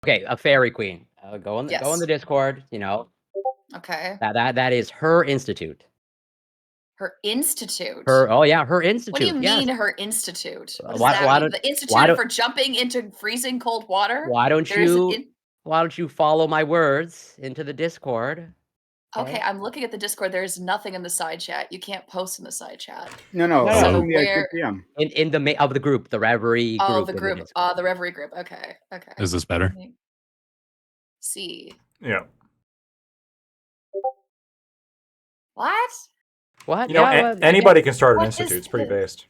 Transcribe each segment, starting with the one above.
Okay, a fairy queen. Go on Yes. the Discord. Okay. That is her institute. Her institute. Her What do institute. you Yes. mean her institute? What does Why that why mean? don't The why institute don't for jumping into freezing cold water? why don't There is an you why don't you follow my words into the Discord? Okay, Okay. I'm looking at the Discord. There's nothing in the side chat. You can't post in the side chat. No, No, only So no. at 2 where PM. In the of the group, the Reverie Oh, group the in the group, Discord. the Reverie group. Okay. Is this better? Let me see. Yeah. What? What? You know, anybody can start an What institute. is It's pretty this? based.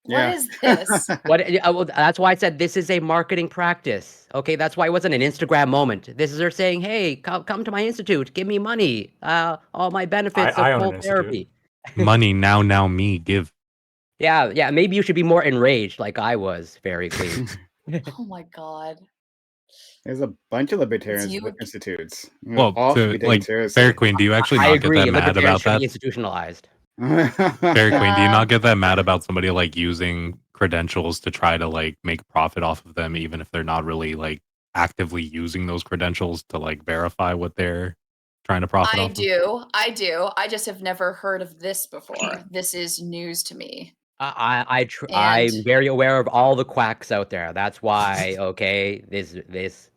What is this? Well, that's why I said this is a marketing practice. Okay, that's why it wasn't an Instagram moment. This is her saying, "Hey, come to my institute. Give me money. All my benefits I of own an cold institute. therapy." Money now me give. Yeah. Maybe you should be more enraged, like I was. Fairy Queen. Oh my god. There's a bunch of libertarians you- with institutes. Well, all should be taken like seriously. Fairy Queen, do you actually I not get agree. that mad Libertarians about should be that? institutionalized. Fairy Queen, do you not get that mad about somebody like using credentials to try to like make profit off of them, even if they're not really like actively using those credentials to like verify what they're trying to profit off of? I do. I just have never heard of this before. This is news to me. I'm very aware of all the quacks out there. That's why, okay, this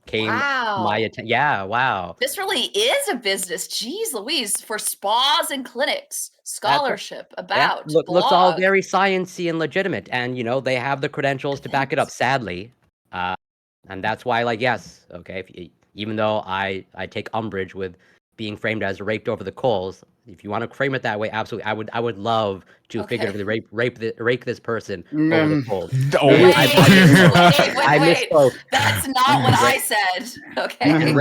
came my attention. Yeah, wow. This really is a business. Jeez Louise, for spas and clinics, scholarship about looks all blog. very sciencey and legitimate, and they have the credentials to back it up. Sadly, and that's why, like, yes, okay. Even though I take umbrage with being framed as raked over the coals, if you want to frame it that way, absolutely, I would love to figuratively rake this person over the coals. I misspoke. That's not what I said. Okay.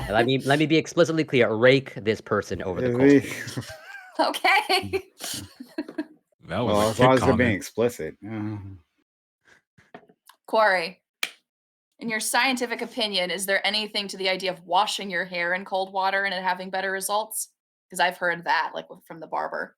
Let me be explicitly clear. Rake this person over the coals. Okay. That was as long as they're being explicit. Quarry, in your scientific opinion, is there anything to the idea of washing your hair in cold water and it having better results? Because I've heard that, like from the barber.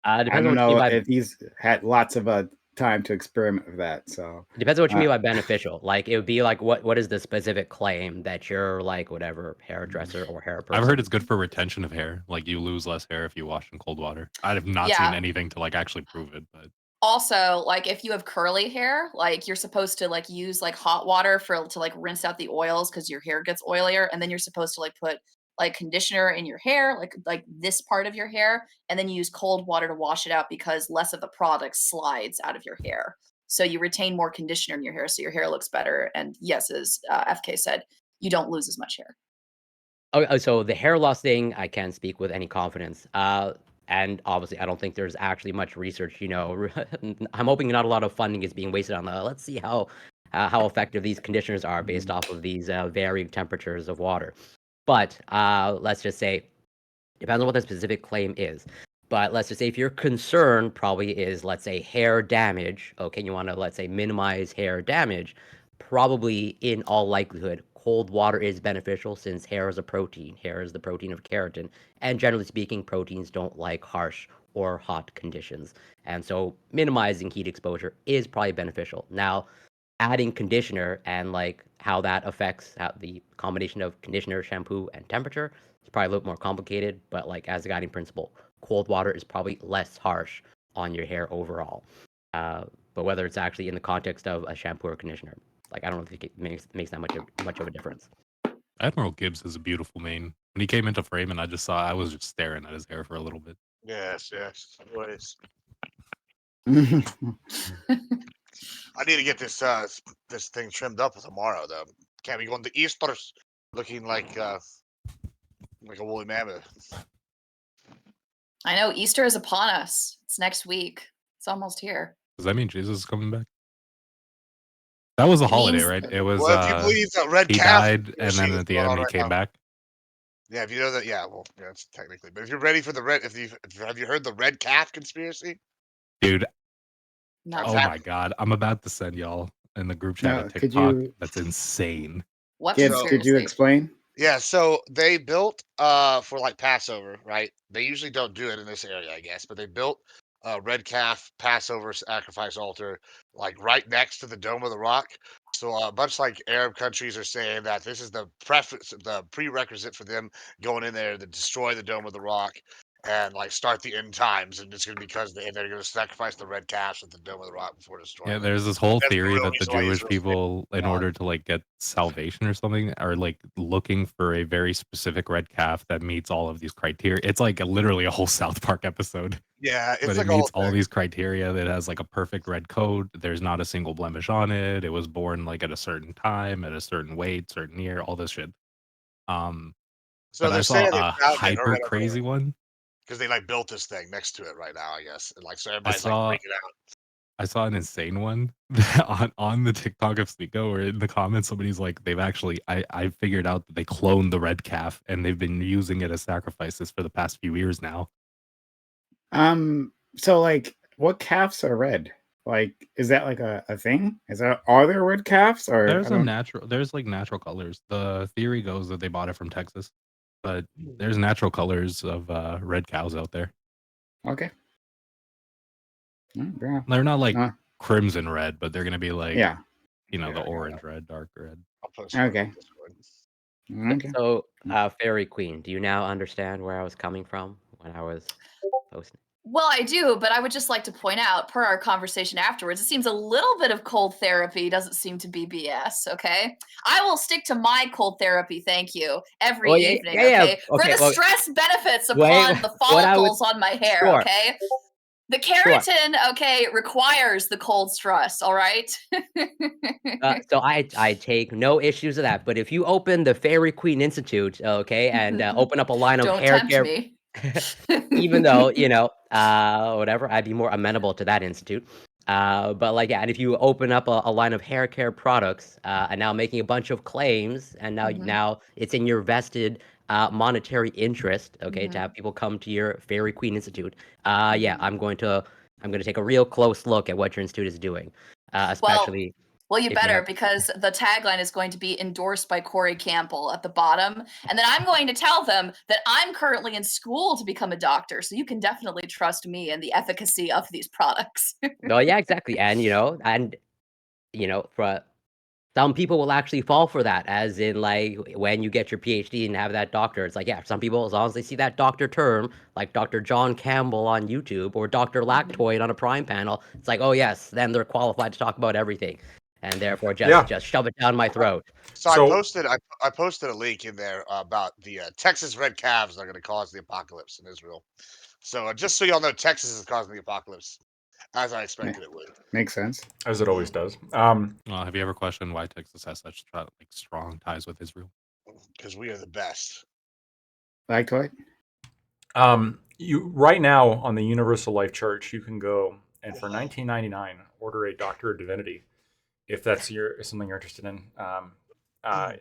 I don't know if he's had lots of time to experiment with that. So it depends on what you mean by beneficial. Like, it would be like, what is the specific claim that you're like whatever hairdresser or hair person? I've heard it's good for retention of hair. Like, you lose less hair if you wash in cold water. I have not seen anything to like actually prove it, but also, like, if you have curly hair, like, you're supposed to like use like hot water to like rinse out the oils because your hair gets oilier, and then you're supposed to like put like conditioner in your hair, like this part of your hair, and then you use cold water to wash it out because less of the product slides out of your hair. So you retain more conditioner in your hair, so your hair looks better. And yes, as FK said, you don't lose as much hair. Oh, so the hair loss thing, I can't speak with any confidence. And obviously, I don't think there's actually much research. I'm hoping not a lot of funding is being wasted on let's see how effective these conditioners are based off of these varying temperatures of water. But let's just say, depends on what the specific claim is. But let's just say if your concern probably is, let's say, hair damage, okay, you want to, let's say, minimize hair damage, probably in all likelihood, cold water is beneficial since hair is a protein. Hair is the protein of keratin. And generally speaking, proteins don't like harsh or hot conditions. And so minimizing heat exposure is probably beneficial. Now, adding conditioner and like how that affects the combination of conditioner, shampoo, and temperature is probably a little more complicated, but like as a guiding principle, cold water is probably less harsh on your hair overall. But whether it's actually in the context of a shampoo or conditioner, like, I don't think it makes that much of a difference. Admiral Gibbs is a beautiful mane. When he came into frame and I was just staring at his hair for a little bit. Yes, always. I need to get this this thing trimmed up tomorrow though. Can't be going to Easter's looking like a woolly mammoth. I know Easter is upon us. It's next week. It's almost here. Does that mean Jesus is coming back? That was a holiday, right? It was. Well, if you believe that red he calf, died, and then at the end he came back. Yeah, if you know that, it's technically. But if you're ready for the red, have you heard the red calf conspiracy? Dude, no. Oh my god, I'm about to send y'all in the group chat a TikTok. That's insane. What? Could you explain? Yeah, so they built for like Passover, right? They usually don't do it in this area, I guess, but they built red calf Passover sacrifice altar, like right next to the Dome of the Rock. So a bunch like Arab countries are saying that this is the prerequisite for them going in there to destroy the Dome of the Rock and like start the end times, and it's gonna be because they're gonna sacrifice the red calves at the Dome of the Rock before Yeah, destroying it. there's this whole That's the theory real that the reason why Jewish Israel's people, in God. order to like get salvation or something, are like looking for a very specific red calf that meets all of these criteria. It's like literally a whole South Park episode, Yeah, but it's it like a whole meets all thing. these criteria. That has like a perfect red coat. There's not a single blemish on it. It was born like at a certain time, at a certain weight, certain year, all this shit. Um, So but I they're saw saying they a found it or hyper whatever crazy one. because they like built this thing next to it right now, I guess. And, like so I everybody's like saw freaking out. I saw an insane one on the TikTok of Sneeko, where in the comments somebody's like, they've actually I figured out that they cloned the red calf and they've been using it as sacrifices for the past few years now. So like, what calves are red? Like, is that like a thing? Are there red calves or There's like natural colors. The theory goes that they bought it from Texas, but there's natural colors of red cows out there. Okay. Yeah. They're not like crimson red, but they're gonna be like, Yeah. the orange red, dark red. I'll post it on Okay. Discord. Okay. So, Fairy Queen, do you now understand where I was coming from when I was posting? Well, I do, but I would just like to point out, per our conversation afterwards, it seems a little bit of cold therapy doesn't seem to be BS, okay? I will stick to my cold therapy, thank you, every Oh, yeah, evening, yeah, yeah. okay? For Okay, the well, stress benefits wait, upon the what I would- follicles on my hair, Sure. okay? The keratin, okay, requires the cold stress, all right? So I take no issues with that, but if you open the Fairy Queen Institute, okay, and open up a line of Don't hair tempt care, me. even though whatever, I'd be more amenable to that institute. But like, yeah, and if you open up a line of hair care products, and now making a bunch of claims, and now it's in your vested monetary interest, okay, to have people come to your Fairy Queen Institute. Yeah, I'm going to take a real close look at what your institute is doing, especially. Well, you if better, have- because the tagline is going to be endorsed by Corey Campbell at the bottom. And then I'm going to tell them that I'm currently in school to become a doctor. So you can definitely trust me and the efficacy of these products. No, yeah, exactly. And for some people will actually fall for that, as in like when you get your PhD and have that doctor. It's like, yeah, some people, as long as they see that doctor term, like Dr. John Campbell on YouTube or Dr. Lactoid on a Prime panel, it's like, oh yes, then they're qualified to talk about everything. And therefore just shove it down my throat. So I posted a link in there about the Texas red calves that are going to cause the apocalypse in Israel. So just so y'all know, Texas is causing the apocalypse, as I expected it would. Makes sense, as it always does. Well, have you ever questioned why Texas has such strong ties with Israel? Because we are the best. Lactoid. You right now on the Universal Life Church, you can go and for $19.99 order a Doctor of Divinity, if that's something you're interested in. I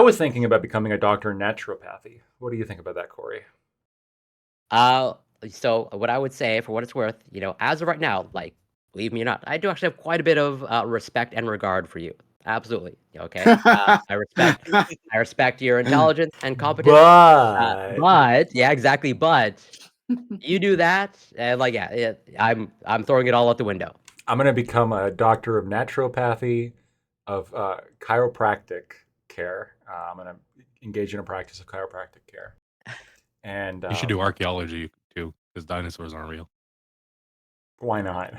was thinking about becoming a doctor in naturopathy. What do you think about that, Corey? So what I would say, for what it's worth, as of right now, like, believe me or not, I do actually have quite a bit of respect and regard for you. Absolutely. Okay. I respect your intelligence and competence. But yeah, exactly. But you do that, and like, yeah, I'm throwing it all out the window. I'm going to become a doctor of naturopathy, of chiropractic care. I'm going to engage in a practice of chiropractic care. And you should do archaeology too, because dinosaurs aren't real. Why not?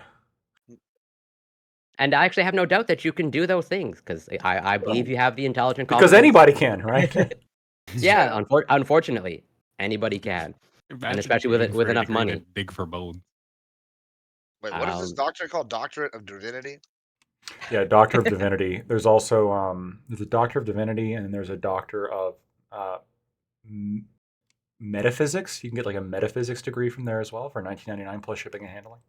And I actually have no doubt that you can do those things, because I believe you have the intelligent competence. Because anybody can, right? Yeah, unfortunately, anybody can. And especially with enough money. Dig for bones. Wait, what is this doctorate called? Doctorate of Divinity? Yeah, Doctor of Divinity. There's also there's a Doctor of Divinity, and there's a Doctor of Metaphysics. You can get like a metaphysics degree from there as well for $19.99 plus shipping and handling.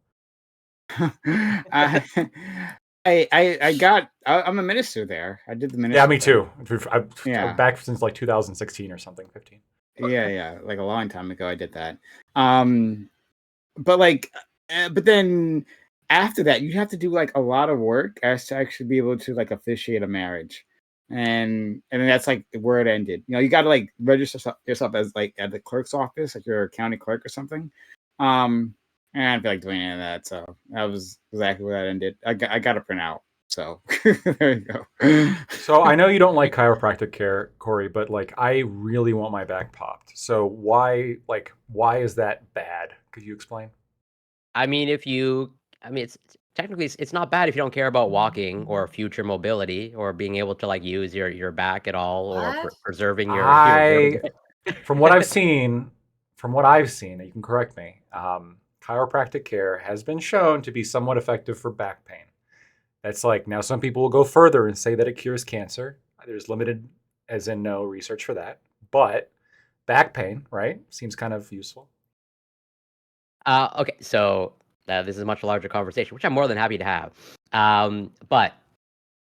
I'm a minister there. I did the minister. Yeah, me too. I'm back since like 2016 or something, 15. Yeah, like a long time ago I did that. But then after that you have to do like a lot of work as to actually be able to like officiate a marriage. And then that's like where it ended. You got to like register yourself as like at the clerk's office, like you're a county clerk or something. And And I didn't feel like doing any of that, so that was exactly what I ended. I got a printout, so there you go. So I know you don't like chiropractic care, Corey, but like I really want my back popped. So why is that bad? Could you explain? I mean, it's technically it's not bad if you don't care about walking or future mobility or being able to like use your back at all or What? preserving your I vertebrae. from what I've seen, you can correct me. Chiropractic care has been shown to be somewhat effective for back pain. That's like now some people will go further and say that it cures cancer. There's limited, as in no research for that, but back pain, right, seems kind of useful. Okay, so this is a much larger conversation, which I'm more than happy to have. But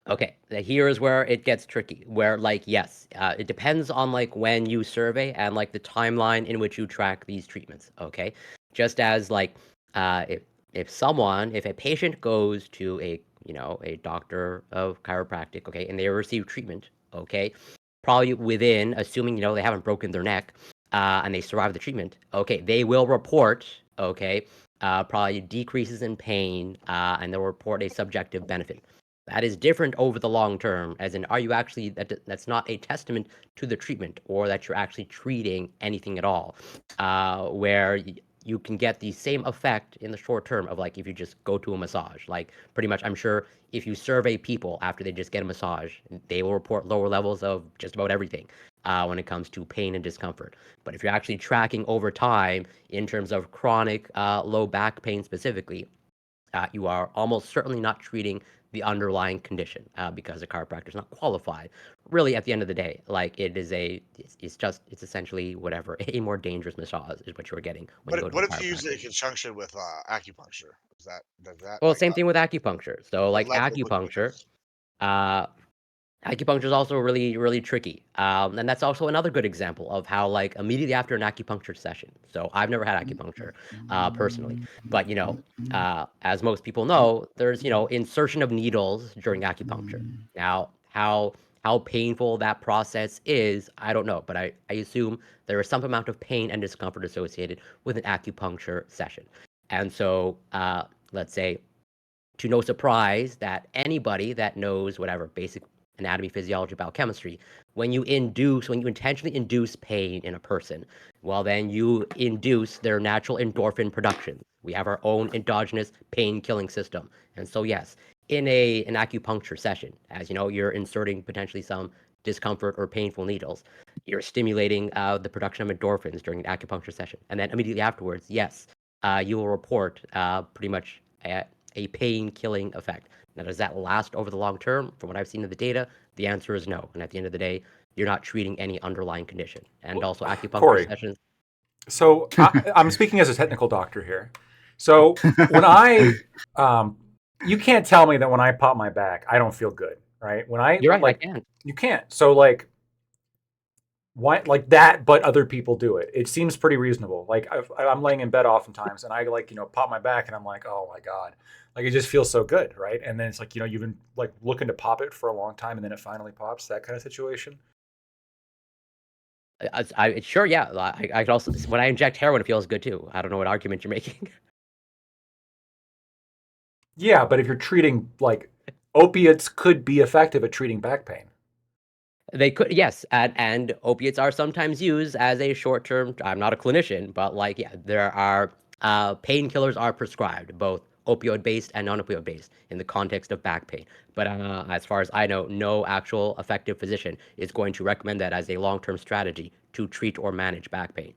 okay, here is where it gets tricky. Where like yes, it depends on like when you survey and like the timeline in which you track these treatments. Okay, just as like uh, if if a patient goes to a doctor of chiropractic, okay, and they receive treatment, okay, probably within assuming they haven't broken their neck, and they survive the treatment, okay, they will report okay probably decreases in pain, and they'll report a subjective benefit. That is different over the long term, as in, are you actually that's not a testament to the treatment or that you're actually treating anything at all. Where you can get the same effect in the short term of like if you just go to a massage. Like pretty much, I'm sure if you survey people after they just get a massage, they will report lower levels of just about everything when it comes to pain and discomfort. But if you're actually tracking over time in terms of chronic low back pain specifically, you are almost certainly not treating the underlying condition because a chiropractor is not qualified. Really, at the end of the day, like it's essentially whatever a more dangerous massage is what you're getting when you go to a What if you use it chiropractor. in conjunction with acupuncture? Does that Well, like same thing with acupuncture. So, what like level would you acupuncture, use? uh, acupuncture is also really, really tricky. And that's also another good example of how, like, immediately after an acupuncture session. So I've never had acupuncture personally, but as most people know, there's insertion of needles during acupuncture. Now, how painful that process is, I don't know, but I assume there is some amount of pain and discomfort associated with an acupuncture session. And so, let's say to no surprise that anybody that knows whatever basic anatomy, physiology, biochemistry, when you intentionally induce pain in a person, well, then you induce their natural endorphin production. We have our own endogenous pain killing system. And so, yes, in an acupuncture session, as you know, you're inserting potentially some discomfort or painful needles. You're stimulating the production of endorphins during an acupuncture session. And then immediately afterwards, yes, you will report pretty much a pain killing effect. Now, does that last over the long term? From what I've seen of the data, the answer is no. And at the end of the day, you're not treating any underlying condition. And also, acupuncture Corey, sessions. so I'm speaking as a technical doctor here. So when you can't tell me that when I pop my back, I don't feel good, right? When I You're right, I like, can. you can't. So like, why like that? But other people do it. It seems pretty reasonable. Like I'm laying in bed oftentimes, and I like pop my back, and I'm like, oh my god, like it just feels so good, right? And then it's like you've been like looking to pop it for a long time, and then it finally pops. That kind of situation. Sure, yeah. I could also, when I inject heroin, it feels good too. I don't know what argument you're making. Yeah, but if you're treating like opiates could be effective at treating back pain. They could, yes, and opiates are sometimes used as a short-term. I'm not a clinician, but like, yeah, there are painkillers are prescribed, both opioid-based and non-opioid-based, in the context of back pain. But as far as I know, no actual effective physician is going to recommend that as a long-term strategy to treat or manage back pain.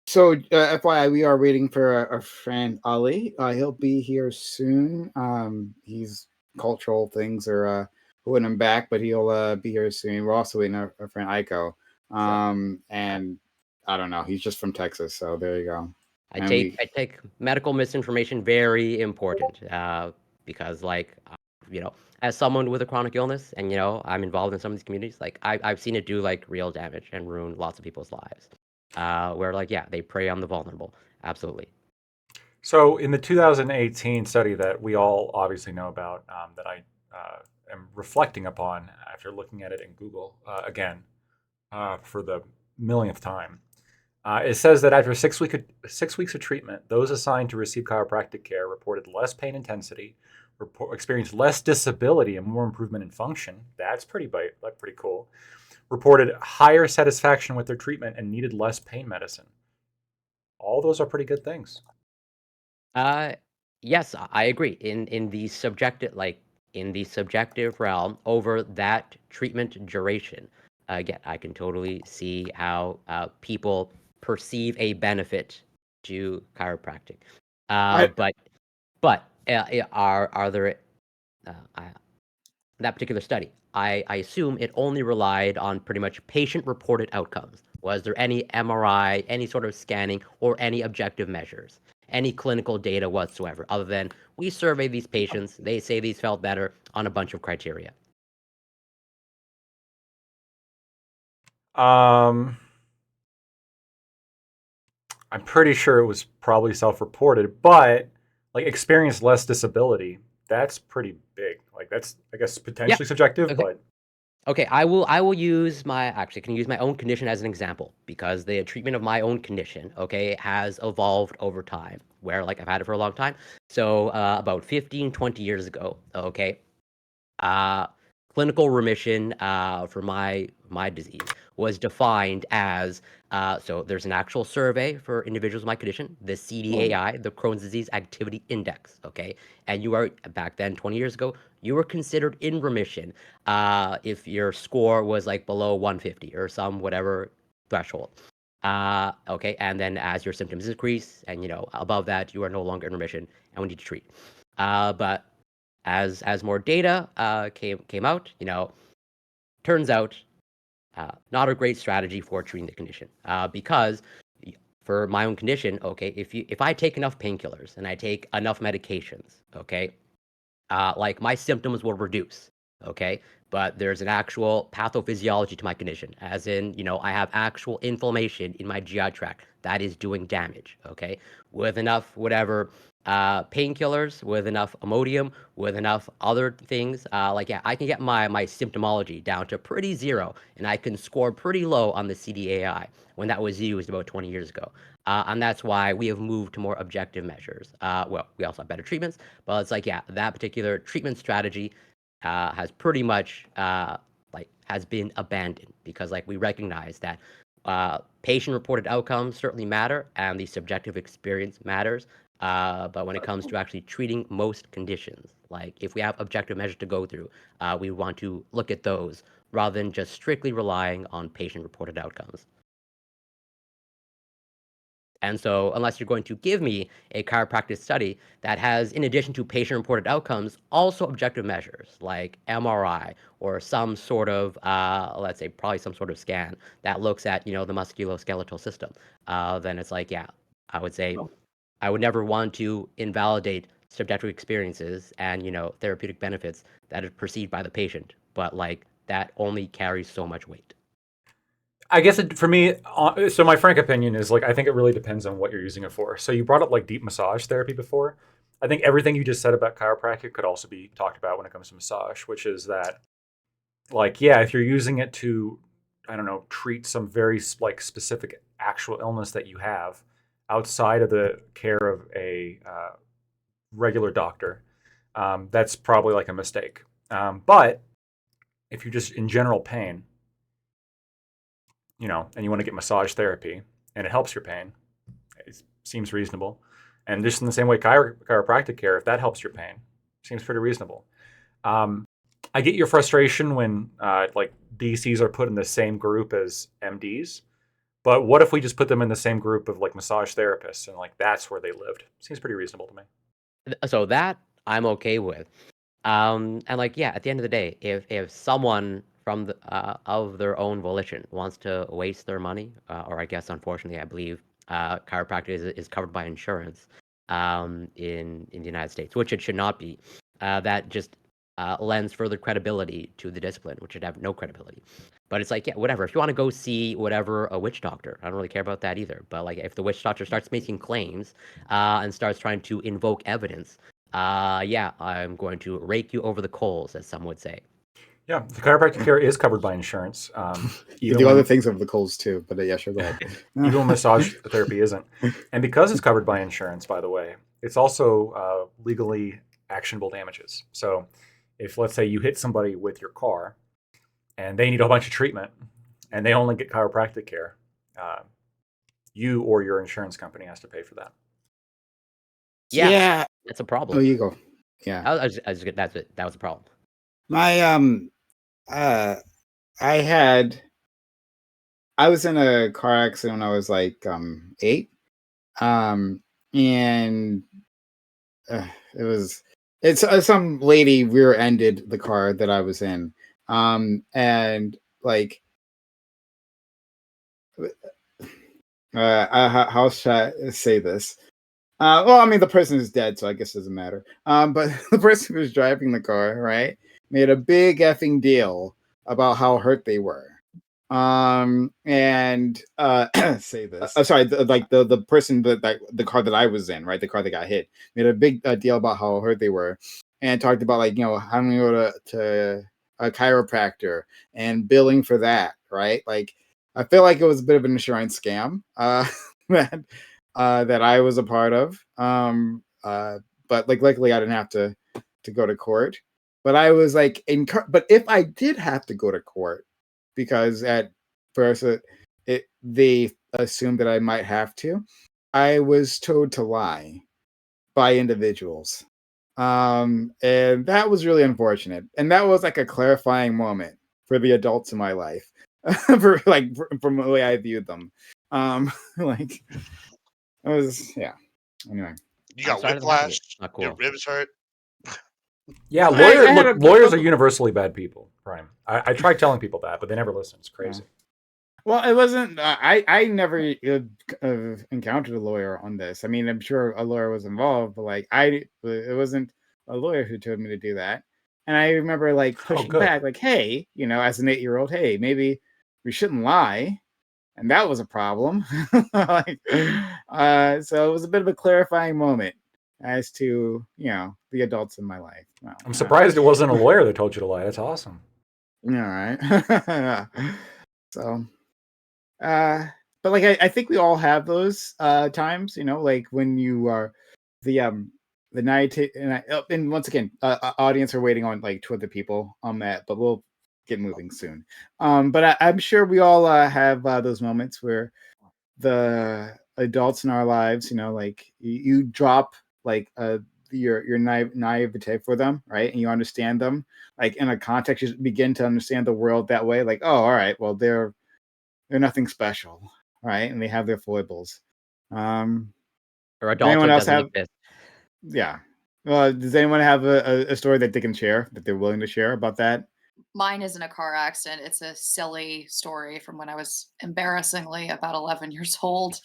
So, FYI, we are waiting for our friend Ali. He'll be here soon. He's cultural things are holding him back, but he'll be here soon. We're also waiting on our friend Aiko. And I don't know. He's just from Texas, so there you go. I And take we, I take medical misinformation very important because like as someone with a chronic illness and I'm involved in some of these communities, like I've seen it do like real damage and ruin lots of people's lives. Where like yeah, they prey on the vulnerable. Absolutely. So in the 2018 study that we all obviously know about, that I am reflecting upon after looking at it in Google again for the millionth time, It says that after 6 weeks of treatment, those assigned to receive chiropractic care reported less pain intensity, experienced less disability, and more improvement in function. That's pretty cool. Reported higher satisfaction with their treatment and needed less pain medicine. All those are pretty good things. Yes, I agree. In the subjective realm, over that treatment duration, again, I can totally see how people perceive a benefit to chiropractic. I Are there that particular study? I assume it only relied on pretty much patient-reported outcomes. Was there any MRI, any sort of scanning, or any objective measures, any clinical data whatsoever, other than we surveyed these patients, they say these felt better on a bunch of criteria? I'm pretty sure it was probably self-reported, but like experienced less disability. That's pretty big. Like that's, I guess, potentially subjective, Okay. but Okay, I will use can use my own condition as an example because the treatment of my own condition, okay, has evolved over time where like I've had it for a long time. So about 15, 20 years ago, okay, uh, clinical remission for my disease was defined as so there's an actual survey for individuals with my condition, the CDAI, the Crohn's Disease Activity Index, okay, and you are back then 20 years ago, you were considered in remission if your score was like below 150 or some whatever threshold. Okay, and then as your symptoms increase and above that, you are no longer in remission and we need to treat. But as more data came out, turns out not a great strategy for treating the condition because for my own condition, okay, if I take enough painkillers and I take enough medications, okay, like my symptoms will reduce, okay, but there's an actual pathophysiology to my condition, as in, I have actual inflammation in my GI tract that is doing damage, okay, with enough whatever painkillers, with enough Imodium, with enough other things, I can get my symptomology down to pretty zero, and I can score pretty low on the CDAI when that was used about 20 years ago. And that's why we have moved to more objective measures. Well, we also have better treatments, but it's that particular treatment strategy has pretty much has been abandoned because we recognize that patient-reported outcomes certainly matter and the subjective experience matters. But when it comes to actually treating most conditions, like if we have objective measures to go through, we want to look at those rather than just strictly relying on patient-reported outcomes. And so, unless you're going to give me a chiropractic study that has, in addition to patient-reported outcomes, also objective measures like MRI or some sort of, let's say, probably some sort of scan that looks at, the musculoskeletal system, then it's I would say I would never want to invalidate subjective experiences and, therapeutic benefits that are perceived by the patient, but that only carries so much weight. I guess for me, so my frank opinion is I think it really depends on what you're using it for. So you brought up deep massage therapy before. I think everything you just said about chiropractic could also be talked about when it comes to massage, which is that if you're using it to, I don't know, treat some very specific actual illness that you have outside of the care of a regular doctor, that's probably a mistake. But if you're just in general pain, and you want to get massage therapy and it helps your pain, it seems reasonable. And just in the same way, chiropractic care, if that helps your pain, seems pretty reasonable. I get your frustration when DCs are put in the same group as MDs, but what if we just put them in the same group of massage therapists and that's where they lived? Seems pretty reasonable to me. So that I'm okay with. And at the end of the day, if someone from of their own volition wants to waste their money, or I guess unfortunately, I believe chiropractic is covered by insurance in the United States, which it should not be. That just lends further credibility to the discipline, which should have no credibility. But it's whatever. If you want to go see whatever a witch doctor, I don't really care about that either. But if the witch doctor starts making claims and starts trying to invoke evidence, I'm going to rake you over the coals, as some would say. Yeah, the chiropractic care is covered by insurance. You Even do when, other things over the coals too, but yeah, sure, go ahead. even when massage therapy isn't. And because it's covered by insurance, by the way, it's also legally actionable damages. So if, let's say, you hit somebody with your car and they need a bunch of treatment and they only get chiropractic care, you or your insurance company has to pay for that. Yeah. That's a Oh, problem. you go. Yeah. That's it. That was a problem. My I was in a car accident when I was like 8. And it's some lady rear-ended the car that I was in. And like how should I say this? Well, I mean, the person is dead, so I guess it doesn't matter. But the person who was driving the car, right, made a big effing deal about how hurt they were. And say this. Sorry, the person that the car that I was in, right, the car that got hit, made a big deal about how hurt they were, and talked about like having to go to a chiropractor and billing for that, right? Like, I feel like it was a bit of an insurance scam. That that I was a part of. But like luckily I didn't have to go to court. But I was like but if I did have to go to court, because at first they assumed that I might have to, I was told to lie by individuals. And that was really unfortunate. And that was like a clarifying moment for the adults in my life. For like from the way I viewed them. Like it was, yeah. Anyway, You got sorry that happened. whiplash. Not Your cool. ribs hurt. Yeah, I had lawyers are universally bad people, Prime. I tried telling people that, but they never listen. It's crazy. well, it wasn't. I never encountered a lawyer on this. I mean, I'm sure a lawyer was involved, but like it wasn't a lawyer who told me to do that. And I remember like pushing good. back, like, hey, as an 8-year-old, hey, maybe we shouldn't lie. And that was a problem. Like, so it was a bit of a clarifying moment as to the adults in my life. Well, I'm surprised it wasn't a lawyer that told you to lie. That's awesome. All right. So, but like I think we all have those times, like when you are the night and once again, audience are waiting on like 2 other people on that, but we'll get moving soon. But I'm sure we all have those moments where the adults in our lives, like you drop like your naivete for them, right? And you understand them, like in a context, you begin to understand the world that way. Like, oh, all right, well, they're nothing special, right? And they have their foibles. Or Does adulthood anyone else doesn't have? exist. Yeah. Well, does anyone have a story that they can share, that they're willing to share about that? Mine isn't a car accident. It's a silly story from when I was embarrassingly about 11 years old.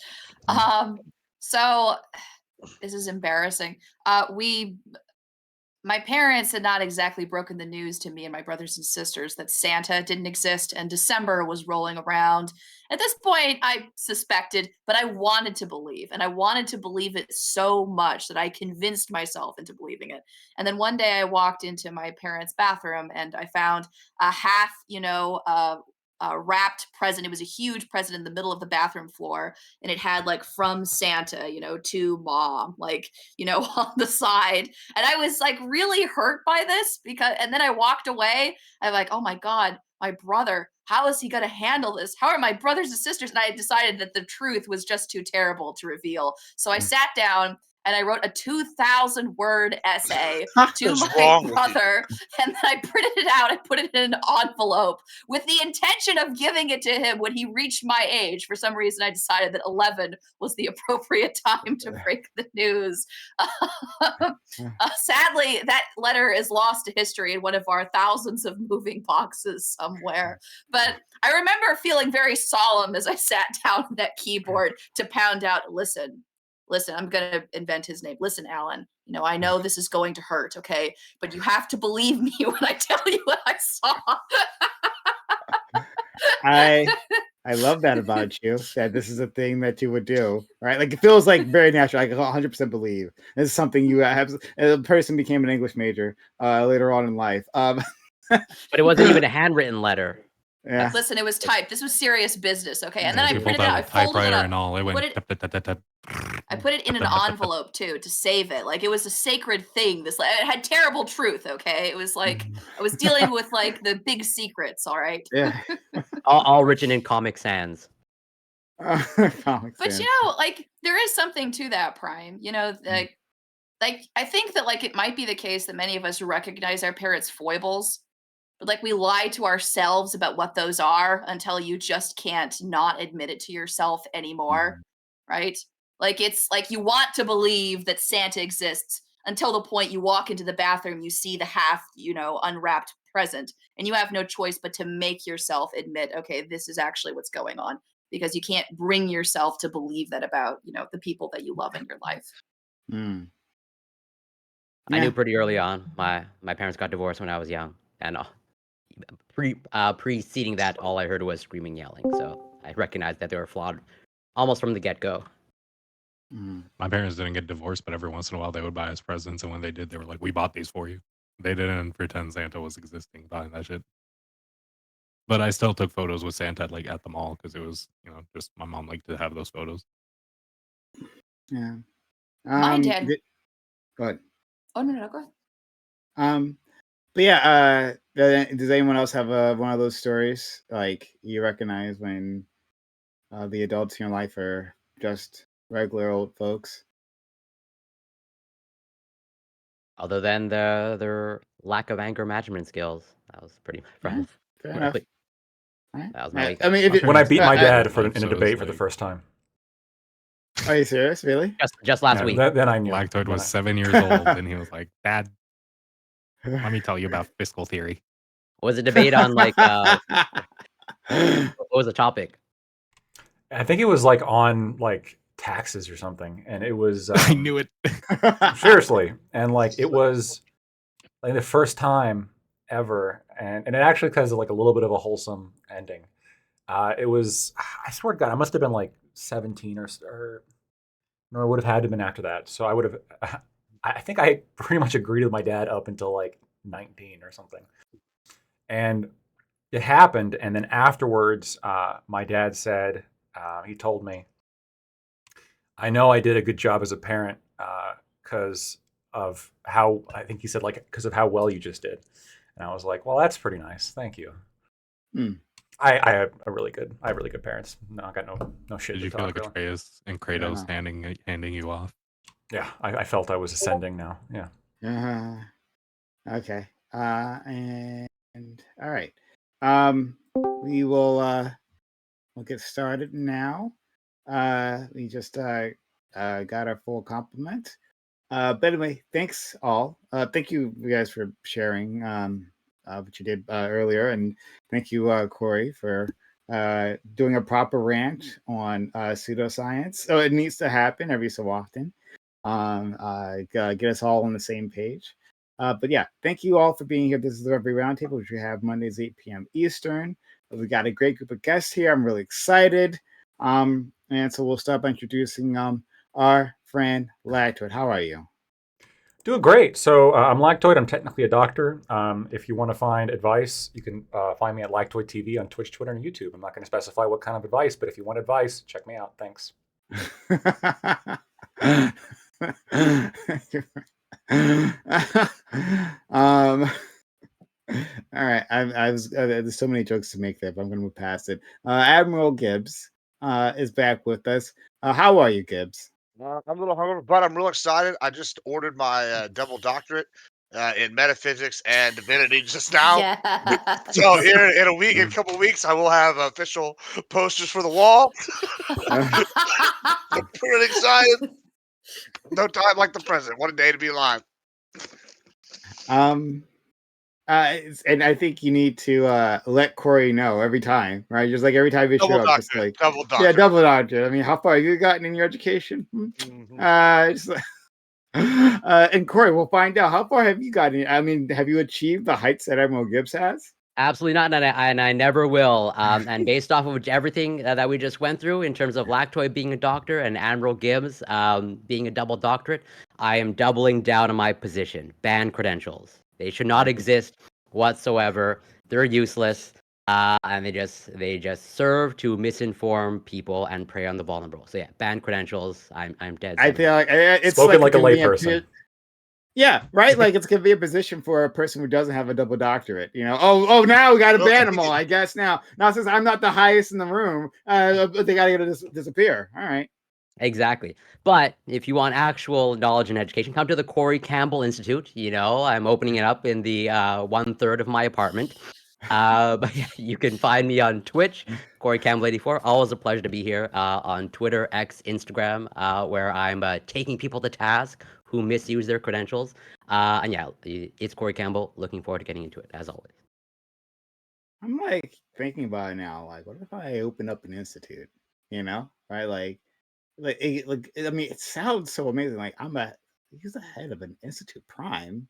So this is embarrassing. My parents had not exactly broken the news to me and my brothers and sisters that Santa didn't exist and December was rolling around. At this point, I suspected, but I wanted to believe. And I wanted to believe it so much that I convinced myself into believing it. And then one day I walked into my parents' bathroom and I found a half, wrapped present. It was a huge present in the middle of the bathroom floor. And it had like from Santa, to mom, like, on the side. And I was like really hurt by this and then I walked away. I'm like, oh my God, my brother, how is he going to handle this? How are my brothers and sisters? And I decided that the truth was just too terrible to reveal. So I sat down and I wrote a 2,000 word essay to What's my wrong with you? brother. And then I printed it out and put it in an envelope with the intention of giving it to him when he reached my age. For some reason, I decided that 11 was the appropriate time to break the news. Sadly, that letter is lost to history in one of our thousands of moving boxes somewhere. But I remember feeling very solemn as I sat down at that keyboard to pound out, listen, I'm going to invent his name. Listen, Alan, I know this is going to hurt, okay? But you have to believe me when I tell you what I saw. I love that about you, that this is a thing that you would do, right? Like, it feels like very natural. I can 100% believe this is something you have. As a person became an English major later on in life. But it wasn't even a handwritten letter. Yeah. Listen, it was typed. This was serious business, okay? And then Yeah, I she pulled printed it out. out I a folded it typewriter up. and all. It went. Put it, I put it in an envelope too to save it. Like it was a sacred thing. This it had terrible truth, okay? It was like I was dealing with like the big secrets, all right? Yeah. All written in Comic Sans. Comic But Sans. you know, like there is something to that, Prime. You know, like I think that like it might be the case that many of us recognize our parents' foibles, but like we lie to ourselves about what those are until you just can't not admit it to yourself anymore, right? Like it's like you want to believe that Santa exists until the point you walk into the bathroom, you see the half, unwrapped present, and you have no choice but to make yourself admit, okay, this is actually what's going on, because you can't bring yourself to believe that about, the people that you love in your life. Mm. I knew Yeah. pretty early on. My parents got divorced when I was young, and preceding that, all I heard was screaming, yelling. So I recognized that they were flawed almost from the get-go. Mm. My parents didn't get divorced, but every once in a while they would buy us presents, and when they did, they were like, "We bought these for you." They didn't pretend Santa was existing behind that shit. But I still took photos with Santa like at the mall because it was, just my mom liked to have those photos. Yeah. My dad. Go ahead. Oh no, go ahead. But yeah, does anyone else have one of those stories like you recognize when the adults in your life are just regular old folks? Other than their lack of anger management skills, that was pretty much Fair enough. really, All right. that was my week. I mean, if it, When I beat my dad in a episodes, debate for the like- first time. are you serious? Really? Just last Yeah, week. Then I knew. Lactoid Then was I- 7 years old, and he was like, "Dad, let me tell you about fiscal theory." Was a debate on like what was the topic? I think it was like on like taxes or something, and it was. I knew it. Seriously, and like it was like the first time ever, and it actually has like a little bit of a wholesome ending. It was, I swear to God, I must have been like 17 or no, it would have had to have been after that. So I would have, I think I pretty much agreed with my dad up until like 19 or something, and it happened, and then afterwards, my dad said, he told me, "I know I did a good job as a parent because of how," I think he said, like, because of how well you just did. And I was like, "Well, that's pretty nice. Thank you." Mm. I have really good parents. No, I got no shit Did to you feel talk like about. Atreus and Kratos Yeah. handing you off? Yeah, I felt I was ascending now. Yeah. Okay. And all right. We will we'll get started now. We just got our full complement. But anyway, thanks all. Thank you guys for sharing what you did earlier, and thank you, Corey, for doing a proper rant on pseudoscience. So it needs to happen every so often. Get us all on the same page. But yeah, thank you all for being here. This is the Every Roundtable, which we have Mondays 8 p.m. Eastern. We got a great group of guests here. I'm really excited. And so we'll start by introducing our friend Lactoid. How are you? Doing great. So I'm Lactoid. I'm technically a doctor. If you want to find advice, you can find me at Lactoid TV on Twitch, Twitter, and YouTube. I'm not going to specify what kind of advice, but if you want advice, check me out. Thanks. All right. There's so many jokes to make there, but I'm going to move past it. Admiral Gibbs is back with us. How are you, Gibbs? I'm a little hungover, but I'm real excited. I just ordered my double doctorate in metaphysics and divinity just now. Yeah. So here in a couple weeks, I will have official posters for the wall. I'm pretty excited. No time like the present. What a day to be alive. And I think you need to let Corey know every time, right? Just like every time you Double show up, just doctorate. like Double yeah, doctorate. double doctorate. I mean, how far have you gotten in your education? Just like, and Corey, we'll find out. How far have you gotten? I mean, have you achieved the heights that Admiral Gibbs has? Absolutely not, and I never will. And based off of everything that we just went through in terms of Lactoid being a doctor and Admiral Gibbs being a double doctorate, I am doubling down on my position. Ban credentials. They should not exist. whatsoever. They're useless. And they just serve to misinform people and prey on the vulnerable. So yeah, ban credentials. I'm dead. I set on feel that. like it's Spoken like a convenient layperson. Yeah, right. Like it's gonna be a position for a person who doesn't have a double doctorate. Oh, now we got to ban them all. I guess now since I'm not the highest in the room, they got to disappear. All right. Exactly. But if you want actual knowledge and education, come to the Corey Campbell Institute. I'm opening it up in the 1/3 of my apartment. But yeah, you can find me on Twitch, Corey Campbell 84. Always a pleasure to be here. On Twitter, X, Instagram, where I'm taking people to task who misuse their credentials. And yeah, it's Corey Campbell. Looking forward to getting into it as always. I'm like thinking about it now. Like, what if I open up an institute? Right? I mean, it sounds so amazing. Like he's the head of an institute prime.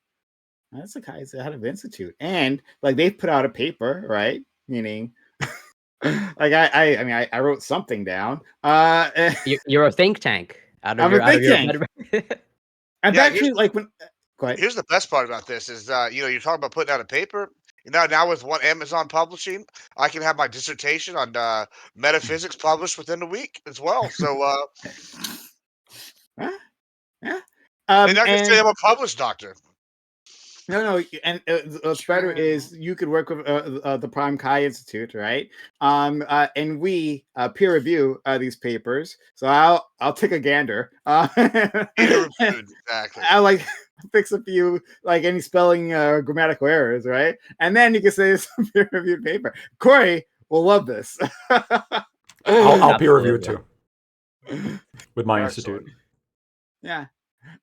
That's the guy who's the head of institute, and like they put out a paper, right? Meaning, like I wrote something down. You're a think tank. Out of I'm your, a out of think your tank. I'm Yeah, actually like when. Go ahead. Here's the best part about this is, you're talking about putting out a paper. Now with what Amazon publishing, I can have my dissertation on metaphysics published within a week as well. So, Huh? Yeah. and I can say And I'm a published doctor. no, and what's better is you could work with the Prime Kai Institute, right? And we peer review these papers. So I'll take a gander. Peer reviewed, exactly. I'll like fix a few like any spelling grammatical errors, right? And then you can say it's a peer reviewed paper. Corey will love this. I'll peer review it Absolutely. too with my Excellent. institute. Yeah.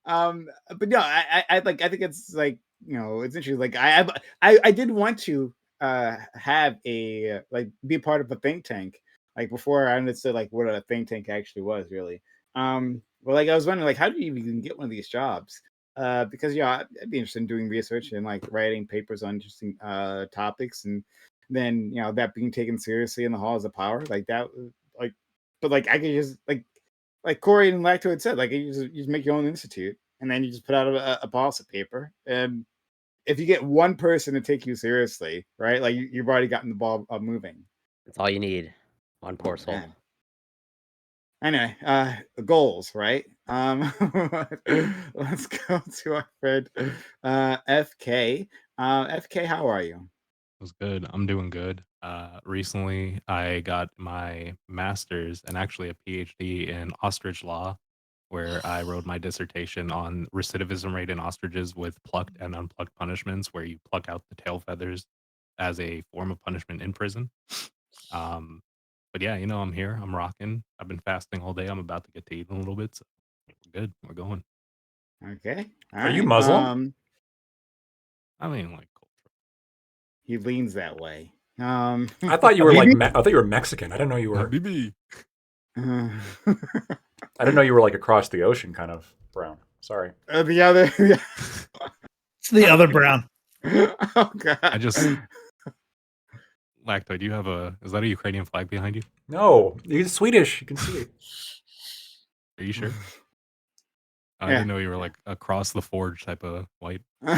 But no, I think it's like, it's interesting. Like I did want to have a like be part of a think tank, like before I understood like what a think tank actually was really. But like I was wondering like how do you even get one of these jobs? Because I'd be interested in doing research and like writing papers on interesting topics, and then that being taken seriously in the halls of power like that. Like, but like I could just like Corey and Lacto had said, like you just make your own institute, and then you just put out a policy paper. And if you get one person to take you seriously, right, like you've already gotten the ball moving. That's all you need. One poor soul. Man. Anyway, goals, right? Let's go to our friend FK. FK, how are you? Was good. I'm doing good. Recently, I got my master's and actually a PhD in ostrich law, where I wrote my dissertation on recidivism rate in ostriches with plucked and unplucked punishments, where you pluck out the tail feathers as a form of punishment in prison. But yeah, I'm here. I'm rocking. I've been fasting all day. I'm about to get to eat in a little bit. So we're good. We're going. Okay. All Are you right. Muslim? I mean, like, He leans that way. I thought you were like I thought you were Mexican. I didn't know you were. Habibi. I didn't know you were like across the ocean kind of brown. Sorry. The other. It's the other brown. Oh God. I just Lacto, do you have is that a Ukrainian flag behind you? No, he's Swedish. You can see it. Are you sure? I Yeah. didn't know you were like across the forge type of white. All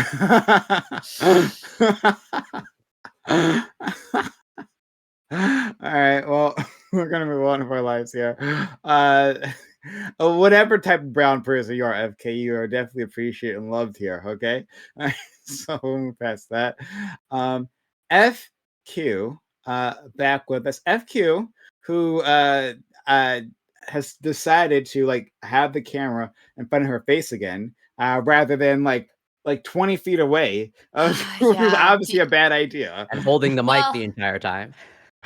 right. Well, we're gonna move on with our lives here. Whatever type of brown person you are, FK, you are definitely appreciated and loved here. Okay. So we'll move past that. FQ, back with us. FQ, who has decided to like have the camera in front of her face again, rather than like 20 feet away. Which was Yeah. obviously a bad idea. And holding the mic Well- the entire time.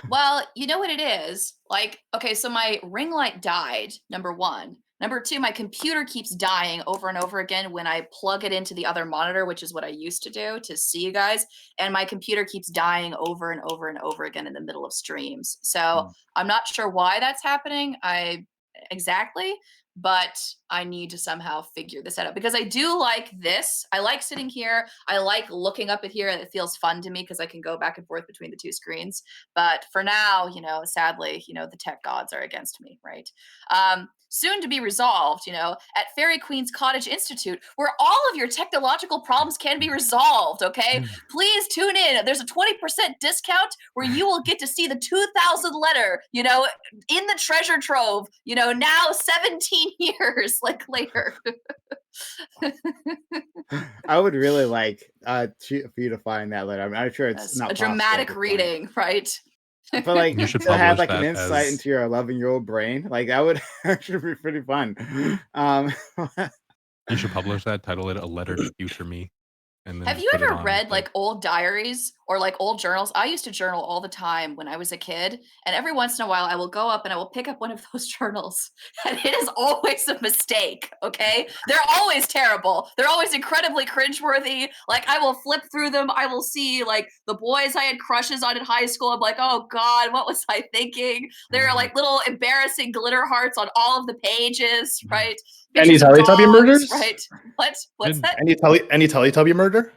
Well, you know what it is? Like, okay, so my ring light died, number one. Number two, my computer keeps dying over and over again when I plug it into the other monitor, which is what I used to do to see you guys. And my computer keeps dying over and over and over again in the middle of streams. So I'm not sure why that's happening. Exactly. But I need to somehow figure this out because I do like this. I like sitting here. I like looking up at here. It feels fun to me because I can go back and forth between the two screens. But for now, sadly, the tech gods are against me, right? Soon to be resolved, at Fairy Queen's Cottage Institute, where all of your technological problems can be resolved, okay? Please tune in. There's a 20% discount where you will get to see the 2000 letter, in the treasure trove, now 17 years later. I would really like for you to find that letter. I'm sure it's That's not a dramatic possible at this point. reading, right? But like You should to have publish like an that insight as- into your 11-year-old brain, like that would actually be pretty fun. You should publish that, title it "A Letter to Future Me," and then Have just you put it ever on, read like old diaries or like old journals? I used to journal all the time when I was a kid, and every once in a while I will go up and I will pick up one of those journals, and it is always a mistake. Okay, they're always terrible. They're always incredibly cringeworthy. Like I will flip through them, I will see like the boys I had crushes on in high school. I'm like, oh god, what was I thinking? There are like little embarrassing glitter hearts on all of the pages, right? Any Pictures of Teletubby dogs, murders? right? What's Did- that? Any Teletubby murder?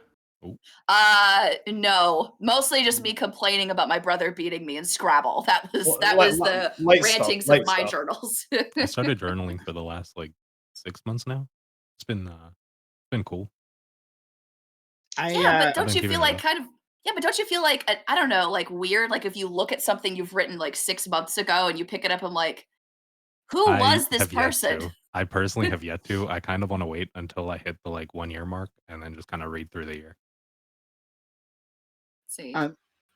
No, mostly just me complaining about my brother beating me in Scrabble. That was the light stuff, rantings light of my stuff. journals. I started journaling for the last like 6 months now. It's been cool. Yeah, but don't been you keeping feel it like up. kind of yeah, but don't you feel like I don't know, like weird? Like if you look at something you've written like 6 months ago and you pick it up, I'm like, who I was this have yet person? to. I personally have yet to. I kind of want to wait until I hit the like 1 year mark and then just kind of read through the year. See,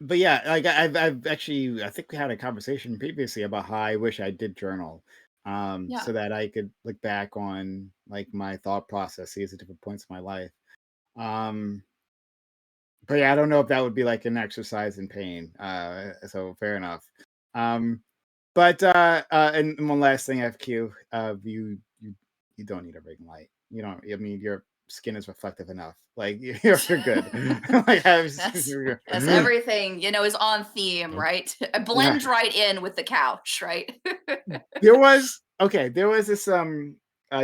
But yeah, like I've actually, I think we had a conversation previously about how I wish I did journal, Yeah. so that I could look back on like my thought processes at different points in my life. But yeah, I don't know if that would be like an exercise in pain. So fair enough. But and one last thing, FQ, you don't need a ring light. You don't. I mean, your skin is reflective enough. Like you're good. Like, that's everything, is on theme, Yep. right? I blend right in with the couch, right? There was this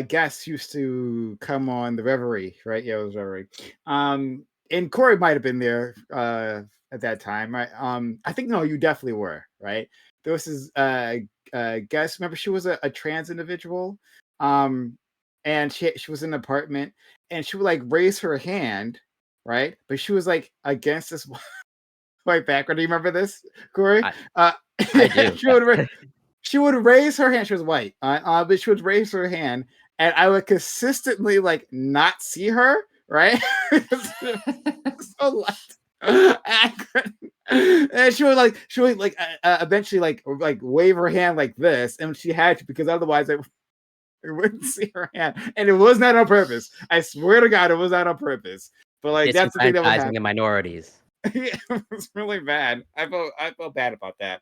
guest used to come on the Reverie, right? Yeah, it was Reverie. And Corey might have been there at that time, right? I think no, you definitely were, right? There was this guest. Remember, she was a trans individual, and she was in an apartment, and she would like raise her hand, right? But she was like against this white background. Do you remember this, Corey? I do. She would raise her hand. She was white, but she would raise her hand, and I would consistently like not see her, right? So left. And she would eventually like wave her hand like this, and she had to because otherwise I wouldn't see her hand, and it was not on purpose. I swear to God, it was not on purpose. But like that's the thing that was Disenfranchising happening. the minorities. Yeah, it was really bad. I felt bad about that.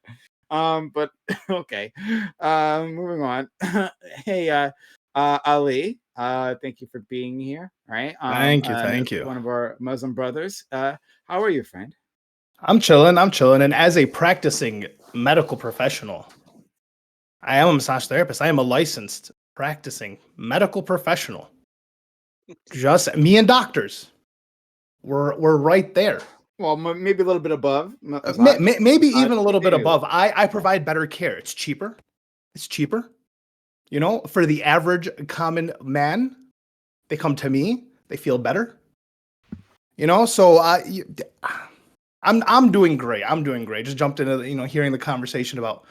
But okay. Moving on. Hey, Ali. Thank you for being here. Right. Thank you. One of our Muslim brothers. How are you, friend? I'm chilling. And as a practicing medical professional, I am a massage therapist. I am a licensed practicing medical professional. Just me and doctors. We're right there. Well, maybe a little bit above. Maybe even a little bit maybe. above. I provide better care. It's cheaper. For the average common man, they come to me. They feel better. So I'm doing great. Just jumped into hearing the conversation about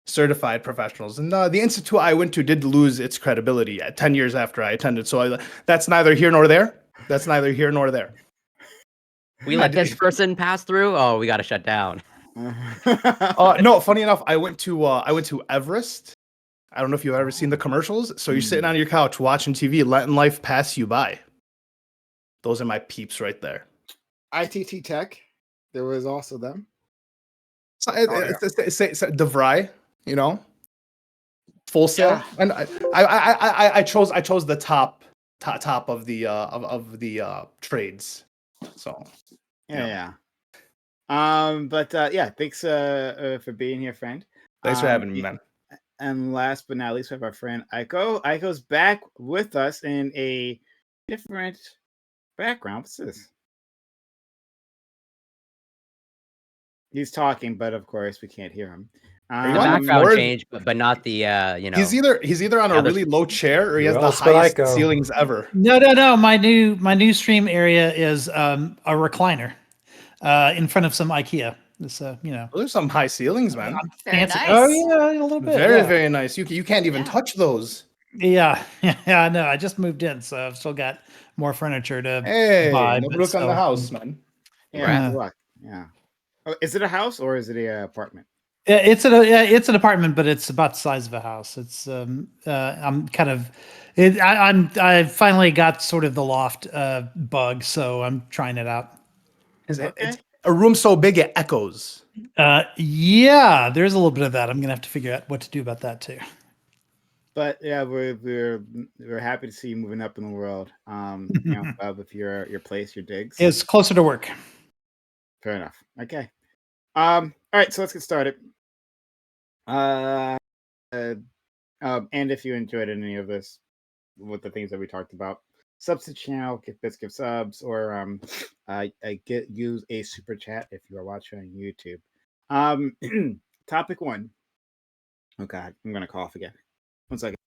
certified professionals, and the institute I went to did lose its credibility 10 years after I attended. So that's neither here nor there. We let this person pass through. Oh, we got to shut down. No, funny enough, I went to Everest. I don't know if you've ever seen the commercials. So you're sitting on your couch watching TV, letting life pass you by. Those are my peeps right there. ITT Tech. There was also them. So DeVry, Full Sail, and I chose the top of the trades. So yeah. But yeah, thanks for being here, friend. Thanks for having me, man. And last but not least, we have our friend Aiko. Aiko's back with us in a different background. What's this? He's talking, but of course we can't hear him. The on background more- changed, but not the He's either on a Yeah, that's- really low chair or he Who has the else but highest Ico? ceilings ever. No. My new stream area is a recliner in front of some IKEA. It's Those are some high ceilings, man. Very fancy. nice. Oh yeah, a little bit. Very, yeah. very nice. You can't even Yeah. touch those. Yeah, I know. I just moved in, so I've still got more furniture to Hey, buy. no but brook on the still. house, man. Yeah, Right. good luck. Yeah. Oh, is it a house or is it a apartment? It's an apartment, but it's about the size of a house. It's I'm kind of I finally got sort of the loft bug, so I'm trying it out. It's a room so big it echoes. Yeah, there's a little bit of that. I'm gonna have to figure out what to do about that too. But yeah, we're happy to see you moving up in the world. With your place, your digs. It's closer to work. Fair enough. Okay. All right, so let's get started. And if you enjoyed any of this, with the things that we talked about, subs to the channel, give subs, or use a super chat if you are watching on YouTube. Topic 1. Oh God, I'm gonna cough again. 1 second.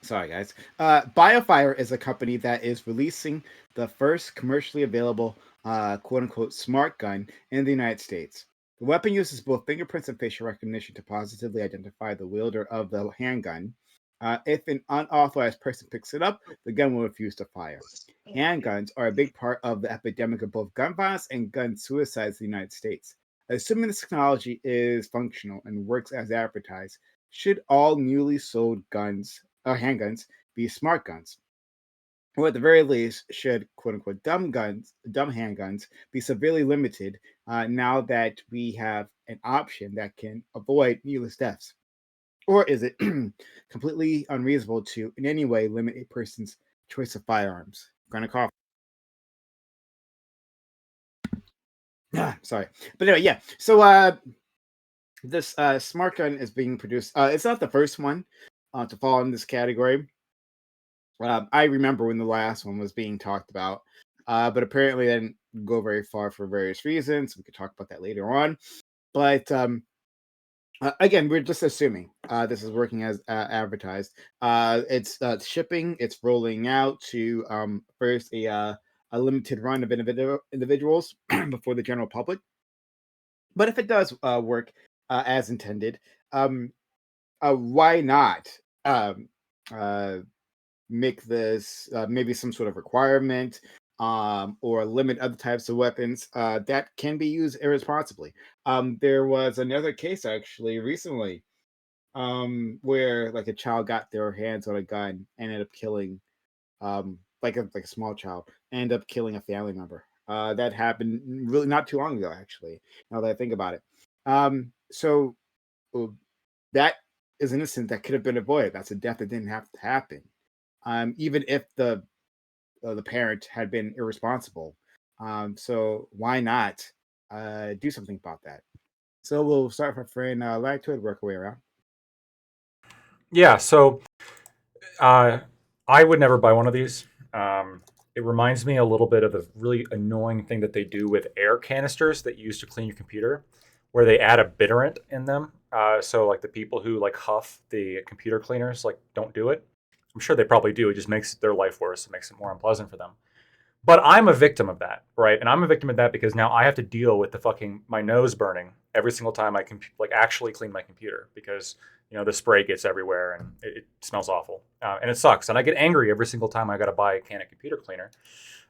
Sorry, guys. BioFire is a company that is releasing the first commercially available, quote-unquote, smart gun in the United States. The weapon uses both fingerprints and facial recognition to positively identify the wielder of the handgun. If an unauthorized person picks it up, the gun will refuse to fire. Handguns are a big part of the epidemic of both gun violence and gun suicides in the United States. Assuming this technology is functional and works as advertised, should all newly sold guns or handguns be smart guns? Or at the very least, should quote-unquote dumb handguns be severely limited now that we have an option that can avoid needless deaths? Or is it completely unreasonable to in any way limit a person's choice of firearms? I'm gonna cough. Sorry. But anyway, yeah. So this smart gun is being produced. It's not the first one to fall in this category. I remember when the last one was being talked about, but apparently it didn't go very far for various reasons. We could talk about that later on. But again, we're just assuming this is working as advertised. It's shipping. It's rolling out to first a limited run of individuals before the general public. But if it does work as intended, why not make this maybe some sort of requirement or limit other types of weapons that can be used irresponsibly? There was another case actually recently where like a child got their hands on a gun and ended up killing like a small child, ended up killing a family member. That happened really not too long ago, actually, now that I think about it. So that is an incident that could have been avoided. That's a death that didn't have to happen. Even if the parent had been irresponsible. So why not do something about that? So we'll start with our friend Lactoid, work our way around. Yeah, so I would never buy one of these. It reminds me a little bit of the really annoying thing that they do with air canisters that you use to clean your computer, where they add a bitterant in them. So like the people who like huff the computer cleaners like don't do it. I'm sure they probably do. It just makes their life worse. It makes it more unpleasant for them. But I'm a victim of that, right? And I'm a victim of that because now I have to deal with my nose burning every single time I actually clean my computer because the spray gets everywhere and it smells awful and it sucks. And I get angry every single time I got to buy a can of computer cleaner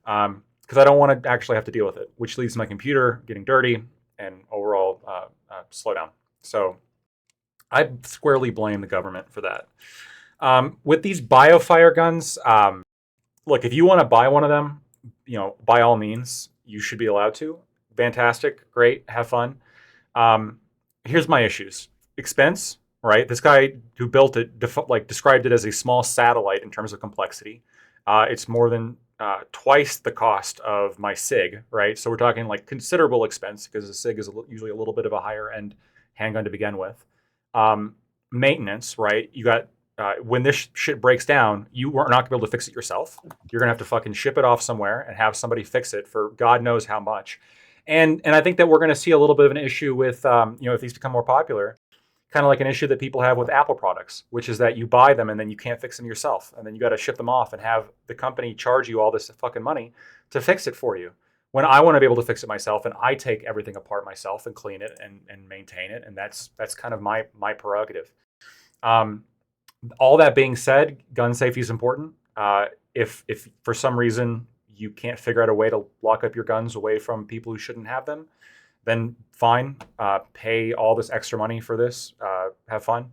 because I don't want to actually have to deal with it, which leads to my computer getting dirty and overall slow down. So I squarely blame the government for that. With these BioFire guns, look, if you want to buy one of them, by all means, you should be allowed to. Fantastic, great, have fun. Here's my issues. Expense, right? This guy who built it described it as a small satellite in terms of complexity. It's more than twice the cost of my SIG, right? So we're talking like considerable expense because the SIG is usually a little bit of a higher end handgun to begin with. Maintenance, right? You got when this shit breaks down, you are not gonna be able to fix it yourself. You're gonna have to fucking ship it off somewhere and have somebody fix it for God knows how much. And I think that we're gonna see a little bit of an issue with if these become more popular, kind of like an issue that people have with Apple products, which is that you buy them and then you can't fix them yourself, and then you got to ship them off and have the company charge you all this fucking money to fix it for you. When I want to be able to fix it myself, and I take everything apart myself and clean it and maintain it, and that's kind of my prerogative. All that being said, gun safety is important. If for some reason you can't figure out a way to lock up your guns away from people who shouldn't have them, then fine, pay all this extra money for this, have fun.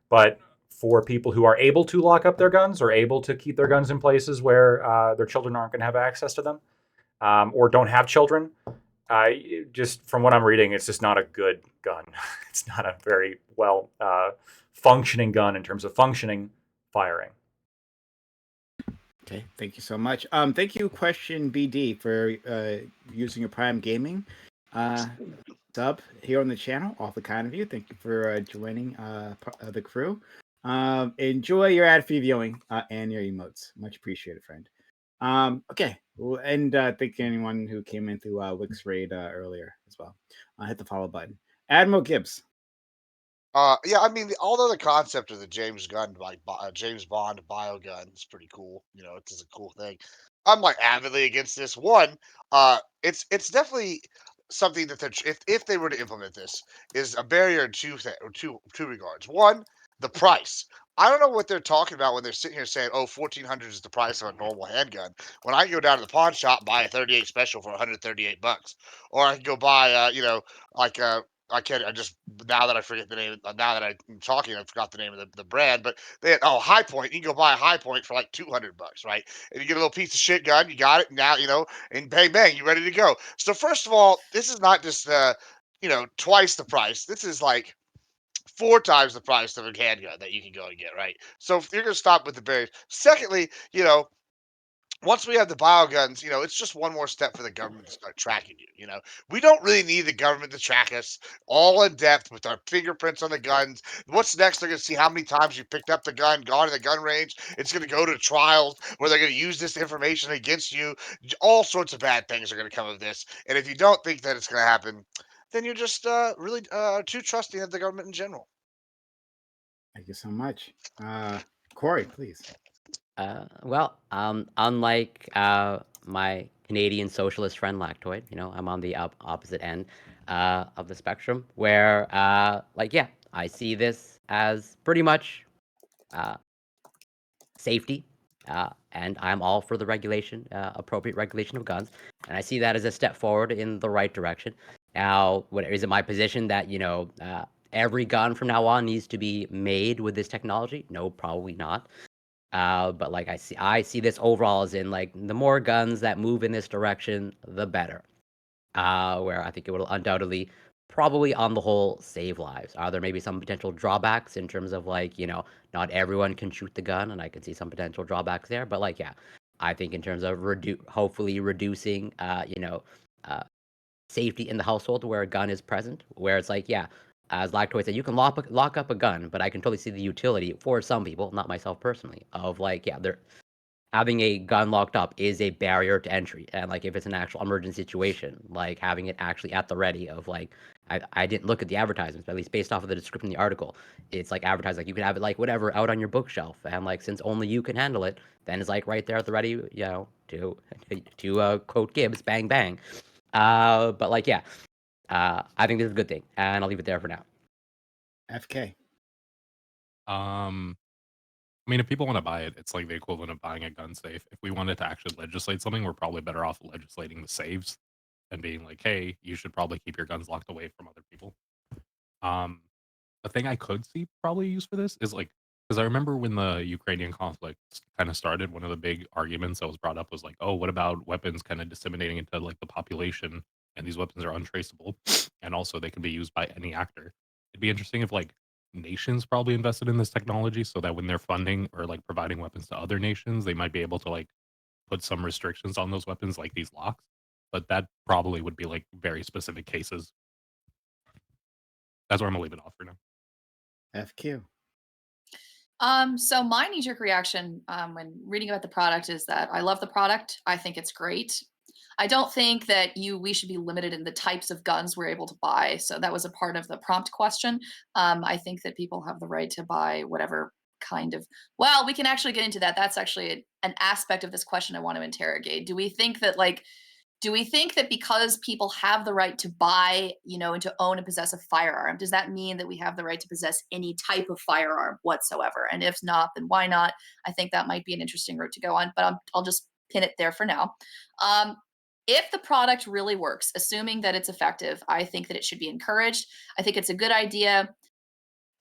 But for people who are able to lock up their guns or able to keep their guns in places where their children aren't going to have access to them, or don't have children, just from what I'm reading, it's just not a good gun. It's not a very well functioning gun in terms of functioning firing. Okay, thank you so much. Thank you, Question BD, for using your Prime Gaming sub here on the channel. Awfully kind of you. Thank you for joining the crew. Enjoy your ad-free viewing and your emotes. Much appreciated, friend. Okay, and thank you anyone who came in through Wix Raid earlier as well. Hit the follow button. Admiral Gibbs. Yeah, I mean, although the concept of the James Bond biogun is pretty cool. It's just a cool thing. I'm like avidly against this. One, it's definitely something that if they were to implement this, is a barrier in two regards. One, the price. I don't know what they're talking about when they're sitting here saying, "Oh, $1,400 is the price of a normal handgun." When I can go down to the pawn shop, buy a 38 special for $138, or I can go buy, like a I can't. I just now that I forget the name. Now that I'm talking, I forgot the name of the brand. But they had High Point. You can go buy a High Point for like $200, right? And you get a little piece of shit gun. You got it now. And bang bang, you're ready to go. So first of all, this is not just twice the price. This is like 4 times the price of a handgun that you can go and get, right? So if you're gonna stop with the barriers. Secondly, once we have the bioguns, it's just one more step for the government to start tracking you. We don't really need the government to track us all in depth with our fingerprints on the guns. What's next? They're going to see how many times you picked up the gun, gone to the gun range. It's going to go to trials where they're going to use this information against you. All sorts of bad things are going to come of this. And if you don't think that it's going to happen, then you're just really too trusting of the government in general. Thank you so much. Corey, please. Well, unlike my Canadian socialist friend Lactoid, I'm on the opposite end of the spectrum, where, yeah, I see this as pretty much safety, and I'm all for the regulation, appropriate regulation of guns, and I see that as a step forward in the right direction. Now, is it my position that every gun from now on needs to be made with this technology? No, probably not. But like I see this overall as in like the more guns that move in this direction, the better. Where I think it will undoubtedly, probably on the whole, save lives. Are there maybe some potential drawbacks in terms of like not everyone can shoot the gun, and I can see some potential drawbacks there. But like I think in terms of hopefully reducing safety in the household where a gun is present, where it's like as Lactoid said, you can lock up a gun, but I can totally see the utility for some people, not myself personally, of like, they're having a gun locked up is a barrier to entry. And like, if it's an actual emergency situation, like having it actually at the ready of like, I didn't look at the advertisements, but at least based off of the description in the article, it's like advertised, like you can have it like whatever out on your bookshelf. And like, since only you can handle it, then it's like right there at the ready, to quote Gibbs, bang, bang. But like, I think this is a good thing, and I'll leave it there for now. FK. I mean, if people want to buy it, it's like the equivalent of buying a gun safe. If we wanted to actually legislate something, we're probably better off legislating the saves and being like, hey, you should probably keep your guns locked away from other people. The thing I could see probably used for this is like, because I remember when the Ukrainian conflict kind of started, one of the big arguments that was brought up was like, oh, what about weapons kind of disseminating into like the population? And these weapons are untraceable, and also they can be used by any actor. It'd be interesting if like nations probably invested in this technology so that when they're funding or like providing weapons to other nations, they might be able to like put some restrictions on those weapons, like these locks. But that probably would be like very specific cases. That's where I'm gonna leave it off for now. FQ. So my knee-jerk reaction when reading about the product is that I love the product. I think it's great. I don't think that we should be limited in the types of guns we're able to buy. So that was a part of the prompt question. I think that people have the right to buy whatever kind of. Well, we can actually get into that. That's actually an aspect of this question I want to interrogate. Do we think that because people have the right to buy, and to own and possess a firearm, does that mean that we have the right to possess any type of firearm whatsoever? And if not, then why not? I think that might be an interesting route to go on, but I'll just pin it there for now. If the product really works, assuming that it's effective, I think that it should be encouraged. I think it's a good idea.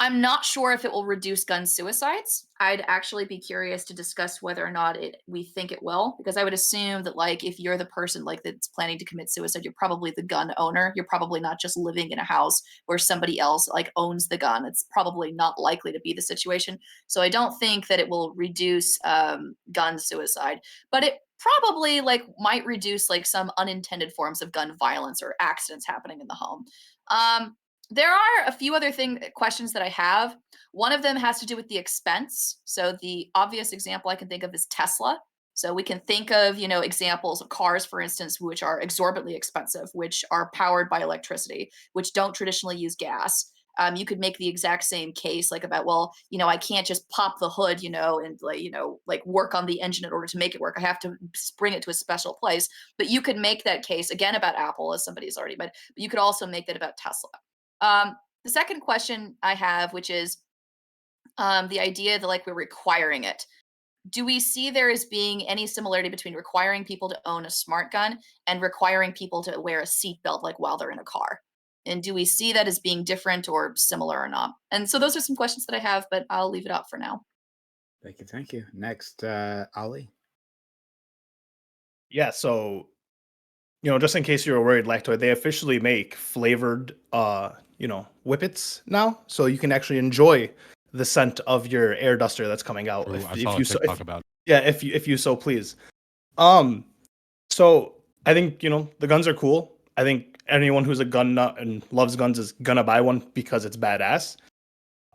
I'm not sure if it will reduce gun suicides. I'd actually be curious to discuss whether or not we think it will, because I would assume that if you're the person that's planning to commit suicide, you're probably the gun owner. You're probably not just living in a house where somebody else owns the gun. It's probably not likely to be the situation. So I don't think that it will reduce gun suicide, but it probably might reduce some unintended forms of gun violence or accidents happening in the home. There are a few other questions that I have. One of them has to do with the expense. So the obvious example I can think of is Tesla. So we can think of, examples of cars, for instance, which are exorbitantly expensive, which are powered by electricity, which don't traditionally use gas. You could make the exact same case about, I can't just pop the hood, and work on the engine in order to make it work. I have to bring it to a special place. But you could make that case again about Apple, as somebody's already made, but you could also make that about Tesla. The second question I have, which is the idea that we're requiring it. Do we see there as being any similarity between requiring people to own a smart gun and requiring people to wear a seatbelt while they're in a car? And do we see that as being different or similar or not? And so those are some questions that I have, but I'll leave it up for now. Thank you. Next, Ali. Yeah, so just in case you were worried, Lactoid, they officially make flavored whippets now, so you can actually enjoy the scent of your air duster that's coming out. Ooh, I saw a TikTok about it. Yeah, if you so please. So I think the guns are cool. I think anyone who's a gun nut and loves guns is gonna buy one because it's badass.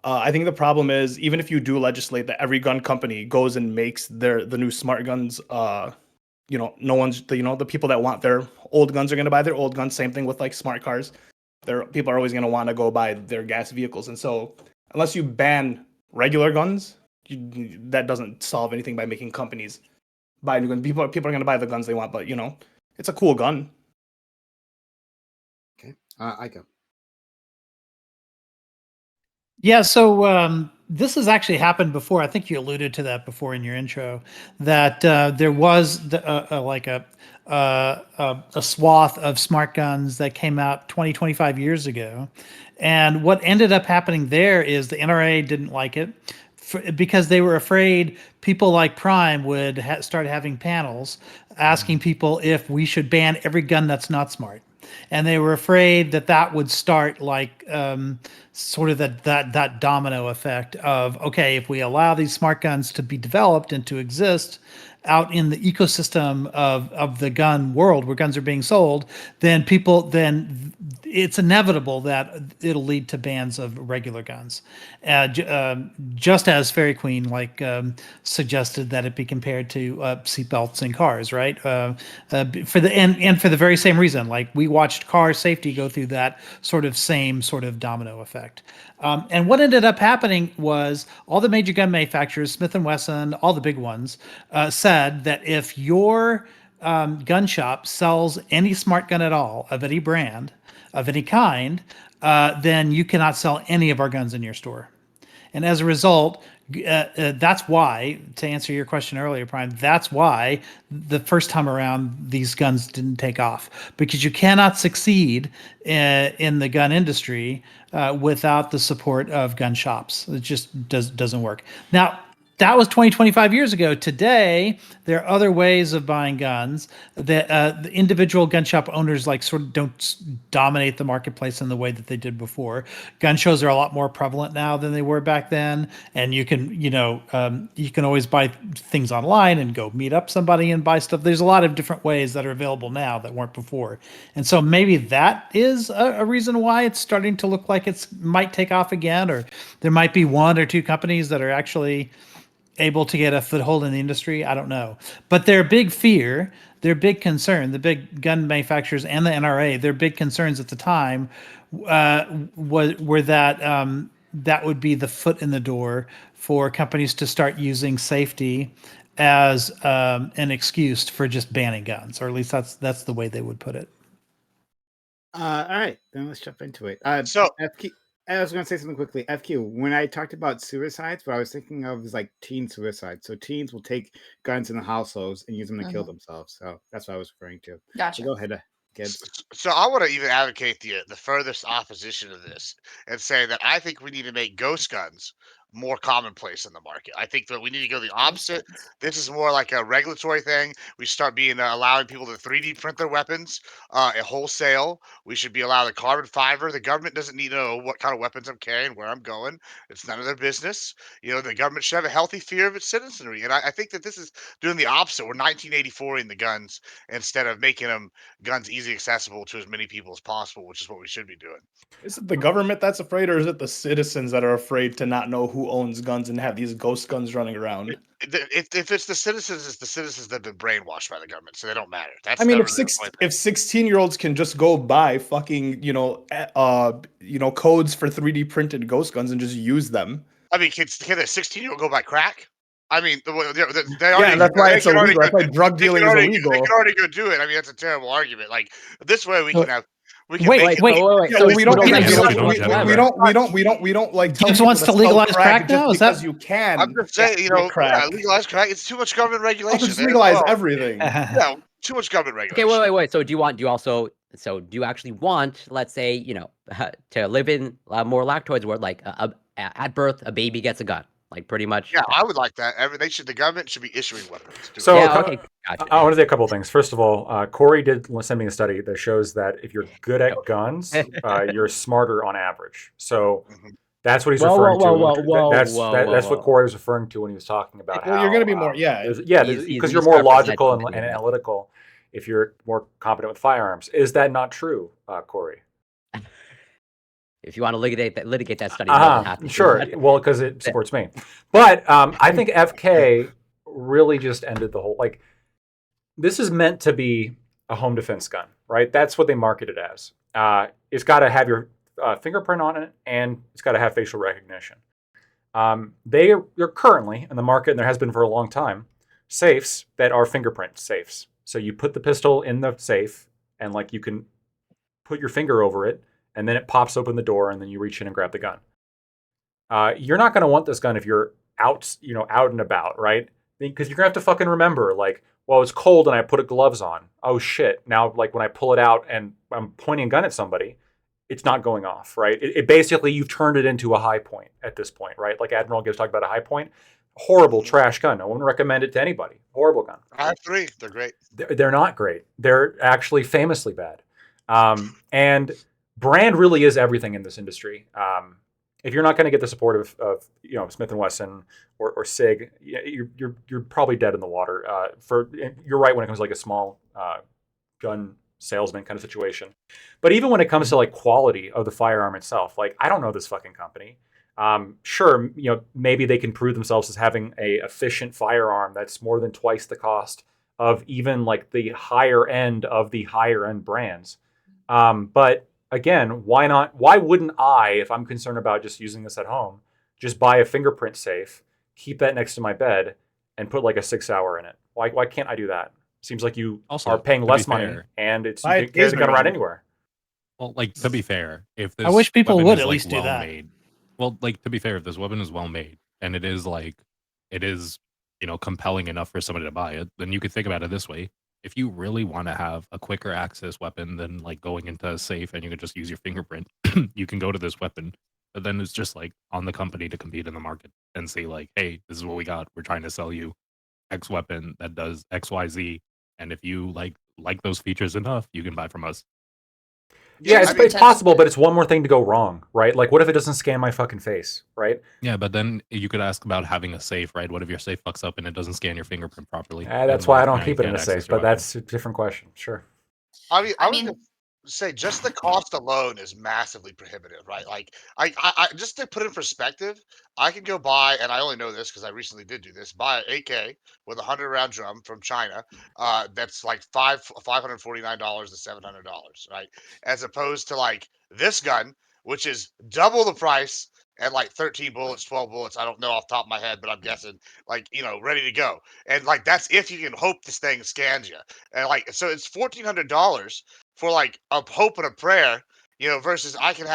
I think the problem is, even if you do legislate that every gun company goes and makes the new smart guns, no one's the people that want their old guns are going to buy their old guns. Same thing with smart cars. People are always going to want to go buy their gas vehicles, and so unless you ban regular guns, that doesn't solve anything by making companies buy new guns. People are going to buy the guns they want, but it's a cool gun. Okay, I go. Yeah, so this has actually happened before. I think you alluded to that before in your intro, that there was a swath of smart guns that came out 20, 25 years ago. And what ended up happening there is the NRA didn't like it because they were afraid people like Prime would start having panels asking people if we should ban every gun that's not smart. And they were afraid that would start sort of that domino effect of, okay, if we allow these smart guns to be developed and to exist out in the ecosystem of the gun world where guns are being sold, then it's inevitable that it'll lead to bans of regular guns. Just as Fairy Queen suggested that it be compared to seatbelts in cars, right? For the very same reason, we watched car safety go through that same domino effect. And what ended up happening was all the major gun manufacturers, Smith & Wesson, all the big ones, said that if your gun shop sells any smart gun at all of any brand, of any kind, then you cannot sell any of our guns in your store. And as a result, that's why, to answer your question earlier, Prime, that's why the first time around these guns didn't take off, because you cannot succeed in the gun industry without the support of gun shops. It just doesn't work. Now, that was 20, 25 years ago. Today, there are other ways of buying guns that the individual gun shop owners like sort of don't dominate the marketplace in the way that they did before. Gun shows are a lot more prevalent now than they were back then, and you can you can always buy things online and go meet up somebody and buy stuff. There's a lot of different ways that are available now that weren't before, and so maybe that is a reason why it's starting to look like it's might take off again, or there might be one or two companies that are actually able to get a foothold in the industry. I don't know. But their big fear, their big concern, the big gun manufacturers and the NRA, their big concerns at the time were that that would be the foot in the door for companies to start using safety as an excuse for just banning guns, or at least that's the way they would put it. All right, then let's jump into it. So- FQ, I was going to say something quickly. FQ, when I talked about suicides, what I was thinking of is like teen suicide. So teens will take guns in the households and use them to kill themselves. So that's what I was referring to. Gotcha. So go ahead, Gibbs. So I want to even advocate the furthest opposition of this and say that I think we need to make ghost guns more commonplace in the market. I think that we need to go the opposite. This is more like a regulatory thing. We start being allowing people to 3D print their weapons at wholesale. We should be allowed the carbon fiber. The government doesn't need to know what kind of weapons I'm carrying, where I'm going. It's none of their business. You know, the government should have a healthy fear of its citizenry. And I think that this is doing the opposite. We're 1984ing the guns instead of making them guns easy accessible to as many people as possible, which is what we should be doing. Is it the government that's afraid, or is it the citizens that are afraid to not know who owns guns and have these ghost guns running around? If it's the citizens, it's the citizens that have been brainwashed by the government, so they don't matter. That's I mean, never if the point. 16-year-olds can just go buy fucking codes for 3D printed ghost guns and just use them. I mean, can a 16-year-old go buy crack? I mean, they already, Yeah, that's why it's illegal. That's why drug dealing is They illegal. can already go do it. I mean, that's a terrible argument. Like this way, we So- can have. We can Wait, make it, wait. Yeah, we don't Gibbs- like tell Gibbs people wants to sell legalize crack just now? Is that- because you can. I'm just saying, crack. legalize crack. It's too much government I'll regulation. just there as legalize well. everything. Yeah, too much government Okay, regulation. wait. So do you actually want, let's say, to live in more lactoids where like at birth a baby gets a gun, like pretty much? Yeah, I would like that. The government should be issuing weapons. So- Yeah, okay, gotcha. I want to say a couple of things. First of all, Corey did send me a study that shows that if you're good at guns, you're smarter on average. So Mhm. that's what he's Whoa, referring whoa, to. whoa, That's whoa, that's whoa. what Corey was referring to when he was talking about Well, how you're going to be more, yeah. He's because you're more misrepresenting logical and something. analytical if you're more competent with firearms. Is that not true, Corey? If you want to litigate that study, I'm more than happy to. Sure. Well, because it supports me. But I think FK really just ended the whole this is meant to be a home defense gun, right? That's what they market it as. It's got to have your fingerprint on it, and it's got to have facial recognition. They're currently in the market, and there has been for a long time, safes that are fingerprint safes. So you put the pistol in the safe, and you can put your finger over it, and then it pops open the door, and then you reach in and grab the gun. You're not going to want this gun if you're out and about, right? Because you're going to have to fucking remember, well, it's cold and I put gloves on. Oh shit! Now, when I pull it out and I'm pointing a gun at somebody, it's not going off, right? It basically, you've turned it into a high point at this point, right? Like Admiral Gibbs talked about a high point. Horrible trash gun. I wouldn't recommend it to anybody. Horrible gun. I have 3. They're great. They're not great. They're actually famously bad. And brand really is everything in this industry. If you're not going to get the support of Smith & Wesson or SIG, you're probably dead in the water. You're right when it comes to a small gun salesman kind of situation. But even when it comes to quality of the firearm itself, I don't know this fucking company. Sure, maybe they can prove themselves as having a efficient firearm that's more than twice the cost of even the higher end of the higher end brands. But again, why not? Why wouldn't I, if I'm concerned about just using this at home, just buy a fingerprint safe, keep that next to my bed, and put a 6-hour in it? Why can't I do that? Seems like you Also, are paying to be less money, fair- and you Buy can carry the gun Gizmo. around anywhere. Well, to be fair, if this I wish people weapon would is, at least do well that. made, well, to be fair, if this weapon is well made and it is compelling enough for somebody to buy it, then you could think about it this way. If you really want to have a quicker access weapon than going into a safe and you can just use your fingerprint, you can go to this weapon. But then it's just on the company to compete in the market. and say like, "Hey, this is what we got. We're trying to sell you X weapon that does XYZ, and if you like those features enough, you can buy from us." Yeah, Here's it's, the it's possible, potential. but it's one more thing to go wrong, right? Like, what if it doesn't scan my fucking face, right? Yeah, but then you could ask about having a safe, right? What if your safe fucks up and it doesn't scan your fingerprint properly? That's And why I like don't now you keep it in can't a access safe, your but weapon. that's a different question. Sure. I I would mean, say just the cost alone is massively prohibitive, right? Like, I just to put in perspective, I can go buy, and I only know this because I recently did do this, buy an AK with a 100-round drum from China. That's like $549 to $700, right? As opposed to like this gun, which is double the price and like 13 bullets, 12 bullets. I don't know off the top of my head, but I'm guessing like, ready to go. And like that's if you can hope this thing scans you. And like so it's $1,400 for like a hope and a prayer, versus I can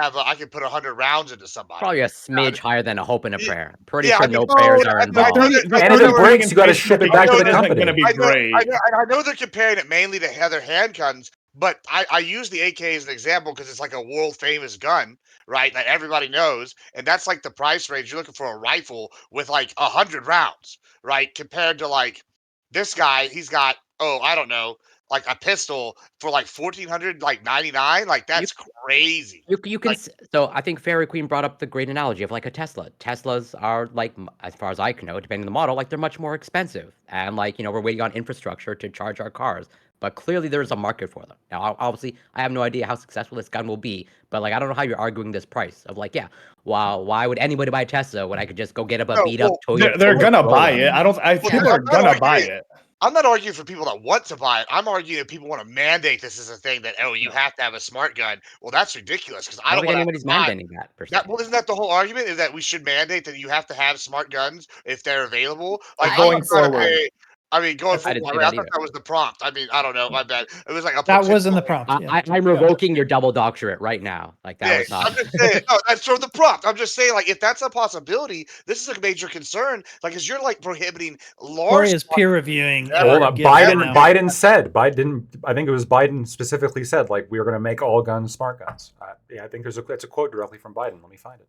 put 100 rounds into somebody. Probably a I smidge higher than a hope and a mean, prayer. Pretty yeah, sure I mean, no no, prayers are I The involved. know that, 30, I the And know if they it 30 were, breaks, you got to face ship it back to the recognition isn't company. going to be I know, great. I know they're comparing it mainly to other handguns, but I use the AK as an example because it's like a world famous gun, right? That everybody knows, and that's like the price range. You're looking for a rifle with like 100 rounds, right? Compared to like this guy, he's got I don't know, like a pistol for like 1,400, like 99. Like You that's crazy. you can Like so I think Fairy Queen brought up the great analogy of like a Tesla. Teslas are like as far as I can know, depending on the model, like they're much more expensive, and like we're waiting on infrastructure to charge our cars. But clearly, there's a market for them. Now, obviously, I have no idea how successful this gun will be, but like I don't know how you're arguing this price of like, yeah, wow, why would anybody buy a Tesla when I could just go get a no, beat up They're Toyota gonna buy Corolla? it. well, People I'm are not gonna buy arguing. it. I'm not arguing for people that want to buy it. I'm arguing if people want to mandate this as a thing that you have to have a smart gun. Well, that's ridiculous because I I don't don't think want to have to anybody's buy mandating that per that. se. Well, isn't that the whole argument? Is that we should mandate that you have to have smart guns if they're available? Like I'm I Going not trying to forward, pay. I mean, going I forward. didn't I say mean, I that thought either. that was the prompt. I mean, I don't know. My bad. It was like a That was in the potential. prompt. Yeah. I'm revoking your double doctorate right now. Like that Yeah, was not. I'm just saying. No, that's from the prompt. I'm just saying, like, if that's a possibility, this is a major concern. Like, because you're like prohibiting Corey large. is peer reviewing Hold our on. gifts right Biden now. Biden said I think it was Biden specifically said like we're going to make all guns smart guns. Yeah, I think that's a quote directly from Biden. Let me find it.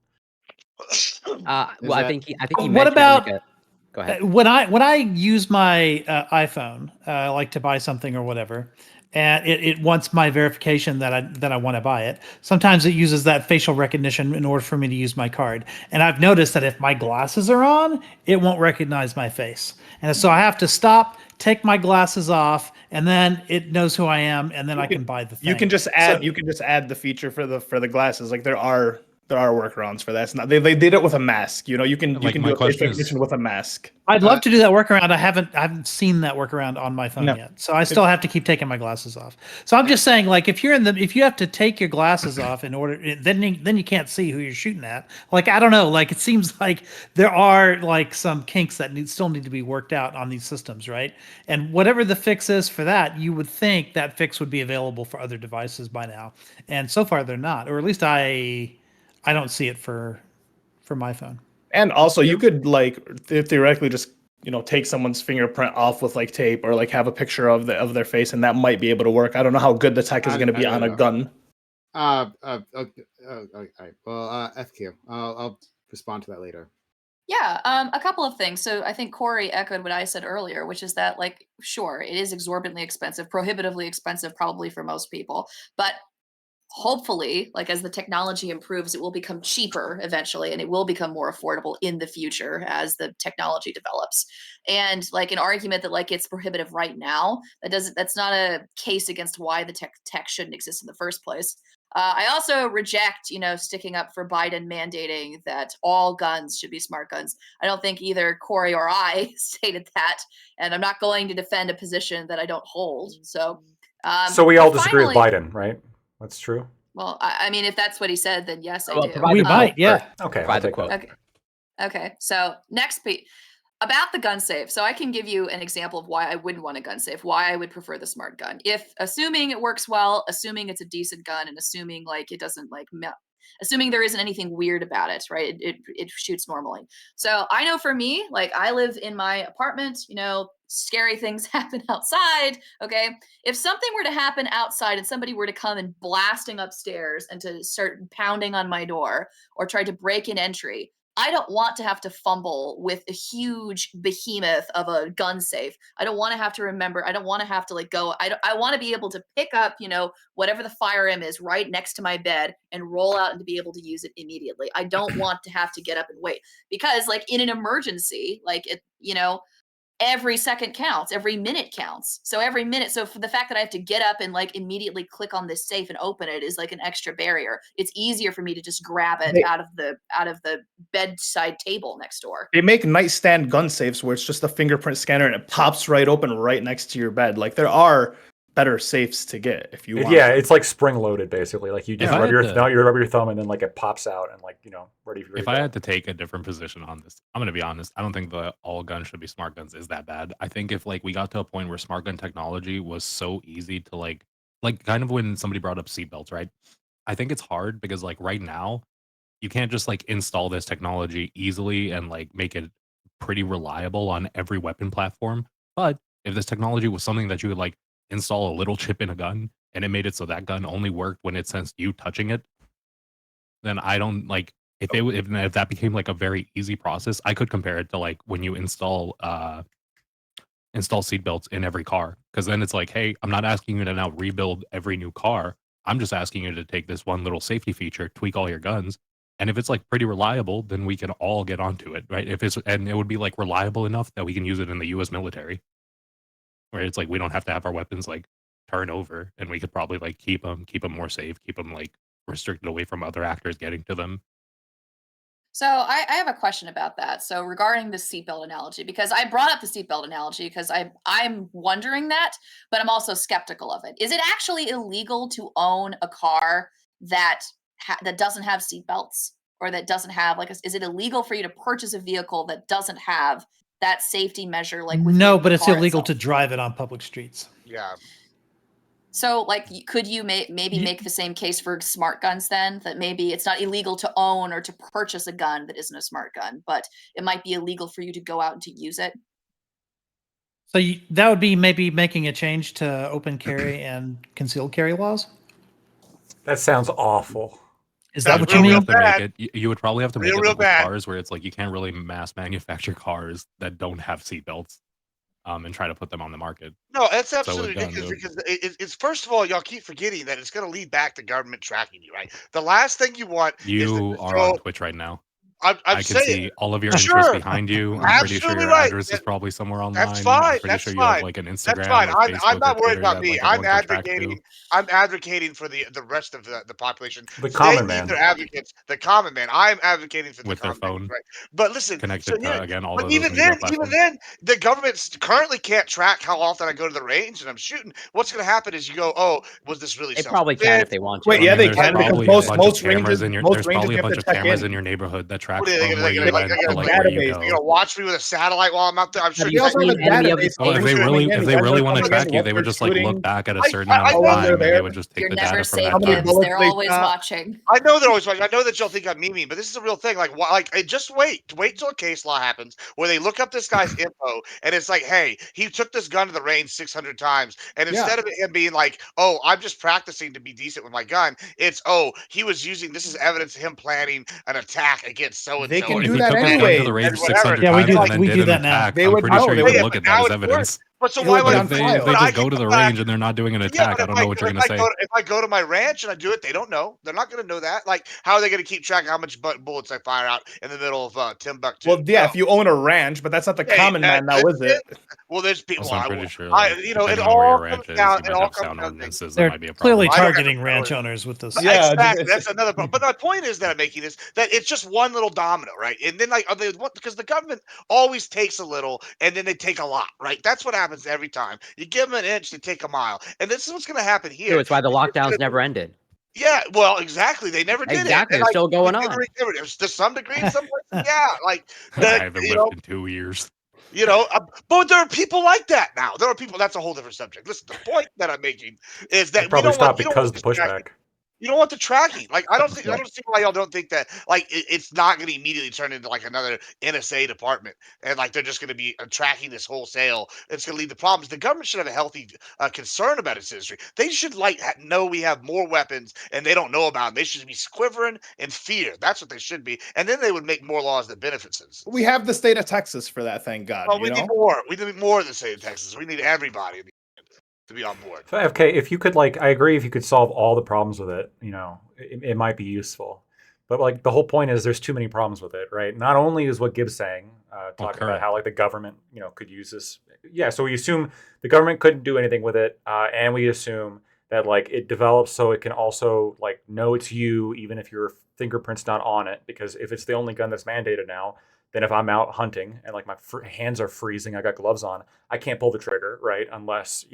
Well, I think he What mentioned it in like about a. Go ahead. when I use my iPhone, like to buy something or whatever, and it wants my verification that I want to buy it. Sometimes it uses that facial recognition in order for me to use my card. And I've noticed that if my glasses are on, it won't recognize my face, and so I have to stop, take my glasses off, and then it knows who I am, and then I can buy the thing. You can just add the feature for the glasses. Like there are workarounds for that. It's not they did it with a mask. You can Like, do my a face question is- recognition with a mask. I'd love to do that workaround. I haven't seen that workaround on my phone No. yet, so I still have to keep taking my glasses off. So I'm just saying, like, if you have to take your glasses off in order, then you can't see who you're shooting at. Like, I don't know. Like, it seems like there are like some kinks that still need to be worked out on these systems, right? And whatever the fix is for that, you would think that fix would be available for other devices by now, and so far they're not, or at least I don't see it for my phone. And also, you could like theoretically just take someone's fingerprint off with like tape, or like have a picture of their face, and that might be able to work. I don't know how good the tech is going to be on a gun. Okay. All right. Well, FQ. I'll respond to that later. Yeah, a couple of things. So I think Corey echoed what I said earlier, which is that, like, sure, it is exorbitantly expensive, prohibitively expensive, probably for most people, but hopefully, like, as the technology improves, it will become cheaper eventually, and it will become more affordable in the future as the technology develops. And like an argument that like it's prohibitive right now, that's not a case against why the tech shouldn't exist in the first place. I also reject, sticking up for Biden mandating that all guns should be smart guns. I don't think either Corey or I stated that, and I'm not going to defend a position that I don't hold. So, So we all but disagree with finally- Biden, right? That's true. Well, I mean, if that's what he said, then yes, I Well, do. provide We the quote might, yeah. first. Okay, I'll Provide the take that. quote. Okay. Okay. So next piece about the gun safe. So I can give you an example of why I wouldn't want a gun safe, why I would prefer the smart gun. If assuming it works well, assuming it's a decent gun, and assuming like it doesn't like assuming there isn't anything weird about it, right? It shoots normally. So I know for me, like I live in my apartment, scary things happen outside. Okay. If something were to happen outside and somebody were to come and blasting upstairs and to start pounding on my door or try to break in entry, I don't want to have to fumble with a huge behemoth of a gun safe. I don't want to have to remember. I don't want to have to like go. I want to be able to pick up, whatever the firearm is right next to my bed and roll out and to be able to use it immediately. I don't want to have to get up and wait because like in an emergency, like every second counts, every minute counts. So for the fact that I have to get up and like immediately click on this safe and open it is like an extra barrier. It's easier for me to just grab it out of the bedside table next door. They make nightstand gun safes where it's just a fingerprint scanner and it pops right open right next to your bed. Like there are better safes to get if you want. Yeah, it's like spring loaded basically. Like you just If I rub your had to- rub your thumb and then like it pops out and like ready for. If I had to take a different position on this, I'm gonna be honest. I don't think the all guns should be smart guns is that bad. I think if like we got to a point where smart gun technology was so easy to like kind of when somebody brought up seatbelts, right? I think it's hard because like right now, you can't just like install this technology easily and like make it pretty reliable on every weapon platform. But if this technology was something that you could like install a little chip in a gun and it made it so that gun only worked when it sensed you touching it, then I don't like if that became like a very easy process, I could compare it to like when you install seatbelts in every car. Because then it's like, hey, I'm not asking you to now rebuild every new car. I'm just asking you to take this one little safety feature, tweak all your guns. And if it's like pretty reliable, then we can all get onto it, right? And it would be like reliable enough that we can use it in the US military. Where it's like we don't have to have our weapons like turn over, and we could probably like keep them more safe, keep them like restricted away from other actors getting to them. So I have a question about that. So regarding the seatbelt analogy, because I brought up the seatbelt analogy because I'm wondering that, but I'm also skeptical of it. Is it actually illegal to own a car that doesn't have seatbelts or that doesn't have is it illegal for you to purchase a vehicle that doesn't have that safety measure? Like No, but it's illegal itself? to drive it on public streets. Yeah. So, like, could you maybe make the same case for smart guns then? That maybe it's not illegal to own or to purchase a gun that isn't a smart gun, but it might be illegal for you to go out and to use it? So that would be maybe making a change to open carry and concealed carry laws? That sounds awful. Is that what you real mean? Have to bad. make it, you would probably have to make Real, it real like with bad. cars where it's like you can't really mass manufacture cars that don't have seatbelts and try to put them on the market. No, that's So absolutely with guns, ridiculous because it's first of all, y'all keep forgetting that it's going to lead back to government tracking you, right? The last thing you want is you to are show. on Twitch right now. I'm I can saying, see all of your interests sure, behind you. I'm pretty sure absolutely your right. address is probably somewhere online. That's fine. I'm pretty That's sure you fine. have like an That's Instagram fine. or Facebook I'm not or worried Twitter about that me. like I'm everyone can track to. advocating for the rest of the population. The They common need man. their advocates. The common man. I'm advocating for the With their common man, phone right? But listen, connected to again all but of those even media then, platforms. the government currently can't track how often I go to the range and I'm shooting. What's going to happen is you go, oh, was this really They probably can if they want to. Wait, I yeah, mean, they there's can because probably a bunch of most cameras ranges in your. most There's ranges probably you a have bunch to of check cameras in. in your neighborhood that track What are they from gonna, where you like, went like, to like, like like, where you database. You're go. gonna watch me with a satellite while I'm out there. I'm sure Have you you guys seen have Enemy of the database. Oh, if State? they Sure. really, Coming in, if you they guys really are want to coming track in, you, what they would they're just like shooting. look back at a I- certain I- amount I of know time, they're and they there. would just take You're the never data from safe, that How many time. Gibbs. bullets They're they always shot? watching. I know they're always watching. I know that y'all think I'm memeing, but this is a real thing. Like, just wait. Wait till a case law happens where they look up this guy's info and it's like, hey, he took this gun to the range 600 times. And Yeah. instead of him being like, oh, I'm just practicing to be decent with my gun, it's, oh, he was using, this is evidence of him planning an attack against so-and-so. They can and If do he that took his gun anyway. to the range and whatever. 600 Yeah, we times do- and then we did do an that now. attack, They I'm would pretty know. sure They you would- would Yeah, look but at that now as it's evidence. But so It why would would be But I on if they file. but I just go can to the go back? range and they're not doing an Yeah, attack, but I don't know what you're gonna say. if I go to my ranch and I do it, they don't know. They're not going to know that. Like, how are they going to keep track of how much bullets I fire out in the middle of Timbuktu? Well, yeah, No. if you own a ranch, but that's not the Hey, common man now, is it? Well, there's people. Also, I'm pretty sure, I, like, it depending on where your all ranch comes is, down. you It might all have comes sound down to ordinances that They're might be a clearly problem. targeting ranch owners with this. Yeah, Exactly. it's- That's another problem. But my point is that I'm making is that it's just one little domino, right? And then like because the government always takes a little and then they take a lot, right? That's what happens every time. You give them an inch, they take a mile. And this is what's going to happen here. True, it's why the You're lockdowns gonna- never ended. Yeah, well, exactly. They never did Exactly, it. they're still going on. To some degree, in some places, yeah. Like I haven't whipped in 2 years. but there are people like that now. There are people. That's a whole different subject. Listen, the point that I'm making is that They probably we don't want stopped because of the distract- pushback. You don't want the tracking. Like, I don't see why y'all don't think that, like, it's not gonna immediately turn into, like, another NSA department, and, like, they're just gonna be, tracking this wholesale. It's gonna lead to problems. The government should have a healthy, concern about its industry. They should, like, know we have more weapons, and they don't know about 'em. They should be quivering in fear. That's what they should be, and then they would make more laws that benefit citizens. We have the state of Texas for that, thank God. Well, you we know? need more. We need more than the state of Texas. We need everybody to be on board. So FK, if you could I agree if you could solve all the problems with it, it might be useful. But like the whole point is there's too many problems with it, right? Not only is what Gibbs saying, talking about how like the government, could use this. Yeah, so we assume the government couldn't do anything with it, and we assume that like it develops so it can also like know it's you even if your fingerprint's not on it, because if it's the only gun that's mandated now, then if I'm out hunting and like my hands are freezing, I got gloves on, I can't pull the trigger, right? Unless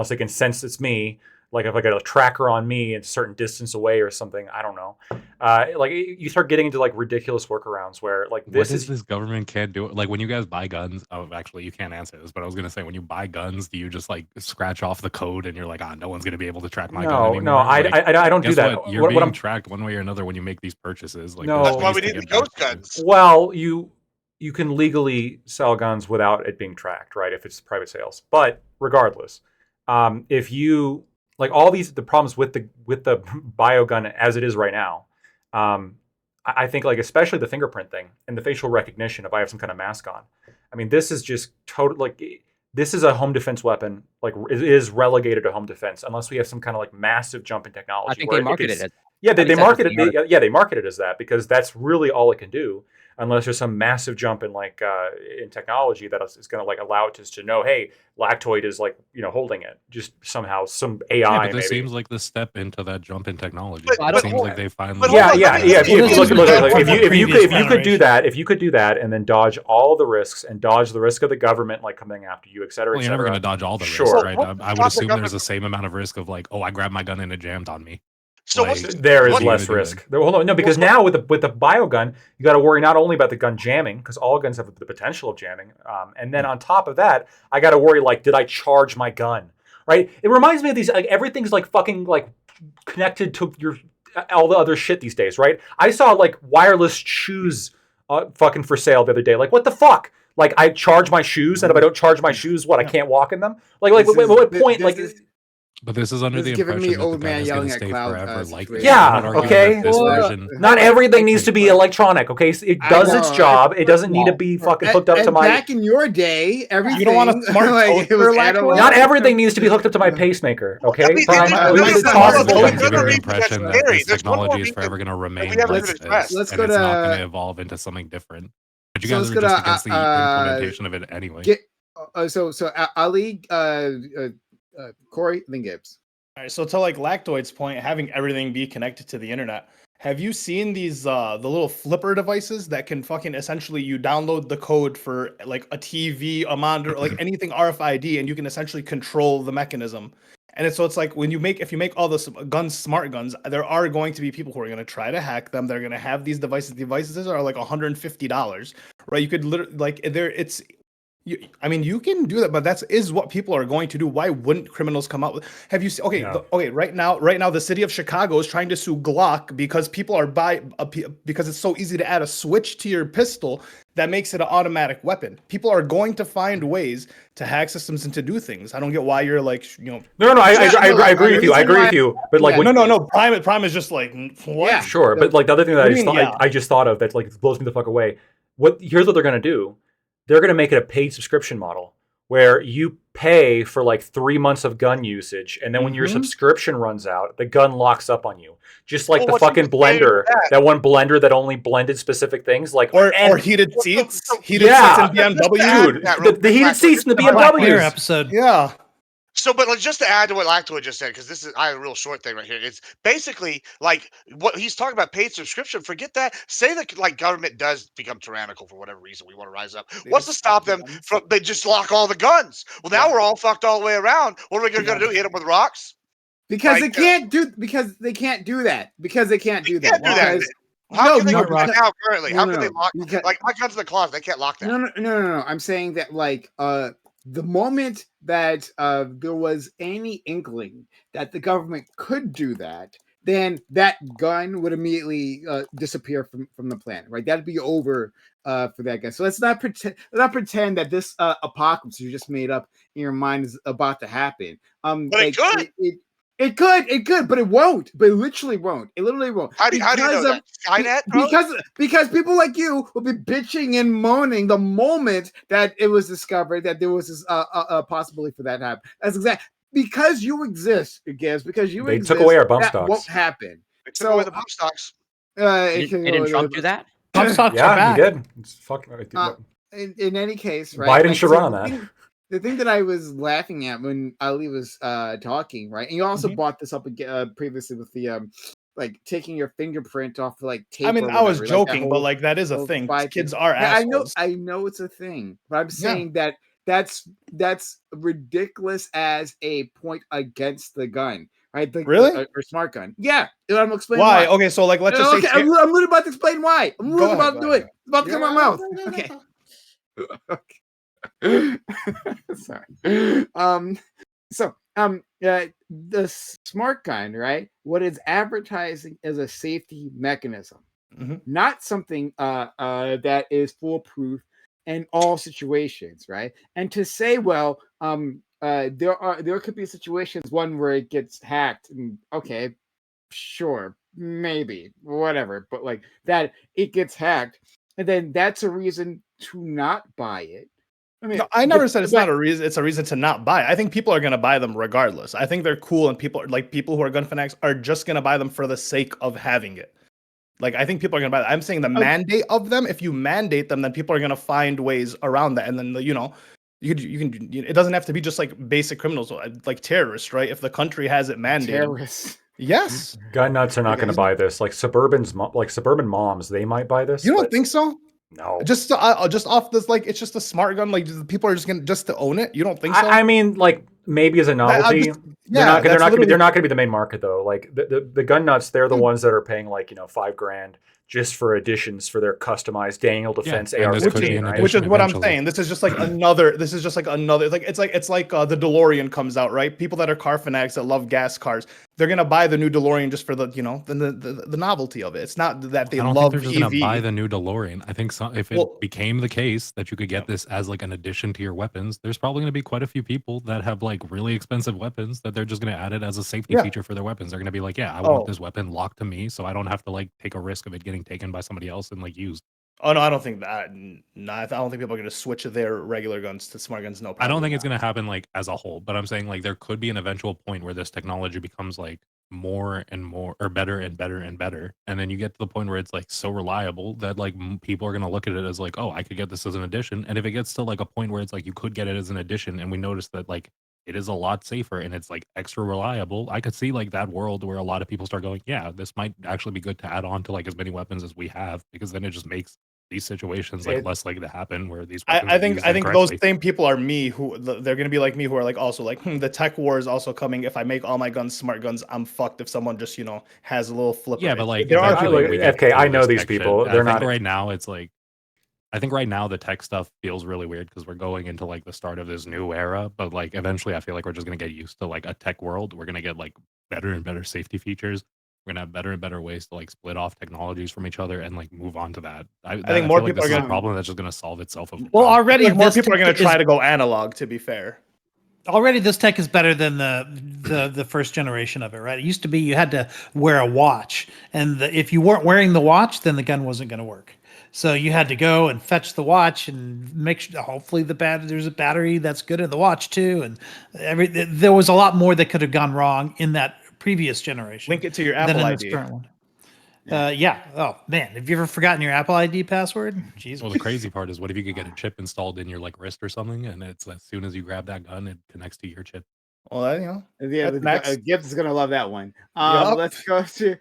they can sense it's me. Like if I got a tracker on me a certain distance away or something, I don't know. Like you start getting into like ridiculous workarounds where like this government can't do it. Like when you guys buy guns, actually you can't answer this, but I was gonna say when you buy guns, do you just like scratch off the code and you're like, no one's gonna be able to track my gun anymore? No, I don't do that. What? You're being tracked one way or another when you make these purchases. Like, no, that's why we need the ghost guns. Well, you can legally sell guns without it being tracked, right? If it's private sales, but regardless. If you like all the problems with the biogun as it is right now, I think like especially the fingerprint thing and the facial recognition if I have some kind of mask on. I mean, this is just total like this is a home defense weapon. Like it is relegated to home defense unless we have some kind of like massive jump in technology. I think they marketed it. Yeah, they market it. They market it as that because that's really all it can do. Unless there's some massive jump in like in technology that is going to like allow it to know, hey, Lactoid is like holding it just somehow some AI. Yeah, but maybe. this seems like the step into that jump in technology. But it seems like they finally. If you could do that, and then dodge all the risks and dodge the risk of the government like coming after you, et cetera. Well, you're never going to dodge all the risks, right? I would assume there's the same amount of risk of like, I grabbed my gun and it jammed on me. So there is less risk. Hold on, no, because now with the biogun, you got to worry not only about the gun jamming, because all guns have the potential of jamming, and then on top of that, I got to worry like, did I charge my gun? Right? It reminds me of these. Like everything's like fucking like connected to your all the other shit these days, right? I saw like wireless shoes, fucking for sale the other day. Like what the fuck? Like I charge my shoes, and if I don't charge my shoes, what I can't walk in them? Like what point? Like. But this is under the impression that the gun is going to stay forever like this. Yeah, okay. Not everything needs to be electronic, okay? It does its job. It doesn't need to be fucking hooked up to my... Back in your day, everything... You don't want a smart Not everything needs to be hooked up to my pacemaker, okay? It's possible under the impression that this technology is forever going to remain like this, and it's not going to evolve into something different. But you guys are just against the implementation of it anyway. So Ali... Corey, then Gibbs. All right, so to like Lactoid's point, having everything be connected to the internet. Have you seen these the little flipper devices that can fucking essentially you download the code for like a TV, a monitor, like anything RFID, and you can essentially control the mechanism. And it's like if you make all the guns smart guns, there are going to be people who are going to try to hack them. They're going to have these devices. Devices are like $150, right? You could literally like it's. You can do that, but that is what people are going to do. Why wouldn't criminals come out with? Have you seen? Okay, yeah. Right now, the city of Chicago is trying to sue Glock because people are because it's so easy to add a switch to your pistol that makes it an automatic weapon. People are going to find ways to hack systems and to do things. I don't get why you're like, No. I agree with you. I agree with you. But like, no. Prime is just like, what? Yeah, sure. But like the other thing that I just thought of that like blows me the fuck away. Here's what they're gonna do. They're going to make it a paid subscription model where you pay for like 3 months of gun usage. And then when your subscription runs out, the gun locks up on you. Just like the fucking blender, that one blender that only blended specific things. Like Or heated seats. Heated seats in BMW. Dude, the heated seats in the BMW episode. Yeah. So, but like, just to add to what Lactoid just said, because I have a real short thing right here. It's basically like what he's talking about paid subscription. Forget that. Say that like government does become tyrannical for whatever reason we want to rise up. What's to stop them from? They just lock all the guns. Well, now we're all fucked all the way around. What are we going to do? Hit them with rocks? Because they can't do. Because they can't do that. Because they can't do that. How can they do that now currently? How can they lock? Like my guns in the closet, they can't lock that. No. I'm saying that like the moment that there was any inkling that the government could do that, then that gun would immediately disappear from the planet, right? That'd be over for that guy. So let's not pretend that this apocalypse you just made up in your mind is about to happen. But it could. It could, but it won't. But it literally won't. It literally won't. How do you know that? Skynet, bro? Because people like you will be bitching and moaning the moment that it was discovered that there was this possibility for that to happen. That's exactly because you exist, Gibbs. Because you They exist, took away our bump that stocks. won't happen. They took away the bump stocks. Didn't Trump do that? Bump stocks are Yeah, back. he did. It's fucking. In any case, right? Biden should run on that. The thing that I was laughing at when Ali was talking, right? And you also brought this up again previously with the like taking your fingerprint off like tape. I mean, or I was whatever, like, joking, but like that is a thing. Kids are Yeah, assholes. I know it's a thing, but I'm saying that's ridiculous as a point against the gun, right? Really? Or smart gun. Yeah, and I'm explaining Why? Okay, so like let's just okay, say I'm literally about to explain why. I'm literally about to do it. It's about to come out of my mouth. Okay. Sorry. The smart gun, right? What it's advertising is a safety mechanism, not something that is foolproof in all situations, right? And to say, well, there could be situations one where it gets hacked, and okay, sure, maybe, whatever, but like that it gets hacked, and then that's a reason to not buy it. I mean, no, I never said it's not a reason. It's a reason to not buy. I think people are going to buy them regardless. I think they're cool, and people who are gun fanatics are just going to buy them for the sake of having it. Like, I think people are going to buy them. I'm saying the mandate of them. If you mandate them, then people are going to find ways around that, and then you can. It doesn't have to be just like basic criminals, like terrorists, right? If the country has it mandated, terrorists. Yes, gun nuts are not going to buy this. Like suburban moms, they might buy this. You don't think so? No, just off this, like it's just a smart gun. Like people are just gonna to own it. You don't think so? I mean, like maybe as a novelty. They're not going to be the main market though. Like the gun nuts, they're the ones that are paying like $5,000 just for additions for their customized Daniel Defense AR-15, right? Which is what I'm saying. This is just like another. This is just like another. Like it's like the DeLorean comes out, right? People that are car fanatics that love gas cars, they're gonna buy the new DeLorean just for the the novelty of it. It's not that they I don't love think they're just EV. gonna buy the new DeLorean. I think if it became the case that you could get this as like an addition to your weapons, there's probably gonna be quite a few people that have like really expensive weapons that they're just gonna add it as a safety feature for their weapons. They're gonna be like, I want this weapon locked to me, so I don't have to like take a risk of it getting taken by somebody else and like used. Oh no, I don't think that. No, I don't think people are going to switch their regular guns to smart guns. No, I don't think it's going to happen like as a whole, but I'm saying like there could be an eventual point where this technology becomes like more and more or better and better and better, and then you get to the point where it's like so reliable that like people are going to look at it as like, oh, I could get this as an addition. And if it gets to like a point where it's like you could get it as an addition, and we notice that like it is a lot safer and it's like extra reliable, I could see like that world where a lot of people start going, yeah, this might actually be good to add on to like as many weapons as we have, because then it just makes these situations like less likely to happen where these I think those same people are me who they're going to be like me, who are like also like the tech war is also coming. If I make all my guns smart guns, I'm fucked. If someone just has a little flipper. Yeah, but like there are people. Okay, I know these people. They're not right now. It's like I think right now the tech stuff feels really weird because we're going into like the start of this new era. But like eventually, I feel like we're just gonna get used to like a tech world. We're gonna get like better and better safety features. We're gonna have better and better ways to like split off technologies from each other and like move on to that. I think more like people this are is gonna a problem that's just gonna solve itself. Well, already more people are gonna try to go analog. To be fair, already this tech is better than the first generation of it, right? It used to be you had to wear a watch, and if you weren't wearing the watch, then the gun wasn't going to work. So you had to go and fetch the watch and make sure, hopefully there's a battery that's good in the watch too, and there was a lot more that could have gone wrong in that previous generation. Link it to your Apple ID. Current one. Yeah. Oh man, have you ever forgotten your Apple ID password? Jesus. Well, the crazy part is, what if you could get a chip installed in your like wrist or something, and it's as soon as you grab that gun, it connects to your chip. Well, yeah, Gibbs is gonna love that one. Let's go to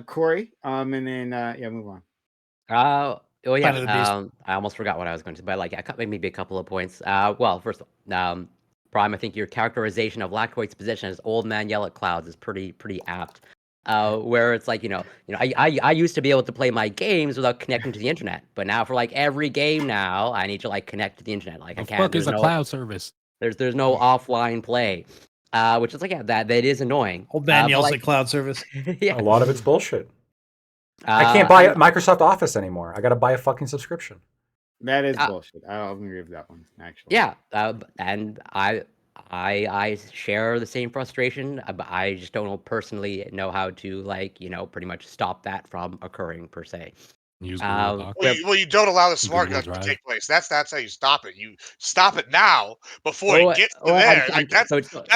Corey, and then move on. Oh yeah, I almost forgot what I was going to, but like maybe a couple of points. Well, first, Prime, I think your characterization of Lacroix's position as old man yell at clouds is pretty apt. Where it's like I used to be able to play my games without connecting to the internet, but now for like every game now I need to like connect to the internet. Like I can't. Fuck is a cloud service? There's no offline play. which is like that is annoying. Old man but, yells like, at cloud service. yeah, A lot of it's bullshit. I can't buy Microsoft Office anymore. I got to buy a fucking subscription. That is Uh, bullshit. I don't agree with that one, actually. Yeah, and I share the same frustration, but I just don't personally know how to pretty much stop that from occurring per se. Use Google Docs. Well, you don't allow the smart Google guns to Drive. take place. That's how you stop it. You stop it now before Well, it gets to well, there. Like that's the stop.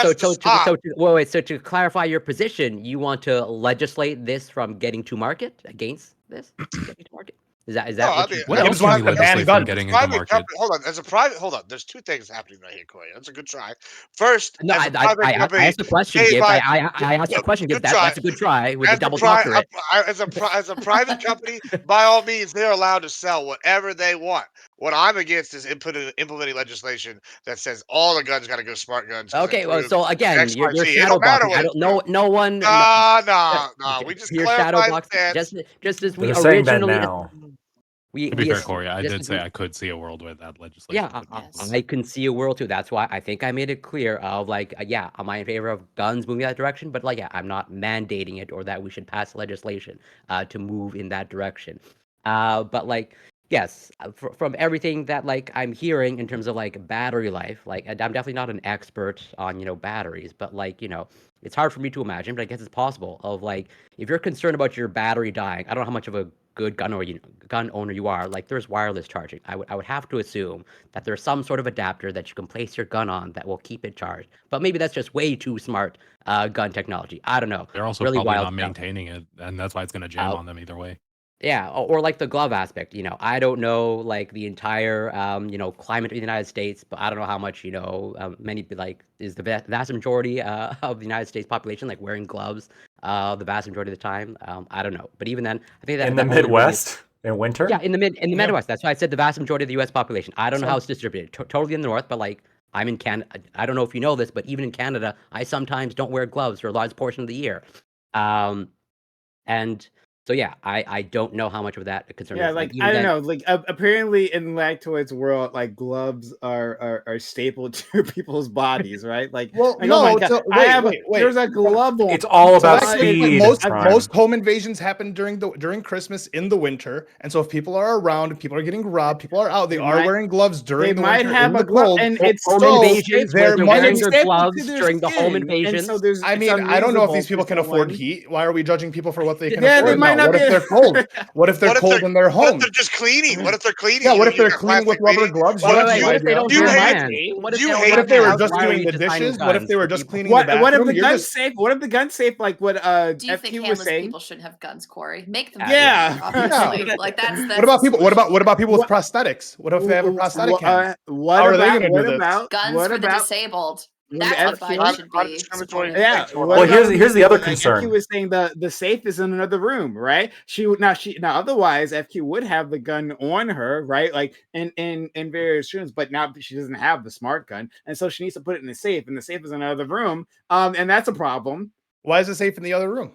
so to clarify your position, you want to legislate this from getting to market against this getting to market? Is that No, what I you? mean, What I else mean, can we legislate from getting into private market? company, hold on. As a private, hold on. There's two things happening right here, Corey. That's a good try. First, No, as a private I company, asked the question, hey, Gibbs. by- I asked the question, Gibbs. good try. That's a good try with the as a double pri- doctorate. as a private company, by all means, they're allowed to sell whatever they want. What I'm against is implementing legislation that says all the guns got to go smart guns. 'cause Okay, it well, proves so again, X, you're Y, Z. It shadow don't matter boxing. what I it don't know. proves. No one. No. We just You're shadow clarified boxing. that. Just as we They're saying that originally. now. We To be we fair, as- Corey, I just did as say we- I could see a world where that legislation. Yeah, could be Yes. I can see a world too. That's why I think I made it clear of yeah, am I in favor of guns moving that direction? But yeah, I'm not mandating it or that we should pass legislation to move in that direction. But yes, from everything that I'm hearing in terms of battery life, and I'm definitely not an expert on batteries, but it's hard for me to imagine, but I guess it's possible of if you're concerned about your battery dying, I don't know how much of a good gun owner you are. There's wireless charging. I would have to assume that there's some sort of adapter that you can place your gun on that will keep it charged. But maybe that's just way too smart gun technology. I don't know. They're also Really probably wild not stuff. maintaining it, and that's why it's going to jam on them either way. Yeah, or the glove aspect. I don't know the entire climate of the United States, but I don't know how much many is the vast majority of the United States population wearing gloves the vast majority of the time. I don't know, but even then, I think that In the that only really is- Midwest, in winter. yeah, in the Midwest. That's why I said the vast majority of the U.S. population. I don't know how it's distributed. Totally in the north, but I'm in Canada. I don't know if you know this, but even in Canada, I sometimes don't wear gloves for a large portion of the year. And so yeah, I don't know how much of that concern. Yeah, is. Even I don't then- know. Apparently in Lactoid's world, gloves are staple to people's bodies, right? Well, oh no, my God, so- I wait. there's a glove on. It's all about So Actually, speed. Prime. most home invasions happen during Christmas in the winter, and so if people are around, people are getting robbed, people are out, they are might- wearing gloves They during the might winter have in a the glove, cold. and it's home so invasions there where they're might wearing be their stapled gloves to their during the home skin, and invasions. so there's. I it's mean, I don't know if unreasonable these people for can afford someone- heat. Why are we judging people for what they can Yeah, afford? they might now? not What if be- they're cold? What if they're What if cold in their What if home? they're just cleaning? What if they're cleaning? Yeah, what if You they're got cleaning with plastic rubber cleaning? gloves? What You if have you- no What if they idea. don't you have hate- hands? What if you they don't hate- What have if they were hands? just Why are doing we the designing dishes? What if guns they were for just people? cleaning the bathroom? What if the You're gun's just- safe? What if the gun's safe? Like what Do you think FQ was handless saying. people shouldn't have guns, Corey? Make them. Yeah. obviously. Yeah. That's What about the people? What solution. about people with prosthetics? What if they have a prosthetic hand? What How are they about? gonna do What this? about? Guns What for the about? disabled? when That's the what FQ Biden should be undiscriminatory supporting. Yeah. Well, what Well, about here's the other like concern. FQ was saying the safe is in another room, right? Now otherwise FQ would have the gun on her, right? In various rooms, but now she doesn't have the smart gun, and so she needs to put it in the safe, and the safe is in another room. And that's a problem. Why is it safe in the other room?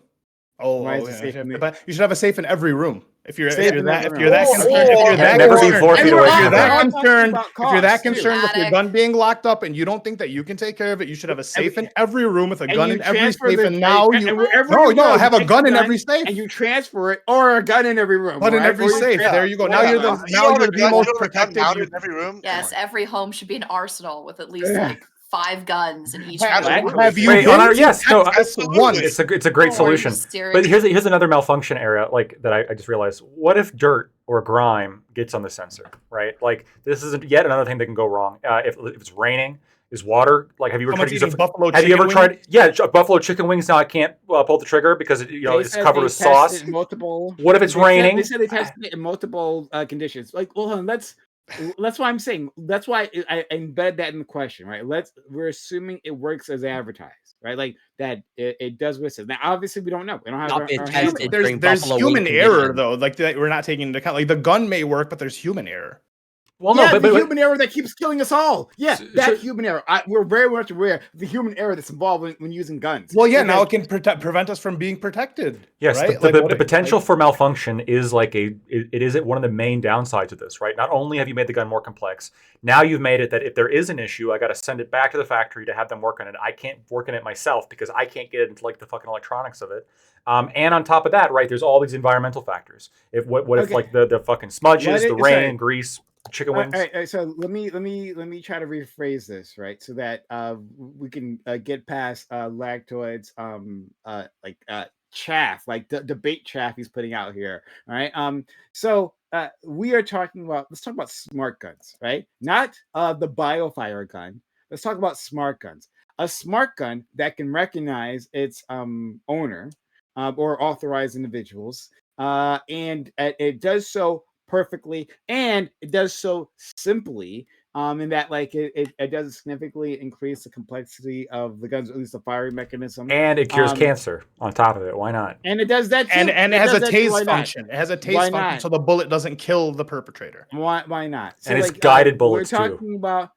Why is it safe in the- But you should have a safe in every room. If you're Safe in that every if you're that room. concerned, if you're that Never be concerned, 4 feet if away you're from that it. concerned, if you're that Costs, too. concerned with your Attic. gun being locked up and you don't think that you can take care of it, you should have a safe in every room with a And gun you in every transfer safe. the- And now and you wherever no, you go, have you a take gun the in every safe. and you transfer it, or a gun in every room. But in right? every Or you safe, transfer- there you go. Now Yeah. you're the You now don't you're have a the gun- most you don't have a gun protected. mounted in every room? Yes, every home should be an arsenal with at least Yeah. 5 guns in each Absolutely. room. Have you Wait, been on our, to yes, no, Texas absolutely. once? it's a Oh, great are solution. you serious? But here's another malfunction area that I just realized. What if dirt or grime gets on the sensor, right? This is yet another thing that can go wrong. If it's raining, is water have you ever Someone's tried to use eating buffalo have you ever chicken tried? wings? Yeah, buffalo chicken wings. Now I can't pull the trigger because They it's said covered they with sauce. tested multiple. What if it's They said- raining? They said they tested it in multiple conditions. Hold on, that's why I'm saying. That's why I embed that in the question, right? We're assuming it works as advertised, right? That it does what it says. Now, obviously, we don't know. We don't have Not our been hands tested. on it. There's during Buffalo wing human error conditions. though, that we're not taking into account. The gun may work, but there's human error. Well, yeah, no, the but human error that keeps killing us all. Yeah, So- that so- human error. We're very much aware of the human error that's involved when using guns. Well, yeah, Okay. now it can prevent us from being protected. yes, right? the What if- potential for malfunction is like it is one of the main downsides of this, right? Not only have you made the gun more complex, now you've made it that if there is an issue, I got to send it back to the factory to have them work on it. I can't work on it myself because I can't get into like the fucking electronics of it. And on top of that, right, there's all these environmental factors. If what if Okay. like the fucking smudges, the rain, sorry. grease, chicken All wings. right, so let me try to rephrase this, right, so that we can get past Lactoid's chaff, like the debate chaff he's putting out here. All right. So we are talking about, let's talk about smart guns, right? Not the biofire gun. Let's talk about smart guns. A smart gun that can recognize its owner or authorized individuals, and it does so perfectly, and it does so simply, in that like it does significantly increase the complexity of the guns, at least the firing mechanism, And it cures cancer on top of it. Why not? and it does that too. and it has does a that too. Why tase not? function. It has a Why tase function, not? so the bullet doesn't kill the perpetrator. Why not? And it's guided bullets, too. We're talking about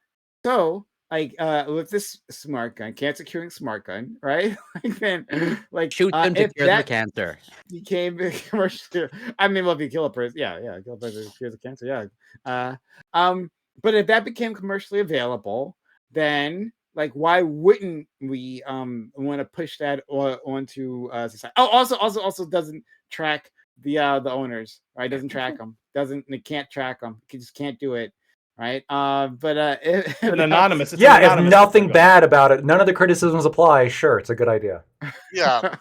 with this smart gun, cancer curing smart gun, right? Like then, like Shoot them to if cure the that cancer. became commercial, I mean, well, if you kill a person, yeah, kill a person, cures the cancer, yeah. But if that became commercially available, then like why wouldn't we want to push that onto society? Oh, also doesn't track the owners, right? Doesn't track them. It can't track them. It just can't do it, right? But It's an anonymous. It's Yeah, an if anonymous nothing gun. bad about it, none of the criticisms apply. Sure, it's a good idea. Yeah.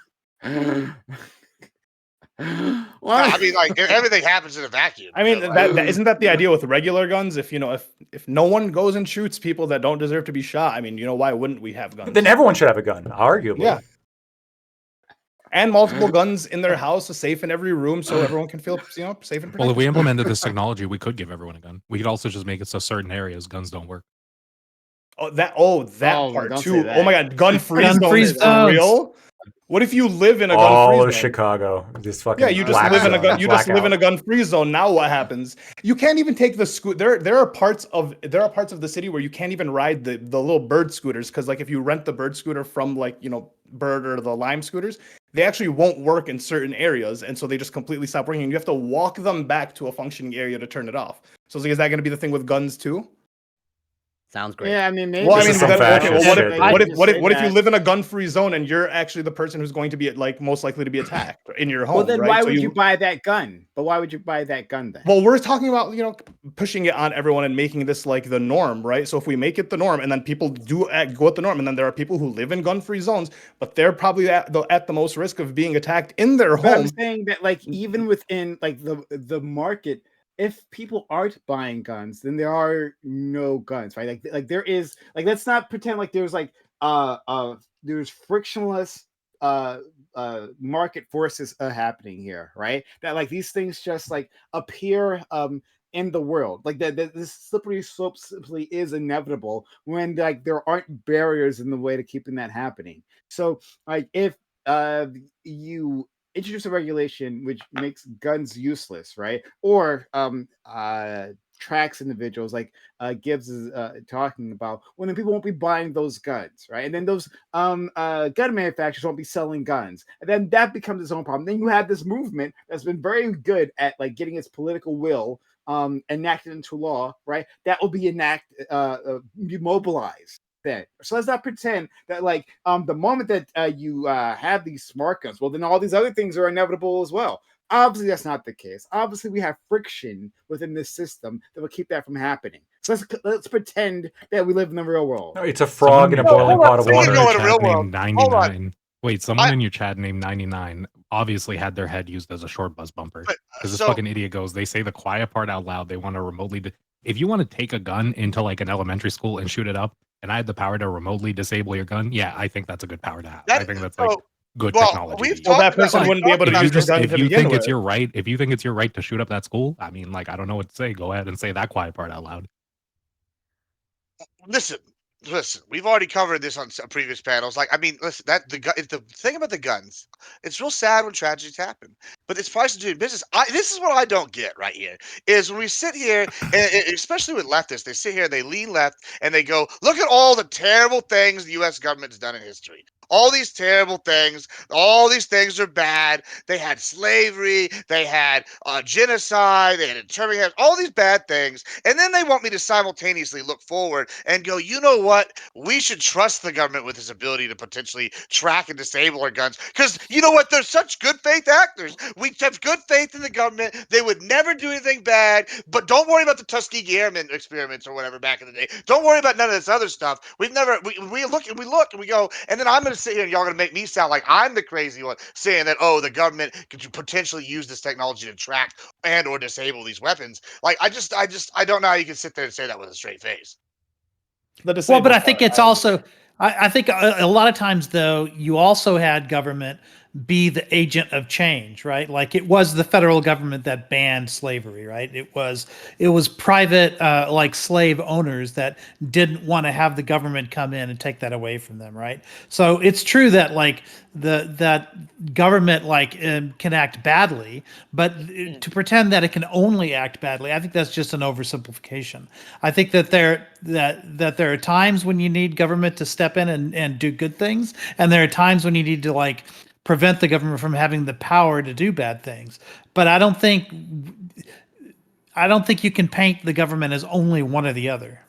Well, I mean, like everything happens in a vacuum. I mean, you know, like- that isn't that the idea with regular guns? If if no one goes and shoots people that don't deserve to be shot, I mean, why wouldn't we have guns? Then everyone should have a gun, arguably. Yeah. And multiple guns in their house, safe in every room, so everyone can feel safe and protected. Well, if we implemented this technology, we could give everyone a gun. We could also just make it so certain areas guns don't work. that Oh, part don't say too. that. Oh my god, gun-free Gun-free zones for zones. real? What if you live in a All gun-free of zone? Chicago, this fucking Yeah, you just black live in a zone, gun. You just live in a blackout. gun-free zone. Now what happens? You can't even take the There are parts of the city where you can't even ride the little bird scooters, because like if you rent the bird scooter from Bird or the Lime scooters, they actually won't work in certain areas, and so they just completely stop working. And you have to walk them back to a functioning area to turn it off. So is that going to be the thing with guns too? Sounds great. yeah, I mean, maybe. Well, I This mean, is some then, okay, well, fascist what shit, if dude. what if you live in a gun-free zone and you're actually the person who's going to be most likely to be attacked in your home? Well, then right? why So would you buy that gun? But why would you buy that gun then? Well, we're talking about pushing it on everyone and making this like the norm, right? So if we make it the norm, and then people go at the norm, and then there are people who live in gun-free zones, but they're probably at the most risk of being attacked in their But I'm home. saying that, like, even within like the market, if people aren't buying guns, then there are no guns, right? Like there is, like, let's not pretend like there's like there's frictionless market forces happening here, right? That like these things just like appear in the world, like this slippery slope simply is inevitable when like there aren't barriers in the way to keeping that happening. So like if you introduce a regulation which makes guns useless, right? Or tracks individuals, like Gibbs is talking about, when then people won't be buying those guns, right? And then those gun manufacturers won't be selling guns, and then that becomes its own problem. Then you have this movement that's been very good at like getting its political will enacted into law, right? That will be be mobilized then. So let's not pretend that like the moment that you have these smart guns, well, then all these other things are inevitable as well. Obviously, that's not the case. Obviously, we have friction within this system that will keep that from happening. So let's pretend that we live in the real world. No, it's a frog in a boiling pot of Someone water. go in the Chat real named world. 99. Wait, someone in your chat named 99 obviously had their head used as a short bus bumper. But, Because this so- fucking idiot goes, they say the quiet part out loud. They want to remotely. If you want to take a gun into like an elementary school and shoot it up, and I had the power to remotely disable your gun, yeah, I think that's a good power to have. I think that's like so- good well, technology. we've to use. Well, that talked about- person wouldn't be able to talked use about the gun if to you begin think with. it's your right, if you think it's your right to shoot up that school, I mean, like, I don't know what to say. Go ahead and say that quiet part out loud. Listen, Listen, we've already covered this on previous panels. Like, I mean, listen, the thing about the guns, it's real sad when tragedies happen, but it's price of doing business. This is what I don't get right here is when we sit here, and especially with leftists, they sit here, they lean left, and they go, look at all the terrible things the U.S. government has done in history. All these terrible things, all these things are bad. They had slavery, they had genocide, they had internment, all these bad things, and then they want me to simultaneously look forward and go, you know what? We should trust the government with its ability to potentially track and disable our guns. Because you know what? They're such good faith actors. We have good faith in the government. They would never do anything bad. But don't worry about the Tuskegee Airmen experiments or whatever back in the day. Don't worry about none of this other stuff. We look and we go, and then I'm going to sit here and y'all going to make me sound like I'm the crazy one saying that, oh, the government could potentially use this technology to track and or disable these weapons. Like, I don't know how you can sit there and say that with a straight face. Well, but I think it's also, I think a lot of times, though, you also had government be the agent of change, right? Like it was the federal government that banned slavery, right? It was private, like slave owners that didn't want to have the government come in and take that away from them, right? So it's true that like that government like can act badly, but to pretend that it can only act badly, I think that's just an oversimplification. I think that there are times when you need government to step in and do good things, and there are times when you need to like prevent the government from having the power to do bad things. But I don't think you can paint the government as only one or the other.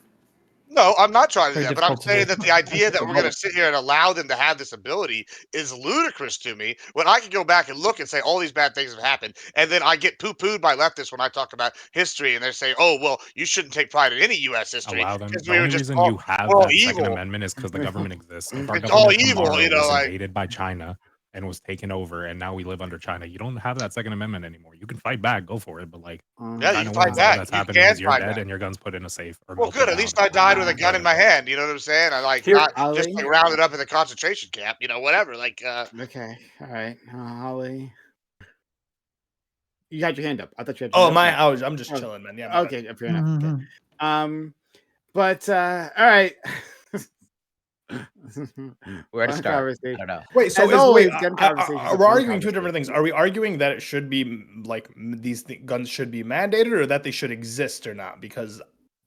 No, I'm not trying to do Very that, but I'm difficult to saying do. that the idea that we're going to sit here and allow them to have this ability is ludicrous to me. When I can go back and look and say all these bad things have happened, and then I get poo-pooed by leftists when I talk about history, and they say, "Oh, well, you shouldn't take pride in any U.S. history Allow them. because The we were only just reason all you have we're all that Second evil. Amendment is because the government exists. If our It's all government evil, tomorrow you know, was like." invaded by China and was taken over, and now we live under China, you don't have that Second Amendment anymore. You can fight back, go for it, but like Yeah, you China can fight wins, all back. that's You happening can is you're fight dead back. and your gun's put in a safe or Well, melted good. At down. least I died with a and gun in my hand. You know what I'm saying? I like Here- not just Ali? like rounded up in the concentration camp. You know, whatever. Like, Okay, all right, Holly. You had your hand up. I thought you had your Oh hand up. my! I'm just Oh, chilling, man. Yeah. my bad. Okay, fair enough. Okay. Mhm. But all right. Where to Fun start? conversation. I don't know. Wait, so As is always, wait, gun conversations are we're fun arguing two different things. conversations. Are we arguing that it should be these guns should be mandated, or that they should exist or not? Because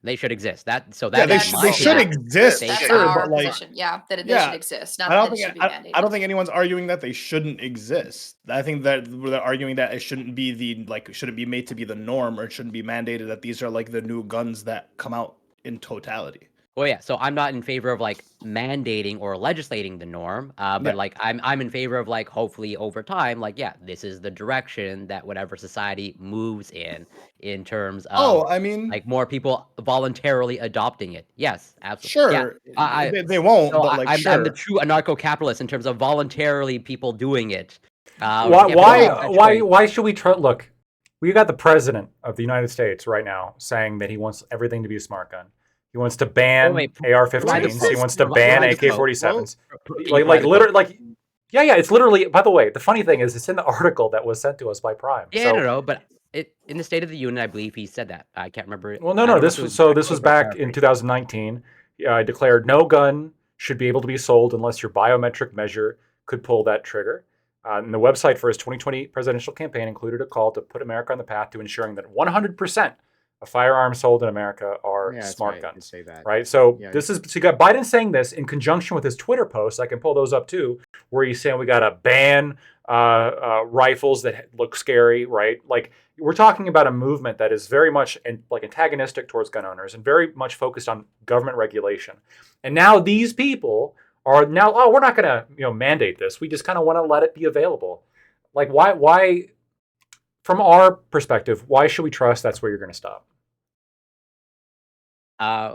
They should exist. That so yeah, that they is should my they should opinion. exist, They That's should sure, our but like position. Yeah, that they yeah, should exist, I not don't that it think should be I mandated. don't think anyone's arguing that they shouldn't exist. I think that they're arguing that it shouldn't be should it be made to be the norm, or it shouldn't be mandated that these are like the new guns that come out in totality. Well, yeah. So I'm not in favor of like mandating or legislating the norm, Yeah. but like I'm in favor of like hopefully over time, like yeah, this is the direction that whatever society moves in terms of Oh, I mean, like more people voluntarily adopting it. Yes, absolutely. Yeah, sure, I they won't, so but like I'm sure. the true anarcho-capitalist in terms of voluntarily people doing it. Why? Yeah, people Why? have that choice. Why should we trust? Look, we got the president of the United States right now saying that he wants everything to be a smart gun. He wants to ban wait, AR-15s. He wants to ban provide the quote. AK-47s. Can you Like provide the quote? literally, like yeah. It's literally. By the way, the funny thing is, it's in the article that was sent to us by Prime. Yeah, So, no, but it in the State of the Union, I believe he said that. I can't remember it. well, I no. don't know if This it was exact this was quote or back in paraphrase. 2019. I declared no gun should be able to be sold unless your biometric measure could pull that trigger. And the website for his 2020 presidential campaign included a call to put America on the path to ensuring that 100% of firearms sold in America are Yeah, that's smart right. You guns. say that. Right? So Yeah. this is so you got Biden saying this in conjunction with his Twitter posts. I can pull those up too, where he's saying we got to ban rifles that look scary. Right? Like we're talking about a movement that is very much like antagonistic towards gun owners and very much focused on government regulation. And now these people are now, oh, we're not going to mandate this. We just kind of want to let it be available. Like why? From our perspective, why should we trust that's where you're going to stop?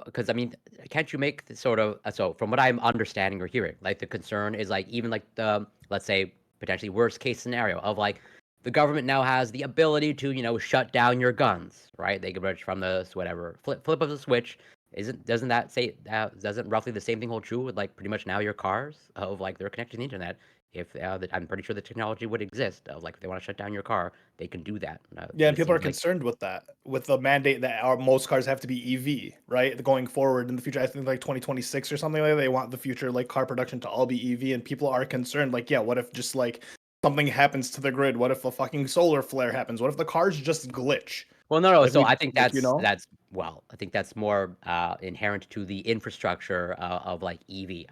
Because I mean, can't you make the sort of so from what I'm understanding or hearing, like the concern is like even like the let's say potentially worst case scenario of like the government now has the ability to shut down your guns, right? They can reach from the whatever flip of the switch. Doesn't that say doesn't roughly the same thing hold true with like pretty much now your cars of like they're connected to the internet? if I'm pretty sure the technology would exist. Like if they want to shut down your car, they can do that. Yeah, and it people are seems like concerned with that, with the mandate that most cars have to be EV, right? Going forward in the future, I think like 2026 or something like that, they want the future like car production to all be EV, and people are concerned. Like, yeah, what if just like something happens to the grid? What if a fucking solar flare happens? What if the cars just glitch? Well, no. Like So we, I think like, you know, I think that's more inherent to the infrastructure of like EV.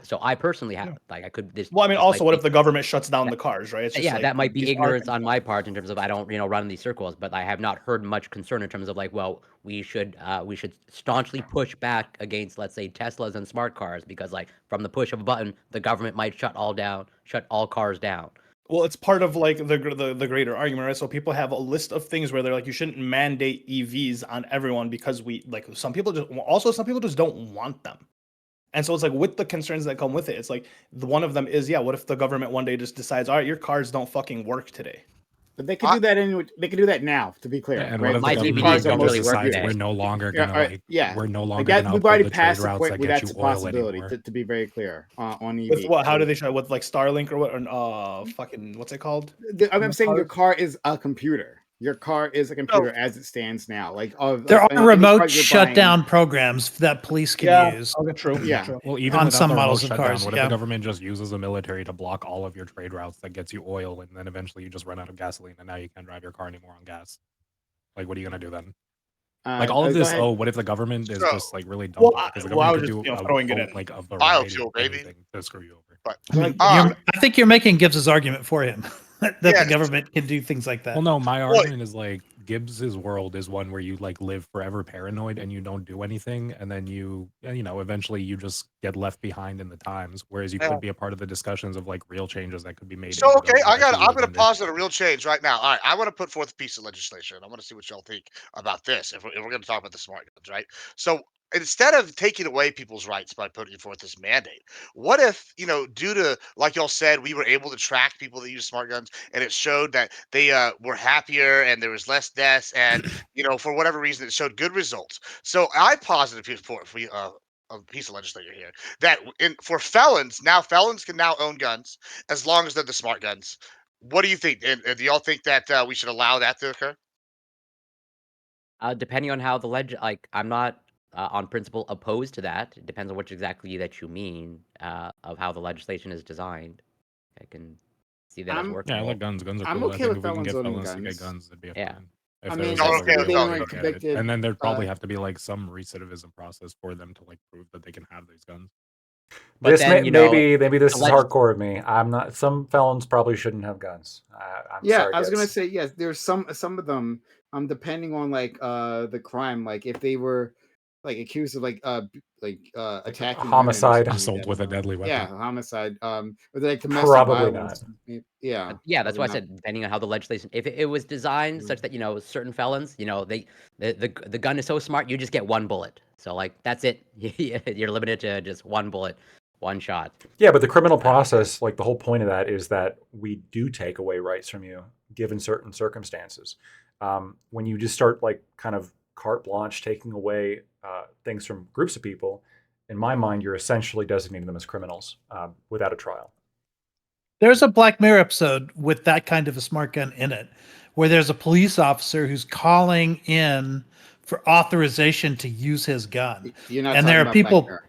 So I personally Yeah. have like I could this well, I mean, this also, might what be if the government shuts down that, the cars, right? It's just yeah, like that might be these are ignorance on concerns. my part in terms of I don't run in these circles, but I have not heard much concern in terms of like, well, we should staunchly push back against, let's say, Teslas and smart cars because like from the push of a button, the government might shut all cars down. Well, it's part of like the greater argument, right? So people have a list of things where they're like, you shouldn't mandate EVs on everyone because we like some people just don't want them. And so it's like with the concerns that come with it, it's like one of them is, yeah, what if the government one day just decides, all right, your cars don't fucking work today? But they could do that they could do that now, to be clear. Yeah, and right? what if the My Like, government DVDs cars are don't just really mostly work decides today. we're no longer Yeah, gonna like yeah. we're no Like longer that, gonna we've uphold already the trade passed the routes point that where get that's you a oil possibility. anymore. To be very clear on EV. With what? How So, do they show with like Starlink or what? Or, fucking what's it called? I'm saying your cars? car is a computer. Your car is a computer as it stands now. Like There are any remote car you're buying. shutdown programs that police can Yeah. use Okay. True. Yeah. True. Well, even on without some the remote models of shutdown, cars. what if Yeah. the government just uses the military to block all of your trade routes that gets you oil, and then eventually you just run out of gasoline, and now you can't drive your car anymore on gas? Like, what are you gonna do then? Like all of Go this. ahead. Oh, what if the government is So, just like really dumb? Well, Because the well, I government was could just do throwing it in. like a variety biofuel, of baby. anything to screw you over. But I mean, Like, I think you're making Gibbs's argument for him that yeah, the government can do things like that. Well, no, my Well- argument is like Gibbs's world is one where you like live forever paranoid and you don't do anything, and then you know eventually you just get left behind in the times. Whereas you Yeah. could be a part of the discussions of like real changes that could be made. So in the okay, government that you I'm live gonna under. posit a real change right now. All right, I want to put forth a piece of legislation. I want to see what y'all think about this. If we're going to talk about the smart guns, right? So instead of taking away people's rights by putting forth this mandate, what if due to like y'all said, we were able to track people that use smart guns, and it showed that they were happier and there was less deaths, and for whatever reason, it showed good results. So I posited a piece of legislation here that for felons now, felons can now own guns as long as they're the smart guns. What do you think? And do y'all think that we should allow that to occur? Depending on how I'm not on principle opposed to that. It depends on which exactly that you mean of how the legislation is designed. I can see that as I'm- workable. Yeah, I like guns. Guns are I'm cool. okay I with think if we can felons get owning felons to get guns. guns, that'd be Yeah. fine. If I there mean, was, Y'all like, a okay with real felons? way to get it. convicted, And then there'd probably have to be like some recidivism process for them to like prove that they can have these guns. But This then, maybe this the is legis- hardcore of me. I'm not. Some felons probably shouldn't have guns. I'm Yeah, sorry, I was gonna Gibbs. say yes. There's some of them, depending on like the crime. Like if they were like accused of attacking women or homicide. something like Assault that, with a deadly weapon. Yeah, homicide. Or like domestic Probably violence. Yeah. Yeah, that's why I probably not. said depending on how the legislation. If it was designed such that certain felons, the gun is so smart, you just get one bullet. So like that's it. You're limited to just one bullet, one shot. Yeah, but the criminal process, like the whole point of that is that we do take away rights from you given certain circumstances. When you just start like kind of carte blanche taking away things from groups of people, in my mind, you're essentially designating them as criminals without a trial. There's a Black Mirror episode with that kind of a smart gun in it, where there's a police officer who's calling in for authorization to use his gun. You're not And talking there are about people- Black Mirror.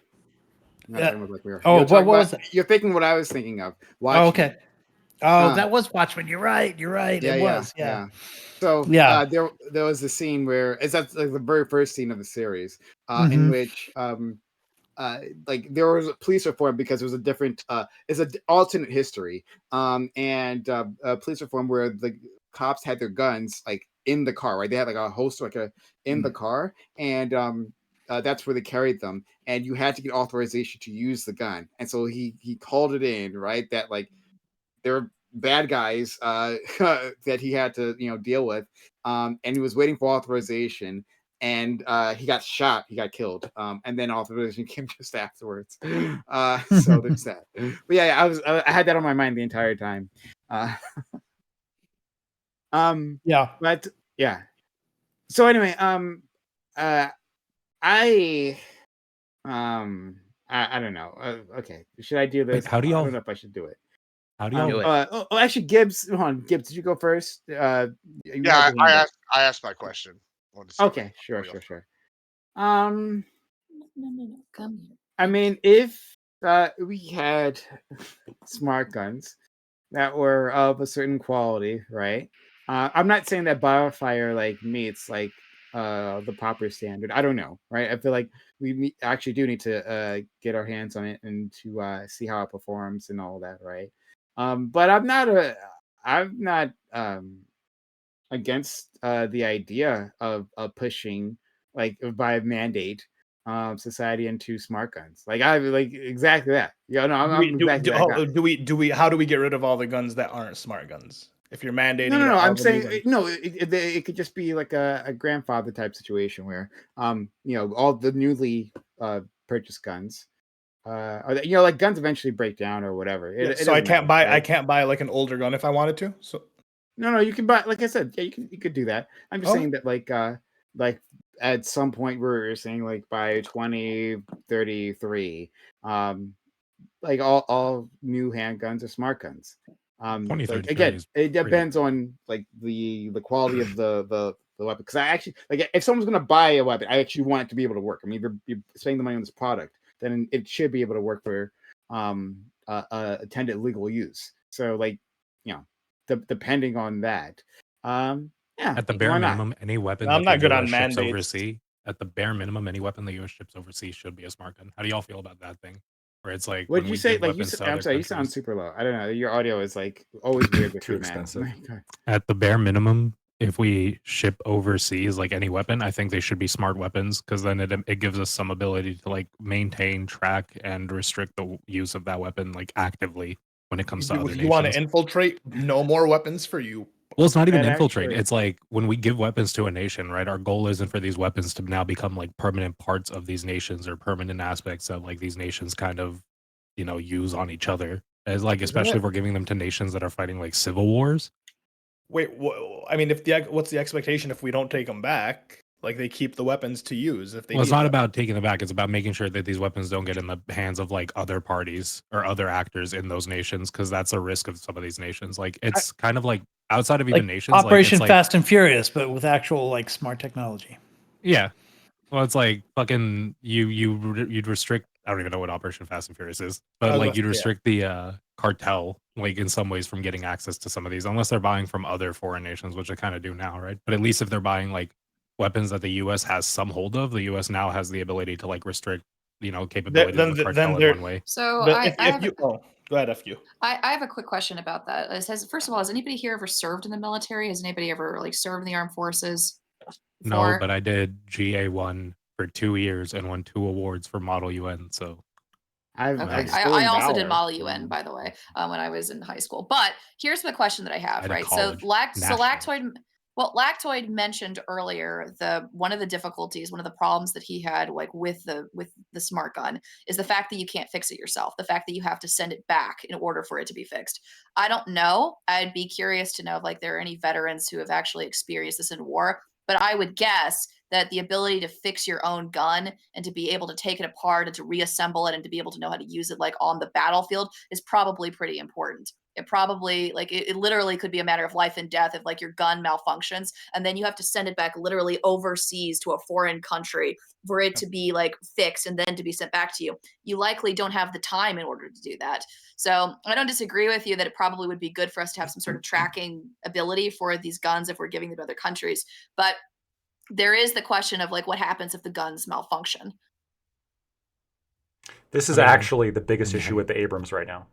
You're not Yeah. talking about Black Mirror. Oh, You're what talking was about- You're thinking what I was thinking of. Oh, Watchmen. okay. Oh, Uh, that was Watchmen. You're right. You're right. It was. Yeah. So Yeah. there was a scene where that's like the very first scene of the series, in Mhm. which like there was a police reform because it was a different it's an alternate history, and police reform where the cops had their guns like in the car, right? They had like a holster in the car, and that's where they carried them, and you had to get authorization to use the gun, and so he called it in, right? That like there were bad guys that he had to deal with, and he was waiting for authorization, and he got shot, he got killed, and then authorization came just afterwards. So there's that. But yeah, I had that on my mind the entire time. Yeah. But yeah, so anyway, I don't know. Okay, should I do this? How do I y'all- don't know if I should do it. How do y'all? Do it. Actually, Gibbs. Hold on, Gibbs. Did you go first? You had Yeah, your hand up. I asked my question. Wanted to see Okay, where sure, we go. sure. No, come here. I mean, if we had smart guns that were of a certain quality, right? I'm not saying that Biofire like meets like the proper standard. I don't know, right? I feel like we actually do need to get our hands on it and to see how it performs and all that, right? But I'm not against the idea of pushing like by mandate society into smart guns. Like I like exactly that. Yeah, no, I'm exactly that guy. Do we? How do we get rid of all the guns that aren't smart guns? If you're mandating, No. that all I'm the new saying guns- no. It could just be like a grandfather type situation where all the newly purchased guns, like guns eventually break down or whatever. Yeah, It so I doesn't can't matter, buy. right? I can't buy like an older gun if I wanted to. So No, you can buy. Like I said, yeah, you could do that. I'm just Oh. saying that like at some point we're saying like by 2033, like all new handguns are smart guns. Like 2033 again, is it depends on like the quality of the weapon. Because I actually like if someone's gonna buy a weapon, I actually want it to be able to work. I mean, if you're spending the money on this product, then it should be able to work for attended legal use. So like depending on that, yeah, At the bare why not? minimum, any weapon I'm that not the good on US ships mandates. overseas, at the bare minimum, any weapon the US ships overseas should be a smart gun. How do y'all feel about that thing? Where it's like What when did you we say? give Like you weapons said, to I'm other sorry, you sound countries, super low. I don't know. Your audio is like always weird with Too you, man. expensive. at the bare minimum, if we ship overseas like any weapon, I think they should be smart weapons because then it gives us some ability to like maintain, track, and restrict the use of that weapon like actively when it comes to other you want to nations. infiltrate? No more weapons for you. Well, it's not even That infiltrate. actually- It's like when we give weapons to a nation, right? Our goal isn't for these weapons to now become like permanent parts of these nations or permanent aspects that like these nations kind of, use on each other. As like, especially if we're giving them to nations that are fighting like civil wars. Wait, I mean, what's the expectation if we don't take them back? Like they keep the weapons to use if they. Well, it's need not them. about taking them back. It's about making sure that these weapons don't get in the hands of like other parties or other actors in those nations, because that's a risk of some of these nations. Like it's kind of like outside of even Like nations, like, Operation it's like, Fast and Furious, but with actual like smart technology. yeah. Well, it's like fucking you'd restrict. I don't even know what Operation Fast and Furious is, but like you'd restrict the cartel like in some ways from getting access to some of these, unless they're buying from other foreign nations, which they kind of do now, right? But at least if they're buying like weapons that the U.S. has some hold of, the U.S. now has the ability to like restrict, capabilities of the cartel in one way. So But I have, go ahead, FU. I have a quick question about that. It says, first of all, has anybody here ever served in the military? Has anybody ever like served in the armed forces? No, before? but I did GA1 for 2 years and won 2 awards for Model UN. So I've Okay, I've I stolen also did valor. Model UN, by the way, when I was in high school. But here's the question that I have, At a right? college, So national. Lactoid, well, Lactoid mentioned earlier one of the difficulties, one of the problems that he had, like with the smart gun, is the fact that you can't fix it yourself. The fact that you have to send it back in order for it to be fixed. I don't know. I'd be curious to know if like there are any veterans who have actually experienced this in war. But I would guess that the ability to fix your own gun and to be able to take it apart and to reassemble it and to be able to know how to use it like on the battlefield is probably pretty important. It probably like it literally could be a matter of life and death if like your gun malfunctions and then you have to send it back literally overseas to a foreign country for it to be like fixed and then to be sent back to you. You likely don't have the time in order to do that. So I don't disagree with you that it probably would be good for us to have some sort of tracking ability for these guns if we're giving them to other countries. But there is the question of like what happens if the guns malfunction. This is I mean, actually the biggest issue with the Abrams right now.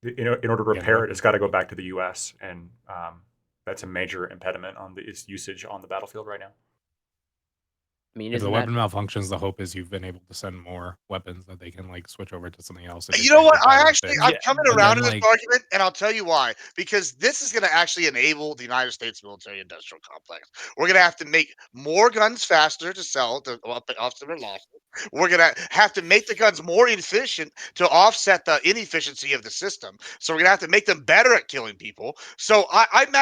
In order to repair it, it's got to go back to the U.S. and that's a major impediment on its usage on the battlefield right now. I mean, If the isn't weapon that malfunctions, the hope is you've been able to send more weapons that they can like switch over to something else. You know what? I'm coming But around then, to this like- argument, and I'll tell you why. Because this is going to actually enable the United States military-industrial complex. We're going to have to make more guns faster to sell to offset their losses. We're going to have to make the guns more efficient to offset the inefficiency of the system. So we're going to have to make them better at killing people. So and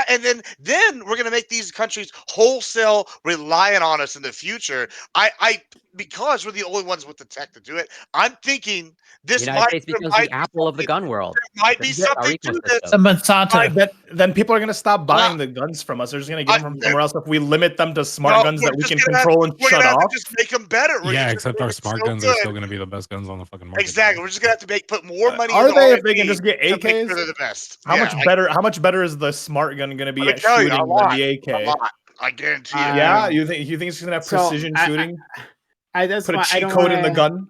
then we're going to make these countries wholesale reliant on us in the future future. I because we're the only ones with the tech to do it. I'm thinking this United might States there becomes might the be Apple of the something- gun world. there might be This is our something to this. ecosystem. The Monsanto. Then people are gonna stop Well, buying the guns from us. They're just gonna get I- them from somewhere else if we limit them to smart guns we're that we just can gonna have- control and we're shut gonna have off. to just make them better. We're Yeah, just except gonna our make it smart so guns are good. still going to be the best guns on the fucking market. Exactly. We're just gonna have to put more money. Are in they the if they can R&D just get to make sure AKs? they're the best? How Yeah, much better? How much better is the smart gun gonna be Let me at tell you, shooting a than lot, the a AK? lot. I guarantee you. Yeah, you think it's gonna have so precision I- shooting? That's Put a why I cheat don't code in the wanna- gun.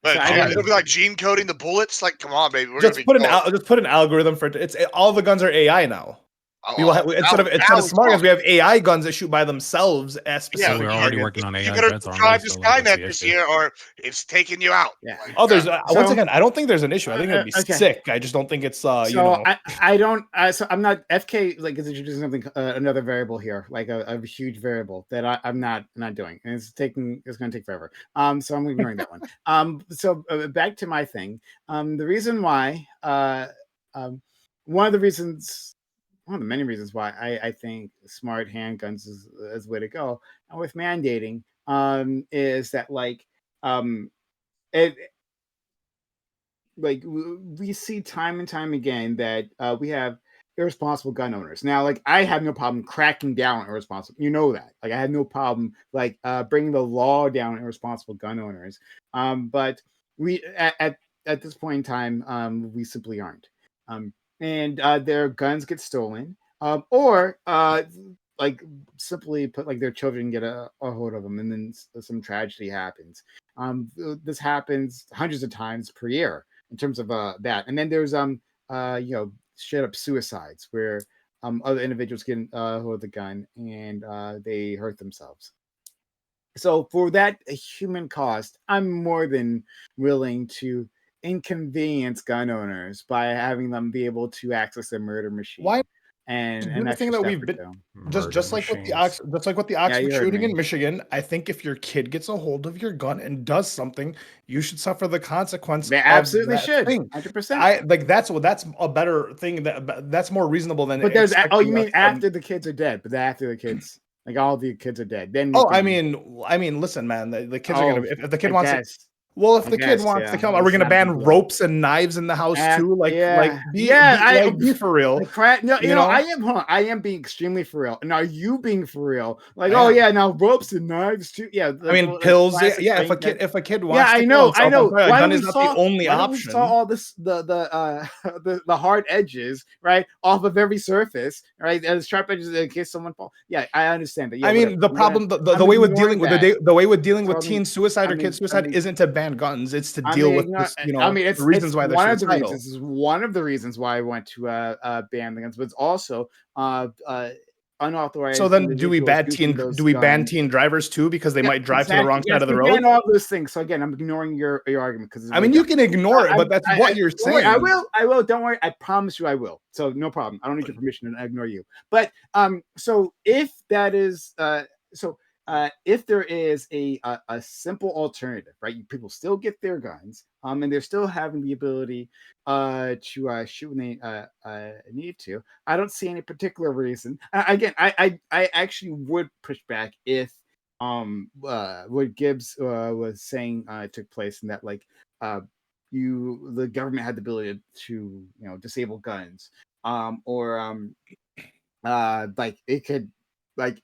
But so I gene- don't- it'll be like gene coding the bullets. Like, come on, baby. We're Just gonna be put going. just put an algorithm for it. It's all the guns are AI now. We will have, instead of now smart guns, we have AI guns that shoot by themselves at Yeah, specific we're already targets. working on You AI better jets, aren't subscribe we? to So, like, that's Skynet the this issue. year, or it's taking you out. Yeah. Like, Oh, there's So- once again, I don't think there's an issue. I think it'd be okay. sick. I just don't think it's So you know. I don't. So I'm not FK like is introducing something another variable here, like a huge variable that I'm not doing, and it's going to take forever. So I'm ignoring that one. So back to my thing. The reason why one of the many reasons why I think smart handguns is the way to go, and with mandating, is that it. Like we see time and time again that we have irresponsible gun owners. Now, like I have no problem cracking down on irresponsible. You know that. Like I have no problem bringing the law down on irresponsible gun owners. But we at this point in time, we simply aren't. And their guns get stolen, or like simply put like their children get a hold of them, and then some tragedy happens. This happens hundreds of times per year in terms of that. And then there's straight up suicides where other individuals get hold of the gun and they hurt themselves. So for that human cost, I'm more than willing to inconvenience gun owners by having them be able to access their murder machine. Why? And Do an the extra thing that step we've or been two. just like with the Oxford you heard shooting me. in Michigan. I think if your kid gets a hold of your gun and does something, you should suffer the consequence. They of absolutely that should, thing. 100%. I like that's a better thing that's more reasonable than. But there's you expecting mean us after the kids are dead? But after the kids, like all the kids are dead, then Oh, I mean, listen, man. The kids are gonna. If the kid wants to, well, if I the kid guess, wants to yeah. come, are we It's gonna not a big ban deal. ropes and knives in the house too? Be for real. No, You know? I am. Hold on, I am being extremely for real. And are you being for real? Like, I oh am. yeah, now ropes and knives too. Yeah, I mean, pills. Yeah. If a kid wants, I to know, kill himself, I know. I'm sorry, a Why gun we is not saw- the only why we option. saw all this the hard edges right off of every surface, right? As sharp edges in case someone falls. Yeah, I understand that. Yeah, I mean, whatever. the I'm problem, gonna- the way with ignoring dealing with that. the way with dealing with So, teen suicide or I mean- kid suicide I mean- isn't to ban guns; it's to I deal mean, with no, this, I mean, it's the reasons it's why they're one of the suicidal. reasons. This is one of the reasons why I want to ban the guns, but it's also unauthorized. So then, do we individuals using those ban guns. teen drivers too because they Yeah, might drive to the wrong exactly. side of the we road? ban all those things. So again, I'm ignoring your argument because I mean, you can ignore it, but that's what you're don't worry, saying. I will. Don't worry. I promise you, I will. So no problem. I don't need your permission to ignore you. But so if that is if there is a simple alternative, right? People still get their guns, and they're still having the ability to shoot when they need to. I don't see any particular reason. Again, I actually would push back if what Gibbs was saying took place, and that the government had the ability to disable guns, or like it could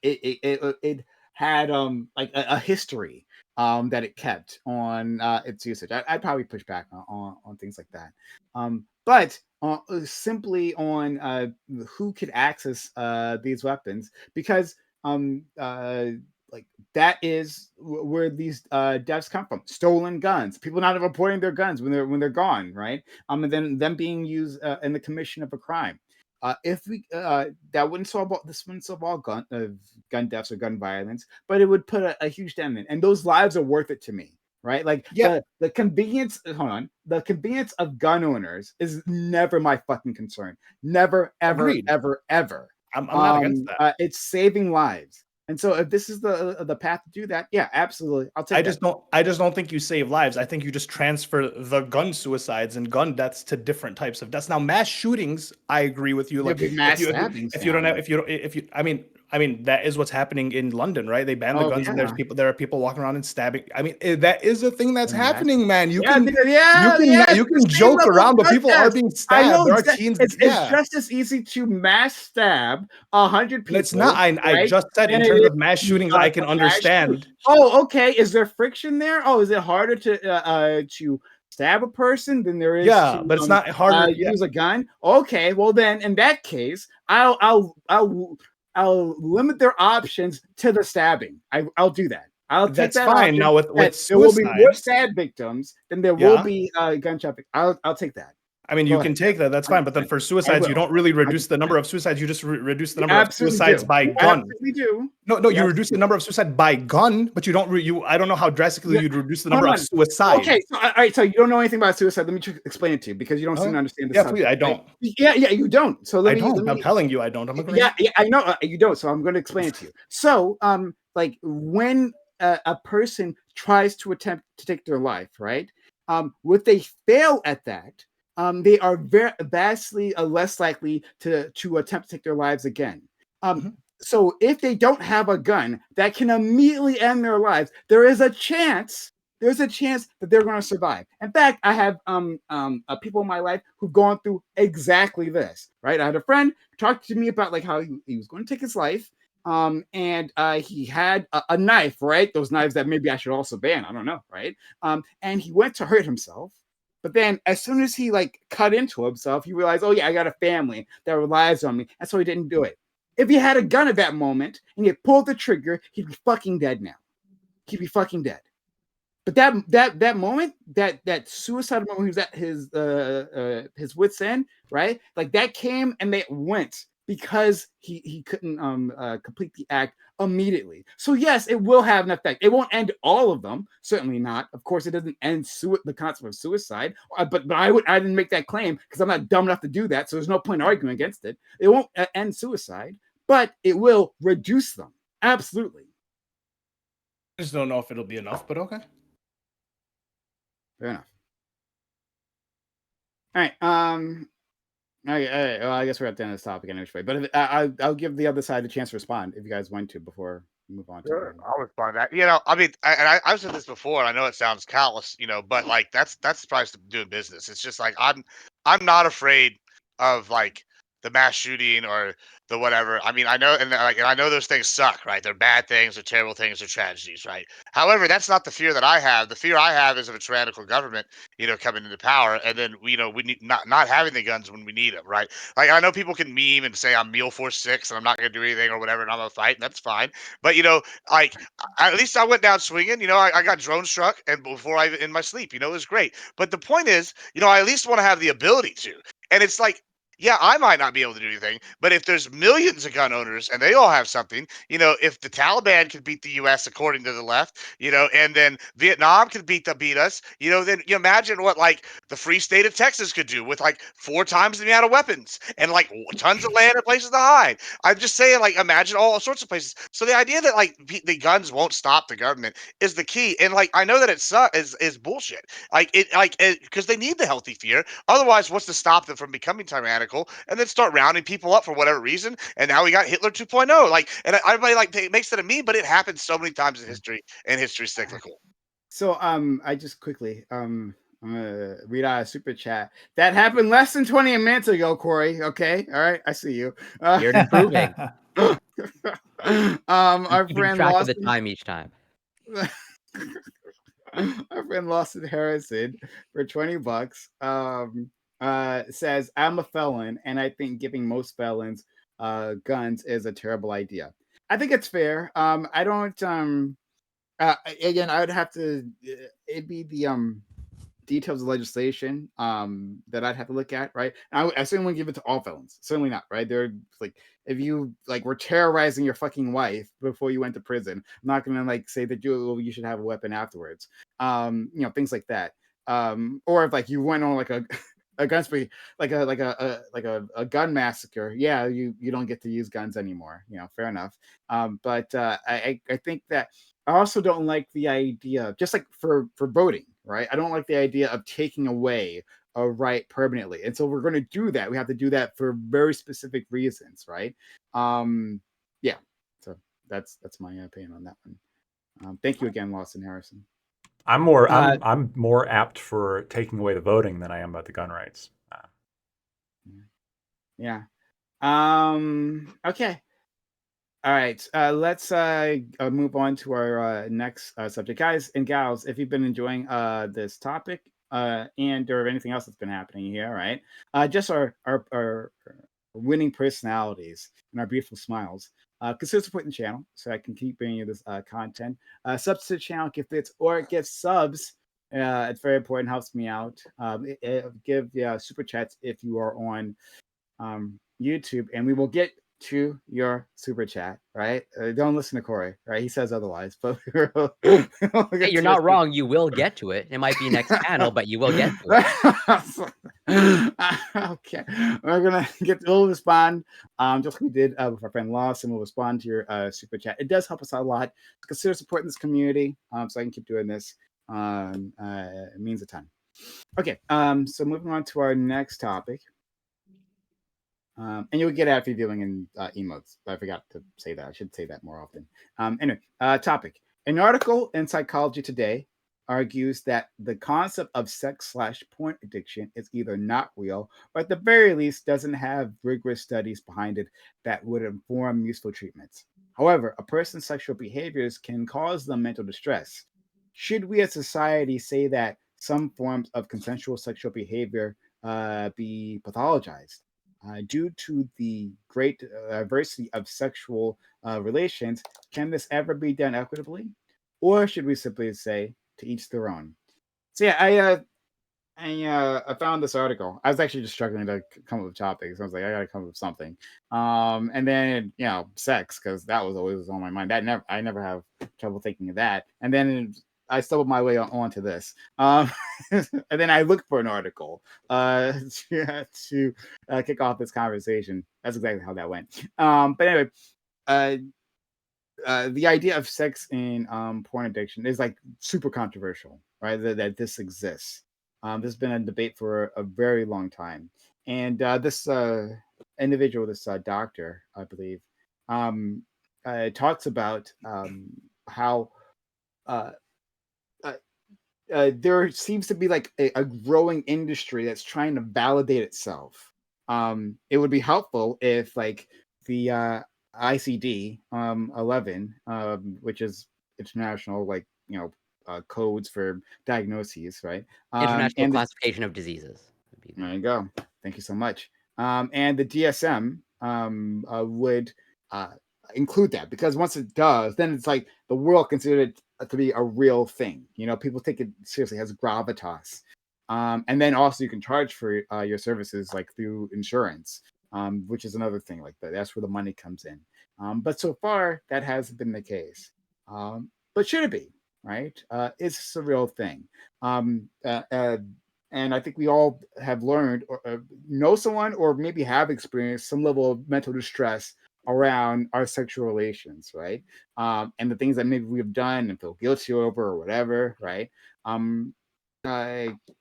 it had a history that it kept on its usage. I'd probably push back on things like that. But simply on who could access these weapons, because like that is where these deaths come from. Stolen guns, people not reporting their guns when they're gone, right? And then them being used in the commission of a crime. If we that wouldn't solve all gun deaths or gun violence, but it would put a huge dent in it. And those lives are worth it to me, right? Like the convenience. Hold on, the convenience of gun owners is never my fucking concern. Never, ever, Agreed. ever. I'm not against that. It's saving lives. And so if this is the path to do that, yeah, absolutely. I'll take I just don't think you save lives. I think you just transfer the gun suicides and gun deaths to different types of deaths. Now, mass shootings, I agree with you. Like mass stabbings if you don't now. have, if you, I mean, I mean, that is what's happening in London, right? They banned the Oh, guns, and yeah. there are people walking around and stabbing. I mean, that is a thing that's And that's- happening, man. You Yeah, can because- yeah, yeah, you it's the can same joke level of around, but people are protest. being I stabbed. know There are exactly. teens. It's yeah. just as easy to mass stab 100 people. And it's not. I right? just said in And it terms is of mass to, shootings, I can mass shoot. understand. Oh, okay. Is there friction there? Oh, is it harder to stab a person than there is Yeah, to but it's not harder. Yeah. use a gun? Okay, well then in that case, I'll limit their options to the stabbing. I'll do that. I'll take That's that fine. option Now with that there will be more suicide, stab victims than there will Yeah. be gunshot. I'll take that. I mean, Go you ahead. can take that. That's fine. But then for suicides, you will. don't really reduce the number of suicides. You just reduce the You number of absolutely suicides do. by You gun. absolutely do. No, You you reduce the number of suicide by gun, but you don't. I don't know how drastically Yeah. you'd reduce the Hold number of on. suicides. Okay, so all right, so you don't know anything about suicide. Let me explain it to you because you don't seem to understand the Yeah, subject. please. I right? don't. Yeah, you don't. So let I me. don't. Let I'm me telling you, I don't. I'm agreeing. yeah, I know you don't. So I'm going to explain it to you. So, like when a person tries to attempt to take their life, right? If they fail at that, they are vastly less likely to attempt to take their lives again. So if they don't have a gun that can immediately end their lives, there is a chance. There's a chance that they're going to survive. In fact, I have people in my life who've gone through exactly this. Right? I had a friend talk to me about like how he was going to take his life, and he had a knife. Right? Those knives that maybe I should also ban. I don't know. Right? And he went to hurt himself. But then as soon as he like cut into himself, he realized, oh yeah, I got a family that relies on me. And so he didn't do it. If he had a gun at that moment and he had pulled the trigger, he'd be fucking dead now. He'd be fucking dead. But that moment, that suicide moment, he was at his wit's end, right? Like that came and they went because he couldn't complete the act immediately. So yes, it will have an effect. It won't end all of them, certainly not. Of course, it doesn't end the concept of suicide. But I didn't make that claim because I'm not dumb enough to do that. So there's no point arguing against it. It won't end suicide, but it will reduce them. Absolutely. I just don't know if it'll be enough, but okay. Fair enough. All right. All right. Well, I guess we're at the end of this topic anyway. But I'll give the other side a chance to respond if you guys want to before we move on. Sure, I'll respond to that. You know, I mean, I've said this before. I know it sounds callous, you know, but like that's the price of doing business. It's just like I'm not afraid of like the mass shooting or the whatever. I mean, I know and I know those things suck, right? They're bad things, they're terrible things, they're tragedies, right? However, that's not the fear that I have. The fear I have is of a tyrannical government, you know, coming into power, and then we need not having the guns when we need them, right? Like I know people can meme and say I'm Meal Force 6 and I'm not going to do anything or whatever, and I'm gonna fight, and that's fine. But you know, like at least I went down swinging. You know, I got drone struck, and before I in my sleep, you know, it was great. But the point is, you know, I at least want to have the ability to, and it's like. Yeah, I might not be able to do anything, but if there's millions of gun owners and they all have something, you know, if the Taliban could beat the U.S. according to the left, you know, and then Vietnam could beat us, you know, then you imagine what like the free state of Texas could do with like 4 times the amount of weapons and like tons of land and places to hide. I'm just saying, like, imagine all sorts of places. So the idea that like the guns won't stop the government is the key. And like, I know that it is bullshit. Because they need the healthy fear. Otherwise, what's to stop them from becoming tyrannical and then start rounding people up for whatever reason? And now we got Hitler 2.0. Like, and everybody like makes it a meme, but it happens so many times in history, and history's cyclical. So I just quickly I'm gonna read out a super chat that happened less than 20 minutes ago, Corey. Okay, all right, I see you. You're improving. Our Keeping friend track of the Lawson, time each time. our friend Lawson Harrison for $20 says, I'm a felon and I think giving most felons guns is a terrible idea. I think it's fair. I don't again, I would have to it'd be the details of legislation that I'd have to look at, right? I certainly wouldn't give it to all felons. Certainly not, right? They're like, if you like were terrorizing your fucking wife before you went to prison, I'm not gonna like say that you should have a weapon afterwards. You know, things like that. Or if like you went on like a gun spree, like a gun massacre, yeah, you don't get to use guns anymore. You know, fair enough. But I think that I also don't like the idea, just like for voting, right? I don't like the idea of taking away a right permanently. And so we're going to do that. We have to do that for very specific reasons, right? Yeah. that's my opinion on that one. Thank you again, Lawson Harrison. I'm more apt for taking away the voting than I am about the gun rights. Yeah. Okay. All right. Let's move on to our next subject, guys and gals. If you've been enjoying this topic and or anything else that's been happening here, right? Just our winning personalities and our beautiful smiles. Consider supporting the channel so I can keep bringing you this content. Subs to the channel, give bits or give subs. It's very important, helps me out. Give super chats if you are on YouTube, and we will get to your super chat, right? Don't listen to Corey, right? He says otherwise, but Hey, you're not wrong. You will get to it. It might be next panel, but you will get to it. Okay, we're gonna we'll respond just like we did with our friend Lawson. We'll respond to your super chat. It does help us out a lot. Consider supporting this community so I can keep doing this. It means a ton. Okay, so moving on to our next topic. And you'll get it after viewing in emotes. I forgot to say that. I should say that more often. Anyway, topic. An article in Psychology Today argues that the concept of sex/porn addiction is either not real or at the very least doesn't have rigorous studies behind it that would inform useful treatments. However, a person's sexual behaviors can cause them mental distress. Should we as society say that some forms of consensual sexual behavior be pathologized? Due to the great diversity of sexual relations, can this ever be done equitably? Or should we simply say, to each their own? So yeah, I found this article. I was actually just struggling to come up with topics. I was like, I gotta come up with something. And then sex, because that was always on my mind. I never have trouble thinking of that. And then I stumbled my way onto this. And then I looked for an article to kick off this conversation. That's exactly how that went. But anyway, the idea of sex in porn addiction is like super controversial, right? That this exists. There's been a debate for a very long time. And this individual, this doctor, I believe, talks about how there seems to be like a growing industry that's trying to validate itself. It would be helpful if like the ICD 11, which is international, like codes for diagnoses, right? International And Classification of Diseases. there you go. Thank you so much. And the DSM would include that, because once it does, then it's like the world considered it to be a real thing. People take it seriously, has gravitas. And then also you can charge for your services like through insurance, which is another thing like that. That's where the money comes in. But so far that hasn't been the case. But should it be, right? Is this a real thing? And I think we all have learned or know someone or maybe have experienced some level of mental distress around our sexual relations, right? And the things that maybe we have done and feel guilty over or whatever, right?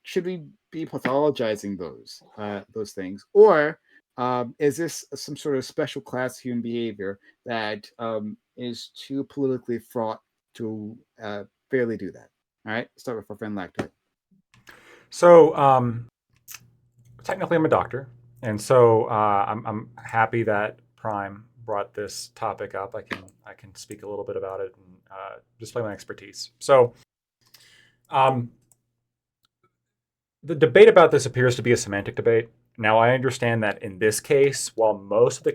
Should we be pathologizing those things, or is this some sort of special class human behavior that is too politically fraught to fairly do that? All right, start with our friend Lactate. So technically, I'm a doctor, and so I'm happy that Prime brought this topic up. I can speak a little bit about it and display my expertise. So the debate about this appears to be a semantic debate. Now, I understand that in this case, while most of the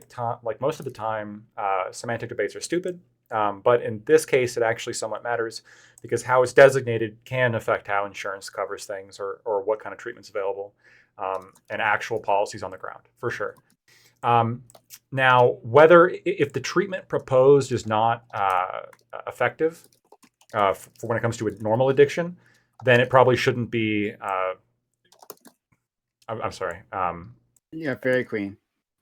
time, semantic debates are stupid, but in this case, it actually somewhat matters because how it's designated can affect how insurance covers things or what kind of treatment's available, and actual policies on the ground, for sure. Now, if the treatment proposed is not effective for when it comes to a normal addiction, then it probably shouldn't be. I'm sorry. Yeah, Fairy Queen.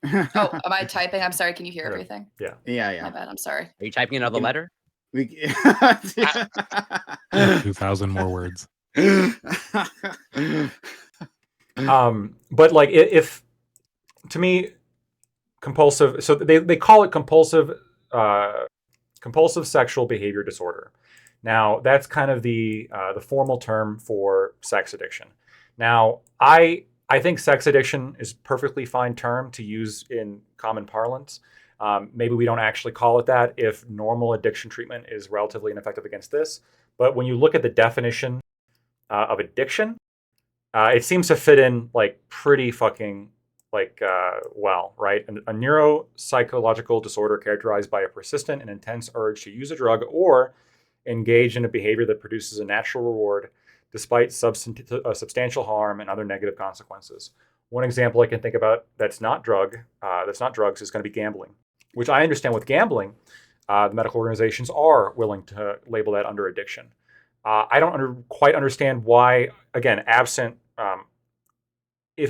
Oh, am I typing? I'm sorry. Can you hear everything? Yeah. Yeah. My bad. I'm sorry. Are you typing another letter? 2,000 more words. But like if to me, compulsive. So they call it compulsive compulsive sexual behavior disorder. Now, that's kind of the formal term for sex addiction. Now, I think sex addiction is a perfectly fine term to use in common parlance. Maybe we don't actually call it that if normal addiction treatment is relatively ineffective against this. But when you look at the definition of addiction, it seems to fit in like pretty fucking well, right? A neuropsychological disorder characterized by a persistent and intense urge to use a drug or engage in a behavior that produces a natural reward despite substantial harm and other negative consequences. One example I can think about that's not drugs is going to be gambling, which I understand with gambling, the medical organizations are willing to label that under addiction. I don't quite understand why, again, absent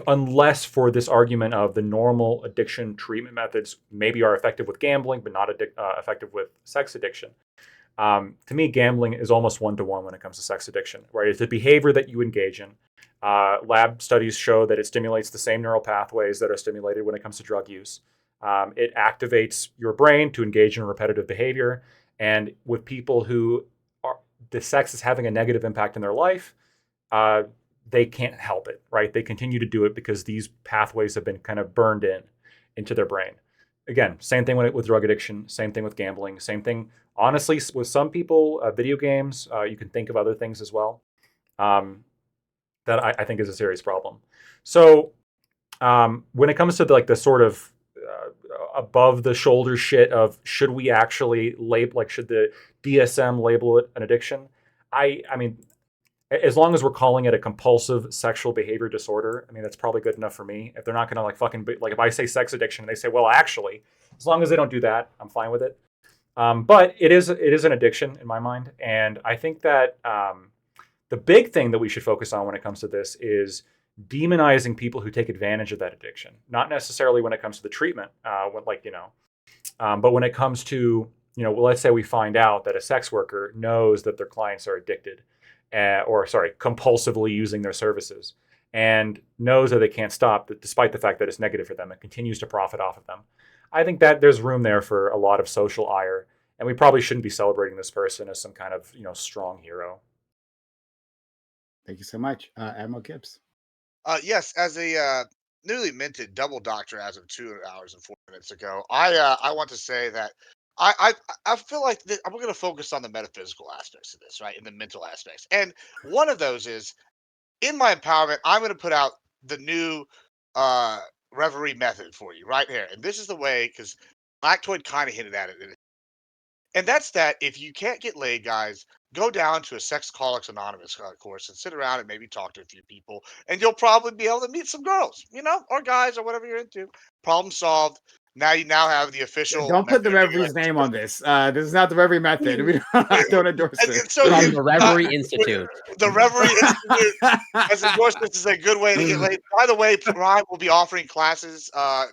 unless for this argument of the normal addiction treatment methods maybe are effective with gambling, but not effective with sex addiction. To me, gambling is almost one-to-one when it comes to sex addiction, right? It's a behavior that you engage in. Lab studies show that it stimulates the same neural pathways that are stimulated when it comes to drug use. It activates your brain to engage in repetitive behavior. And with people who the sex is having a negative impact in their life, they can't help it, right? They continue to do it because these pathways have been kind of burned into their brain. Again, same thing with drug addiction, same thing with gambling, same thing, honestly, with some people, video games, you can think of other things as well, that I think is a serious problem. So when it comes to the sort of above the shoulder shit of should we actually label, should the DSM label it an addiction? I mean, as long as we're calling it a compulsive sexual behavior disorder, I mean, that's probably good enough for me. If they're not going to if I say sex addiction and they say, well, actually, as long as they don't do that, I'm fine with it. But it is an addiction in my mind. And I think that the big thing that we should focus on when it comes to this is demonizing people who take advantage of that addiction. Not necessarily when it comes to the treatment, but when it comes to, let's say we find out that a sex worker knows that their clients are addicted, compulsively using their services, and knows that they can't stop, despite the fact that it's negative for them, and continues to profit off of them. I think that there's room there for a lot of social ire, and we probably shouldn't be celebrating this person as some kind of strong hero. Thank you so much, Admiral Gibbs. Yes, as a newly minted double doctor as of 2 hours and 4 minutes ago, I want to say that I feel like we're going to focus on the metaphysical aspects of this, right, and the mental aspects. And one of those is, in my empowerment, I'm going to put out the new Reverie method for you right here. And this is the way, because Lactoid kind of hinted at it. And that's that if you can't get laid, guys, go down to a Sexaholics Anonymous course and sit around and maybe talk to a few people, and you'll probably be able to meet some girls, or guys, or whatever you're into. Problem solved. Now you have the official. Don't put the Reverie's name on this. This is not the Reverie method. We don't endorse it. So From the Reverie Institute. The Reverie Institute has endorsed this is a good way to get laid. By the way, Prime will be offering classes. Yeah,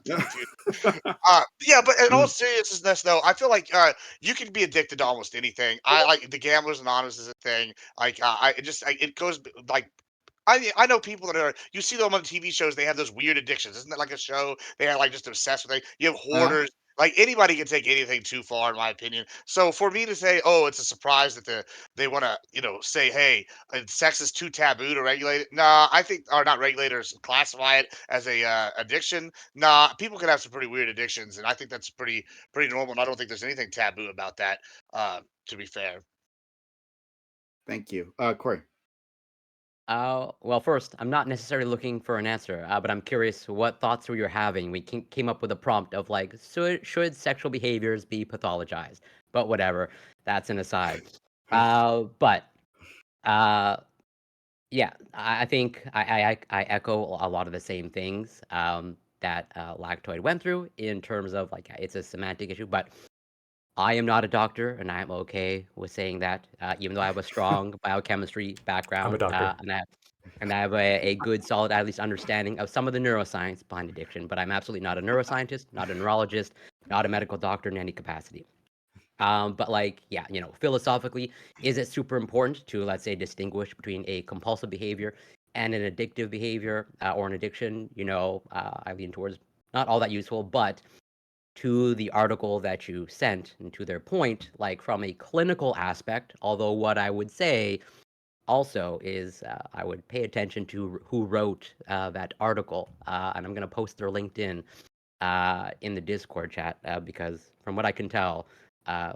but in all seriousness, though, I feel like you can be addicted to almost anything. I like the Gamblers Anonymous is a thing. It goes like. I know people that you see them on TV shows, they have those weird addictions. Isn't that like a show? They are just obsessed with it. You have hoarders. Like anybody can take anything too far, in my opinion. So for me to say, oh, it's a surprise that they want to, say, hey, sex is too taboo to regulate it. Nah, I think, or not regulators classify it as a addiction. Nah, people can have some pretty weird addictions, and I think that's pretty normal. And I don't think there's anything taboo about that. To be fair. Thank you, Corey. Well, first, I'm not necessarily looking for an answer, but I'm curious what thoughts were you having. We came up with a prompt of should sexual behaviors be pathologized? But whatever, that's an aside. Yeah, I think I echo a lot of the same things that Lactoid went through in terms of it's a semantic issue, but I am not a doctor, and I am okay with saying that, even though I have a strong biochemistry background. I'm a doctor. And I have a good, solid, at least understanding of some of the neuroscience behind addiction, but I'm absolutely not a neuroscientist, not a neurologist, not a medical doctor in any capacity. But philosophically, is it super important to, let's say, distinguish between a compulsive behavior and an addictive behavior or an addiction? I lean towards not all that useful, but to the article that you sent and to their point, like from a clinical aspect, although what I would say also is I would pay attention to who wrote that article, and I'm going to post their LinkedIn in the Discord chat because from what I can tell, I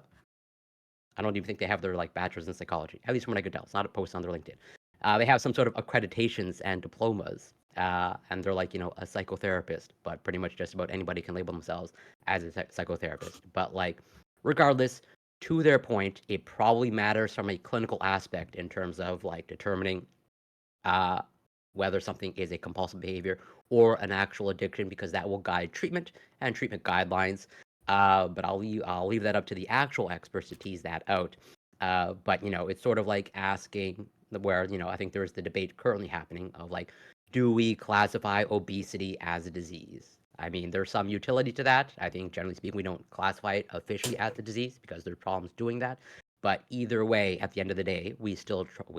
don't even think they have their like bachelor's in psychology. At least from what I could tell, it's not a post on their LinkedIn. They have some sort of accreditations and diplomas, and they're like a psychotherapist, but pretty much just about anybody can label themselves as a psychotherapist. But like, regardless, to their point, it probably matters from a clinical aspect in terms of like determining whether something is a compulsive behavior or an actual addiction, because that will guide treatment and treatment guidelines. But I'll leave that up to the actual experts to tease that out. But it's sort of like asking where I think there's the debate currently happening of like, do we classify obesity as a disease? I mean, there's some utility to that. I think generally speaking, we don't classify it officially as a disease because there are problems doing that. But either way, at the end of the day,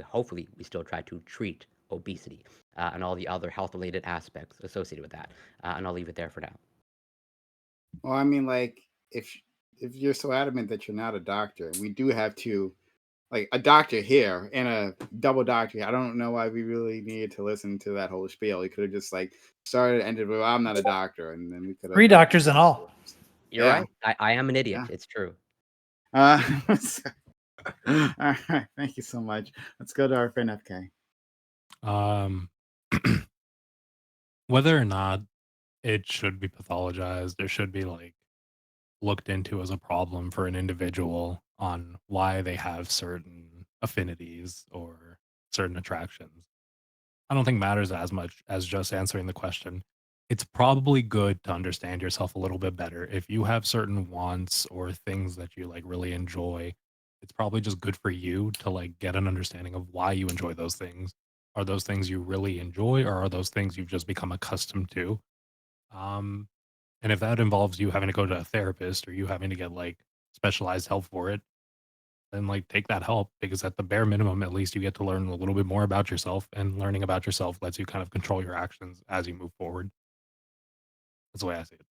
hopefully we still try to treat obesity and all the other health-related aspects associated with that. And I'll leave it there for now. Well, I mean, like if you're so adamant that you're not a doctor, and we do have two, like a doctor here and a double doctor here, I don't know why we really needed to listen to that whole spiel. We could have just like started and ended with, well, I'm not a doctor, and then we could have 3 doctors in all. You're Yeah. right. I am an idiot. Yeah. It's true. All right, thank you so much. Let's go to our friend FK. Whether or not it should be pathologized, or should be like looked into as a problem for an individual on why they have certain affinities or certain attractions, I don't think matters as much as just answering the question. It's probably good to understand yourself a little bit better. If you have certain wants or things that you like really enjoy, it's probably just good for you to like get an understanding of why you enjoy those things. Are those things you really enjoy, or are those things you've just become accustomed to? Um, and if that involves you having to go to a therapist or you having to get like specialized help for it, then like take that help, because at the bare minimum, at least you get to learn a little bit more about yourself, and learning about yourself lets you kind of control your actions as you move forward. That's the way I see it.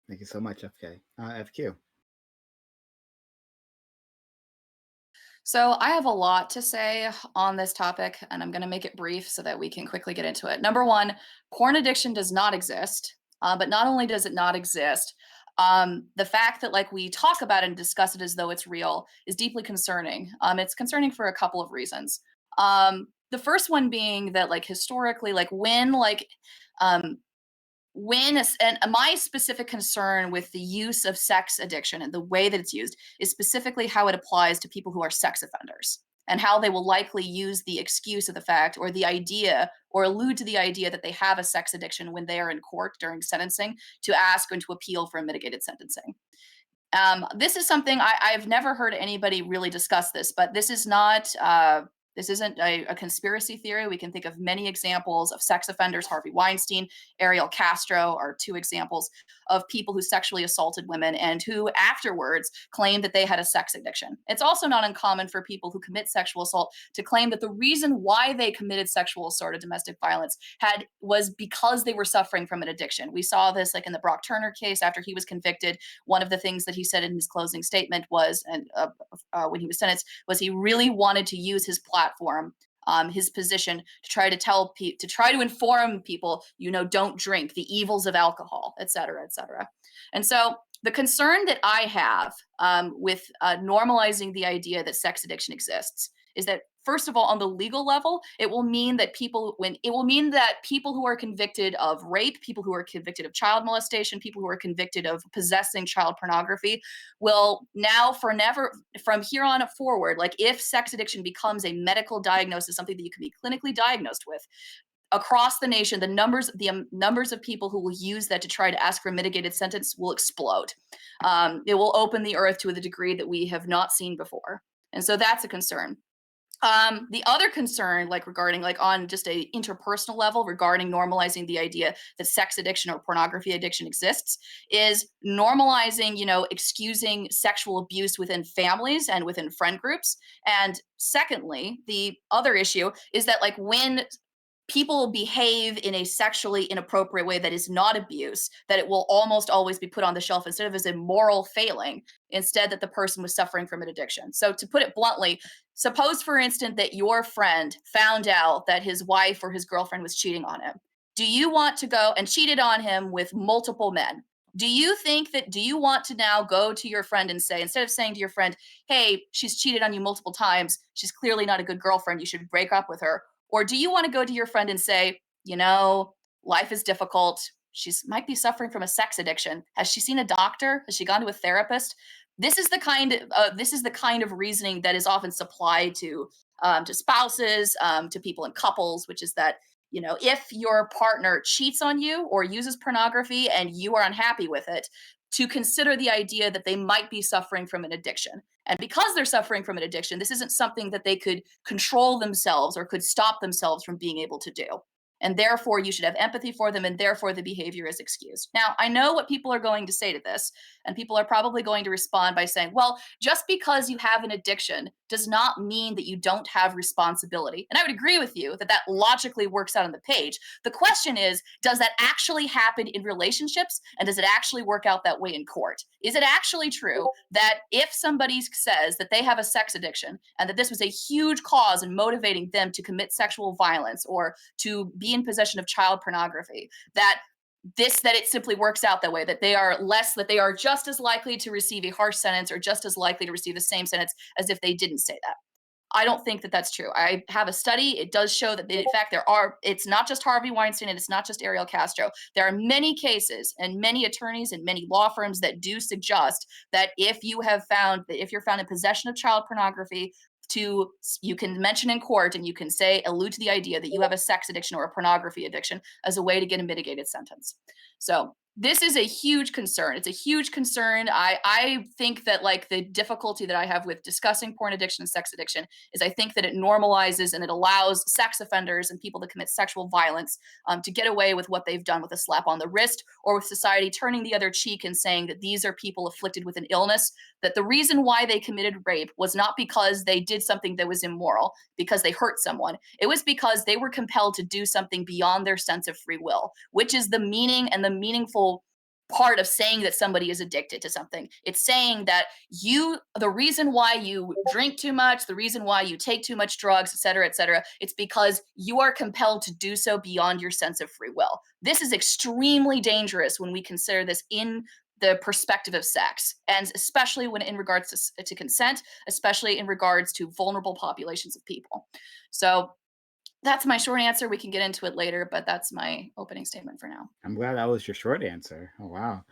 Thank you so much, FK. FQ. So I have a lot to say on this topic, and I'm going to make it brief so that we can quickly get into it. Number one, porn addiction does not exist. But not only does it not exist, the fact that like we talk about it and discuss it as though it's real is deeply concerning. It's concerning for a couple of reasons. The first one being that like historically, like when and my specific concern with the use of sex addiction and the way that it's used is specifically how it applies to people who are sex offenders, and how they will likely use the excuse of the fact or the idea or allude to the idea that they have a sex addiction when they are in court during sentencing to ask and to appeal for mitigated sentencing. This is something I've never heard anybody really discuss this, but this is not this isn't a conspiracy theory. We can think of many examples of sex offenders. Harvey Weinstein, Ariel Castro are two examples of people who sexually assaulted women and who afterwards claimed that they had a sex addiction. It's also not uncommon for people who commit sexual assault to claim that the reason why they committed sexual assault or domestic violence was because they were suffering from an addiction. We saw this like in the Brock Turner case after he was convicted. One of the things that he said in his closing statement was, and when he was sentenced, was he really wanted to use his platform, his position, to try to inform people, don't drink, the evils of alcohol, et cetera, et cetera. And so the concern that I have with normalizing the idea that sex addiction exists is that, first of all, on the legal level, it will mean that people who are convicted of rape, people who are convicted of child molestation, people who are convicted of possessing child pornography will now from here on forward, like if sex addiction becomes a medical diagnosis, something that you can be clinically diagnosed with, across the nation, the numbers of people who will use that to try to ask for a mitigated sentence will explode. It will open the earth to a degree that we have not seen before. And so that's a concern. The other concern, like regarding like on just a interpersonal level regarding normalizing the idea that sex addiction or pornography addiction exists, is normalizing, excusing sexual abuse within families and within friend groups. And secondly, the other issue is that like when people behave in a sexually inappropriate way that is not abuse, that it will almost always be put on the shelf instead of as a moral failing, instead that the person was suffering from an addiction. So to put it bluntly, suppose, for instance, that your friend found out that his wife or his girlfriend was cheating on him. Do you want to go and cheated on him with multiple men? Do you want to now go to your friend and say, instead of saying to your friend, hey, she's cheated on you multiple times, she's clearly not a good girlfriend, you should break up with her? Or do you want to go to your friend and say, life is difficult, might be suffering from a sex addiction, has she seen a doctor, has she gone to a therapist? This is the kind of reasoning that is often supplied to spouses, to people in couples, which is that, if your partner cheats on you or uses pornography and you are unhappy with it, to consider the idea that they might be suffering from an addiction. And because they're suffering from an addiction, this isn't something that they could control themselves or could stop themselves from being able to do. And therefore, you should have empathy for them, and therefore the behavior is excused. Now, I know what people are going to say to this, and people are probably going to respond by saying, well, just because you have an addiction does not mean that you don't have responsibility. And I would agree with you that logically works out on the page. The question is, does that actually happen in relationships, and does it actually work out that way in court? Is it actually true that if somebody says that they have a sex addiction and that this was a huge cause in motivating them to commit sexual violence or to be in possession of child pornography, that it simply works out that way, that they are just as likely to receive a harsh sentence or just as likely to receive the same sentence as if they didn't say that? I don't think that that's true. I have a study. It does show that, in fact, it's not just Harvey Weinstein and it's not just Ariel Castro. There are many cases and many attorneys and many law firms that do suggest that if you're found in possession of child pornography, you can mention in court and you can allude to the idea that you have a sex addiction or a pornography addiction as a way to get a mitigated sentence. So this is a huge concern. It's a huge concern. I think that, like, the difficulty that I have with discussing porn addiction and sex addiction is I think that it normalizes and it allows sex offenders and people that commit sexual violence to get away with what they've done with a slap on the wrist, or with society turning the other cheek and saying that these are people afflicted with an illness, that the reason why they committed rape was not because they did something that was immoral, because they hurt someone. It was because they were compelled to do something beyond their sense of free will, which is the meaning and the meaningful part of saying that somebody is addicted to something. It's saying that the reason why you drink too much, the reason why you take too much drugs, et cetera, it's because you are compelled to do so beyond your sense of free will. This is extremely dangerous when we consider this in the perspective of sex, and especially when in regards to consent, especially in regards to vulnerable populations of people. So that's my short answer. We can get into it later, but that's my opening statement for now. I'm glad that was your short answer. Oh, wow.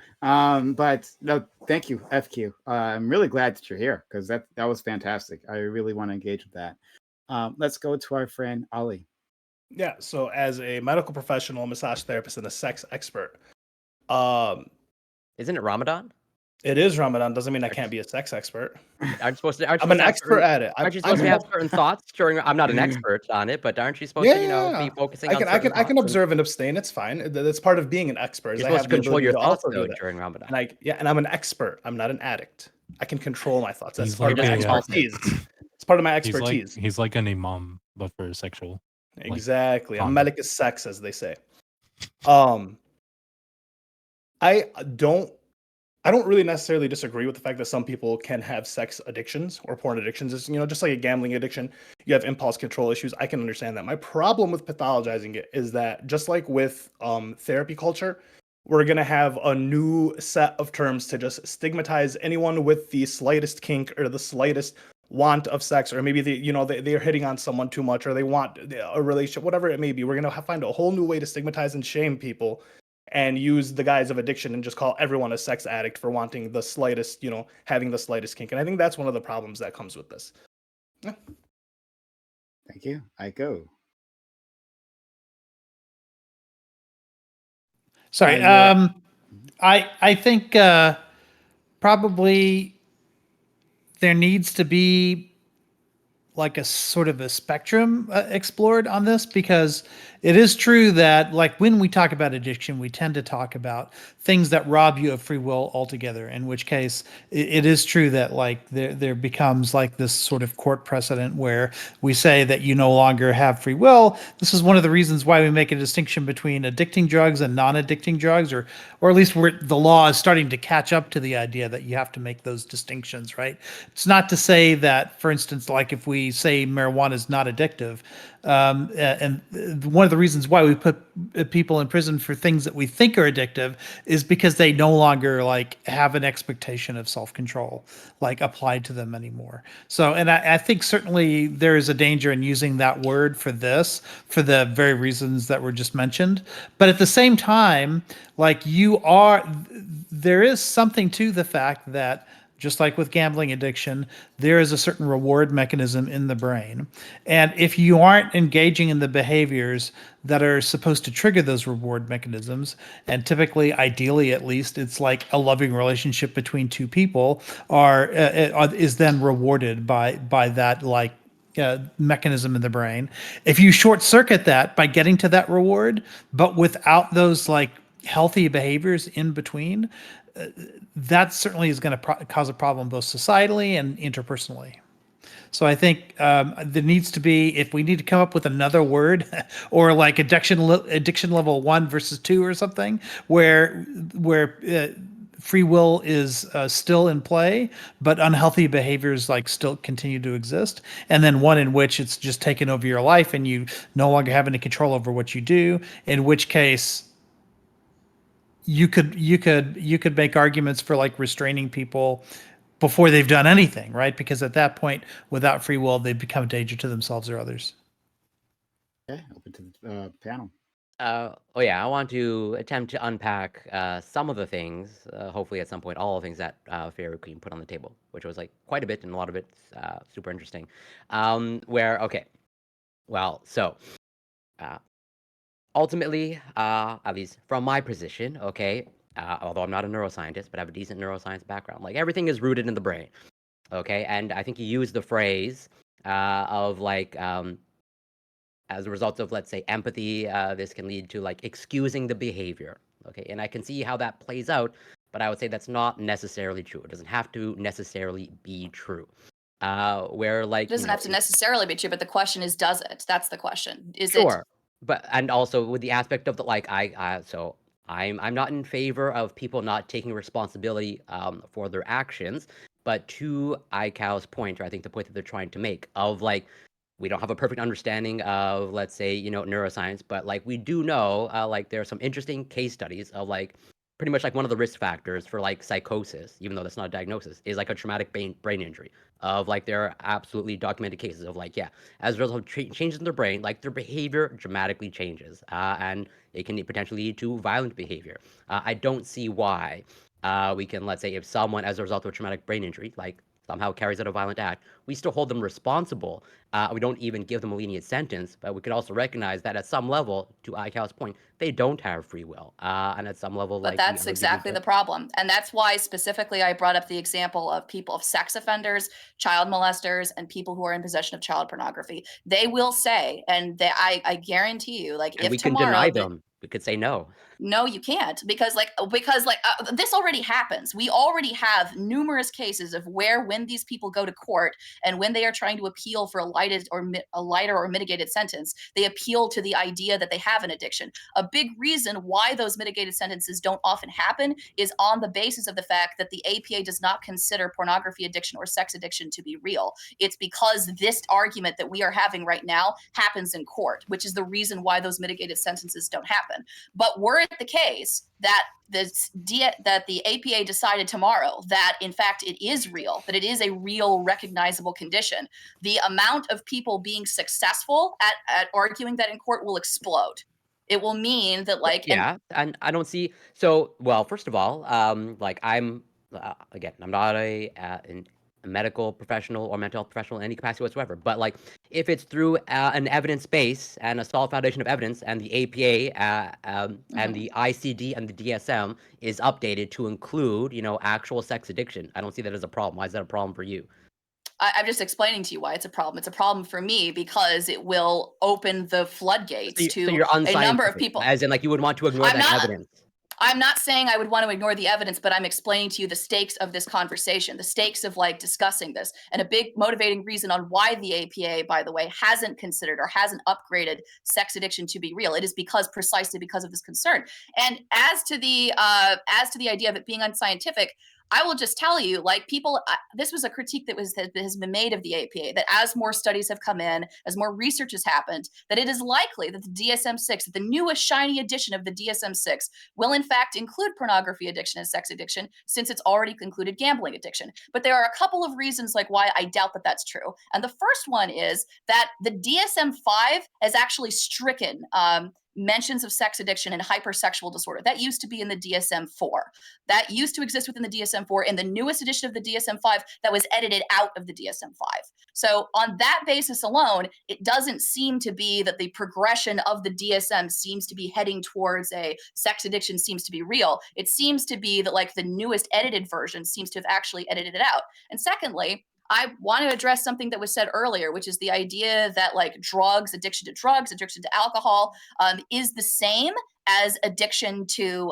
But no, thank you, FQ. I'm really glad that you're here, because that was fantastic. I really want to engage with that. Let's go to our friend Ali. Yeah, so as a medical professional, massage therapist, and a sex expert, Isn't it Ramadan? it is Ramadan. Doesn't mean I can't be a sex expert. Aren't you supposed to? I'm an expert at it. Aren't you supposed to have certain thoughts during? I'm not an expert on it, but aren't you supposed to, be focusing on? I can observe and abstain. It's fine. That's part of being an expert. You're supposed to control your thoughts though during Ramadan. And I'm an expert. I'm not an addict. I can control my thoughts. That's He's part of like my a, expertise. It's part of my expertise. He's like an imam, but for sexual. Exactly. Like, A medic is sex, as they say. I don't really necessarily disagree with the fact that some people can have sex addictions or porn addictions. It's, just like a gambling addiction, you have impulse control issues. I can understand that. My problem with pathologizing it is that, just like with therapy culture, we're going to have a new set of terms to just stigmatize anyone with the slightest kink or the slightest want of sex, or maybe they're hitting on someone too much, or they want a relationship, whatever it may be. We're going to find a whole new way to stigmatize and shame people, and use the guise of addiction and just call everyone a sex addict for wanting the slightest, having the slightest kink. And I think that's one of the problems that comes with this. Yeah. Thank you. Aiko. Sorry. I think probably there needs to be like a sort of a spectrum explored on this, because it is true that like when we talk about addiction, we tend to talk about things that rob you of free will altogether, in which case it is true that like there becomes like this sort of court precedent where we say that you no longer have free will. This is one of the reasons why we make a distinction between addicting drugs and non-addicting drugs, or at least where the law is starting to catch up to the idea that you have to make those distinctions, right? It's not to say that, for instance, like if we say marijuana is not addictive, and one of the reasons why we put people in prison for things that we think are addictive is because they no longer like have an expectation of self-control like applied to them anymore. So, and I think certainly there is a danger in using that word for this for the very reasons that were just mentioned. But at the same time, like there is something to the fact that just like with gambling addiction, there is a certain reward mechanism in the brain. And if you aren't engaging in the behaviors that are supposed to trigger those reward mechanisms, and typically, ideally at least, it's like a loving relationship between two people, is then rewarded by that like mechanism in the brain. If you short circuit that by getting to that reward, but without those like healthy behaviors in between, that certainly is going to cause a problem both societally and interpersonally. So I think there needs to be, if we need to come up with another word or like addiction level 1 versus 2 or something, where free will is still in play, but unhealthy behaviors like still continue to exist, and then one in which it's just taken over your life and you no longer have any control over what you do, in which case you could make arguments for like restraining people before they've done anything, right? Because at that point, without free will, they become a danger to themselves or others. Okay, open to the panel. Oh yeah, I want to attempt to unpack some of the things, hopefully at some point, all the things that Fairy Queen put on the table, which was like quite a bit, and a lot of it's super interesting. Ultimately, at least from my position, okay, although I'm not a neuroscientist, but I have a decent neuroscience background, like everything is rooted in the brain, okay? And I think you used the phrase of like, as a result of, let's say, empathy, this can lead to like excusing the behavior, okay? And I can see how that plays out, but I would say that's not necessarily true. It doesn't have to necessarily be true. Where like, It doesn't have to necessarily be true, but the question is, does it? That's the question. Is it? sure. But and also with the aspect of the like I'm not in favor of people not taking responsibility for their actions, but to iCow's point, or I think the point that they're trying to make, of like we don't have a perfect understanding of, let's say, neuroscience, but like we do know like there are some interesting case studies of like pretty much like one of the risk factors for like psychosis, even though that's not a diagnosis, is like a traumatic brain injury. Of like there are absolutely documented cases of like, yeah, as a result of changes in their brain, like their behavior dramatically changes, and it can potentially lead to violent behavior. I don't see why we can, let's say, if someone as a result of a traumatic brain injury like somehow carries out a violent act, we still hold them responsible. We don't even give them a lenient sentence, but we could also recognize that at some level, to iCow's point, they don't have free will, and at some level, But like that's exactly the problem. And that's why specifically I brought up the example of sex offenders, child molesters, and people who are in possession of child pornography. They will say, and I guarantee you, like and if we can tomorrow deny them. We could say no. No, you can't, because this already happens. We already have numerous cases of where, when these people go to court and when they are trying to appeal for a lighter or mitigated sentence, they appeal to the idea that they have an addiction. A big reason why those mitigated sentences don't often happen is on the basis of the fact that the APA does not consider pornography addiction or sex addiction to be real. It's because this argument that we are having right now happens in court, which is the reason why those mitigated sentences don't happen. But were it the case that the APA decided tomorrow that in fact it is real, that it is a real recognizable condition, the amount of people being successful at arguing that in court will explode. It will mean that and I don't see. So, well, first of all, like I'm again, I'm not a medical professional or mental health professional in any capacity whatsoever. But like, if it's through an evidence base and a solid foundation of evidence, and the APA and the ICD and the DSM is updated to include, actual sex addiction, I don't see that as a problem. Why is that a problem for you? I'm just explaining to you why it's a problem. It's a problem for me because it will open the floodgates So to you're a number of unscientific, people. as in like you would want to ignore I'm that not. evidence. I'm not saying I would want to ignore the evidence, but I'm explaining to you the stakes of this conversation, the stakes of like discussing this. And a big motivating reason on why the APA, by the way, hasn't considered or hasn't upgraded sex addiction to be real. It is precisely because of this concern. And as to the idea of it being unscientific, I will just tell you, like people, this was a critique that has been made of the APA, that as more studies have come in, as more research has happened, that it is likely that the DSM-6, the newest shiny edition of the DSM-6, will in fact include pornography addiction and sex addiction, since it's already included gambling addiction. But there are a couple of reasons like why I doubt that that's true. And the first one is that the DSM-5 has actually stricken mentions of sex addiction and hypersexual disorder. That used to be in the DSM-4. That used to exist within the DSM-4. In the newest edition of the DSM-5, that was edited out of the DSM-5. So on that basis alone, it doesn't seem to be that the progression of the DSM seems to be heading towards a sex addiction seems to be real. It seems to be that like the newest edited version seems to have actually edited it out. And secondly, I want to address something that was said earlier, which is the idea that like addiction to alcohol, is the same as addiction to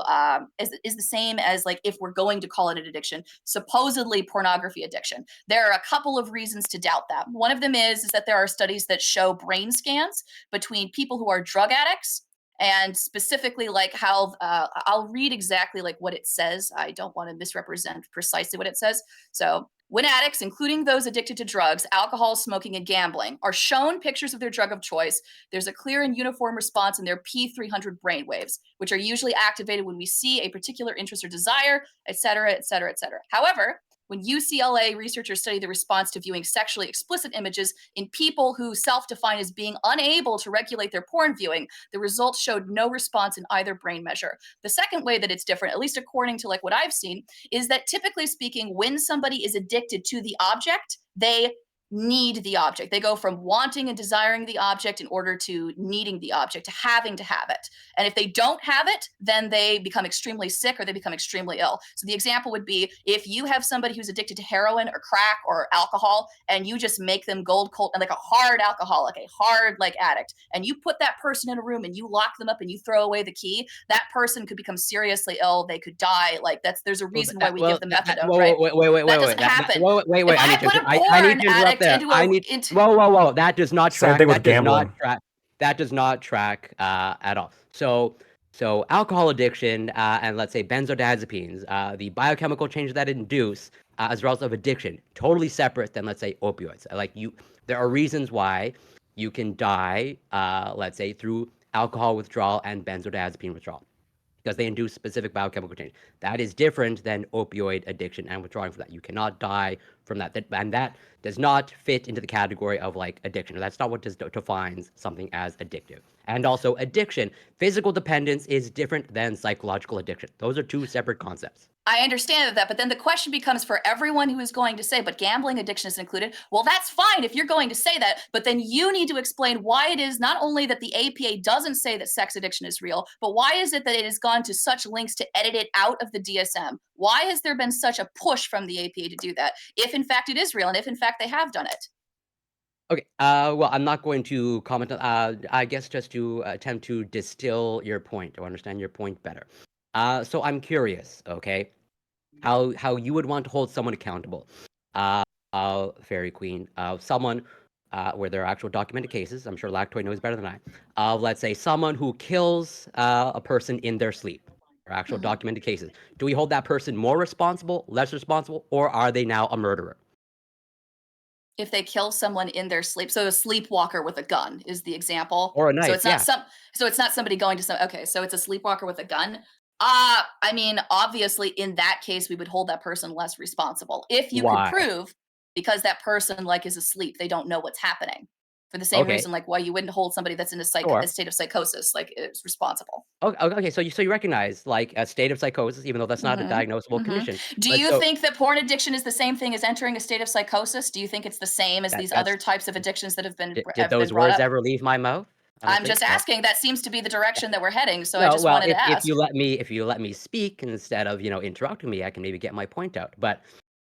is the same as like if we're going to call it an addiction, supposedly pornography addiction. There are a couple of reasons to doubt that. One of them is that there are studies that show brain scans between people who are drug addicts, and specifically like how I'll read exactly like what it says. I don't want to misrepresent precisely what it says. So when addicts, including those addicted to drugs, alcohol, smoking, and gambling, are shown pictures of their drug of choice, there's a clear and uniform response in their P300 brainwaves, which are usually activated when we see a particular interest or desire, et cetera, et cetera, et cetera. However, when UCLA researchers studied the response to viewing sexually explicit images in people who self-define as being unable to regulate their porn viewing, the results showed no response in either brain measure. The second way that it's different, at least according to like what I've seen, is that typically speaking, when somebody is addicted to the object, they need the object. They go from wanting and desiring the object in order to needing the object, to having to have it. And if they don't have it, then they become extremely sick or they become extremely ill. So the example would be if you have somebody who's addicted to heroin or crack or alcohol, and you just make them cold, and like a hard alcoholic, a hard like addict, and you put that person in a room and you lock them up and you throw away the key, that person could become seriously ill. They could die. Like there's a reason why we give them methadone, right? That doesn't happen. Wait. If I put a porn addict into Whoa. That does not Same track. thing with gambling. That does not track at all. So alcohol addiction and let's say benzodiazepines, the biochemical changes that induce as a result of addiction, totally separate than let's say opioids. There are reasons why you can die, let's say through alcohol withdrawal and benzodiazepine withdrawal, because they induce specific biochemical change. That is different than opioid addiction and withdrawing from that. You cannot die from that. And that does not fit into the category of like addiction. That's not what defines something as addictive. And also addiction, physical dependence is different than psychological addiction. Those are two separate concepts. I understand that, but then the question becomes for everyone who is going to say, but gambling addiction is included. Well, that's fine if you're going to say that, but then you need to explain why it is not only that the APA doesn't say that sex addiction is real, but why is it that it has gone to such lengths to edit it out of the DSM? Why has there been such a push from the APA to do that, if in fact it is real and if in fact they have done it? Okay. Well, I'm not going to comment on. I guess just to attempt to distill your point or understand your point better. So I'm curious. Okay, how you would want to hold someone accountable? Fairy Queen, someone where there are actual documented cases. I'm sure Lactoid knows better than I. Let's say someone who kills a person in their sleep. Or actual documented cases. Do we hold that person more responsible, less responsible, or are they now a murderer? If they kill someone in their sleep, so a sleepwalker with a gun is the example, or a knife. So it's not so it's not somebody going to some. Okay, so it's a sleepwalker with a gun. I mean, obviously, in that case, we would hold that person less responsible if you could prove, because that person like is asleep, they don't know what's happening. For the same reason, like why you wouldn't hold somebody that's in a state of psychosis, like is responsible. Okay, so you recognize like a state of psychosis, even though that's not a diagnosable condition. Do you think that porn addiction is the same thing as entering a state of psychosis? Do you think it's the same as these other types of addictions that have been? Did those words ever leave my mouth? I'm just asking. That seems to be the direction that we're heading. So I just wanted to ask. If you let me speak instead of interrupting me, I can maybe get my point out. But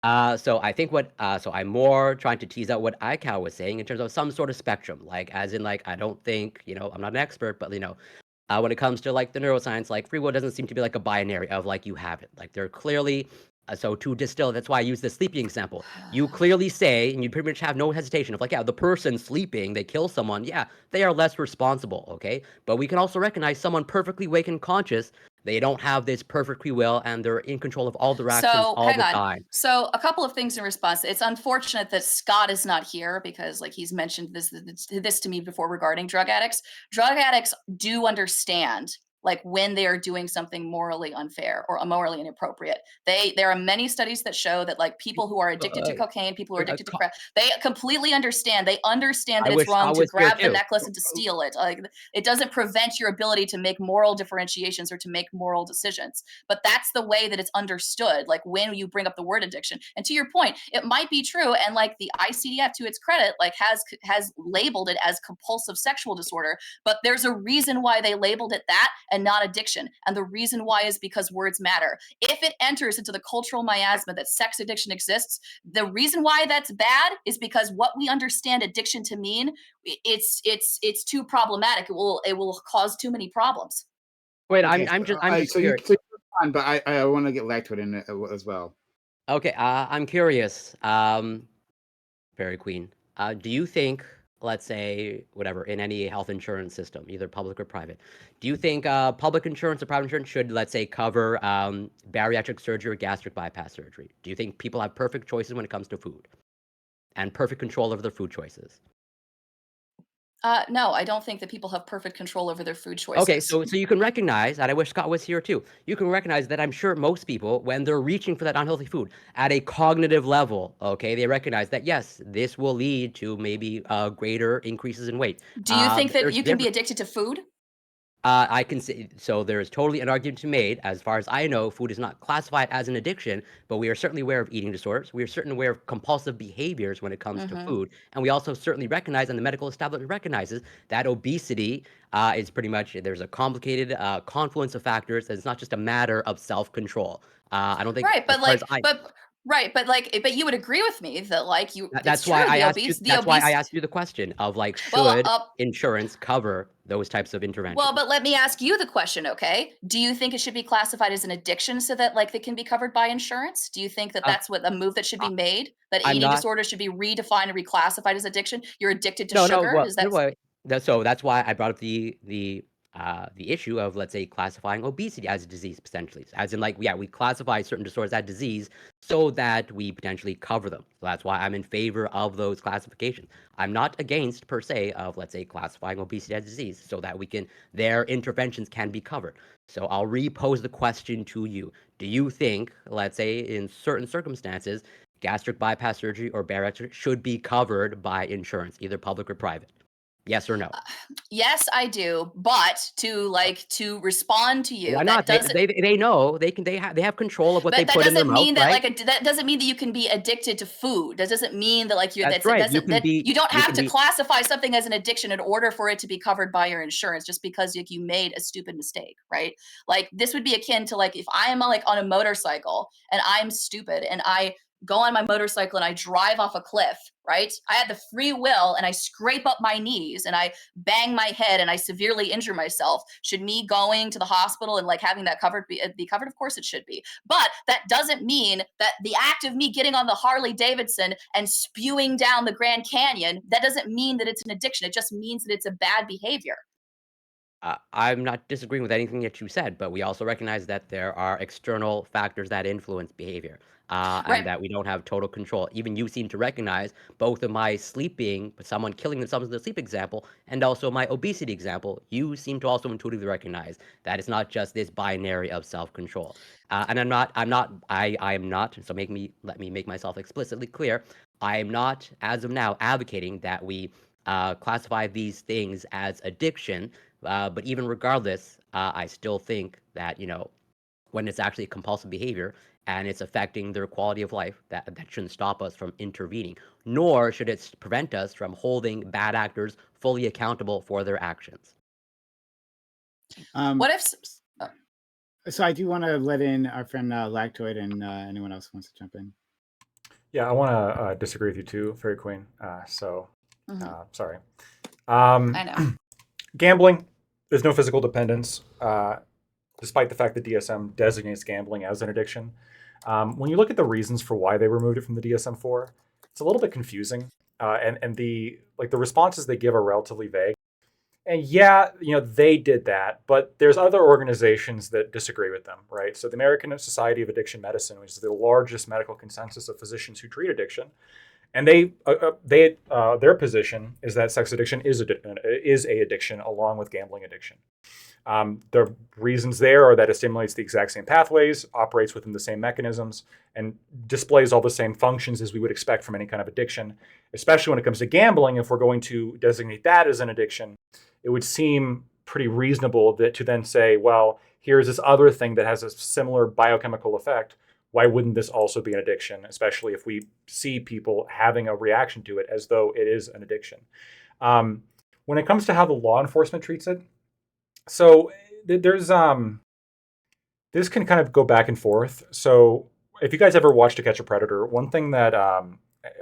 So I think so I'm more trying to tease out what iCal was saying in terms of some sort of spectrum, like as in like I don't think I'm not an expert, but when it comes to like the neuroscience, like free will doesn't seem to be like a binary of like you have it. Like they're clearly so to distill. That's why I use the sleeping example. You clearly say, and you pretty much have no hesitation of like, yeah, the person sleeping, they kill someone, yeah, they are less responsible, okay. But we can also recognize someone perfectly awake and conscious. They don't have this perfect free will, and they're in control of all their actions So all hang the on. time. So a couple of things in response. It's unfortunate that Scott is not here because like he's mentioned this to me before regarding drug addicts. Drug addicts do understand like when they are doing something morally unfair or morally inappropriate. There are many studies that show that like people who are addicted to Uh, cocaine, people who are uh, addicted to co- crack, they completely understand. They understand I that it's wish I wrong to was here grab the too. necklace and to steal it. Like it doesn't prevent your ability to make moral differentiations or to make moral decisions, but that's the way that it's understood, like when you bring up the word addiction. And to your point, it might be true, and like the ICD-10, to its credit, like has labeled it as compulsive sexual disorder, but there's a reason why they labeled it that and not addiction, and the reason why is because words matter. If it enters into the cultural miasma that sex addiction exists, the reason why that's bad is because what we understand addiction to mean, it's too problematic. It will cause too many problems. Wait, Okay, I'm so, just so you curious. so you're fine, but I want to get Lactoid in it as well. Okay, I'm curious. Fairy Queen, do you think, let's say, whatever, in any health insurance system, either public or private, do you think public insurance or private insurance should, let's say, cover bariatric surgery or gastric bypass surgery? Do you think people have perfect choices when it comes to food and perfect control over their food choices? No, I don't think that people have perfect control over their food Okay, choices. so you can recognize, and I wish Scott was here too. You can recognize that I'm sure most people, when they're reaching for that unhealthy food at a cognitive level, okay, they recognize that yes, this will lead to maybe greater increases in weight. Do you think But that there's you can be different. addicted to food? I can say so. There is totally an argument to be made. As far as I know, food is not classified as an addiction, but we are certainly aware of eating disorders. We are certainly aware of compulsive behaviors when it comes to Mhm. food, and we also certainly recognize, and the medical establishment recognizes that obesity is pretty much there's a complicated confluence of factors. And it's not just a matter of self-control. I don't think, Right, as but far as like, I, but you would agree with me that like it's that's why true. I The asked you. obese, the That's why I obese. asked you the question of like, Well, should insurance cover those types of well, interventions? but let me ask you the question, okay? Do you think it should be classified as an addiction so that like they can be covered by insurance? Do you think that Uh, that's what a move that should I, be made? That I'm eating not. disorder should be redefined and reclassified as addiction? You're addicted to No, no. sugar? Well, Is no, that well, that's why I brought up the issue of, let's say, classifying obesity as a disease potentially. As in, like, yeah, we classify certain disorders as disease so that we potentially cover them. So that's why I'm in favor of those classifications. I'm not against per se of, let's say, classifying obesity as disease so that their interventions can be covered. So I'll repose the question to you. Do you think, let's say, in certain circumstances, gastric bypass surgery or bariatric should be covered by insurance, either public or private? Yes or no? yes, I do. But to respond to you, Why that not? They doesn't they they know they have control of what they but that put in their doesn't mouth, mean that right? that doesn't mean that you can be addicted to food. That doesn't mean that like you That's that's it right. You doesn't can that be you don't you have can to be classify something as an addiction in order for it to be covered by your insurance just because like, you made a stupid mistake, right? Like this would be akin to like if I am like on a motorcycle and I'm stupid and I go on my motorcycle and I drive off a cliff, right? I had the free will and I scrape up my knees and I bang my head and I severely injure myself. Should me going to the hospital and like having that covered be covered? Of course it should be. But that doesn't mean that the act of me getting on the Harley Davidson and spewing down the Grand Canyon, that doesn't mean that it's an addiction. It just means that it's a bad behavior. I'm not disagreeing with anything that you said, but we also recognize that there are external factors that influence behavior, and Right. that we don't have total control. Even you seem to recognize both of my sleeping, someone killing themselves in the sleep example, and also my obesity example. You seem to also intuitively recognize that it's not just this binary of self-control. And I am not. So let me make myself explicitly clear. I am not, as of now, advocating that we classify these things as addiction, but even regardless, I still think that, when it's actually a compulsive behavior and it's affecting their quality of life, that shouldn't stop us from intervening, nor should it prevent us from holding bad actors fully accountable for their actions. Um, What if so I do want to let in our friend Lactoid and anyone else who wants to jump in. Yeah, I want to disagree with you too, Fairy Queen. Sorry. I know. Gambling, there's no physical dependence, despite the fact that DSM designates gambling as an addiction. When you look at the reasons for why they removed it from the DSM-4, it's a little bit confusing, and the responses they give are relatively vague. And yeah, they did that, but there's other organizations that disagree with them, right? So the American Society of Addiction Medicine, which is the largest medical consensus of physicians who treat addiction, and their position is that sex addiction is a addiction along with gambling addiction. The reasons there are that it stimulates the exact same pathways, operates within the same mechanisms, and displays all the same functions as we would expect from any kind of addiction. Especially when it comes to gambling, if we're going to designate that as an addiction, it would seem pretty reasonable to then say, well, here's this other thing that has a similar biochemical effect. Why wouldn't this also be an addiction, especially if we see people having a reaction to it as though it is an addiction? When it comes to how the law enforcement treats it, so there's this can kind of go back and forth. So if you guys ever watched To Catch a Predator, one thing that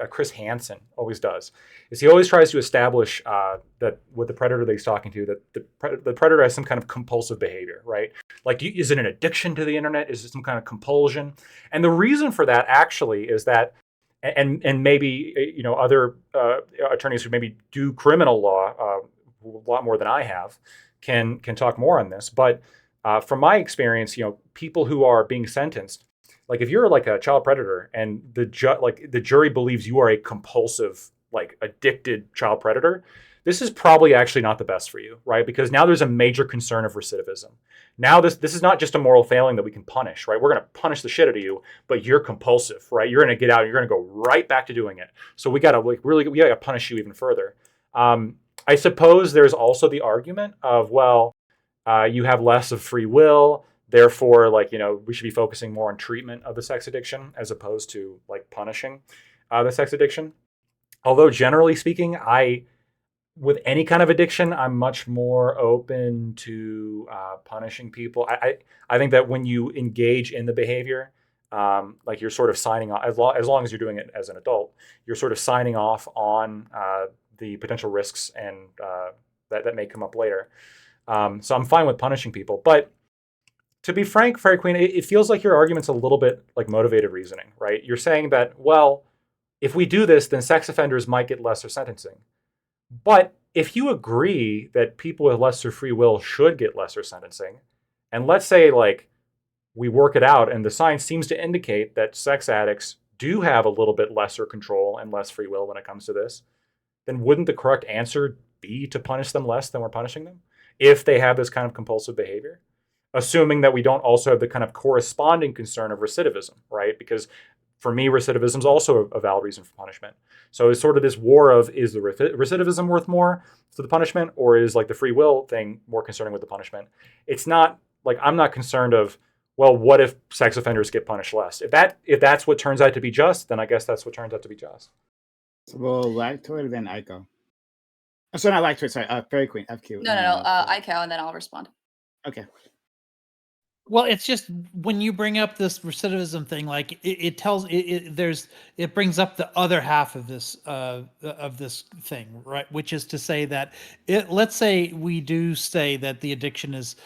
Chris Hansen always does is he always tries to establish that with the predator that he's talking to, that the predator has some kind of compulsive behavior, right? Like, is it an addiction to the internet? Is it some kind of compulsion? And the reason for that actually is that, and maybe other attorneys who maybe do criminal law a lot more than I have can talk more on this. But from my experience, people who are being sentenced, like if you're like a child predator and the jury believes you are a compulsive, like addicted child predator, this is probably actually not the best for you, right? Because now there's a major concern of recidivism. Now this is not just a moral failing that we can punish, right? We're going to punish the shit out of you, but you're compulsive, right? You're going to get out and you're going to go right back to doing it. So we got to we got to punish you even further. I suppose there's also the argument of, well, you have less of free will. Therefore, we should be focusing more on treatment of the sex addiction as opposed to punishing the sex addiction. Although generally speaking, with any kind of addiction, I'm much more open to punishing people. I think that when you engage in the behavior, you're sort of signing off, as long as you're doing it as an adult, you're sort of signing off on the potential risks and that may come up later. So I'm fine with punishing people, but to be frank, Fairy Queen, it feels like your argument's a little bit like motivated reasoning, right? You're saying that, well, if we do this, then sex offenders might get lesser sentencing. But if you agree that people with lesser free will should get lesser sentencing, and let's say we work it out and the science seems to indicate that sex addicts do have a little bit lesser control and less free will when it comes to this, then wouldn't the correct answer be to punish them less than we're punishing them if they have this kind of compulsive behavior? Assuming that we don't also have the kind of corresponding concern of recidivism, right? Because for me, recidivism is also a valid reason for punishment. So it's sort of this war of, is the recidivism worth more for the punishment, or is the free will thing more concerning with the punishment? It's not I'm not concerned of, well, what if sex offenders get punished less? If that's what turns out to be just, then I guess that's what turns out to be just. So we'll Lactoid, then Aiko. So not Lactoid, sorry, Fairy Queen, FQ. No, Aiko, and then I'll respond. Okay. Well, it's just when you bring up this recidivism thing, it brings up the other half of this thing, right? Which is to say that let's say we do say that the addiction is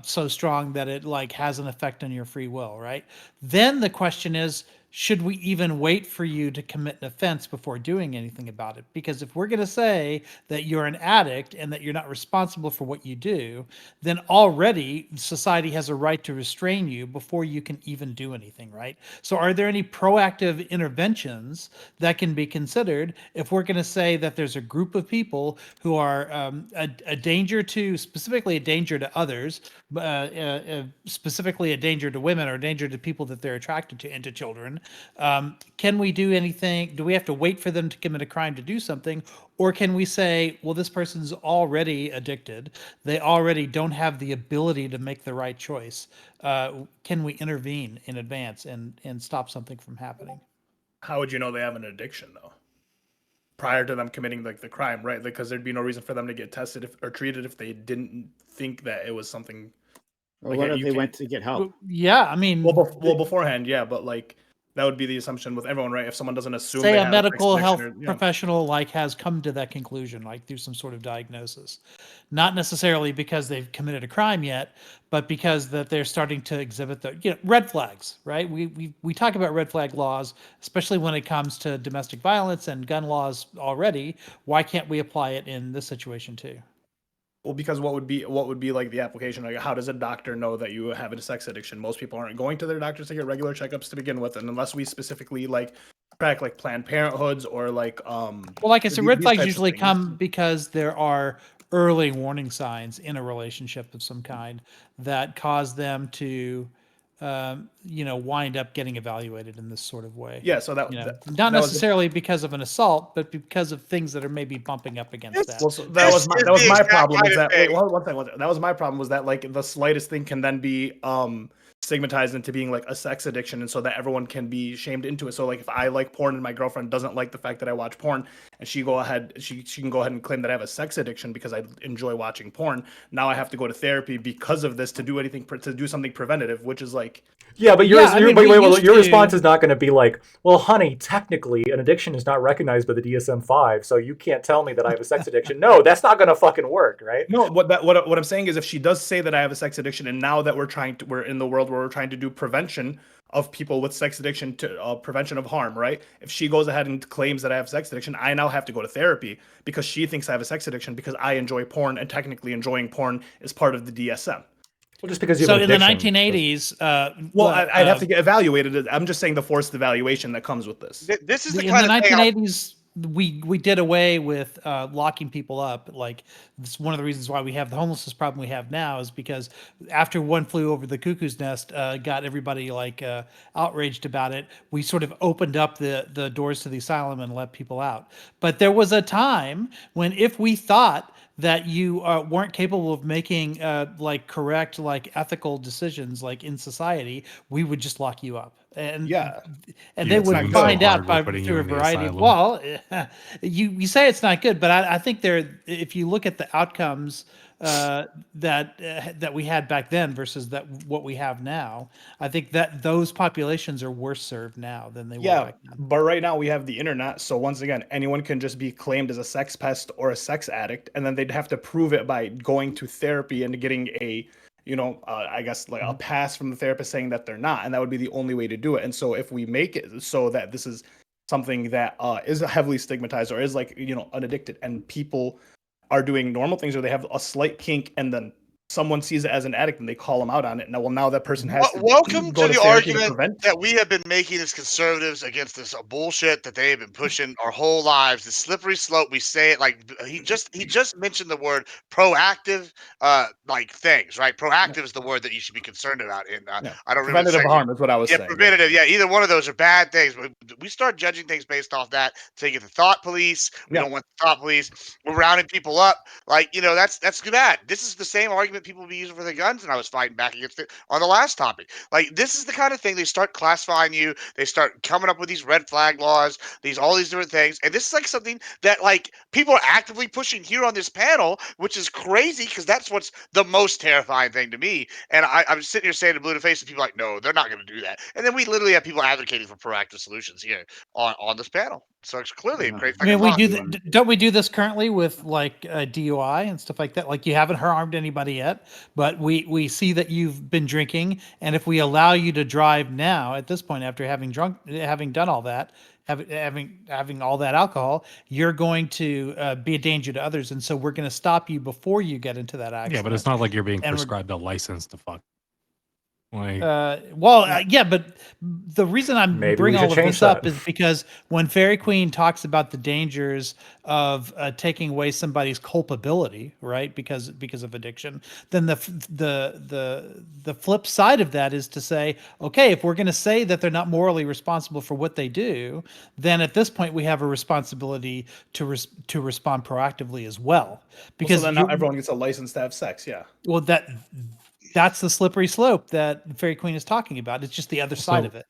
so strong that it has an effect on your free will, right? Then the question is, should we even wait for you to commit an offense before doing anything about it? Because if we're going to say that you're an addict and that you're not responsible for what you do, then already society has a right to restrain you before you can even do anything, right? So are there any proactive interventions that can be considered if we're going to say that there's a group of people who are a danger to, specifically a danger to others, specifically a danger to women or a danger to people that they're attracted to and to children? Can we do anything? Do we have to wait for them to commit a crime to do something? Or can we say, well, this person's already addicted. They already don't have the ability to make the right choice. Can we intervene in advance and stop something from happening? How would you know they have an addiction, though? Prior to them committing the crime, right? Because there'd be no reason for them to get tested or treated if they didn't think that it was something. Well, what if they went to get help? Yeah, I mean, well, beforehand, yeah, but That would be the assumption with everyone, right? If someone doesn't assume Say they a have medical sex health addiction or, professional like has come to that conclusion, like through some sort of diagnosis, not necessarily because they've committed a crime yet, but because that they're starting to exhibit the red flags, right? We talk about red flag laws, especially when it comes to domestic violence and gun laws already. Why can't we apply it in this situation too? Well, because what would be like the application? Like, how does a doctor know that you have a sex addiction? Most people aren't going to their doctors to get regular checkups to begin with, and unless we specifically like track like Planned Parenthoods or like Well, like I said, these red flags types of usually things. come because there are early warning signs in a relationship of some kind that cause them to, wind up getting evaluated in this sort of way. Yeah, so that, You know, that not that was necessarily because of an assault, but because of things that are maybe bumping up against that. well, so that This was my is that was the my exact problem. kind Is of that wait, thing. one thing. That was my problem was that like the slightest thing can then be stigmatized into being like a sex addiction, and so that everyone can be shamed into it. So like if I like porn and my girlfriend doesn't like the fact that I watch porn, and she can go ahead and claim that I have a sex addiction because I enjoy watching porn. Now I have to go to therapy because of this to do something preventative, which is like Yeah, but Yeah, I mean, we used your to- response is not going to be like, well, honey, technically an addiction is not recognized by the DSM-5, so you can't tell me that I have a sex addiction. No, that's not going to fucking work, right? no. What I'm saying is if she does say that I have a sex addiction, and now that we're in the world where we're trying to do prevention of people with sex addiction to prevention of harm, right? If she goes ahead and claims that I have sex addiction, I now have to go to therapy because she thinks I have a sex addiction because I enjoy porn, and technically enjoying porn is part of the DSM. Well, just because you So have an in the addiction, 1980s, Well, I'd have to get evaluated. I'm just saying the forced evaluation that comes with this. This is the in kind the of thing. 1980s, we did away with locking people up. Like, it's one of the reasons why we have the homelessness problem we have now is because after One Flew Over the Cuckoo's Nest got everybody like outraged about it, we sort of opened up the doors to the asylum and let people out. But there was a time when if we thought that you weren't capable of making like correct, like ethical decisions, like in society, we would just lock you up. And Yeah. and Yeah, they it's would not find so out hard by with putting you through a in the variety of asylum. you say it's not good, but I think if you look at the outcomes that we had back then versus what we have now, I think that those populations are worse served now than they were Yeah, back then. but right now we have the internet, so once again, anyone can just be claimed as a sex pest or a sex addict, and then they'd have to prove it by going to therapy and getting a, I guess like a pass from the therapist saying that they're not, and that would be the only way to do it. And so if we make it so that this is something that is heavily stigmatized or is like unaddicted, and people are doing normal things or they have a slight kink, and then someone sees it as an addict and they call them out on it. Now that person has to Welcome go to the therapy to argument prevent. that we have been making as conservatives against this bullshit that they have been pushing our whole lives. The slippery slope. We say it like he just mentioned the word proactive, like things, right? Proactive is the word that you should be concerned about. And Yeah. I don't remember the Preventative second- harm is what I was Yeah, saying. preventative. Yeah, either one of those are bad things. But we start judging things based off that. Taking the thought police. We Yeah. don't want the thought police. We're rounding people up. Like that's bad. This is the same argument people will be using for the guns, and I was fighting back against it on the last topic. Like this is the kind of thing they start classifying you. They start coming up with these red flag laws, all these different things, and this is like something that like people are actively pushing here on this panel, which is crazy because that's what's the most terrifying thing to me. And I'm sitting here saying to blue to face, and people are like, no, they're not going to do that. And then we literally have people advocating for proactive solutions here on this panel. So it's clearly a great. I mean, fucking thought. don't we do this currently with like DUI and stuff like that? Like you haven't harmed anybody yet, but we see that you've been drinking, and if we allow you to drive now at this point after having done all that, having all that alcohol, you're going to be a danger to others, and so we're going to stop you before you get into that accident. Yeah, but it's not like you're being And we're- prescribed a license to fuck. Like, yeah, but the reason I'm Maybe we bringing all should of change this up that. is because when Fairy Queen talks about the dangers of taking away somebody's culpability, right, because of addiction, then the flip side of that is to say, okay, if we're going to say that they're not morally responsible for what they do, then at this point we have a responsibility to respond proactively as well. Because so then now everyone gets a license to have sex. Yeah. well, that's the slippery slope that Fairy Queen is talking about. It's just the other side So- of it.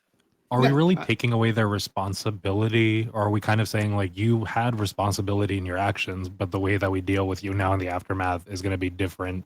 are we really taking away their responsibility, or are we kind of saying like you had responsibility in your actions, but the way that we deal with you now in the aftermath is going to be different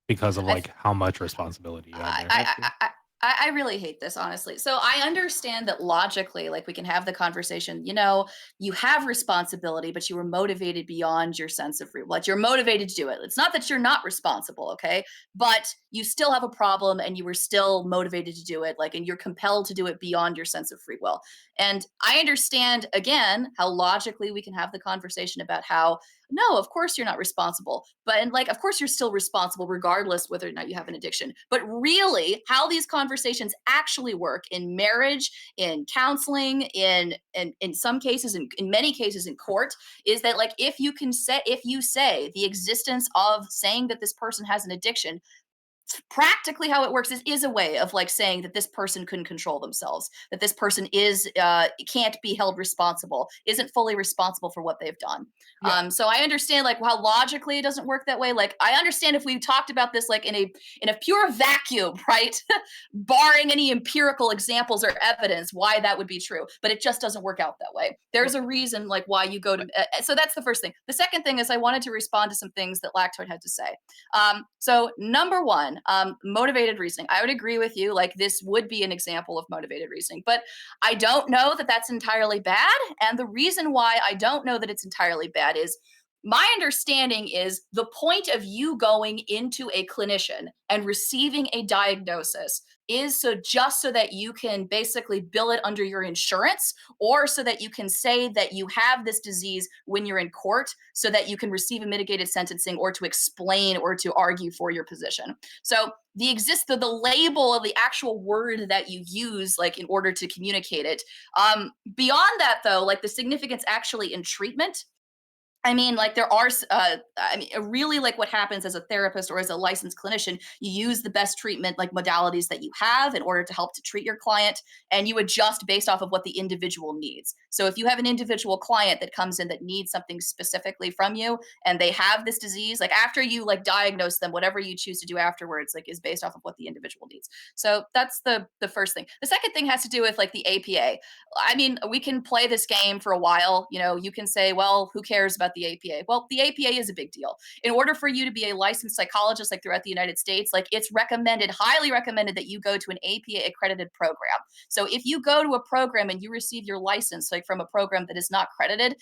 because of like how much responsibility you have there? I really hate this, honestly. So I understand that logically, like we can have the conversation, you have responsibility, but you were motivated beyond your sense of free will. Like you're motivated to do it. It's not that you're not responsible, okay? But you still have a problem and you were still motivated to do it, like, and you're compelled to do it beyond your sense of free will. And I understand, again, how logically we can have the conversation about how no, of course you're not responsible. But and like of course you're still responsible regardless whether or not you have an addiction. But really how these conversations actually work in marriage, in counseling, in some cases, in many cases in court, is that like if you say the existence of saying that this person has an addiction, practically how it works is a way of like saying that this person couldn't control themselves, that this person is can't be held responsible, isn't fully responsible for what they've done. Yeah. So I understand like how logically it doesn't work that way. Like I understand if we talked about this like in a pure vacuum, right? Barring any empirical examples or evidence why that would be true, but it just doesn't work out that way. There's a reason like why you go to so that's the first thing. The second thing is I wanted to respond to some things that Lactoid had to say. So number one, motivated reasoning. I would agree with you. Like this would be an example of motivated reasoning, but I don't know that that's entirely bad. And the reason why I don't know that it's entirely bad is my understanding is the point of you going into a clinician and receiving a diagnosis is just so that you can basically bill it under your insurance, or so that you can say that you have this disease when you're in court so that you can receive a mitigated sentencing or to explain or to argue for your position. So the label of the actual word that you use like in order to communicate it. Beyond that though, like the significance actually in treatment, I mean, like there are, really like what happens as a therapist or as a licensed clinician, you use the best treatment like modalities that you have in order to help to treat your client, and you adjust based off of what the individual needs. So if you have an individual client that comes in that needs something specifically from you and they have this disease, like after you like diagnose them, whatever you choose to do afterwards, like is based off of what the individual needs. So that's the first thing. The second thing has to do with like the APA. I mean, we can play this game for a while. You can say, well, who cares about the APA? Well, the APA is a big deal. In order for you to be a licensed psychologist, like throughout the United States, like it's highly recommended that you go to an APA accredited program. So if you go to a program and you receive your license, like from a program that is not credited,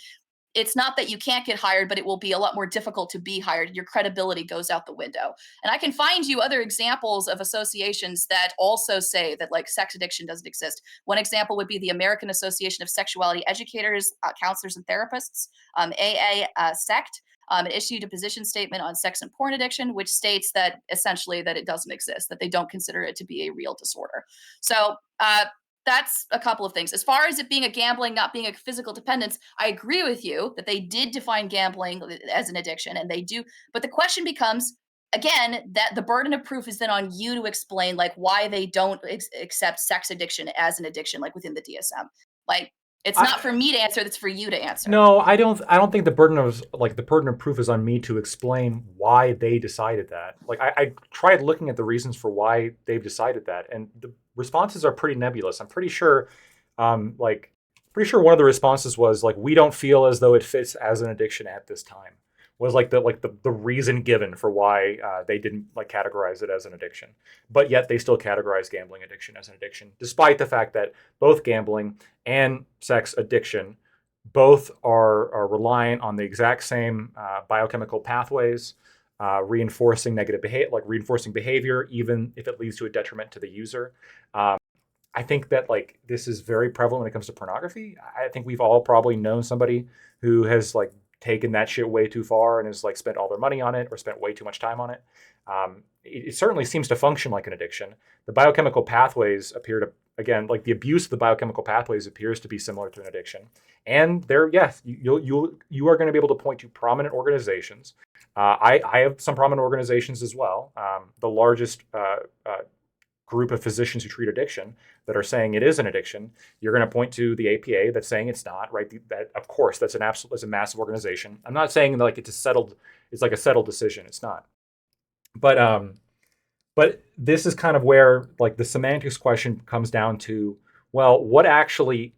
it's not that you can't get hired, but it will be a lot more difficult to be hired. Your credibility goes out the window. And I can find you other examples of associations that also say that like sex addiction doesn't exist. One example would be the American Association of Sexuality Educators, Counselors, and Therapists, AA-SECT. It issued a position statement on sex and porn addiction, which states that essentially that it doesn't exist, that they don't consider it to be a real disorder. So that's a couple of things. As far as it being a gambling, not being a physical dependence, I agree with you that they did define gambling as an addiction, and they do. But the question becomes, again, that the burden of proof is then on you to explain like why they don't accept sex addiction as an addiction, like within the DSM. Like it's not for me to answer; that's for you to answer. No, I don't think the burden of proof is on me to explain why they decided that. Like I tried looking at the reasons for why they've decided that, and the responses are pretty nebulous. I'm pretty sure one of the responses was like, we don't feel as though it fits as an addiction at this time. Was like the reason given for why they didn't like categorize it as an addiction, but yet they still categorize gambling addiction as an addiction, despite the fact that both gambling and sex addiction both are reliant on the exact same biochemical pathways, reinforcing reinforcing behavior, even if it leads to a detriment to the user. I think that like this is very prevalent when it comes to pornography. I think we've all probably known somebody who has like taken that shit way too far and has like spent all their money on it or spent way too much time on it. It certainly seems to function like an addiction. The biochemical pathways appear to, again, like the abuse of the biochemical pathways appears to be similar to an addiction. And you are going to be able to point to prominent organizations. I have some prominent organizations as well. The largest group of physicians who treat addiction that are saying it is an addiction. You're going to point to the APA that's saying it's not, right? That of course that's a massive organization. I'm not saying like it's like a settled decision. It's not. But this is kind of where like the semantics question comes down to, well, what actually,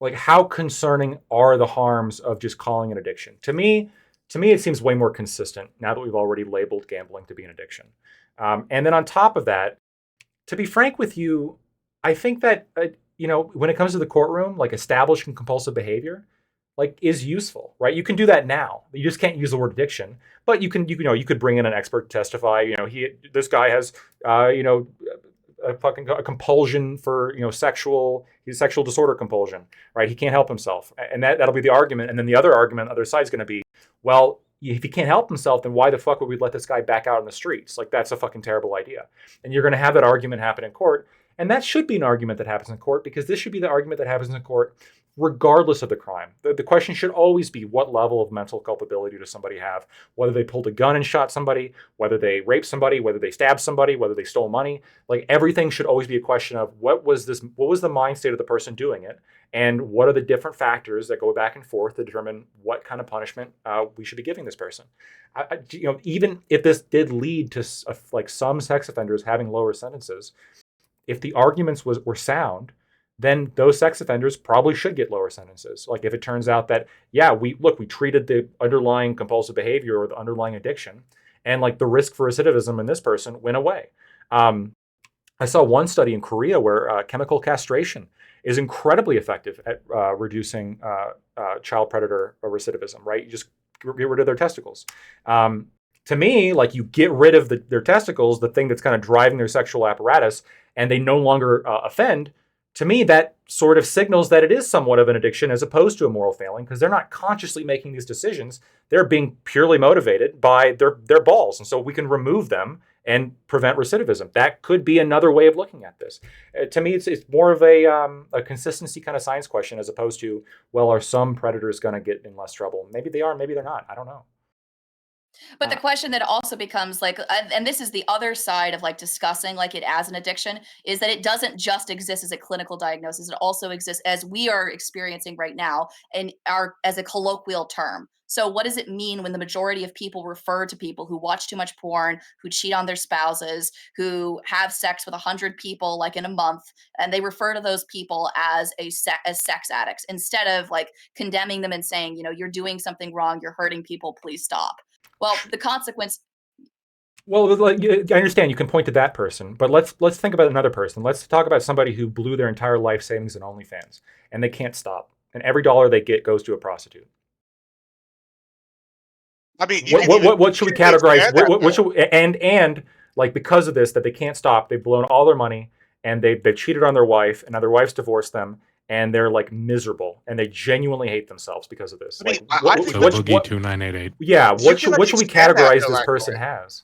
like how concerning are the harms of just calling it addiction? To me, it seems way more consistent now that we've already labeled gambling to be an addiction. And then on top of that, to be frank with you, I think that when it comes to the courtroom, like establishing compulsive behavior, like is useful, right? You can do that now. You just can't use the word addiction, but you could bring in an expert to testify. This guy has a compulsion for sexual disorder compulsion, right? He can't help himself, and that'll be the argument. And then the other argument, the other side is going to be, well, if he can't help himself, then why the fuck would we let this guy back out on the streets? Like, that's a fucking terrible idea. And you're going to have that argument happen in court. And that should be an argument that happens in court, because this should be the argument that happens in court regardless of the crime. The question should always be, what level of mental culpability does somebody have? Whether they pulled a gun and shot somebody, whether they raped somebody, whether they stabbed somebody, whether they stole money. Like, everything should always be a question of what was the mind state of the person doing it? And what are the different factors that go back and forth to determine what kind of punishment we should be giving this person? Even if this did lead to like some sex offenders having lower sentences, if the arguments were sound, then those sex offenders probably should get lower sentences. Like, if it turns out that, we treated the underlying compulsive behavior or the underlying addiction, and like the risk for recidivism in this person went away. I saw one study in Korea where chemical castration is incredibly effective at reducing child predator recidivism, right? You just get rid of their testicles. To me, like, you get rid of their testicles, the thing that's kind of driving their sexual apparatus, and they no longer offend. To me, that sort of signals that it is somewhat of an addiction as opposed to a moral failing, because they're not consciously making these decisions. They're being purely motivated by their balls. And so we can remove them and prevent recidivism. That could be another way of looking at this. To me, it's more of a consistency kind of science question, as opposed to, well, are some predators going to get in less trouble? Maybe they are, maybe they're not. I don't know. But the question that also becomes like, and this is the other side of like discussing like it as an addiction, is that it doesn't just exist as a clinical diagnosis. It also exists, as we are experiencing right now, and as a colloquial term. So what does it mean when the majority of people refer to people who watch too much porn, who cheat on their spouses, who have sex with 100 people like in a month, and they refer to those people as as sex addicts, instead of like condemning them and saying, you're doing something wrong, you're hurting people, please stop. Well, the consequence. Well, like, I understand you can point to that person, but let's think about another person. Let's talk about somebody who blew their entire life savings in OnlyFans, and they can't stop, and every dollar they get goes to a prostitute. I mean, what should we categorize? What should and like, because of this, that they can't stop, they've blown all their money, and they've cheated on their wife, and now their wife's divorced them, and they're like miserable, and they genuinely hate themselves because of this. I mean, Like, I think So Boogie 2988. yeah, what should we expand that, categorize though, this actually. person as?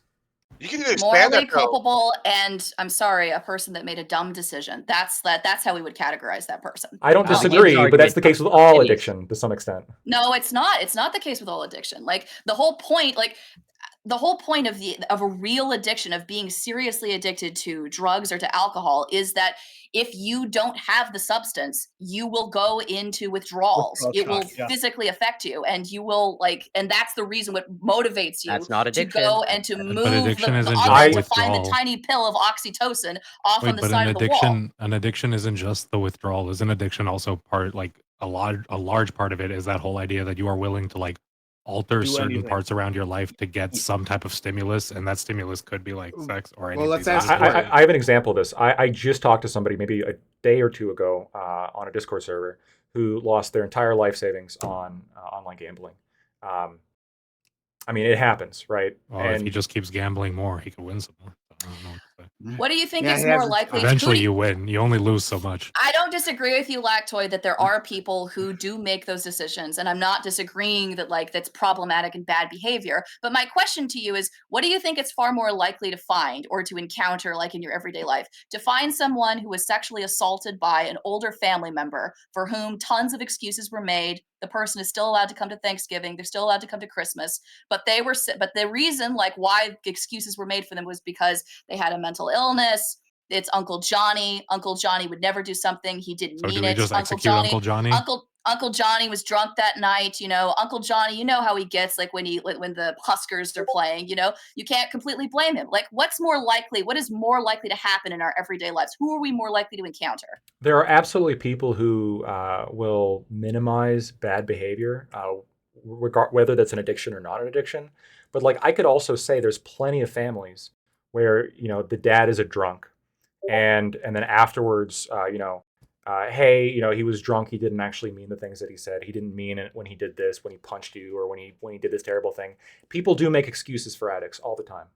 You can expand Morally that, though. culpable, and I'm sorry, a person that made a dumb decision. That's how we would categorize that person. I don't Gabe's disagree, but argument that's the case with all continues. addiction to some extent. No, it's not. It's not the case with all addiction. Like the whole point of a real addiction, of being seriously addicted to drugs or to alcohol, is that if you don't have the substance, you will go into withdrawals. It will physically affect you, and you will and that's the reason what motivates you That's not to addiction. go and to move addiction the isn't to just find the withdrawal. tiny pill of oxytocin off on the But side of the wall. an addiction isn't just the withdrawal. Isn't addiction also part, like a large part of it is that whole idea that you are willing to like alter Do certain anything. parts around your life to get some type of stimulus, and that stimulus could be like sex or anything. Well, let's That's ask- just- I have an example of this. I just talked to somebody maybe a day or two ago on a Discord server who lost their entire life savings on online gambling. I mean, it happens, right? Well, if he just keeps gambling more, he could win some more. I don't know what to say. What do you think Yeah, is he more has- likely? Eventually, you win. You only lose so much. I don't disagree with you, Lactoid, that there are people who do make those decisions, and I'm not disagreeing that that's problematic and bad behavior. But my question to you is, what do you think it's far more likely to find or to encounter, like in your everyday life, to find someone who was sexually assaulted by an older family member for whom tons of excuses were made? The person is still allowed to come to Thanksgiving. They're still allowed to come to Christmas, but the reason why excuses were made for them was because they had a mental illness. It's Uncle Johnny. Uncle Johnny would never do something he didn't So mean do we it. just Uncle execute Uncle Johnny? Uncle Johnny was drunk that night. Uncle Johnny, you know how he gets when the Huskers are playing. You can't completely blame him. Like, what's more likely? What is more likely to happen in our everyday lives? Who are we more likely to encounter? There are absolutely people who will minimize bad behavior, whether that's an addiction or not an addiction. But I could also say there's plenty of families where the dad is a drunk, and then afterwards, hey, he was drunk. He didn't actually mean the things that he said. He didn't mean it when he did this, when he punched you, or when he did this terrible thing. People do make excuses for addicts all the time,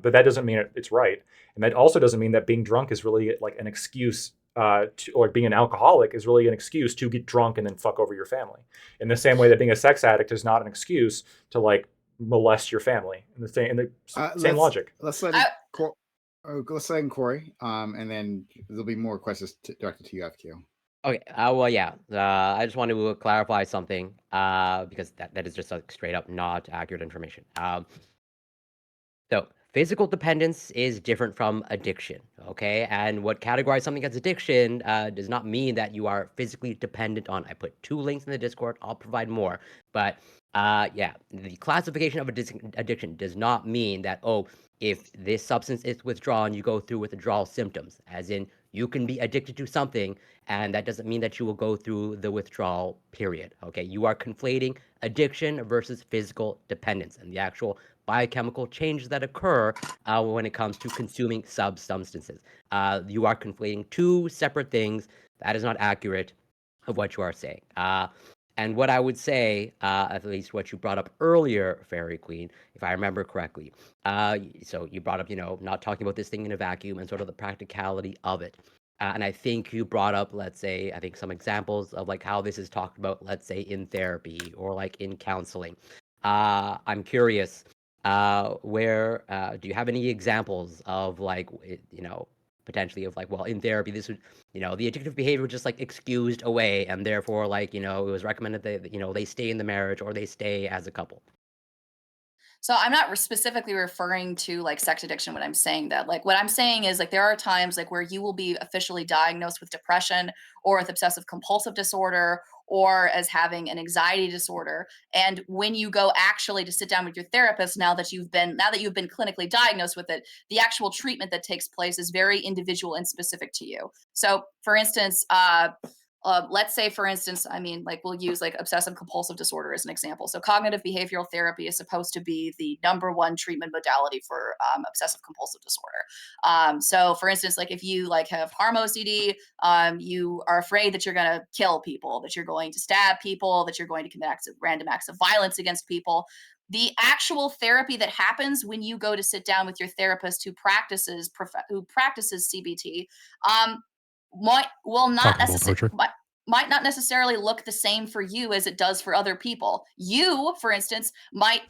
but that doesn't mean it's right, and that also doesn't mean that being drunk is really like an excuse. Or being an alcoholic is really an excuse to get drunk and then fuck over your family. In the same way that being a sex addict is not an excuse to like molest your family. In the same logic. Let's let let's let in Corey, and then there'll be more questions directed to you, FQ. Okay. Well, yeah. I just wanted to clarify something because that is just like straight up not accurate information. So physical dependence is different from addiction. Okay, and what categorizes something as addiction does not mean that you are physically dependent on. I put 2 links in the Discord. I'll provide more, but yeah, the classification of addiction does not mean that if this substance is withdrawn, you go through withdrawal symptoms, as in you can be addicted to something, and that doesn't mean that you will go through the withdrawal period. Okay, you are conflating addiction versus physical dependence and the actual biochemical changes that occur when it comes to consuming substances. You are conflating 2 separate things. That is not accurate of what you are saying. And what I would say, at least what you brought up earlier, Fairy Queen, if I remember correctly, so you brought up, not talking about this thing in a vacuum and sort of the practicality of it. And I think you brought up, let's say, I think some examples of like how this is talked about, let's say, in therapy or like in counseling. I'm curious, where do you have any examples of like, potentially of like, well, in therapy, this would, the addictive behavior was just like excused away, and therefore, like, it was recommended that, they stay in the marriage or they stay as a couple. So I'm not specifically referring to like sex addiction when I'm saying that. Like what I'm saying is like there are times like where you will be officially diagnosed with depression or with obsessive compulsive disorder or as having an anxiety disorder. And when you go actually to sit down with your therapist now that you've been clinically diagnosed with it, the actual treatment that takes place is very individual and specific to you. So for instance, let's say, for instance, I mean, like we'll use like obsessive compulsive disorder as an example. So cognitive behavioral therapy is supposed to be the #1 treatment modality for obsessive compulsive disorder. So for instance, like if you like have harm OCD, you are afraid that you're going to kill people, that you're going to stab people, that you're going to commit random acts of violence against people. The actual therapy that happens when you go to sit down with your therapist who practices CBT, will not Talking about torture. might not necessarily look the same for you as it does for other people. You, for instance, might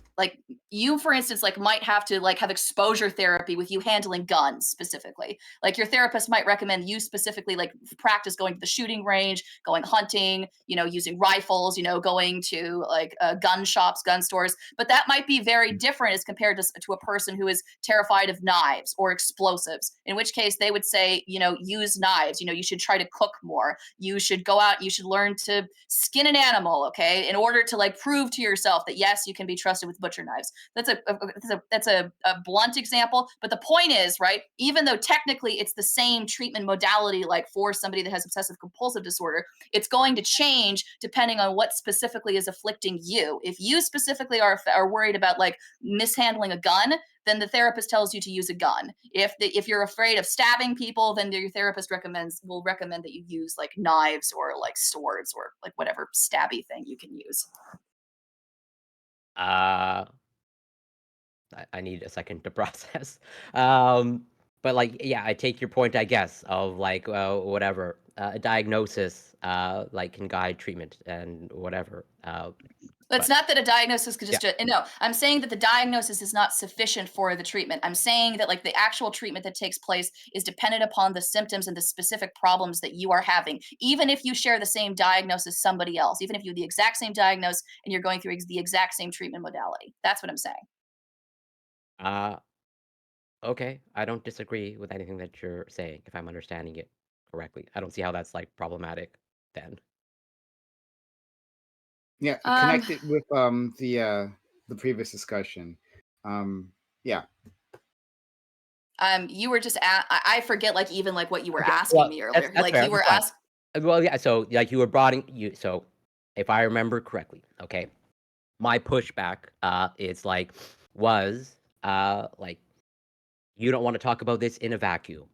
have to like have exposure therapy with you handling guns specifically. Like your therapist might recommend you specifically like practice going to the shooting range, going hunting, using rifles, going to like gun shops, gun stores. But that might be very different as compared to a person who is terrified of knives or explosives, in which case they would say, use knives. You should try to cook more. You should go out, you should learn to skin an animal, okay, in order to like prove to yourself that yes, you can be trusted with butcher knives. That's a blunt example, but the point is, right, even though technically it's the same treatment modality, like for somebody that has obsessive compulsive disorder, it's going to change depending on what specifically is afflicting you. If you specifically are worried about like mishandling a gun, then the therapist tells you to use a gun. If you're afraid of stabbing people, then your therapist will recommend that you use like knives or like swords or like whatever stabby thing you can use. I need a second to process. But like, yeah, I take your point, I guess, of like, whatever, a diagnosis, like can guide treatment and whatever. But it's not that a diagnosis could just, no, I'm saying that the diagnosis is not sufficient for the treatment. I'm saying that like the actual treatment that takes place is dependent upon the symptoms and the specific problems that you are having. Even if you share the same diagnosis as somebody else, even if you have the exact same diagnosis and you're going through the exact same treatment modality. That's what I'm saying. Okay, I don't disagree with anything that you're saying, if I'm understanding it correctly. I don't see how that's like problematic then. Yeah, connected with the previous discussion. Yeah. You were just I forget like even like what you were asking me earlier. That's Like fair, you were that's asking. Well, yeah, so like you were so if I remember correctly, okay, my pushback is like was like you don't want to talk about this in a vacuum.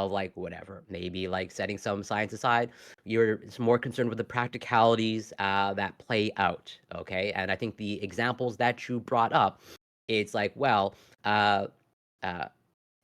like whatever, maybe like setting some science aside, you're more concerned with the practicalities that play out. Okay, and I think the examples that you brought up, it's like, well, uh, uh,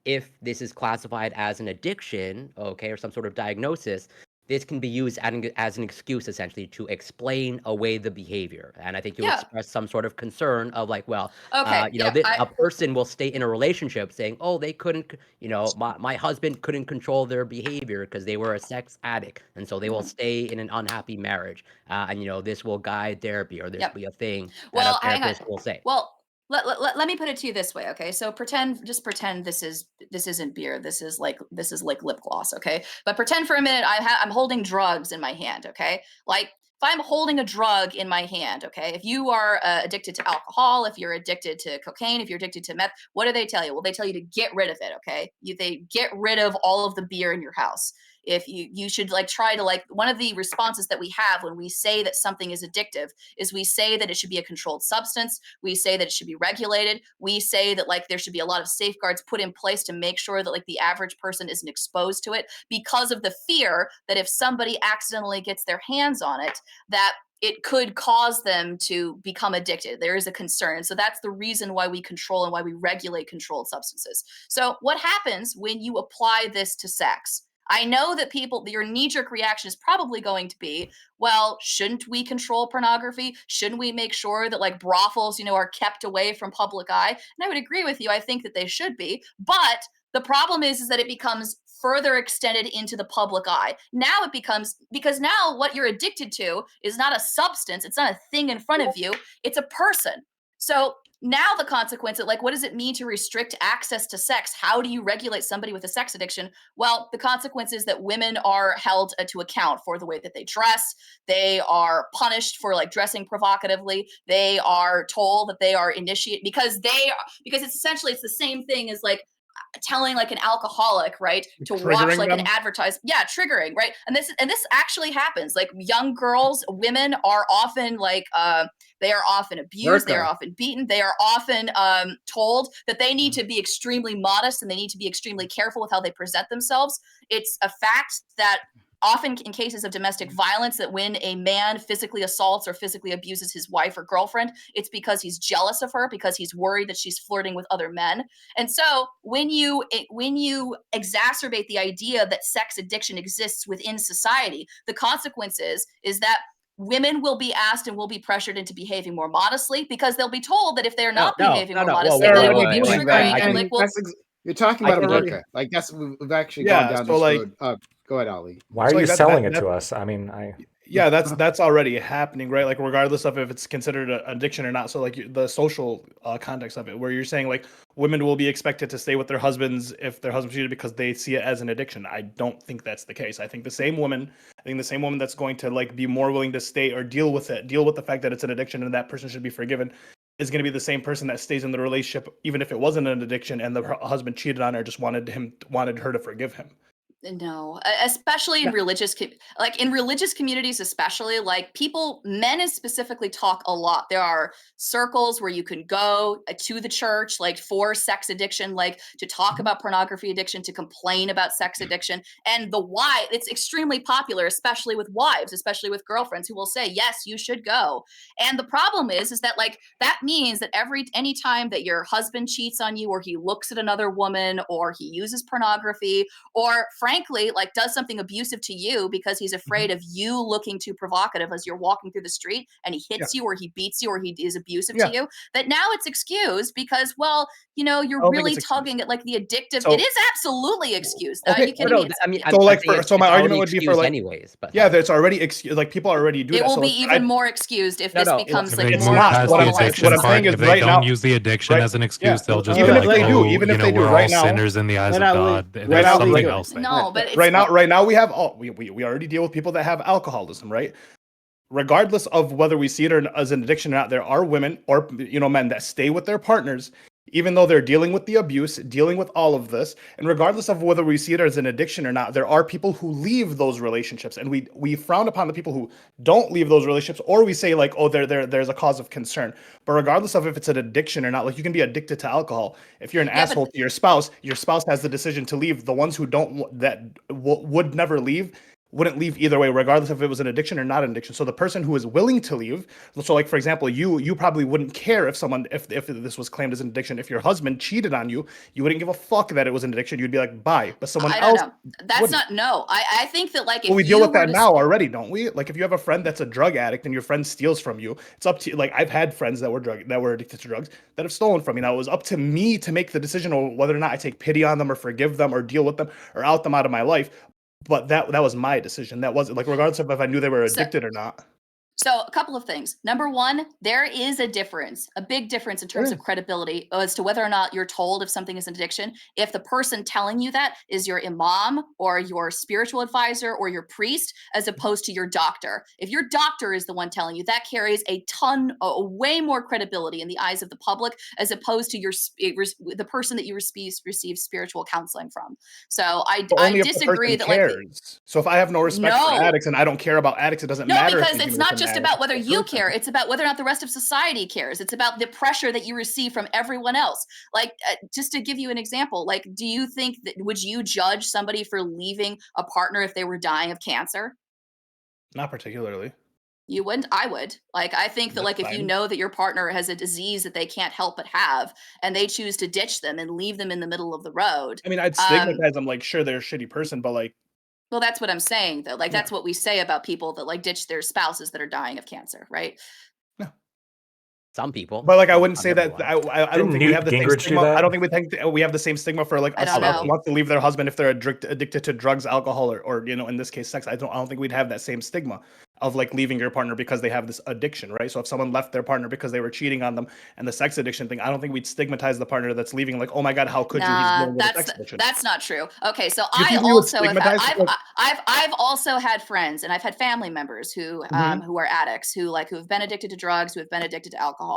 if this is classified as an addiction, okay, or some sort of diagnosis, this can be used as an excuse essentially to explain away the behavior. And I think you Yeah. express some sort of concern of like, well, Okay. you know, a person will stay in a relationship saying, oh, they couldn't, you know, my husband couldn't control their behavior because they were a sex addict. And so they will stay in an unhappy marriage. And, you know, this will guide therapy, or this will be a thing that Well, a hang on. therapist will say. Well, let me put it to you this way, okay? So just pretend this isn't beer. This is like lip gloss, okay? But pretend for a minute I'm holding drugs in my hand, okay? Like if I'm holding a drug in my hand, okay? If you are addicted to alcohol, if you're addicted to cocaine, if you're addicted to meth, what do they tell you? Well, they tell you to get rid of it, okay? They get rid of all of the beer in your house. If you should like try to like, one of the responses that we have when we say that something is addictive is we say that it should be a controlled substance. We say that it should be regulated. We say that like there should be a lot of safeguards put in place to make sure that like the average person isn't exposed to it, because of the fear that if somebody accidentally gets their hands on it, that it could cause them to become addicted. There is a concern. So that's the reason why we control and why we regulate controlled substances. So what happens when you apply this to sex? I know that your knee-jerk reaction is probably going to be, well, shouldn't we control pornography? Shouldn't we make sure that like brothels, you know, are kept away from public eye? And I would agree with you. I think that they should be. But the problem is that it becomes further extended into the public eye. Now it becomes, because now what you're addicted to is not a substance. It's not a thing in front of you. It's a person. So now the consequence of like, what does it mean to restrict access to sex? How do you regulate somebody with a sex addiction? Well, the consequence is that women are held to account for the way that they dress. They are punished for like dressing provocatively. They are told that they are initiated because it's essentially, it's the same thing as like telling like an alcoholic, right, to watch like an advertise. Yeah, triggering, right? And this actually happens. Like young girls, women are often like they are often abused, they are often beaten, they are often told that they need to be extremely modest and they need to be extremely careful with how they present themselves. It's a fact that often in cases of domestic violence, that when a man physically assaults or physically abuses his wife or girlfriend, it's because he's jealous of her, because he's worried that she's flirting with other men. And so when you exacerbate the idea that sex addiction exists within society, the consequence is that women will be asked and will be pressured into behaving more modestly, because they'll be told that if they're not behaving more modestly, then it will be triggering. You're talking about America. Like that's, we've actually gone down this road. Go ahead, Ali. Why are you selling it to us? I mean, yeah, that's already happening, right? Like regardless of if it's considered an addiction or not. So like the social context of it, where you're saying like women will be expected to stay with their husbands if their husband's cheated because they see it as an addiction. I don't think that's the case. I think the same woman that's going to like be more willing to stay or deal with the fact that it's an addiction and that person should be forgiven, is going to be the same person that stays in the relationship even if it wasn't an addiction and the husband cheated on her, just wanted her to forgive him. No, especially in religious communities, especially like men specifically talk a lot. There are circles where you can go to the church, like for sex addiction, like to talk about pornography addiction, to complain about sex addiction. And it's extremely popular, especially with wives, especially with girlfriends who will say, yes, you should go. And the problem is that like, that means that any time that your husband cheats on you, or he looks at another woman, or he uses pornography, or frankly, like does something abusive to you because he's afraid of you looking too provocative as you're walking through the street, and he hits you or he beats you or he is abusive to you, that now it's excused because, well, you know, you're really tugging at like the addictive. So, it is absolutely excused. Okay, you kidding me? So my argument would be for like, anyways, but that's already excused. Like people already do that. It will be even more excused if this becomes like more. What I'm saying is if they don't use the addiction as an excuse, they'll just even be if they do, even if they do, we're right all now, sinners in the eyes of God. There's something else there. No, but right now we have we already deal with people that have alcoholism, right? Regardless of whether we see it as an addiction or not, there are women or men that stay with their partners even though they're dealing with the abuse, dealing with all of this, and regardless of whether we see it as an addiction or not, there are people who leave those relationships, and we frown upon the people who don't leave those relationships, or we say like, oh, there's a cause of concern. But regardless of if it's an addiction or not, like you can be addicted to alcohol. If you're an asshole to your spouse has the decision to leave. The ones who don't would never leave wouldn't leave either way, regardless if it was an addiction or not an addiction. So the person who is willing to leave, so like for example, you probably wouldn't care if this was claimed as an addiction. If your husband cheated on you, you wouldn't give a fuck that it was an addiction. You'd be like, bye. But someone else, that's wouldn't. not no. I think that like if we deal you with that were to now already, don't we? Like if you have a friend that's a drug addict and your friend steals from you, it's up to like I've had friends that were addicted to drugs that have stolen from me. Now it was up to me to make the decision of whether or not I take pity on them or forgive them or deal with them or out them out of my life. But that was my decision. That wasn't like regardless of if I knew they were addicted or not. So a couple of things. Number one, there is a difference, a big difference in terms of credibility as to whether or not you're told if something is an addiction. If the person telling you that is your imam or your spiritual advisor or your priest, as opposed to your doctor. If your doctor is the one telling you, that carries a way more credibility in the eyes of the public, as opposed to the person that you receive spiritual counseling from. So I disagree that so if I have no respect for addicts and I don't care about addicts, it doesn't matter. No, because it's not just about whether you care. It's about whether or not the rest of society cares. It's about the pressure that you receive from everyone else. Like, just to give you an example, like, do you think that would you judge somebody for leaving a partner if they were dying of cancer? Not particularly. You wouldn't? I would. Like, I think that, like, if you know that your partner has a disease that they can't help but have, and they choose to ditch them and leave them in the middle of the road. I mean, I'd stigmatize them, like, sure, they're a shitty person, but like. Well, that's what I'm saying, though. Like, that's what we say about people that like ditch their spouses that are dying of cancer, right? Some people, but like I wouldn't say that. I don't think we have the same stigma. I don't think we have the same stigma for like a spouse who wants to leave their husband if they're addicted to drugs, alcohol, or in this case, sex. I don't think we'd have that same stigma of like leaving your partner because they have this addiction, right? So if someone left their partner because they were cheating on them and the sex addiction thing, I don't think we'd stigmatize the partner that's leaving. Like, oh my god, how could you? He's dealing with sex addiction. That's not true. Okay, so I've also had friends and I've had family members who are addicts who have been addicted to drugs, who have been addicted to alcohol,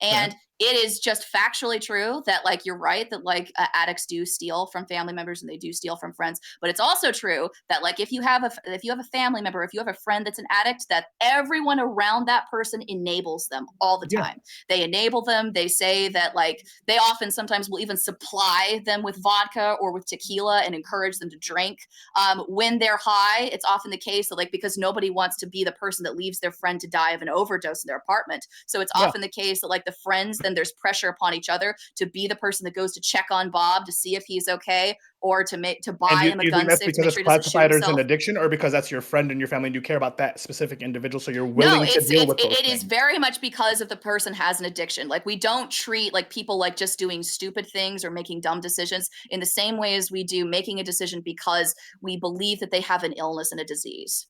and it is just factually true that like you're right that like addicts do steal from family members and they do steal from friends, but it's also true that like if you have a family member, if you have a friend that's an addict, that everyone around that person enables them all the time. They enable them. They say that like they often sometimes will even supply them with vodka or with tequila and encourage them to drink when they're high. It's often the case that like because nobody wants to be the person that leaves their friend to die of an overdose in their apartment, so it's often the case that like the friends, then there's pressure upon each other to be the person that goes to check on Bob to see if he's okay, or to buy him a gun safe to make sure he doesn't shoot himself. As an addiction, or because that's your friend and your family and you care about that specific individual, so you're willing to deal with those things? It is very much because if the person has an addiction. Like we don't treat like people like just doing stupid things or making dumb decisions in the same way as we do making a decision because we believe that they have an illness and a disease.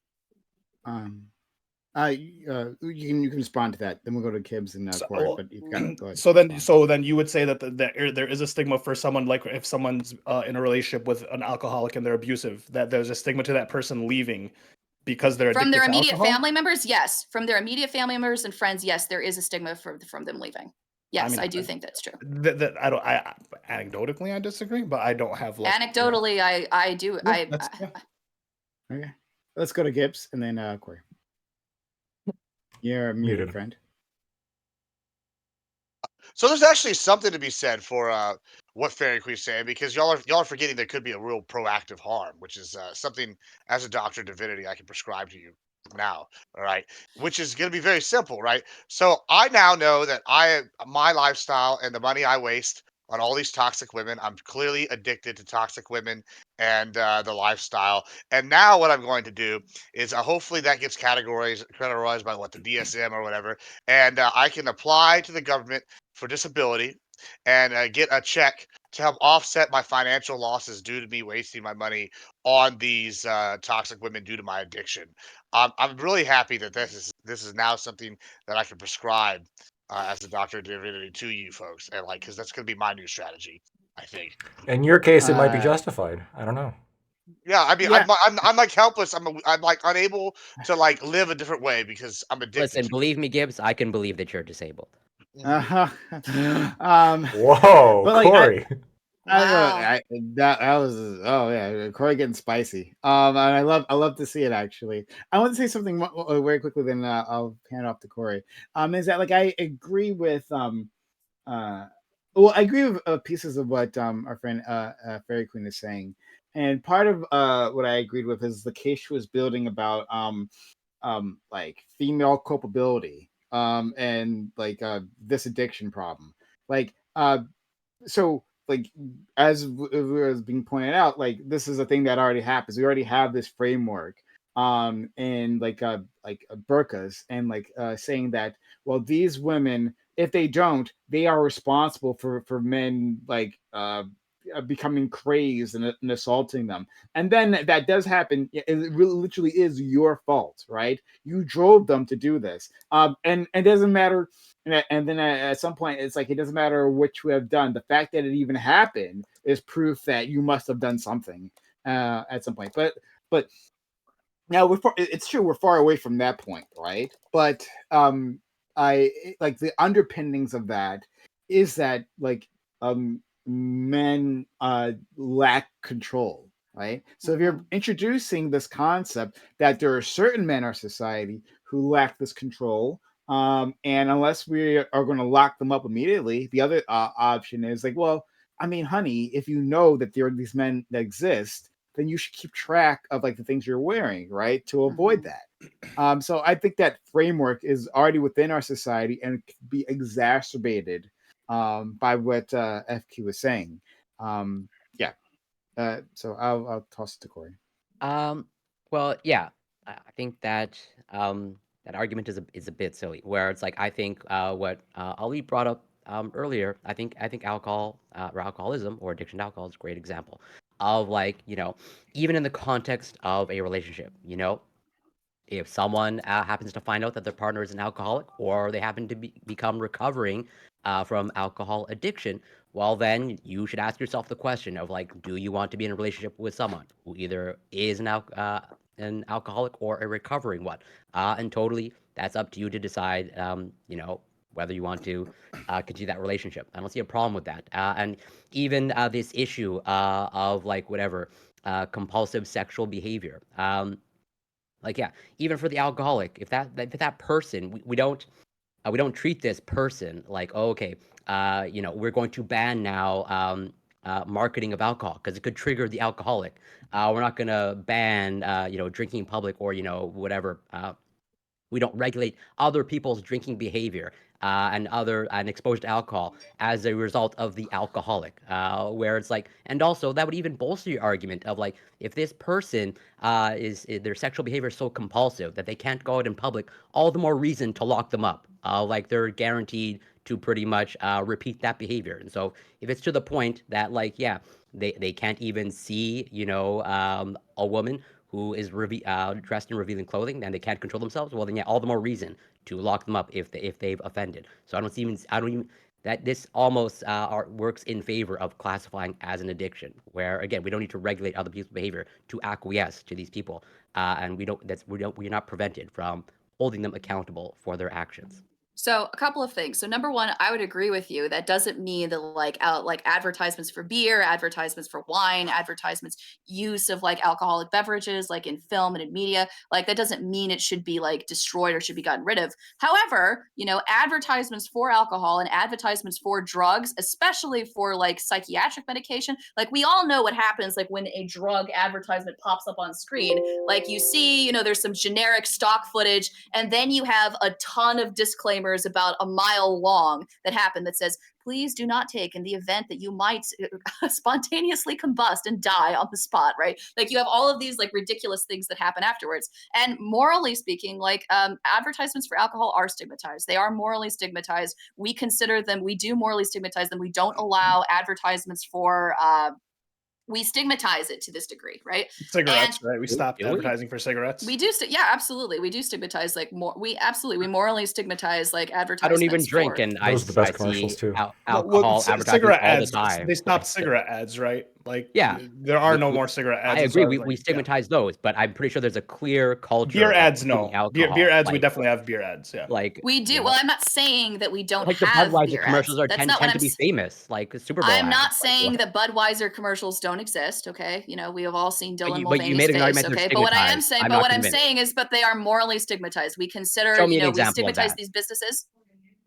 You can respond to that. Then we'll go to Kibbs and Corey. But you've got to go ahead. So then you would say that there is a stigma for someone, like if someone's in a relationship with an alcoholic and they're abusive, that there's a stigma to that person leaving because they're addicted from their to immediate alcohol? family members. Yes, from their immediate family members and friends. Yes, there is a stigma from them leaving. Yes, I do think that's true. I anecdotally I disagree, but I don't have anecdotally I do. Okay, let's go to Gibbs and then Corey. You're muted, friend. So there's actually something to be said for what Fairy Queen's saying, because y'all are forgetting there could be a real proactive harm, which is something as a doctor of divinity I can prescribe to you now. All right, which is going to be very simple, right? So I now know that my lifestyle and the money I waste on all these toxic women, I'm clearly addicted to toxic women and the lifestyle. And now what I'm going to do is hopefully that gets categorized by what the DSM or whatever, and I can apply to the government for disability and get a check to help offset my financial losses due to me wasting my money on these toxic women due to my addiction. I'm really happy that this is now something that I can prescribe as a doctor of divinity to you folks, and because that's going to be my new strategy, I think. In your case, it might be justified. I don't know. Yeah, I mean, I'm like helpless. I'm like unable to like live a different way because I'm addicted. Listen, believe me, Gibbs, I can believe that you're disabled. Whoa, but like Corey. I don't know. Wow. That was Corey getting spicy. And I love to see it actually. I want to say something very quickly, then I'll hand off to Corey. Is that like I agree with well, I agree with pieces of what our friend Fairy Queen is saying, and part of what I agreed with is the case she was building about like female culpability and like this addiction problem, like so like as was being pointed out, like this is a thing that already happens. We already have this framework and like burkas and like saying that, well, these women, if they don't, they are responsible for men like becoming crazed and assaulting them. And then that does happen. It really literally is your fault, right? You drove them to do this, and it doesn't matter. And then at some point, it's like it doesn't matter what you have done. The fact that it even happened is proof that you must have done something at some point. But now it's true we're far away from that point, right? But I like the underpinnings of that is that like men lack control, right? So if you're introducing this concept that there are certain men in our society who lack this control, and unless we are going to lock them up immediately, the other option is like, well, I mean, honey, if you know that there are these men that exist, then you should keep track of like the things you're wearing, right, to avoid that. So I think that framework is already within our society and can be exacerbated by what FQ was saying. Yeah. So I'll toss it to Corey. Well, yeah, I think that that argument is a bit silly. Where it's like I think what Ali brought up earlier. I think alcohol or alcoholism or addiction to alcohol is a great example of like even in the context of a relationship. If someone happens to find out that their partner is an alcoholic or they happen to become recovering from alcohol addiction, well, then you should ask yourself the question of like, do you want to be in a relationship with someone who either is an alcoholic or a recovering one? And totally, that's up to you to decide, whether you want to continue that relationship. I don't see a problem with that. And even this issue of like whatever compulsive sexual behavior. Like yeah, even for the alcoholic, if that person, we don't treat this person like, oh, okay, we're going to ban now marketing of alcohol because it could trigger the alcoholic. We're not going to ban drinking in public or whatever. We don't regulate other people's drinking behavior and exposure to alcohol as a result of the alcoholic. Where it's like, and also that would even bolster your argument of like, if this person is their sexual behavior is so compulsive that they can't go out in public, all the more reason to lock them up. Like they're guaranteed to pretty much repeat that behavior. And so if it's to the point that like, yeah, they can't even see, a woman who is dressed in revealing clothing and they can't control themselves, well then yeah, all the more reason to lock them up if they've offended. So I don't even that this almost works in favor of classifying as an addiction, where again we don't need to regulate other people's behavior to acquiesce to these people, and we're not prevented from holding them accountable for their actions. So a couple of things. So number one, I would agree with you. That doesn't mean that like advertisements for beer, advertisements for wine, advertisements use of like alcoholic beverages, like in film and in media, like that doesn't mean it should be like destroyed or should be gotten rid of. However, advertisements for alcohol and advertisements for drugs, especially for like psychiatric medication, like we all know what happens like when a drug advertisement pops up on screen. Like you see, there's some generic stock footage, and then you have a ton of disclaimers about a mile long that happen that says, please do not take in the event that you might spontaneously combust and die on the spot, right? Like you have all of these like ridiculous things that happen afterwards. And morally speaking, like advertisements for alcohol are stigmatized. They are morally stigmatized. We consider them, we do morally stigmatize them. We don't allow advertisements for we stigmatize it to this degree, right? Cigarettes, right? We stopped advertising for cigarettes. We do, yeah, absolutely. We do stigmatize like more. We morally stigmatize like advertisements. I don't even drink, and Those are the best commercials too. Alcohol advertisements cigarette all ads. the time. They stopped cigarette ads, right? Like, Yeah. there are We- no we- more cigarette ads. I as agree. far as, We like, stigmatize those, but I'm pretty sure there's a clear culture. beer of ads. consuming No, beer alcohol. ads. We Like, definitely have beer ads. Yeah. like We do. you Well, know, I'm not saying that we don't like the have Budweiser beer commercials ads. That's not what tend I'm to be famous, like Super Bowl I'm not ads. saying Like, that Budweiser commercials don't exist. Okay, you know we have all seen Dylan but you Mulvaney's made an face. argument they're Okay, but what I am stigmatized. saying, I'm but not what I'm convinced. saying is, but they are morally stigmatized. We consider, Show me you an know, we example of stigmatize that. these businesses.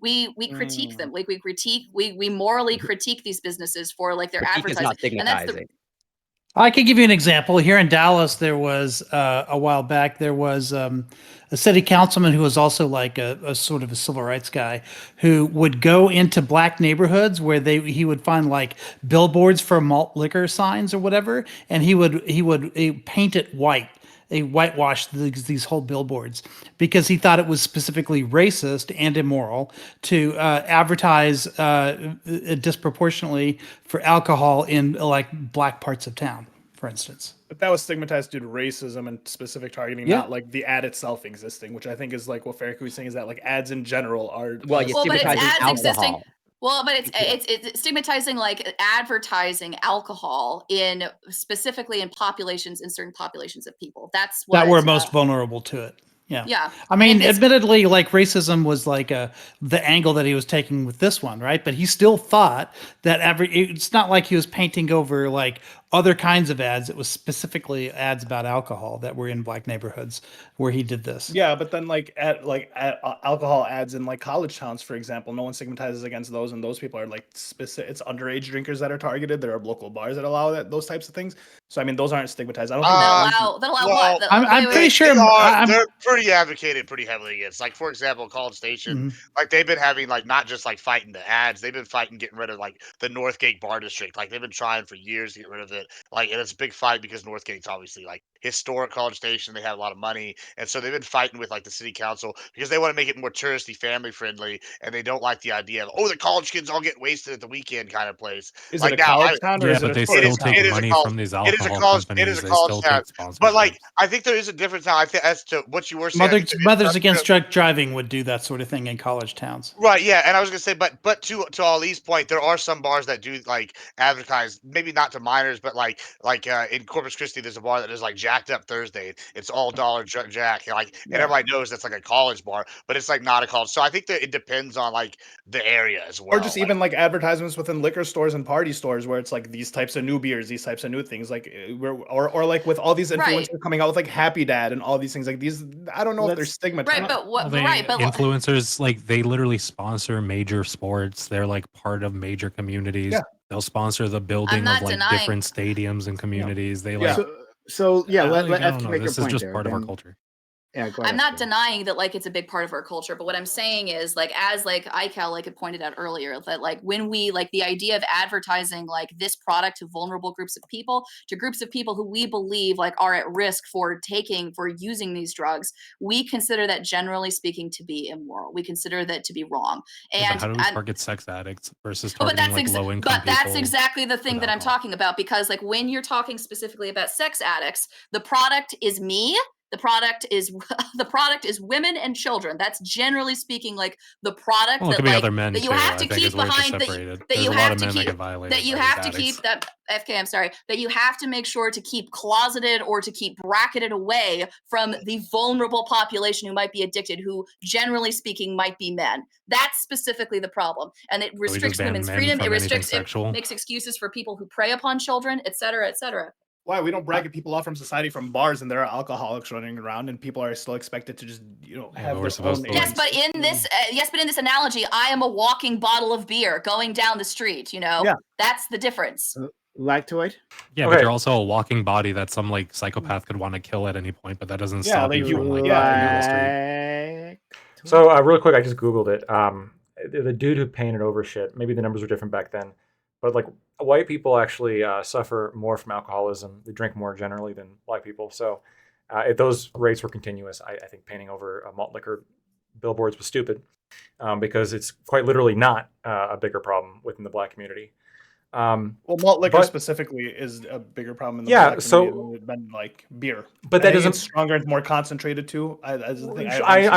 We critique them. Like we morally critique these businesses for like their Critique is advertising, not and that's the stigmatizing. I could give you an example. Here in Dallas, there was a while back, there was a city councilman who was also like a sort of a civil rights guy who would go into black neighborhoods where he would find like billboards for malt liquor signs or whatever, and he would paint it white. They whitewashed these whole billboards because he thought it was specifically racist and immoral to advertise disproportionately for alcohol in like black parts of town, for instance. But that was stigmatized due to racism and specific targeting, Yeah. not like the ad itself existing, which I think is like what Farrakhan was saying, is that like ads in general are. Well, you Well, but it's stigmatizing ads existing. alcohol. Well, but it's stigmatizing like advertising alcohol in specifically in populations in certain populations of people. That's what That were most vulnerable to it. Yeah. Yeah. I mean, it's- admittedly, like racism was like the angle that he was taking with this one, right? But he still thought that it's not like he was painting over like other kinds of ads. It was specifically ads about alcohol that were in black neighborhoods where he did this. Yeah, but then like alcohol ads in like college towns, for example, no one stigmatizes against those, and those people are like specific. It's underage drinkers that are targeted. There are local bars that allow those types of things. So I mean, those aren't stigmatized. I don't think that allow well, what? I'm pretty sure. They're pretty advocated pretty heavily against. Like, for example, College Station, like they've been having like not just like fighting the ads, they've been fighting getting rid of like the Northgate Bar District. Like they've been trying for years to get rid of it. Like, and it's a big fight because Northgate's obviously like historic College Station. They have a lot of money, and so they've been fighting with like the city council because they want to make it more touristy, family friendly, and they don't like the idea of the college kids all get wasted at the weekend kind of place. Is like it a college town or Yeah, is it but a they tourist still town? take It is a money college- from these it is a alcohol college- it companies. is a They college still town. take sponsorships. But like, I think there is a difference now. I think as to what you were saying. I think there is Mothers some- Mothers Against Drunk Driving would do that sort of thing in college towns. Right, yeah, and I was gonna say, but to Ali's point, there are some bars that do like advertise, maybe not to minors, but like in Corpus Christi, there's a bar that is like Jacked Up Thursday. It's all dollar Jack, like, and everybody knows that's like a college bar, but it's like not a college. So I think that it depends on like the area as well. Or just even like advertisements within liquor stores and party stores where it's like these types of new beers, these types of new things, like or like with all these influencers coming out with like Happy Dad and all these things, like these. I don't know if they're stigmatized. Right, but what? Well, Right, but influencers like they literally sponsor major sports. They're like part of major communities. Yeah. They'll sponsor the building not of like denying- different stadiums and communities. They like. So yeah, let I F don't know. make This a is point just there. part of our then- culture. Yeah, go I'm ahead, not Esther. denying that like it's a big part of our culture, but what I'm saying is like as like iCal like had pointed out earlier that like when we like the idea of advertising like this product to vulnerable groups of people, to groups of people who we believe like are at risk for using these drugs, we consider that generally speaking to be immoral. We consider that to be wrong. Yeah, And but how do we target sex addicts versus but targeting that's like low income people? but that's exactly the thing with that I'm alcohol? talking about because like when you're talking specifically about sex addicts, the product is me. The product is women and children. That's generally speaking like the product Well, it that could be like other men that you too. have I to think keep is where it's behind separated. that There's you a lot have of to men that keep get violated. that you by have these to keep addicts. that FK. I'm sorry that you have to make sure to keep closeted or to keep bracketed away from the vulnerable population who might be addicted, who generally speaking might be men. That's specifically the problem, and it we just restricts ban women's men freedom. It from anything restricts it sexual? makes excuses for people who prey upon children, et cetera, et cetera. Why we don't bracket people off from society from bars and there are alcoholics running around and people are still expected to just have we're their supposed own to, Yes, like- but in this analogy, I am a walking bottle of beer going down the street. Yeah. That's the difference. Lactoid? Yeah, Okay. but you're also a walking body that some like psychopath could want to kill at any point, but that doesn't Yeah, stop like you you- from like yeah, walking down the street. Lactoid? So real quick, I just Googled it. The dude who painted over shit, maybe the numbers were different back then, but like white people actually suffer more from alcoholism. They drink more generally than black people. So if those rates were continuous, I think painting over malt liquor billboards was stupid because it's quite literally not a bigger problem within the black community. Well, malt liquor but- specifically is a bigger problem in the Yeah, black so- community than like beer. But I that think doesn't. it's stronger and more concentrated too. I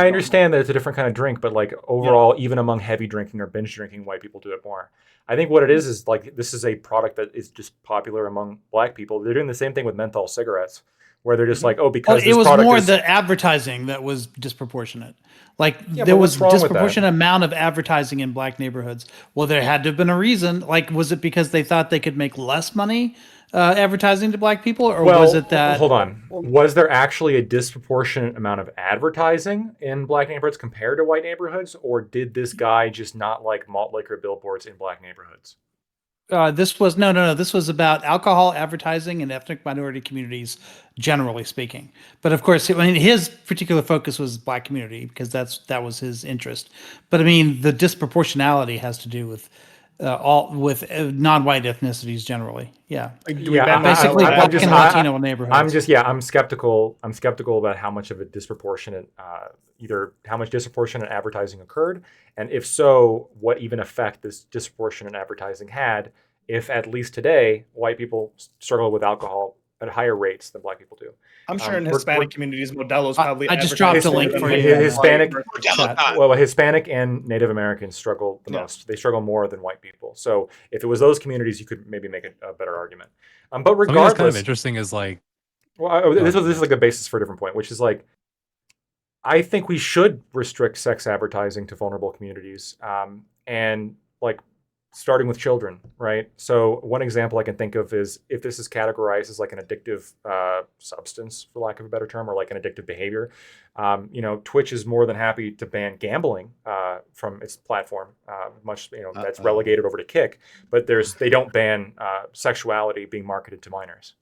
understand that it's a different kind of drink, but like overall, even among heavy drinking or binge drinking, white people do it more. I think what it is like this is a product that is just popular among black people. They're doing the same thing with menthol cigarettes, where they're just like, oh, because Well, this it was product more is the advertising that was disproportionate. Like Yeah, there but was what's wrong with that? disproportionate amount of advertising in black neighborhoods. Well, there had to have been a reason. Like, was it because they thought they could make less money advertising to black people, or was it that? Hold on. Was there actually a disproportionate amount of advertising in black neighborhoods compared to white neighborhoods, or did this guy just not like malt liquor billboards in black neighborhoods? This was no. This was about alcohol advertising in ethnic minority communities, generally speaking. But of course, I mean, his particular focus was black community because that was his interest. But I mean, the disproportionality has to do with non-white ethnicities generally. Yeah, basically black and Latino neighborhoods. I'm skeptical. I'm skeptical about how much of a disproportionate, either how much disproportionate advertising occurred, and if so, what even effect this disproportionate advertising had. If at least today, white people struggle with alcohol at higher rates than black people do. I'm sure in Hispanic communities, Modelo's probably. I just dropped a link for you. Hispanic and Native Americans struggle the most. They struggle more than white people. So if it was those communities, you could maybe make a better argument. But regardless, something that's kind of interesting is like, this is like a basis for a different point, which is like, I think we should restrict sex advertising to vulnerable communities, and like starting with children, right? So one example I can think of is if this is categorized as like an addictive substance, for lack of a better term, or like an addictive behavior, Twitch is more than happy to ban gambling from its platform. That's relegated over to Kick, but they don't ban sexuality being marketed to minors.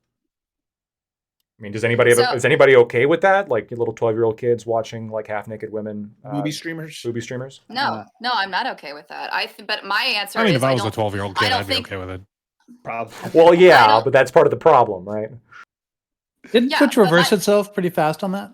I mean, is anybody okay with that? Like little 12-year-old kids watching like half-naked women, movie streamers? No, I'm not okay with that. But my answer I mean, is if I was a 12-year-old kid, I'd be okay with it. Probably. Well, yeah, but that's part of the problem, right? Didn't Twitch reverse itself pretty fast on that?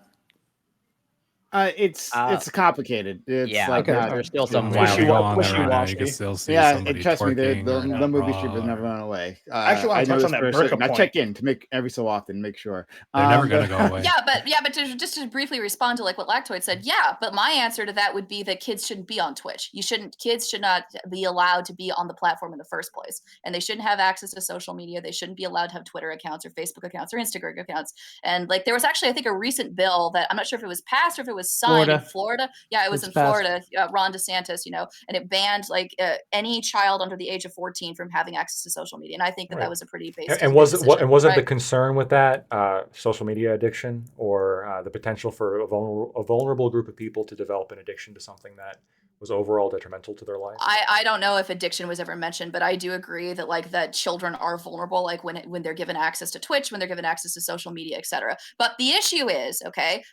It's complicated. It's like there's still some wishy-washy. You can still see somebody trust me, the twerking movie streamers never run away. Actually, I know this on that Burka point. I check in to make every so often, make sure they're never gonna go away. But to briefly respond to like what Lactoid said, but my answer to that would be that kids shouldn't be on Twitch. Kids should not be allowed to be on the platform in the first place, and they shouldn't have access to social media. They shouldn't be allowed to have Twitter accounts or Facebook accounts or Instagram accounts. And like there was actually, I think, a recent bill that I'm not sure if it was passed or if it was signed in Florida. Yeah, it was in Florida. Ron DeSantis, and it banned like any child under the age of 14 from having access to social media. And I think that was a pretty basic. And wasn't the concern with that social media addiction or the potential for a vulnerable group of people to develop an addiction to something that was overall detrimental to their life? I don't know if addiction was ever mentioned, but I do agree that like that children are vulnerable, like when they're given access to Twitch, when they're given access to social media, etc. But the issue is,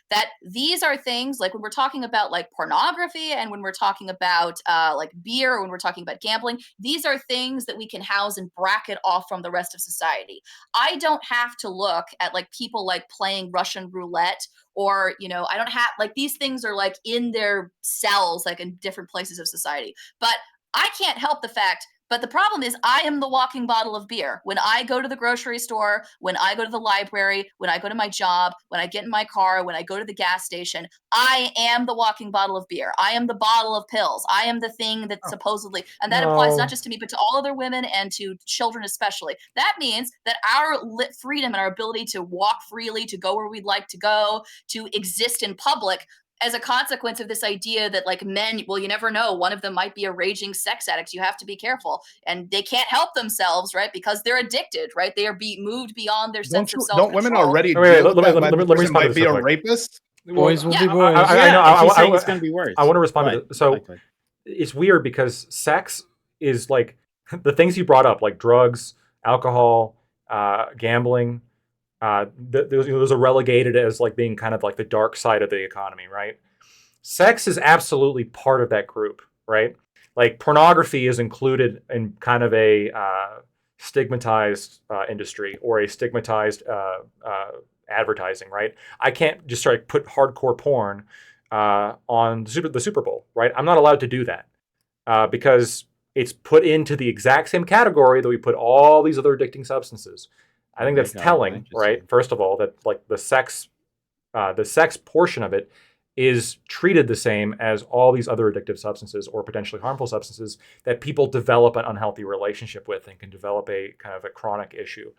that these are things like when we're talking about like pornography and when we're talking about like beer or when we're talking about gambling, these are things that we can house and bracket off from the rest of society. I don't have to look at like people like playing Russian roulette or, I don't have like these things are like in their cells, like in different places of society. But I can't help the fact. But the problem is I am the walking bottle of beer. When I go to the grocery store, when I go to the library, when I go to my job, when I get in my car, when I go to the gas station, I am the walking bottle of beer. I am the bottle of pills. I am the thing that supposedly, and that applies not just to me, but to all other women and to children especially. That means that our freedom and our ability to walk freely, to go where we'd like to go, to exist in public, as a consequence of this idea that like men, well, you never know, one of them might be a raging sex addict. You have to be careful, and they can't help themselves, right? Because they're addicted, right? They are moved beyond their sense of self-control. Don't women already let me might be a rapist? Boys will be boys. I it's going to be worse. I want to respond to this. So it's weird because sex is like the things you brought up, like drugs, alcohol, gambling. Those are relegated as like being kind of like the dark side of the economy, right? Sex is absolutely part of that group, right? Like pornography is included in kind of a stigmatized industry or a stigmatized advertising, right? I can't just put hardcore porn on the Super Bowl, right? I'm not allowed to do that because it's put into the exact same category that we put all these other addicting substances. I think that's telling, right? First of all, that like the sex portion of it is treated the same as all these other addictive substances or potentially harmful substances that people develop an unhealthy relationship with and can develop a kind of a chronic issue.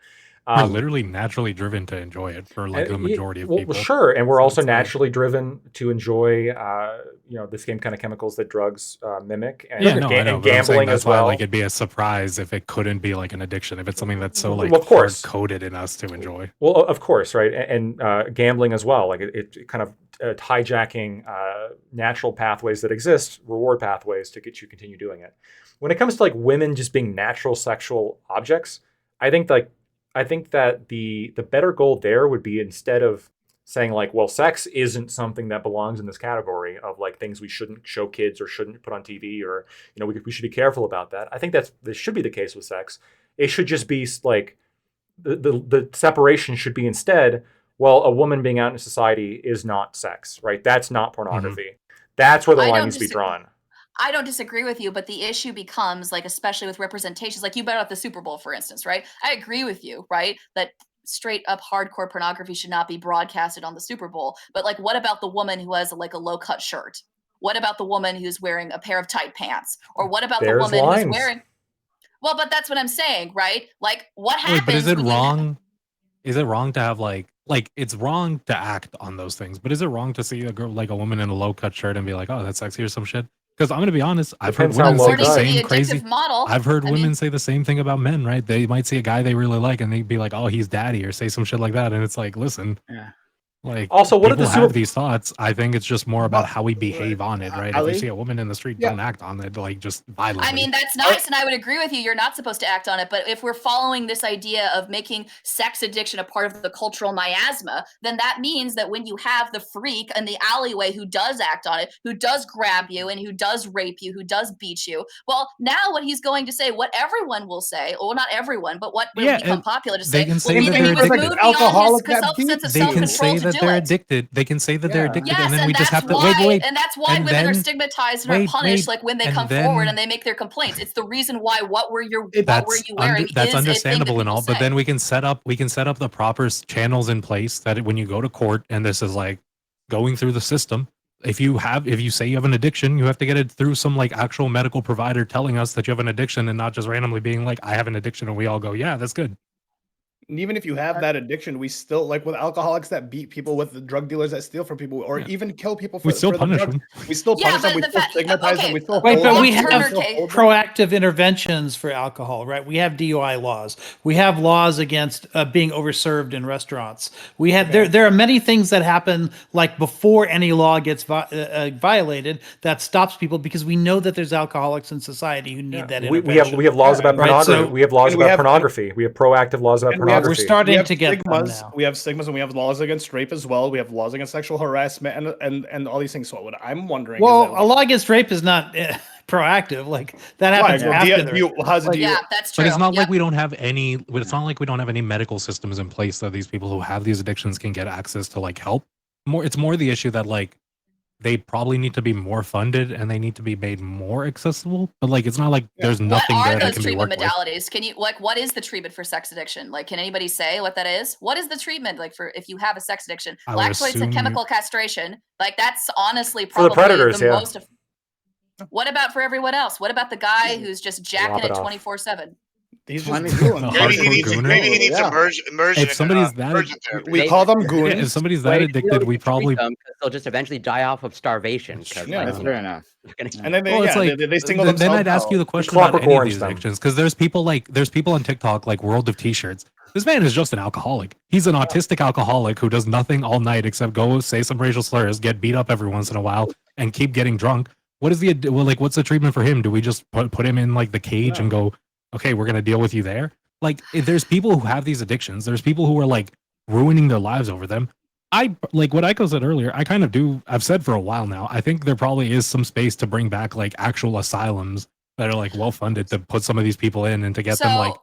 We're literally naturally driven to enjoy it for like the majority of people. Well, sure, and we're So also it's like- naturally driven to enjoy, the same kind of chemicals that drugs mimic, and, Yeah, no, I know, and but I'm saying gambling that's as why, well. like, it'd be a surprise if it couldn't be like an addiction, if it's something that's so like Well, of course. hard coded in us to enjoy. Well, of course, right, and gambling as well. Like it kind of hijacking natural pathways that exist, reward pathways to get you continue doing it. When it comes to like women just being natural sexual objects, I think that the better goal there would be, instead of saying like, well, sex isn't something that belongs in this category of like things we shouldn't show kids or shouldn't put on TV, or we should be careful about that. I think this should be the case with sex. It should just be like the separation should be instead, well, a woman being out in society is not sex, right? That's not pornography. That's where the line needs to be drawn. I don't disagree with you, but the issue becomes, like, especially with representations, like you brought up the Super Bowl, for instance, right? I agree with you, right? That straight up hardcore pornography should not be broadcasted on the Super Bowl. But like, what about the woman who has like a low cut shirt? What about the woman who's wearing a pair of tight pants? Or what about the woman who's wearing? Well, but that's what I'm saying, right? Like, what happens? Wait, but is it wrong? Is it wrong to have like it's wrong to act on those things? But is it wrong to see a girl, like a woman in a low cut shirt, and be like, "Oh, that's sexy" or some shit? Because I'm gonna be honest, I've heard women say the same crazy. I've heard women say the same thing about men, right? They might see a guy they really like, and they'd be like, "Oh, he's daddy," or say some shit like that, and it's like, listen, like, also, what people are the have these thoughts? I think it's just more about how we behave on it, right? If you see a woman in the street, don't act on it, like just violently. I mean, that's nice, and I would agree with you. You're not supposed to act on it, but if we're following this idea of making sex addiction a part of the cultural miasma, then that means that when you have the freak in the alleyway who does act on it, who does grab you and who does rape you, who does beat you, well, now what he's going to say, what everyone will say, well, not everyone, but what will become popular to say, they can say well, that he they're was moved addicted. beyond his sense of They can self-control say to that do they're it. addicted. They can say that they're addicted, Yes, and then we just have to why, wait. and that's why and women are then- stigmatized and are punished, like when they and come then- forward and they make their complaints. It's the reason why what were you wearing that's is understandable a thing and all, that but then we can set up the proper channels in place that when you go to court, and this is like going through the system. If you say you have an addiction, you have to get it through some like actual medical provider telling us that you have an addiction, and not just randomly being like, I have an addiction, and we all go, yeah, that's good. And even if you have that addiction, we still, like with alcoholics that beat people, with the drug dealers that steal from people, or even kill people for, We still for the punish drugs, them. We still Yeah, punish them. but We the still fact- stigmatize them. okay. We still Right, hold but them. we Long have term case. proactive interventions for alcohol, right? We have DUI laws. We have laws against being overserved in restaurants. We have there are many things that happen like before any law gets violated that stops people, because we know that there's alcoholics in society who need that We intervention. have laws about Right, pornography. so- we have laws and we about have- pornography. We have proactive laws about And we have- pornography. We're starting we have to get them stigmas. now. We have stigmas, and we have laws against rape as well. We have laws against sexual harassment, and all these things. So what I'm wondering, Well, is that, a law against rape is not proactive. Like that why? happens Well, after do you, how's it? Do you, Yeah, that's true. But it's not Yep. like we don't have any. It's not like we don't have any medical systems in place that these people who have these addictions can get access to like help. It's more the issue that like they probably need to be more funded and they need to be made more accessible. But like it's not like there's nothing What there are that those can be treatment worked with. modalities? Can you what is the treatment for sex addiction? Like, can anybody say what that is? What is the treatment like for if you have a sex addiction? I would Lactoids assume and chemical castration. Like, that's honestly For the probably predators, the yeah. most. What about for everyone else? What about the guy who's just jacking Lop it it off. 24/7? he's just 20 doing The Maybe he hardcore needs gooner? maybe he needs Yeah. immersion. If somebody's that immersion therapy. We They- call them Yeah, goons. if somebody's that Way to addicted, really we treat probably. them, 'cause they'll just eventually die off of starvation. 'Cause, Yeah, like, that's you fair know, enough. they're gonna- And then they, Well, it's yeah, like they single then themselves I'd ask you the out. question about Clockwork any of Orange these them. addictions, because there's people on TikTok like World of T-shirts. This man is just an alcoholic. He's an autistic alcoholic who does nothing all night except go say some racial slurs, get beat up every once in a while, and keep getting drunk. What is what's the treatment for him? Do we just put him in like the cage and go, okay, we're gonna deal with you there? Like, if there's people who have these addictions. There's people who are like ruining their lives over them. I like what Aiko said earlier. I kind of do. I've said for a while now. I think there probably is some space to bring back like actual asylums that are like well funded to put some of these people in and to get them like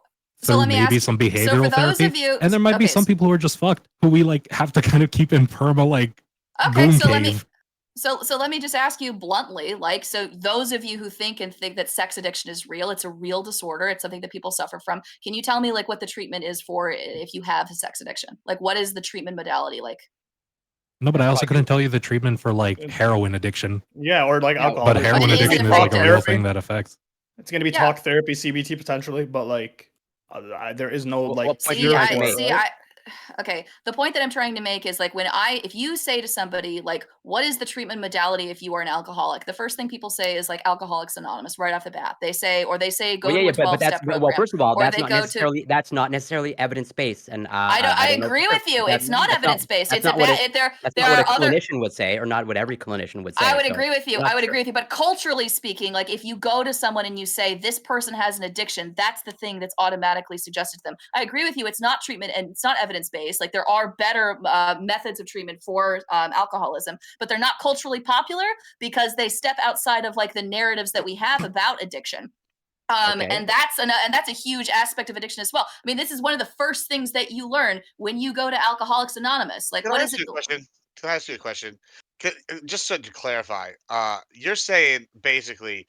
so through let me maybe ask- some so behavioral for those therapy. of you, And there might be okay, some people who are just fucked who we like have to kind of keep in perma like Okay, goon so let me cave. so let me just ask you bluntly, like, so those of you who think that sex addiction is real, it's a real disorder, it's something that people suffer from. Can you tell me like what the treatment is for if you have a sex addiction? Like, what is the treatment modality like? No, but I also Like- couldn't tell you the treatment for like heroin addiction. Yeah, or like alcohol. But But heroin it is addiction is like a real effective. thing that affects. It's going to be Yeah. talk therapy, CBT potentially, but like there is no What like point are you See, trying to I make? see. Okay. The point that I'm trying to make is like if you say to somebody like, "What is the treatment modality if you are an alcoholic?" The first thing people say is like Alcoholics Anonymous right off the bat. They say go Well, to a but 12-step that's program. well. First of all, or that's they not go to- necessarily evidence based, and I don't know. agree with you. That's It's not that's evidence based. That's It's not what there that's there not what are a other clinician would say, or not what every clinician would say. I would so agree with you. not I would true. agree with you. But culturally speaking, like if you go to someone and you say this person has an addiction, that's the thing that's automatically suggested to them. I agree with you. It's not treatment and it's not evidence based. Like there are better methods of treatment for alcoholism, but they're not culturally popular because they step outside of like the narratives that we have about addiction. Okay. And that's a huge aspect of addiction as well. I mean, this is one of the first things that you learn when you go to Alcoholics Anonymous. Like, Can what I is ask it? you a question? Can I ask you a question? Just so to clarify, you're saying basically,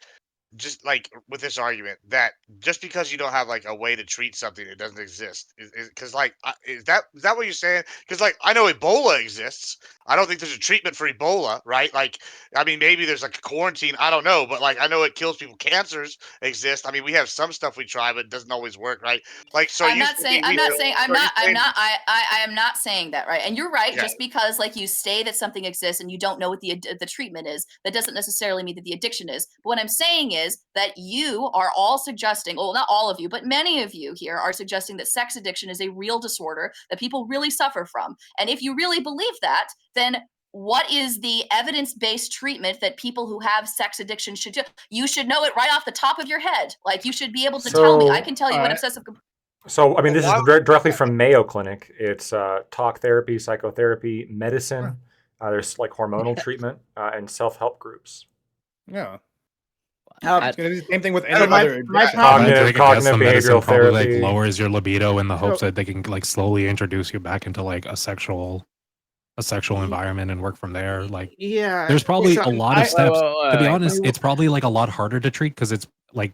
just like with this argument, that just because you don't have like a way to treat something, it doesn't exist. Because like, is that what you're saying? Because like, I know Ebola exists. I don't think there's a treatment for Ebola, right? Like, I mean, maybe there's like a quarantine. I don't know, but like, I know it kills people. Cancers exist. I mean, we have some stuff we try, but it doesn't always work, right? Like, so I'm not saying I'm not I am not saying that, right? And you're right. Yeah. Just because like you say that something exists and you don't know what the treatment is, that doesn't necessarily mean that the addiction is. But what I'm saying is that you are all suggesting, well, not all of you, but many of you here are suggesting that sex addiction is a real disorder that people really suffer from. And if you really believe that, then what is the evidence-based treatment that people who have sex addiction should do? You should know it right off the top of your head. Like you should be able to tell me. I can tell you what obsessive. So, I mean, this is directly from Mayo Clinic. It's talk therapy, psychotherapy, medicine. There's like hormonal treatment and self-help groups. Yeah. I- It's going to be the same thing with So any my- other my addiction. problem- I Cognitive guess the medicine behavioral probably like therapy. lowers your libido in the hopes So- that they can like slowly introduce you back into like a sexual environment and work from there. Like Yeah. there's probably so a lot of steps. To be honest, wait. it's probably like a lot harder to treat because it's like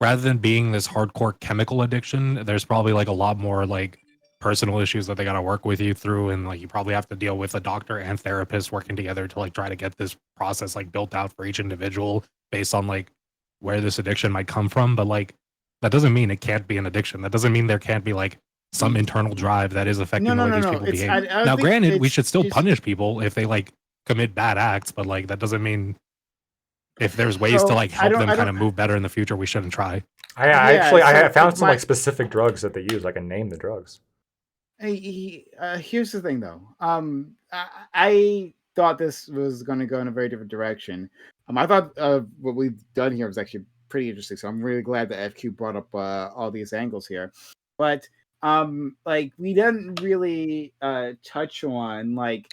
rather than being this hardcore chemical addiction, there's probably like a lot more like personal issues that they got to work with you through, and like you probably have to deal with a doctor and therapist working together to like try to get this process like built out for each individual based on like where this addiction might come from. But like that doesn't mean it can't be an addiction. That doesn't mean there can't be like some internal drive that is affecting the way these people behave. I Now, think granted, we it's should still just- punish people if they like commit bad acts, but like that doesn't mean if there's ways So, to like I help don't- them I kind of don't- move better in the future, we shouldn't try. I Yeah, so found some my- like specific drugs that they use. I can name the drugs. Here's the thing, though. I thought this was going to go in a very different direction. I thought what we've done here was actually pretty interesting. So I'm really glad that FQ brought up all these angles here. But like we didn't really touch on like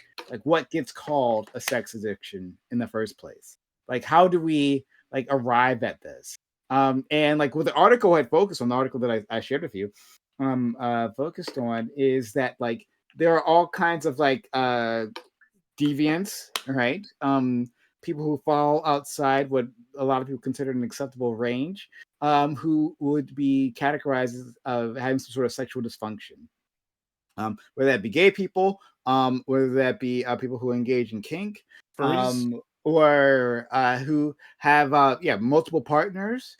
what gets called a sex addiction in the first place. Like how do we like arrive at this? And like what the article had focused on, the article that I shared with you, focused on is that like there are all kinds of like deviants, right? People who fall outside what a lot of people consider an acceptable range, who would be categorized as having some sort of sexual dysfunction. Whether that be gay people, whether that be people who engage in kink, or who have multiple partners.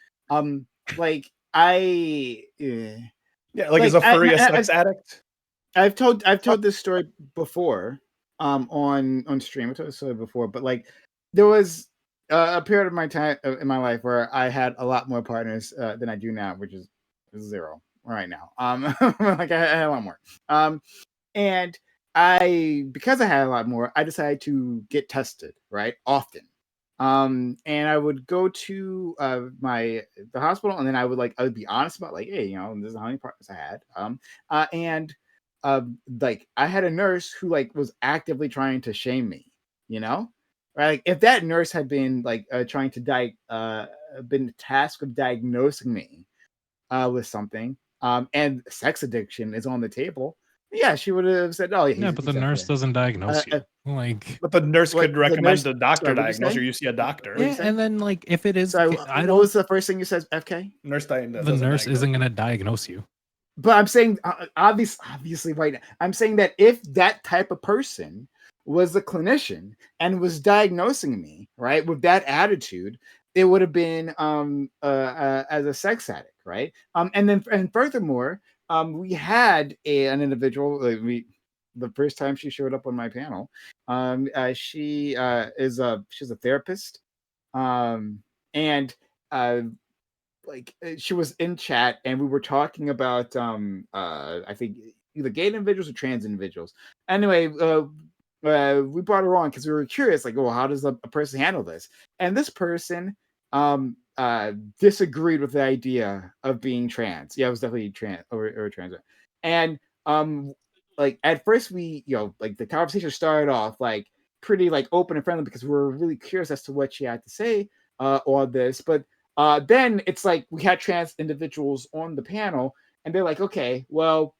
Like I. Yeah, like is a furry a sex addict? I've told this story before on stream. I told this story before, but like there was a period of my time in my life where I had a lot more partners than I do now, which is 0 right now. Like I had a lot more. And because I had a lot more, I decided to get tested right often. And I would go to the hospital, and then I would be honest about like, hey, this is how many partners I had. And like I had a nurse who like was actively trying to shame me, right? Like if that nurse had been like trying to been tasked with diagnosing me with something, and sex addiction is on the table, yeah, she would have said, oh Yeah, but the nurse doesn't diagnose you. Like, but the nurse What, could the recommend nurse- the doctor sorry, what'd you diagnose, say? or you see a doctor. What did you say? and then like if it is, So I what don't. was the first thing you said, FK? Nurse The nurse isn't going to diagnose you. But I'm saying, obviously, right now, I'm saying that if that type of person was a clinician and was diagnosing me, right, with that attitude, it would have been as a sex addict, right? And furthermore, we had an individual. The first time she showed up on my panel, she's a therapist, and she was in chat and we were talking about I think either gay individuals or trans individuals. Anyway, we brought her on because we were curious, like, well, how does a person handle this? And this person disagreed with the idea of being trans. Yeah, it was definitely trans or trans. And like at first we, like the conversation started off like pretty like open and friendly because we were really curious as to what she had to say on this. But then it's like we had trans individuals on the panel and they're like, okay, well,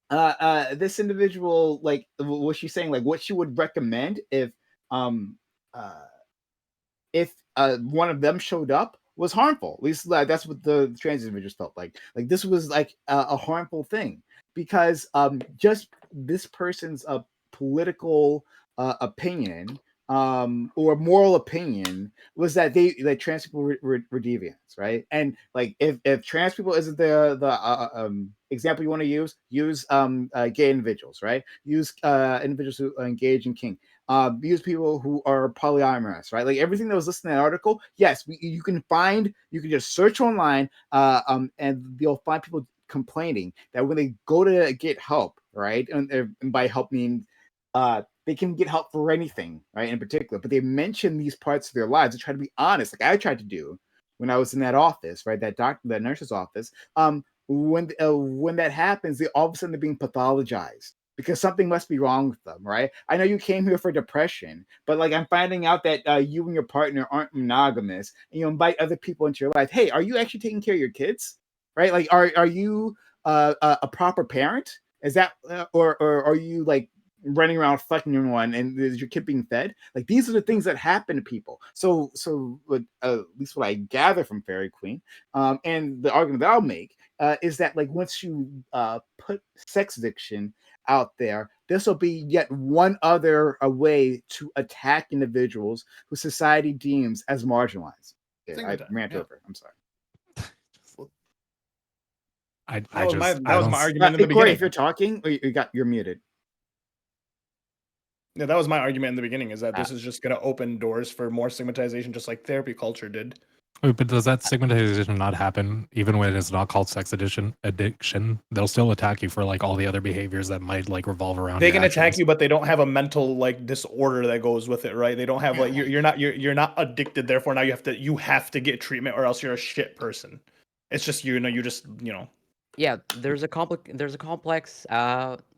this individual, like, was she saying like what she would recommend if one of them showed up was harmful? At least that's what the trans individuals felt like. Like this was like a harmful thing because just this person's political opinion or moral opinion was that trans people were deviants, right? And like if trans people isn't the example you want to use gay individuals, right? Use individuals who engage in kink. Use people who are polyamorous, right? Like everything that was listed in that article. Yes, you can just search online, and you'll find people complaining that when they go to get help, right? And by help mean they can get help for anything, right? In particular, but they mention these parts of their lives. They try to be honest, like I tried to do when I was in that office, right? That nurse's office. When that happens, they all of a sudden they're being pathologized because something must be wrong with them, right? I know you came here for depression, but like I'm finding out that you and your partner aren't monogamous, and you invite other people into your life. Hey, are you actually taking care of your kids, right? Like, are you a proper parent? Is that or are you like running around fucking everyone and is your kid being fed? Like these are the things that happen to people. So at least what I gather from Fairy Queen, and the argument that I'll make is that like once you put sex addiction out there, this will be yet one other way to attack individuals who society deems as marginalized. I rant over. I'm sorry. That was my argument in the Corey, beginning. if you're talking, you're muted. Yeah, that was my argument in the beginning, is that this is just going to open doors for more stigmatization, just like therapy culture did. Wait, but does that stigmatization not happen even when it's not called sex addiction? They'll still attack you for like all the other behaviors that might like revolve around. They can attack you, but they don't have a mental like disorder that goes with it, right? They don't have like you're not addicted. Therefore, now you have to get treatment, or else you're a shit person. It's just Yeah, there's a complex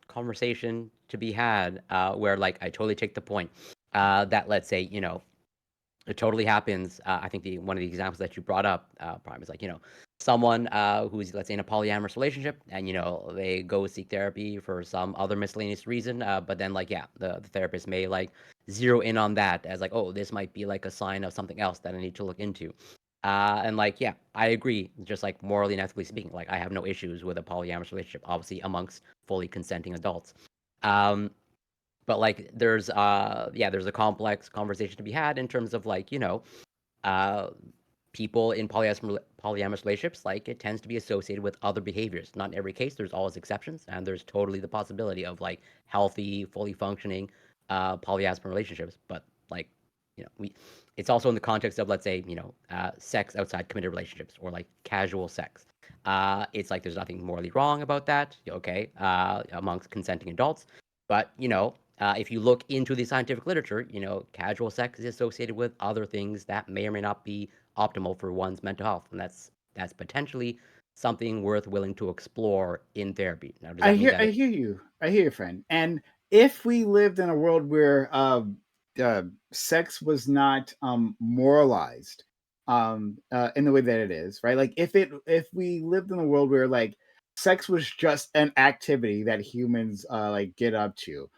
conversation to be had where like I totally take the point that let's say it totally happens. I think one of the examples that you brought up Prime is like someone who's let's say in a polyamorous relationship and they go seek therapy for some other miscellaneous reason, but then like the therapist may like zero in on that as like, oh, this might be like a sign of something else that I need to look into. And like, yeah, I agree. Just like morally and ethically speaking, like I have no issues with a polyamorous relationship, obviously amongst fully consenting adults. But like, there's a complex conversation to be had in terms of like, people in polyamorous relationships, like it tends to be associated with other behaviors. Not in every case, there's always exceptions, and there's totally the possibility of like healthy, fully functioning polyamorous relationships. But like, it's also in the context of, let's say, sex outside committed relationships or like casual sex. It's like there's nothing morally wrong about that, okay, amongst consenting adults. But, if you look into the scientific literature, casual sex is associated with other things that may or may not be optimal for one's mental health. And that's potentially something worth willing to explore in therapy. Now, I hear you, friend. And if we lived in a world where sex was not moralized in the way that it is, right? Like if we lived in a world where like sex was just an activity that humans like get up to,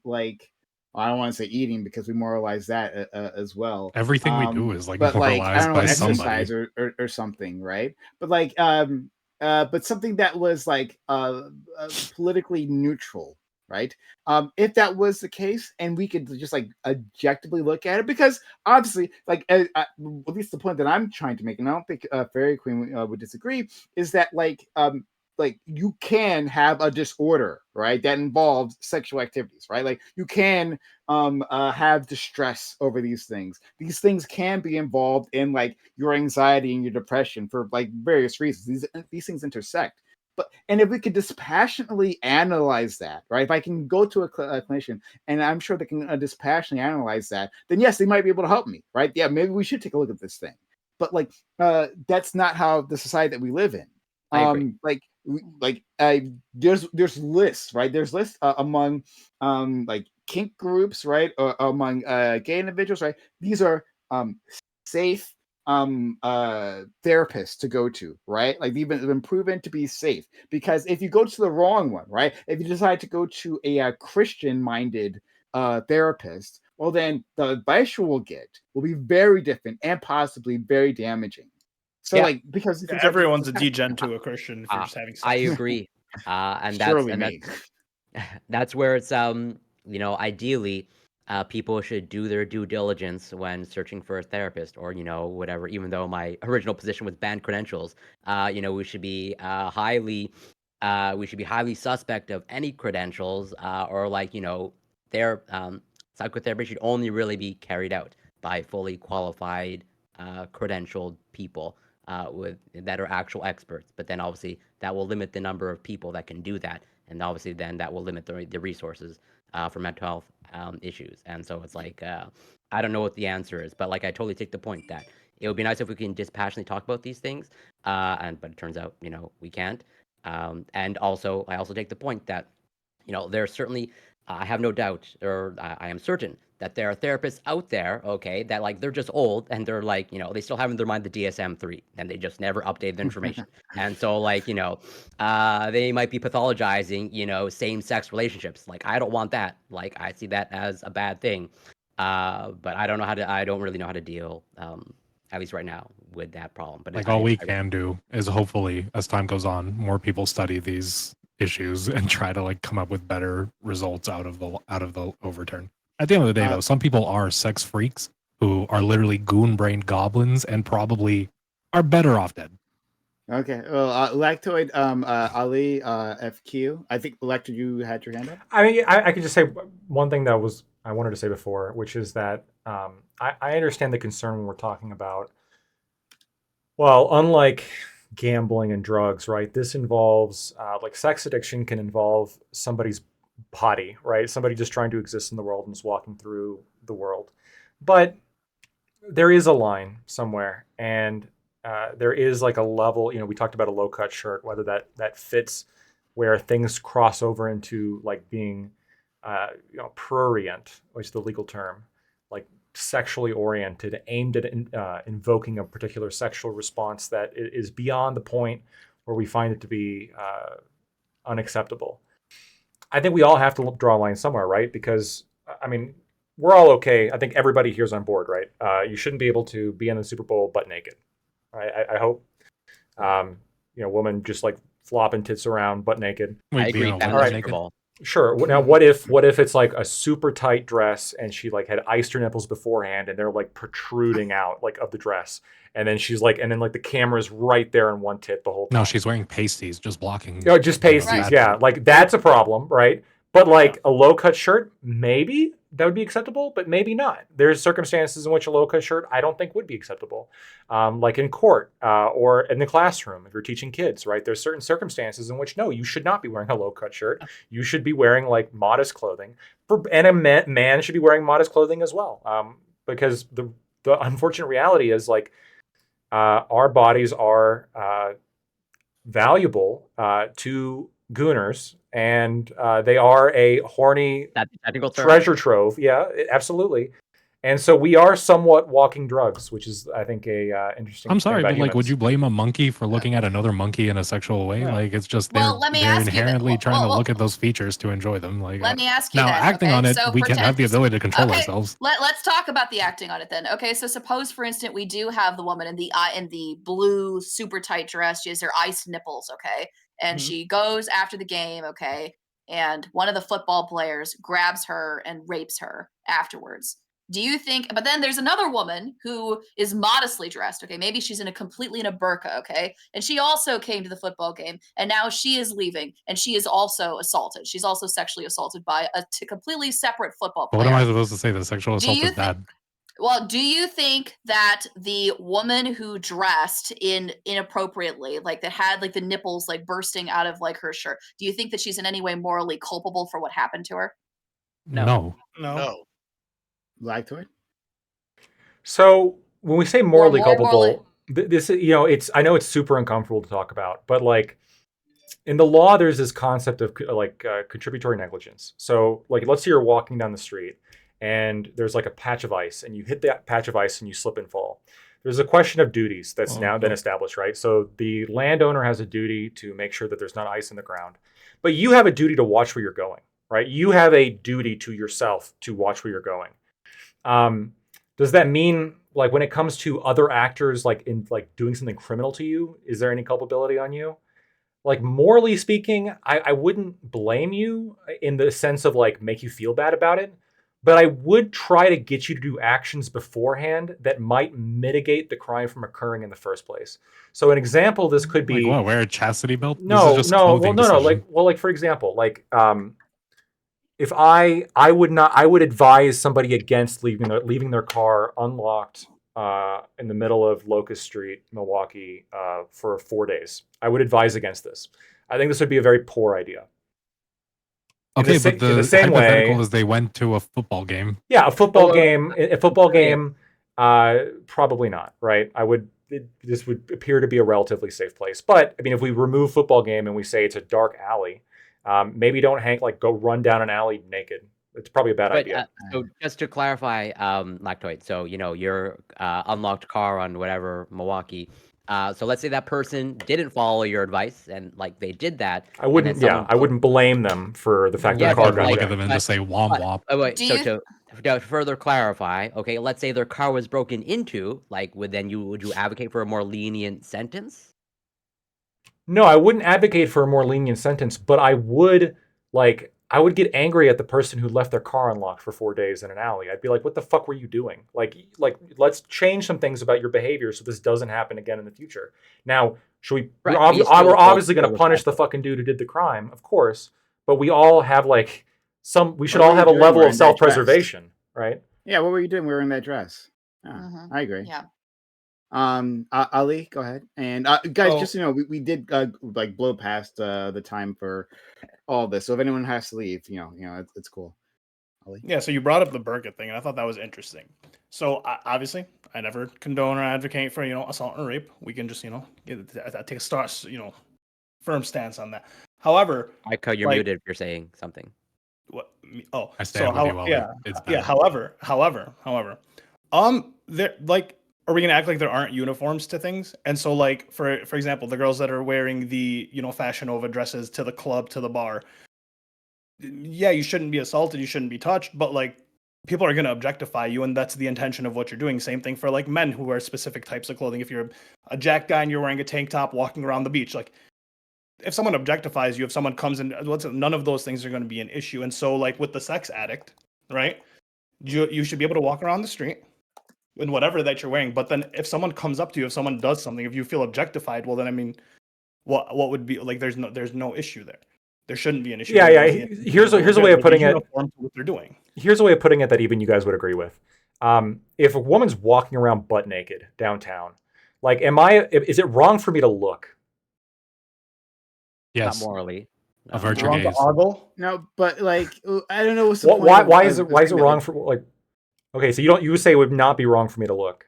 like I don't want to say eating because we moralize that as well. Everything we do is like but moralized like I don't know, by exercise somebody or something, right? But like but something that was like politically neutral, right? If that was the case, and we could just like objectively look at it, because obviously, like at least the point that I'm trying to make, and I don't think Fairy Queen would disagree, is that like you can have a disorder, right, that involves sexual activities, right? Like you can have distress over these things. These things can be involved in like your anxiety and your depression for like various reasons. These things intersect. But and if we could dispassionately analyze that, right? If I can go to a clinician and I'm sure they can dispassionately analyze that, then yes, they might be able to help me, right? Yeah, maybe we should take a look at this thing. But like that's not how the society that we live in. I agree. There's lists, right? There's lists among like kink groups, right? Among gay individuals, right? These are safe therapists to go to, right? Like they've been proven to be safe, because if you go to the wrong one, right? If you decide to go to a Christian minded therapist, well then the advice you will get will be very different and possibly very damaging. So Yeah. like because Yeah, everyone's a degen to a Christian for Uh, just having sex. I agree. And that's surely and me. that's where it's ideally people should do their due diligence when searching for a therapist, or whatever. Even though my original position was banned credentials, we should be highly suspect of any credentials, or like their psychotherapy should only really be carried out by fully qualified credentialed people with that are actual experts. But then obviously that will limit the number of people that can do that, and obviously then that will limit the resources for mental health issues. And so it's like I don't know what the answer is, but like I totally take the point that it would be nice if we can dispassionately talk about these things, but it turns out we can't. And also I also take the point that there's certainly I have no doubt, or I am certain that there are therapists out there, okay, that like they're just old and they're like, they still have in their mind the DSM-3 and they just never update the information. And so like, they might be pathologizing, same-sex relationships. Like I don't want that. Like I see that as a bad thing. But I don't really know how to deal, at least right now, with that problem. But Like all we can do is hopefully, as time goes on, more people study these issues and try to like come up with better results out of the overturn. At the end of the day, though, some people are sex freaks who are literally goon-brained goblins and probably are better off dead. Okay, well, Lactoid, Ali, FQ. I think Lector, you had your hand up. I mean, I could just say one thing that I wanted to say before, which is that I understand the concern when we're talking about, well, unlike gambling and drugs, right? This involves like sex addiction can involve somebody's body, right? Somebody just trying to exist in the world and just walking through the world. But there is a line somewhere, and there is like a level. We talked about a low cut shirt, whether that fits where things cross over into like being, prurient, which is the legal term, like sexually oriented, aimed at invoking a particular sexual response that is beyond the point where we find it to be unacceptable. I think we all have to draw a line somewhere, right? Because I mean, we're all okay. I think everybody here's on board, right? You shouldn't be able to be in the Super Bowl butt naked. Right? I hope, woman just like flopping tits around butt naked. I agree. All Right. naked. Sure. Now, what if it's like a super tight dress and she like had iced her nipples beforehand and they're like protruding out like of the dress, and then she's like, and then like the camera's right there in one tit the whole time. No, she's wearing pasties, just blocking. No, just pasties. Right. Yeah, like that's a problem, right? But like a low cut shirt, maybe that would be acceptable, but maybe not. There's circumstances in which a low cut shirt I don't think would be acceptable, like in court or in the classroom if you're teaching kids, right? There's certain circumstances in which no, you should not be wearing a low cut shirt. You should be wearing like modest clothing, and a man should be wearing modest clothing as well, because the unfortunate reality is like our bodies are valuable to gooners, and they are a horny That's the technical term. treasure trove. Yeah, absolutely. And so we are somewhat walking drugs, which is, I think, a interesting. I'm sorry, thing about but like, would humans. you blame a monkey for looking at another monkey in a sexual way? Yeah. Like, it's just Well, let me they're ask you that- inherently trying to well, look at those features to enjoy them. Like, Let me ask you now that. acting okay? on it, So we can have the pretend- ability to control Okay, ourselves. Let's talk about the acting on it then. Okay, so suppose, for instance, we do have the woman in the blue super tight dress. She has her iced nipples. Okay, and Mhm. she goes after the game. Okay, and one of the football players grabs her and rapes her afterwards. Do you think, but then there's another woman who is modestly dressed, okay? Maybe she's completely in a burqa, okay? And she also came to the football game, and now she is leaving, and she is also assaulted. She's also sexually assaulted by a completely separate football But player. what am I supposed to say? The sexual assault is bad. Well, do you think that the woman who dressed inappropriately, like that had like the nipples like bursting out of like her shirt, do you think that she's in any way morally culpable for what happened to her? No. No. Like to it? So when we say morally morally- culpable, this is, it's, I know it's super uncomfortable to talk about, but like in the law, there's this concept of contributory negligence. So like, let's say you're walking down the street and there's like a patch of ice and you hit that patch of ice and you slip and fall. There's a question of duties that's now been established, right? So the landowner has a duty to make sure that there's not ice in the ground, but you have a duty to watch where you're going, right? You have a duty to yourself to watch where you're going. Does that mean like when it comes to other actors, like in like doing something criminal to you, is there any culpability on you? Like morally speaking, I wouldn't blame you in the sense of like make you feel bad about it, but I would try to get you to do actions beforehand that might mitigate the crime from occurring in the first place. So an example, this could be Like what, wear a chastity belt? no, This is just no, well, clothing no, decision. like for example, like if I would advise somebody against leaving their car unlocked in the middle of Locust Street, Milwaukee, for 4 days. I would advise against this. I think this would be a very poor idea. Okay, but in the same hypothetical way, is they went to a football game. yeah, a football game, probably not, right? This would appear to be a relatively safe place. But I mean, if we remove football game and we say it's a dark alley, maybe don't go run down an alley naked. It's probably a bad idea. So just to clarify, Lactoid, so your unlocked car on whatever Milwaukee. So let's say that person didn't follow your advice and like they did that. I wouldn't. I wouldn't blame them for the fact that the car got look jammed. at them and just say womp womp. Oh wait, so to further clarify, okay, let's say their car was broken into, like would you advocate for a more lenient sentence? No, I wouldn't advocate for a more lenient sentence, but I would get angry at the person who left their car unlocked for 4 days in an alley. I'd be like, what the fuck were you doing? Like let's change some things about your behavior so this doesn't happen again in the future. Now, should we? Right, We're obviously going to punish the fucking dude who did the crime, of course, but we all have we should all have a level of self-preservation, right? Yeah, what were you doing wearing that dress? I agree. Yeah. Ali, go ahead. And guys, just we did like blow past the time for all this. So if anyone has to leave, it's cool. Ali? Yeah, so you brought up the burqa thing, and I thought that was interesting. So obviously, I never condone or advocate for assault and rape. We can just take a firm stance on that. However, Micah, you're muted if you're saying something. What? Oh, I stand with you, Ali. It's bad. yeah. However, there are we gonna act like there aren't uniforms to things? And so, like for example, the girls that are wearing the Fashion Nova dresses to the club, to the bar. Yeah, you shouldn't be assaulted, you shouldn't be touched, but like people are gonna objectify you, and that's the intention of what you're doing. Same thing for like men who wear specific types of clothing. If you're a jack guy and you're wearing a tank top walking around the beach, like if someone objectifies you, if someone comes in, none of those things are going to be an issue. And so, like with the sex addict, right? You should be able to walk around the street in whatever that you're wearing. But then, if someone comes up to you, if someone does something, if you feel objectified, well, then I mean, what would be like? There's no issue there. There shouldn't be an issue. Yeah. Here's a way of putting it. What they're doing. Here's a way of putting it that even you guys would agree with. If a woman's walking around butt naked downtown, like, is it wrong for me to look? Yes. Not morally. Avert your gaze. No, but like I don't know what's the point. Why is it wrong for like? Okay, so you say it would not be wrong for me to look.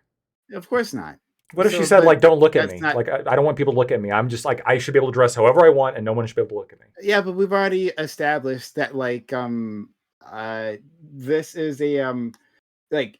Of course not. What if she said like, don't look at me? Like I don't want people to look at me. I'm just like I should be able to dress however I want, and no one should be able to look at me. Yeah, but we've already established that like this is a like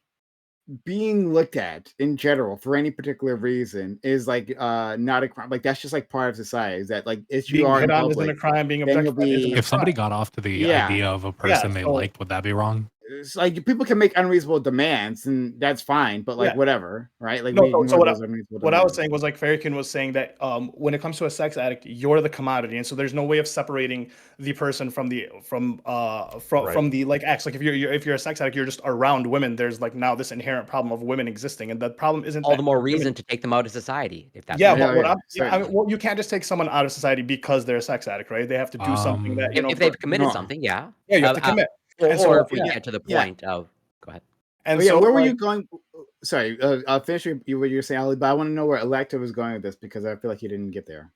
being looked at in general for any particular reason is like not a crime. Like that's just like part of society. Is that like if you are hit on isn't a crime, being objectified. If somebody got off to the idea of a person they liked, would that be wrong? it's like people can make unreasonable demands, and that's fine. But like Yeah. whatever, right? Like No, we so ignore what I, those unreasonable what I was demands. saying was like Farrakhan was saying that when it comes to a sex addict, you're the commodity, and so there's no way of separating the person from Right. the like acts. Like if you're a sex addict, you're just around women. There's like now this inherent problem of women existing, and the problem isn't All that the more women. reason to take them out of society if that's Yeah, what but they what do. I'm yeah, I mean, certainly. well, you can't just take someone out of society because they're a sex addict, right? They have to do something that If, if for, they've committed No. something, yeah. yeah, you have to commit. Or, And so or if we yeah, get to the Yeah. point of, go ahead. and Oh yeah, so where were like, you going? Sorry, I'll finish what you were saying, Ali, but I want to know where Electa was going with this because I feel like you didn't get there.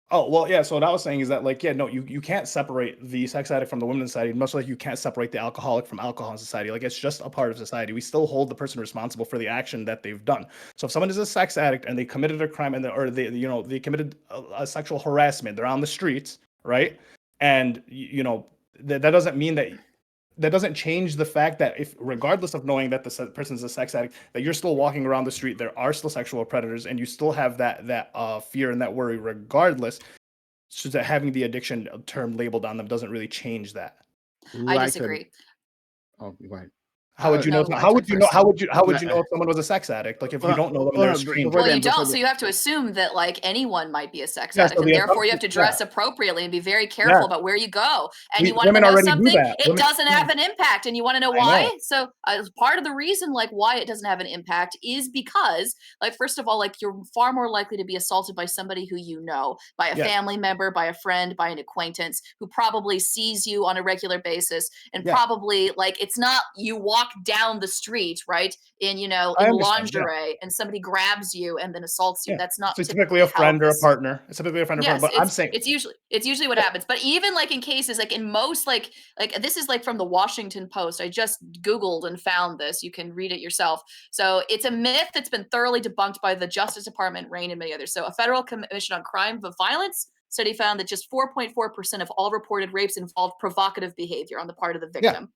oh well, yeah. So what I was saying is that like, yeah, no, you can't separate the sex addict from the women in society, much like you can't separate the alcoholic from alcohol in society. Like it's just a part of society. We still hold the person responsible for the action that they've done. So if someone is a sex addict and they committed a crime and they committed a sexual harassment, they're on the streets, right? And that doesn't mean that doesn't change the fact that if regardless of knowing that the person's a sex addict, that you're still walking around the street, there are still sexual predators, and you still have that fear and that worry regardless. So that having the addiction term labeled on them doesn't really change that. I Electa, disagree. oh, go ahead. How would you know? No, How would Lecter you know? first. How would Le- you know if someone was a sex addict? Like if you Well, don't know them and hold they're a on, stranger. before Well, you then, before don't, so the- you have to assume that like anyone might be a sex Yeah, addict, so and the therefore you have to assumption, dress appropriately and be very careful Yeah. about where you go. And you want to Women know already do something? that. It Women- doesn't have an impact, and you want to know I why? know. So part of the reason like why it doesn't have an impact is because like first of all, like you're far more likely to be assaulted by somebody who you know, by a Yeah. family member, by a friend, by an acquaintance who probably sees you on a regular basis, and Yeah. probably like it's not you walk down the street, right? In I in understand, yeah. lingerie and somebody grabs you and then assaults you. Yeah. That's not So typically a how friend or a this- partner. It's typically a friend or Yes, partner. But I'm saying it's usually what happens. But even like in cases like in most like this is like from the Washington Post. I just Googled and found this. You can read it yourself. So it's a myth that's been thoroughly debunked by the Justice Department, RAINN, and many others. So a federal commission on crime of violence study found that just 4.4% of all reported rapes involved provocative behavior on the part of the Yeah. victim.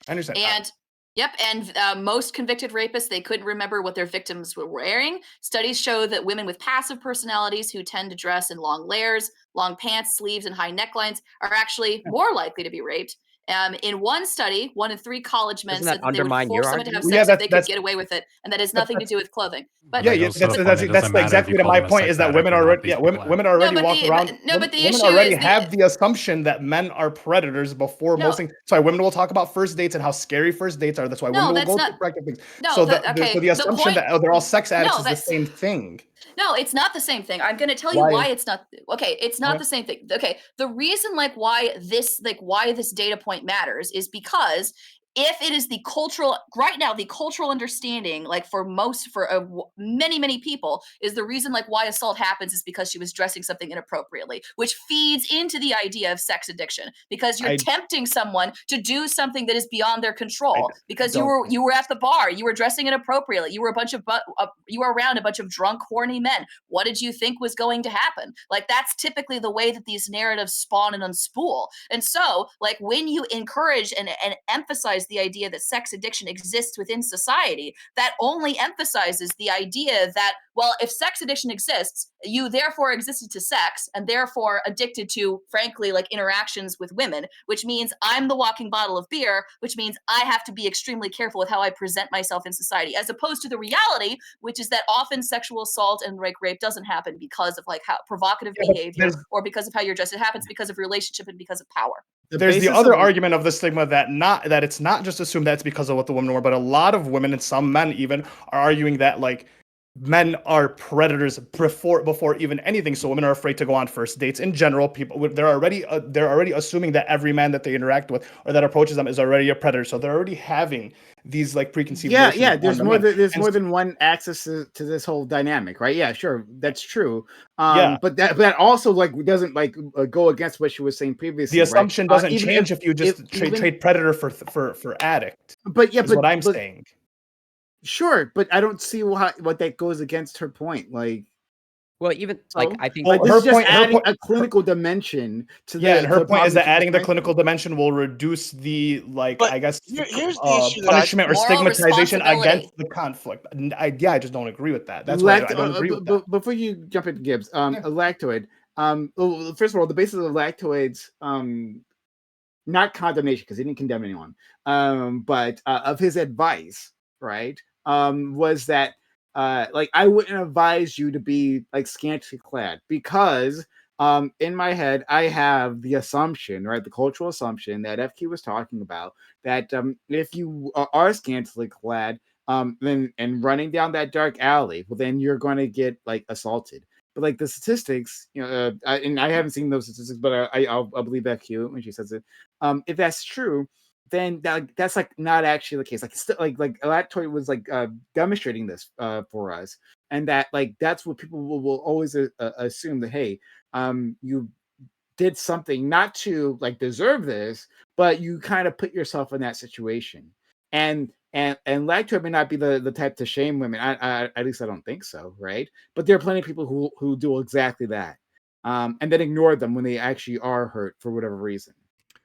I understand. And yep, and most convicted rapists, they couldn't remember what their victims were wearing. Studies show that women with passive personalities who tend to dress in long layers, long pants, sleeves, and high necklines are actually more likely to be raped. In one study, 1 in 3 college men Doesn't that said that they would undermine your force women to have argument? sex Yeah, if they could get away with it, and that has nothing to do with clothing. But Yeah, That yeah, goes to the that's point, it doesn't matter if exactly you to call my them a point. sex Is that addict women or not, already, these yeah, people have. women already but walk the- around. but- no, but the women issue already is the- have the assumption that men are predators before No. most things. Sorry, women will talk about first dates and how scary first dates are. That's why No, women that's will go not- through practical things. No, so that- the, okay, so the the assumption point- that they're all sex addicts No, is the that's- same thing. No, it's not the same thing. I'm going to tell you Why? why it's not. Okay, it's not Okay. the same thing. Okay, the reason like why this data point matters is because if it is the cultural right now, the cultural understanding like for many people is the reason like why assault happens is because she was dressing something inappropriately, which feeds into the idea of sex addiction because you're I- tempting someone to do something that is beyond their control because you don't were at the bar, you were dressing inappropriately, you were you were around a bunch of drunk, horny men. What did you think was going to happen? Like that's typically the way that these narratives spawn and unspool. And so, like when you encourage and emphasize the idea that sex addiction exists within society, that only emphasizes the idea that, well, if sex addiction exists, you therefore existed to sex and therefore addicted to, frankly, like interactions with women, which means I'm the walking bottle of beer, which means I have to be extremely careful with how I present myself in society, as opposed to the reality, which is that often sexual assault and rape doesn't happen because of like how provocative Yeah, but behavior there's- or because of how you're dressed. It happens because of relationship and because of power. There's the basis other of- argument of the stigma that it's not just assumed that's because of what the women were, but a lot of women and some men even are arguing that like men are predators before even anything. So women are afraid to go on first dates in general. People they're already assuming that every man that they interact with or that approaches them is already a predator. So they're already having these like preconceived notions on There's the more men. there's And more than one axis to this whole dynamic, right? Yeah, sure, that's true. Yeah. But that also like doesn't like go against what she was saying previously. the assumption right? doesn't Even change if you just even- trade predator for addict. But yeah, Is but what I'm but- saying. Sure, but I don't see what that goes against her point. Like, Well, even like So? I think Well, like this her is just point- her adding point- a clinical dimension to Yeah, the. and to her the point is problem that she was adding the trying clinical to- dimension will reduce the like But I guess here's the issue that I- punishment or Moral stigmatization responsibility. against the conflict. And I just don't agree with that. That's why I don't agree with that. Before you jump into Gibbs, a lactoid. Well, first of all, the basis of lactoids, not condemnation because he didn't condemn anyone, but of his advice, right, was that like I wouldn't advise you to be like scantily clad because in my head I have the assumption, right, the cultural assumption that FQ was talking about that if you are scantily clad then and running down that dark alley, well then you're going to get like assaulted. But like the statistics, and I haven't seen those statistics, but I'll believe FQ when she says it. If that's true, then that's like not actually the case. Like still, like Lactoid was like demonstrating this for us, and that like that's what people will always assume that hey, you did something not to like deserve this, but you kind of put yourself in that situation. And Lactoid may not be the type to shame women. I at least I don't think so, right? But there are plenty of people who do exactly that, and then ignore them when they actually are hurt for whatever reason.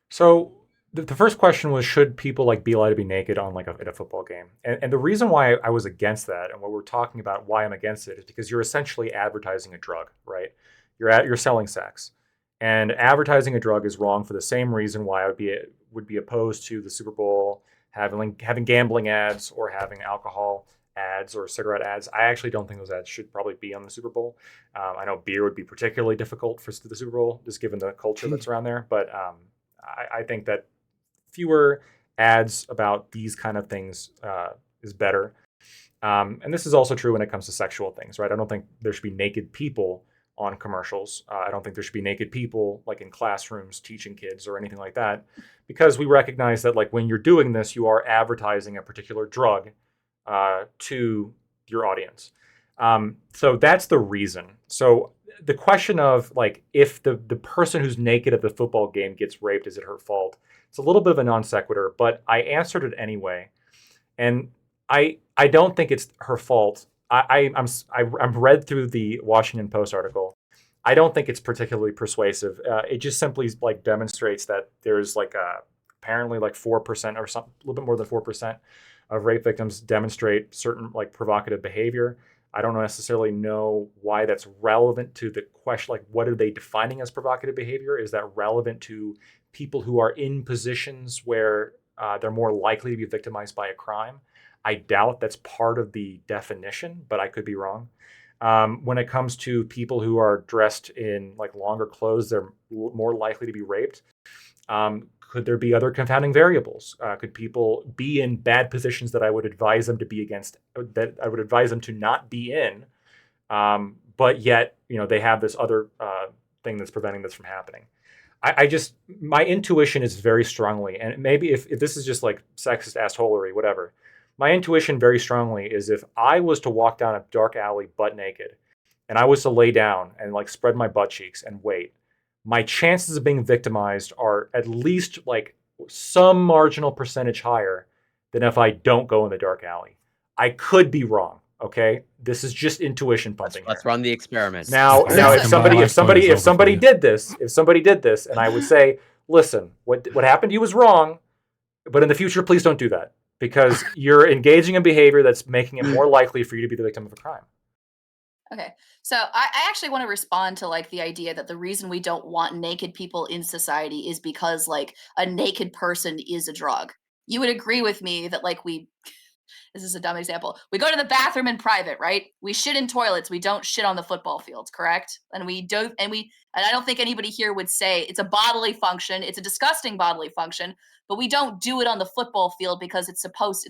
So the first question was, should people like be allowed to be naked on like in a football game? And the reason why I was against that, and what we're talking about, why I'm against it, is because you're essentially advertising a drug, right? You're selling sex, and advertising a drug is wrong for the same reason why I would be opposed to the Super Bowl having gambling ads or having alcohol ads or cigarette ads. I actually don't think those ads should probably be on the Super Bowl. I know beer would be particularly difficult for the Super Bowl, just given the culture that's around there, but I think that fewer ads about these kind of things is better. And this is also true when it comes to sexual things, right? I don't think there should be naked people on commercials. I don't think there should be naked people like in classrooms teaching kids or anything like that, because we recognize that like when you're doing this, you are advertising a particular drug to your audience. So that's the reason. So the question of like, if the person who's naked at the football game gets raped, is it her fault? It's a little bit of a non sequitur, but I answered it anyway. And I don't think it's her fault. I'm read through the Washington Post article. I don't think it's particularly persuasive. It just simply like demonstrates that there's like apparently like 4% or something, a little bit more than 4% of rape victims demonstrate certain like provocative behavior. I don't necessarily know why that's relevant to the question, like what are they defining as provocative behavior? Is that relevant to people who are in positions where they're more likely to be victimized by a crime? I doubt that's part of the definition, but I could be wrong. When it comes to people who are dressed in like longer clothes, they're more likely to be raped. Could there be other confounding variables? Could people be in bad positions that I would advise them to be against, that I would advise them to not be in, but yet, they have this other thing that's preventing this from happening? My intuition is very strongly, and maybe if this is just like sexist assholery, whatever, my intuition very strongly is if I was to walk down a dark alley butt naked and I was to lay down and like spread my butt cheeks and wait, my chances of being victimized are at least like some marginal percentage higher than if I don't go in the dark alley. I could be wrong. Okay, this is just intuition pumping. Let's run the experiment. Now, if somebody did this, and I would say, listen, what happened to you was wrong, but in the future, please don't do that, because you're engaging in behavior that's making it more likely for you to be the victim of a crime. Okay, so I actually want to respond to like the idea that the reason we don't want naked people in society is because like a naked person is a drug. You would agree with me that like this is a dumb example. We go to the bathroom in private, right? We shit in toilets. We don't shit on the football fields, correct? And I don't think anybody here would say it's a bodily function. It's a disgusting bodily function, but we don't do it on the football field because it's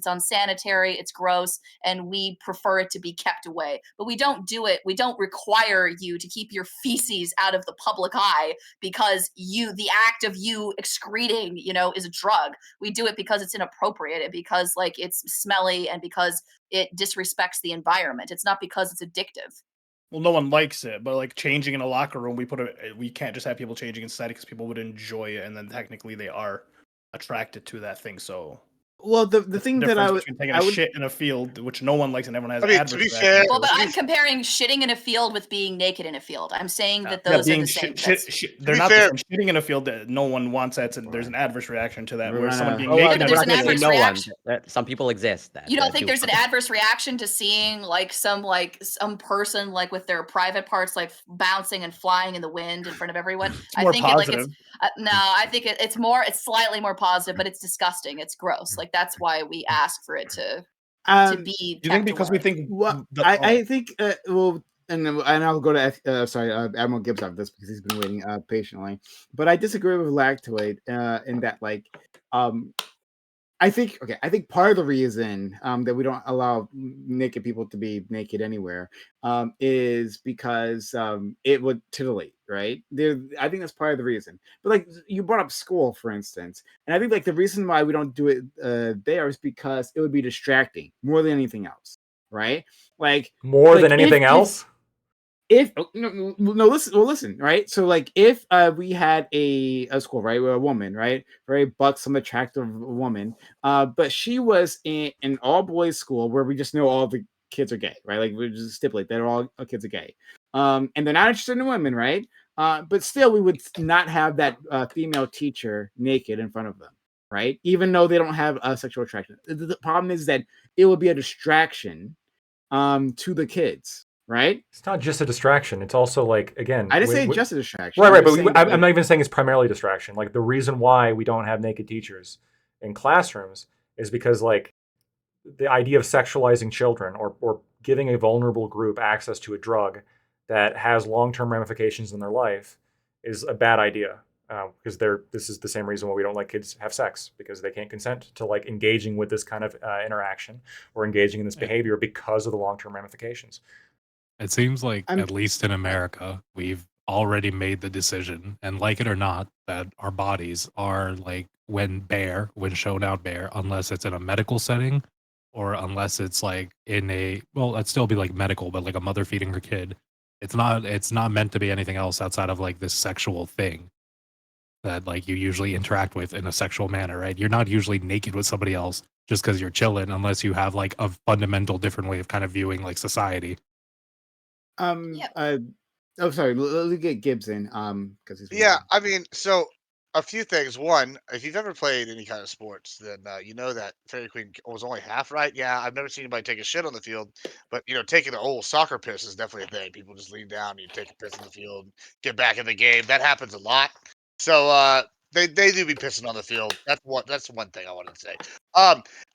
unsanitary, it's gross, and we prefer it to be kept away. But we don't do it. We don't require you to keep your feces out of the public eye because the act of you excreting, is a drug. We do it because it's inappropriate and because like it's smelly and because it disrespects the environment. It's not because it's addictive. Well, no one likes it, but like changing in a locker room, we can't just have people changing inside because people would enjoy it, and then technically they are attracted to that thing. So, well, the thing that I would taking a shit in a field, which no one likes, and everyone has. To be fair, well, but I'm comparing shitting in a field with being naked in a field. I'm saying that those are the same. They're not the same. Shitting in a field that no one wants that. There's an adverse reaction to that. Where someone being naked, there's an adverse reaction. Some people exist. You don't think there's an adverse reaction to seeing like some person like with their private parts like bouncing and flying in the wind in front of everyone? I think No, I think it's slightly more positive, but it's disgusting. It's gross. Like that's why we ask for it to be Do you think kept because we away. think Well, the I think well, and I'll go to Admiral Gibbs on this because he's been waiting patiently. But I disagree with Lactoid in that I think part of the reason that we don't allow naked people to be naked anywhere is because it would titillate, right? I think that's part of the reason. But like you brought up school, for instance, and I think like the reason why we don't do it there is because it would be distracting more than anything else, right? Like More like than anything else? if no listen right, so like if we had a school, right, with a woman, right, very buxom attractive woman, but she was in an all boys school where we just know all the kids are gay, right, like we just stipulate that all kids are gay, and they're not interested in women, right, but still we would not have that female teacher naked in front of them, right, even though they don't have a sexual attraction. The problem is that it would be a distraction to the kids, right? It's not just a distraction. It's also like, again, I didn't say just a distraction. Right, I'm but just saying that, I'm not even saying it's primarily distraction. Like the reason why we don't have naked teachers in classrooms is because like the idea of sexualizing children or giving a vulnerable group access to a drug that has long-term ramifications in their life is a bad idea. Because this is the same reason why we don't let kids have sex, because they can't consent to like engaging with this kind of interaction or engaging in this behavior because of the long-term ramifications. It seems like, I'm- at least in America, we've already made the decision, and like it or not, that our bodies are like when shown out bare, unless it's in a medical setting or unless it's like it'd still be like medical, but like a mother feeding her kid. It's not meant to be anything else outside of like this sexual thing that like you usually interact with in a sexual manner, right? You're not usually naked with somebody else just because you're chilling, unless you have like a fundamental different way of kind of viewing like society. Sorry, let me get Gibbs in because he's Yeah, waiting. I mean, so a few things. One, if you've ever played any kind of sports, then you know that Fairy Queen was only half right. Yeah, I've never seen anybody take a shit on the field, but taking the old soccer piss is definitely a thing. People just lean down, you take a piss in the field, get back in the game. That happens a lot. So they do be pissing on the field. That's one thing I wanted to say.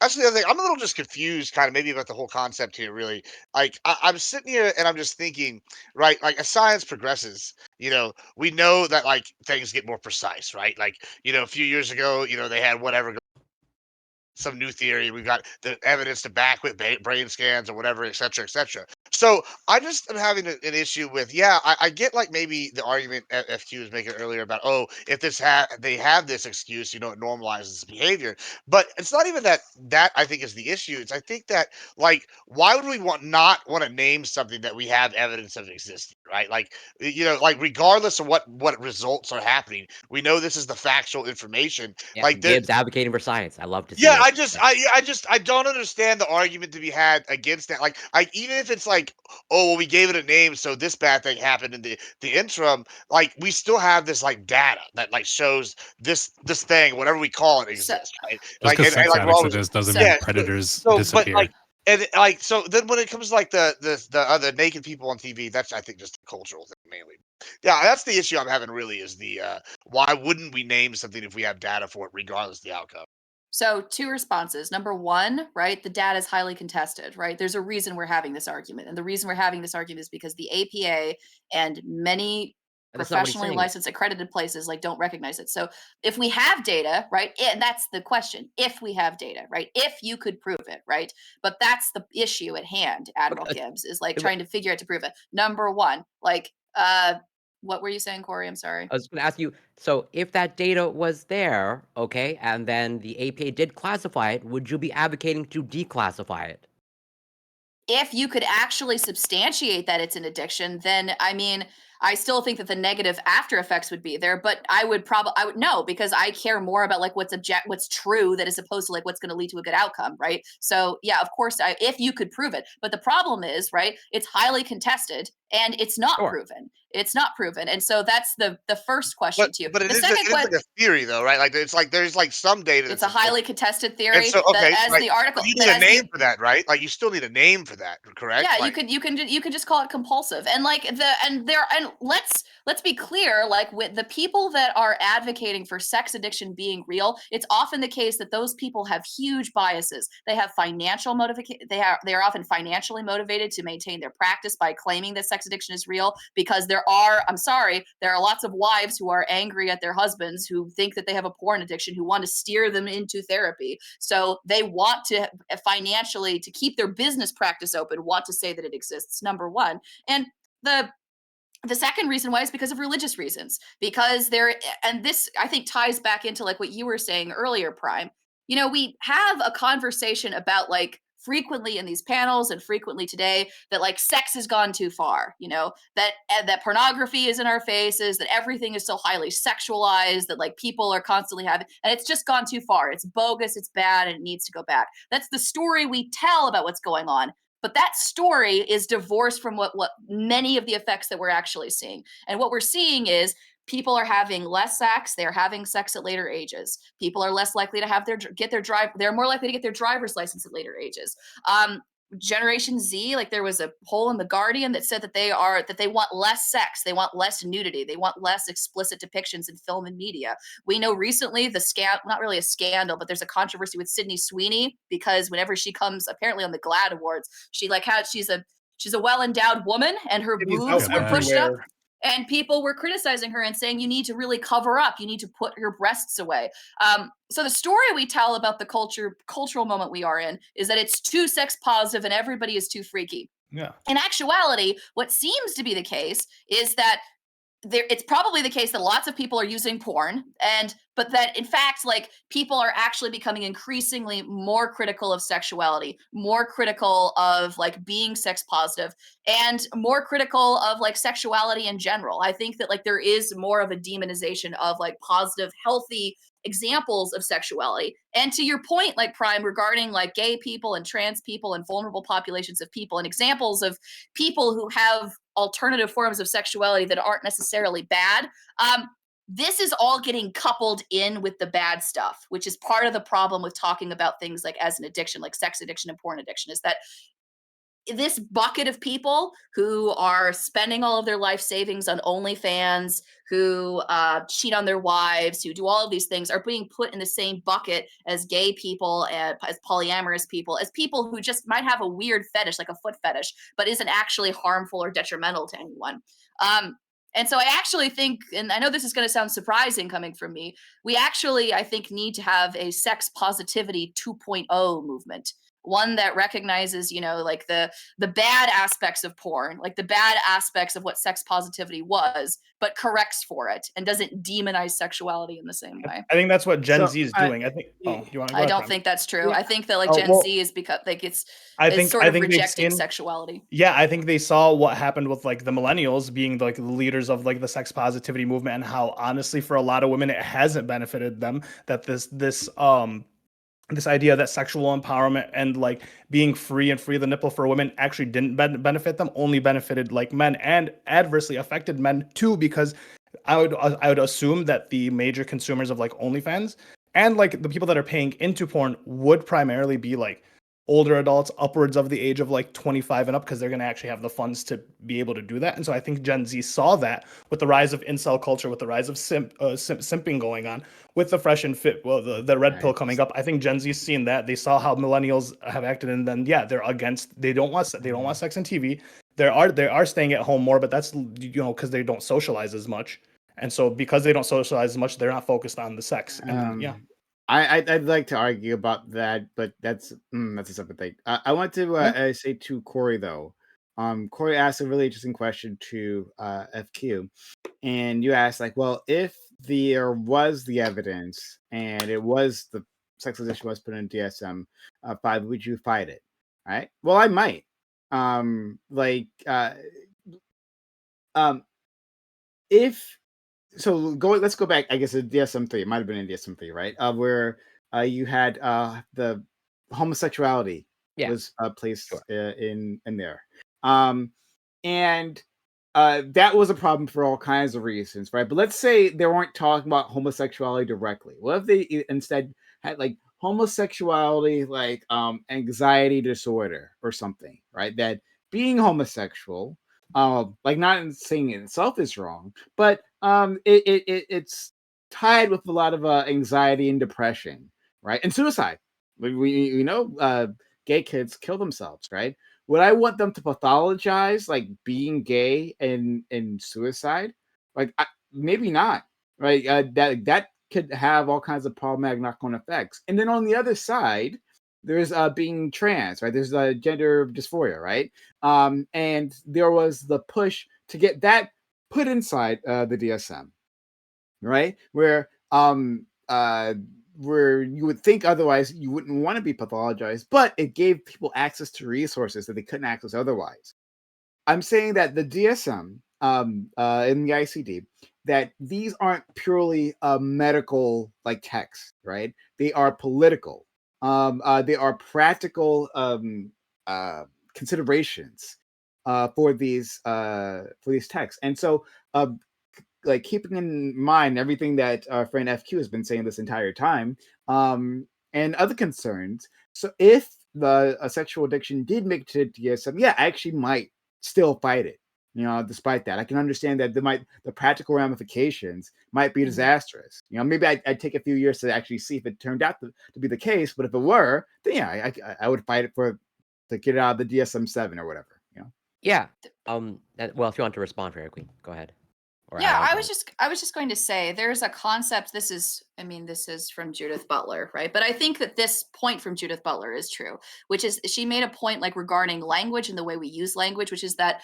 That's the other thing. I'm a little just confused, kind of maybe about the whole concept here. Really, like I'm sitting here and I'm just thinking, right? Like as science progresses, we know that like things get more precise, right? Like, a few years ago, they had whatever some new theory. We got the evidence to back with brain scans or whatever, et cetera, et cetera. So I just am having an issue with, yeah, I get like maybe the argument FQ was making earlier about, oh, if they have this excuse, it normalizes the behavior. But it's not even that I think is the issue. It's I think that like why would we not want to name something that we have evidence of existing, right? Like like regardless of what results are happening, we know this is the factual information. Yeah, Like Gibbs advocating for science. I love to see yeah, it. I don't understand the argument to be had against that. Like, even if it's like, oh, well, we gave it a name, so this bad thing happened in the interim. Like, we still have this like data that like shows this thing, whatever we call it, exists, right? Just Like, because sex like addicts Rob was, exist doesn't Yeah, mean predators so, disappear. but like, and like, so then when it comes to like the other naked people on TV, that's I think just a cultural thing mainly. Yeah, that's the issue I'm having really is the why wouldn't we name something if we have data for it, regardless of the outcome? So, two responses. Number one, right? The data is highly contested, right? There's a reason we're having this argument. And the reason we're having this argument is because the APA and many That's not what he's professionally saying. licensed accredited places like don't recognize it. So, if we have data, right? And that's the question. If we have data, right? If you could prove it, right? But that's the issue at hand, Admiral Gibbs, is like but- trying to figure out to prove it. Number one, like what were you saying, Corey? I'm sorry. I was going to ask you, so if that data was there, okay, and then the APA did classify it, would you be advocating to declassify it? If you could actually substantiate that it's an addiction, then I mean, I still think that the negative after effects would be there, but I would know because I care more about like what's true that is opposed to like what's going to lead to a good outcome, right? So yeah, of course, if you could prove it, but the problem is, right, it's highly contested And it's not Sure. proven. It's not proven. And so that's the first question to you. But it The is second it is question, like a theory though, right? Like it's like there's like some data that it's a supports. highly contested And theory so that, okay, as like the article, but you that need a as the name for that, right? Like you still need a name for that, correct? yeah, Like, you could just call it compulsive. And like let's be clear, like with the people that are advocating for sex addiction being real, it's often the case that those people have huge biases. They have financial motivation. They are often financially motivated to maintain their practice by claiming that sex addiction is real, because there are lots of wives who are angry at their husbands who think that they have a porn addiction, who want to steer them into therapy. So they want to financially, to keep their business practice open, want to say that it exists, number one. And the second reason why is because of religious reasons, because and this I think ties back into like what you were saying earlier, Prime. We have a conversation about like frequently in these panels and frequently today that like sex has gone too far, that pornography is in our faces, that everything is so highly sexualized, that like people are constantly having, and it's just gone too far. It's bogus, it's bad, and it needs to go back. That's the story we tell about what's going on. But that story is divorced from what many of the effects that we're actually seeing. And what we're seeing is people are having less sex. They're having sex at later ages. People are less likely to have they're more likely to get their driver's license at later ages. Generation Z, like there was a poll in the Guardian that said that they want less sex, they want less nudity, they want less explicit depictions in film and media. We know recently not really a scandal, but there's a controversy with Sydney Sweeney, because whenever she comes apparently on the GLAAD Awards, she's a well-endowed woman and her Titties boobs out were pushed up. everywhere. And people were criticizing her and saying, you need to really cover up. You need to put your breasts away. So the story we tell about the cultural moment we are in is that it's too sex positive and everybody is too freaky. Yeah. In actuality, what seems to be the case is that it's probably the case that lots of people are using porn, but that in fact, like, people are actually becoming increasingly more critical of sexuality, more critical of like being sex positive, and more critical of like sexuality in general. I think that like there is more of a demonization of like positive, healthy examples of sexuality. And to your point, like Prime, regarding like gay people and trans people and vulnerable populations of people, and examples of people who have alternative forms of sexuality that aren't necessarily bad, this is all getting coupled in with the bad stuff, which is part of the problem with talking about things like as an addiction, like sex addiction and porn addiction, is that this bucket of people who are spending all of their life savings on OnlyFans, who cheat on their wives, who do all of these things, are being put in the same bucket as gay people, and as polyamorous people, as people who just might have a weird fetish, like a foot fetish, but isn't actually harmful or detrimental to anyone. And so I actually think, and I know this is going to sound surprising coming from me, we actually, I think, need to have a sex positivity 2.0 movement. One that recognizes, like the bad aspects of porn, like the bad aspects of what sex positivity was, but corrects for it and doesn't demonize sexuality in the same way. I think that's what Gen So, Z is doing. I think. Oh, you want to go? I don't think that's true. Yeah. I think that like Oh, Gen well, Z is because like it's I think sort of they've rejecting seen. sexuality. Yeah, I think they saw what happened with like the millennials being like the leaders of like the sex positivity movement, and how honestly for a lot of women it hasn't benefited them. That this idea that sexual empowerment and like being free and free the nipple for women actually didn't benefit them, only benefited like men, and adversely affected men too, because I would assume that the major consumers of like OnlyFans and like the people that are paying into porn would primarily be like older adults upwards of the age of like 25 and up, because they're going to actually have the funds to be able to do that. And so I think Gen Z saw that with the rise of incel culture, with the rise of simping going on, with the fresh and fit, well, the red pill coming up. I think Gen Z's seen that. They saw how millennials have acted, and then they don't want sex and TV. They are staying at home more, but that's because they don't socialize as much. And so because they don't socialize as much, they're not focused on the sex. And yeah. I'd like to argue about that, but that's a separate thing. I want to say to Corey though. Corey asked a really interesting question to FQ, and you asked like, well, if there was the evidence and it was the sex addiction was put in DSM 5, would you fight it? All right. Well, I might. If so, let's go back. I guess to DSM 3. It might have been in DSM 3, right? Where you had the homosexuality was placed Sure. in there, and that was a problem for all kinds of reasons, right? But let's say they weren't talking about homosexuality directly. What if they instead had like homosexuality, like anxiety disorder or something, right? That being homosexual, like not saying it itself is wrong, but it's tied with a lot of anxiety and depression, right? And suicide. We know gay kids kill themselves, right? Would I want them to pathologize like being gay and suicide? Like maybe not, right? That could have all kinds of problematic knock-on effects. And then on the other side, there's being trans, right? There's gender dysphoria, right? And there was the push to get that put inside the DSM, right? Where you would think otherwise you wouldn't want to be pathologized, but it gave people access to resources that they couldn't access otherwise. I'm saying that the DSM in the ICD, that these aren't purely medical like texts, right? They are political. They are practical considerations for these texts, and so like keeping in mind everything that our friend FQ has been saying this entire time, and other concerns. So if the sexual addiction did make it to DSM, yeah, I actually might still fight it. Despite that, I can understand that the practical ramifications might be disastrous. Maybe I'd take a few years to actually see if it turned out to be the case. But if it were, then yeah, I would fight it to get it out of the DSM-7 or whatever. Yeah. Well, if you want to respond, Fairy Queen, go ahead. Or Yeah, add I on. was just going to say there's a concept. This is from Judith Butler, right? But I think that this point from Judith Butler is true, which is she made a point like regarding language and the way we use language, which is that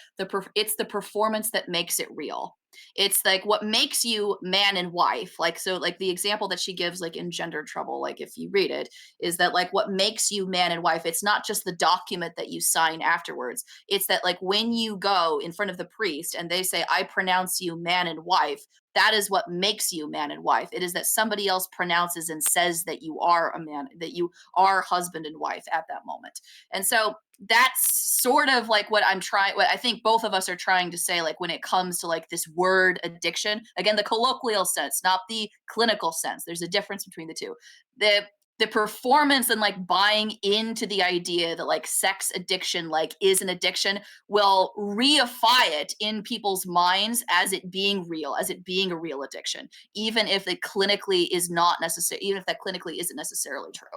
it's the performance that makes it real. It's like what makes you man and wife. Like so like the example that she gives like in Gender Trouble, like if you read it, is that like what makes you man and wife, it's not just the document that you sign afterwards. It's that like when you go in front of the priest and they say, I pronounce you man and wife, that is what makes you man and wife. It is that somebody else pronounces and says that you are a man, that you are husband and wife at that moment. And so that's sort of like what I think both of us are trying to say, like when it comes to like this word addiction, again, the colloquial sense, not the clinical sense. There's a difference between the two. The performance and like buying into the idea that like sex addiction like is an addiction will reify it in people's minds as it being real, as it being a real addiction, even if it clinically is not necessary, even if that clinically isn't necessarily true.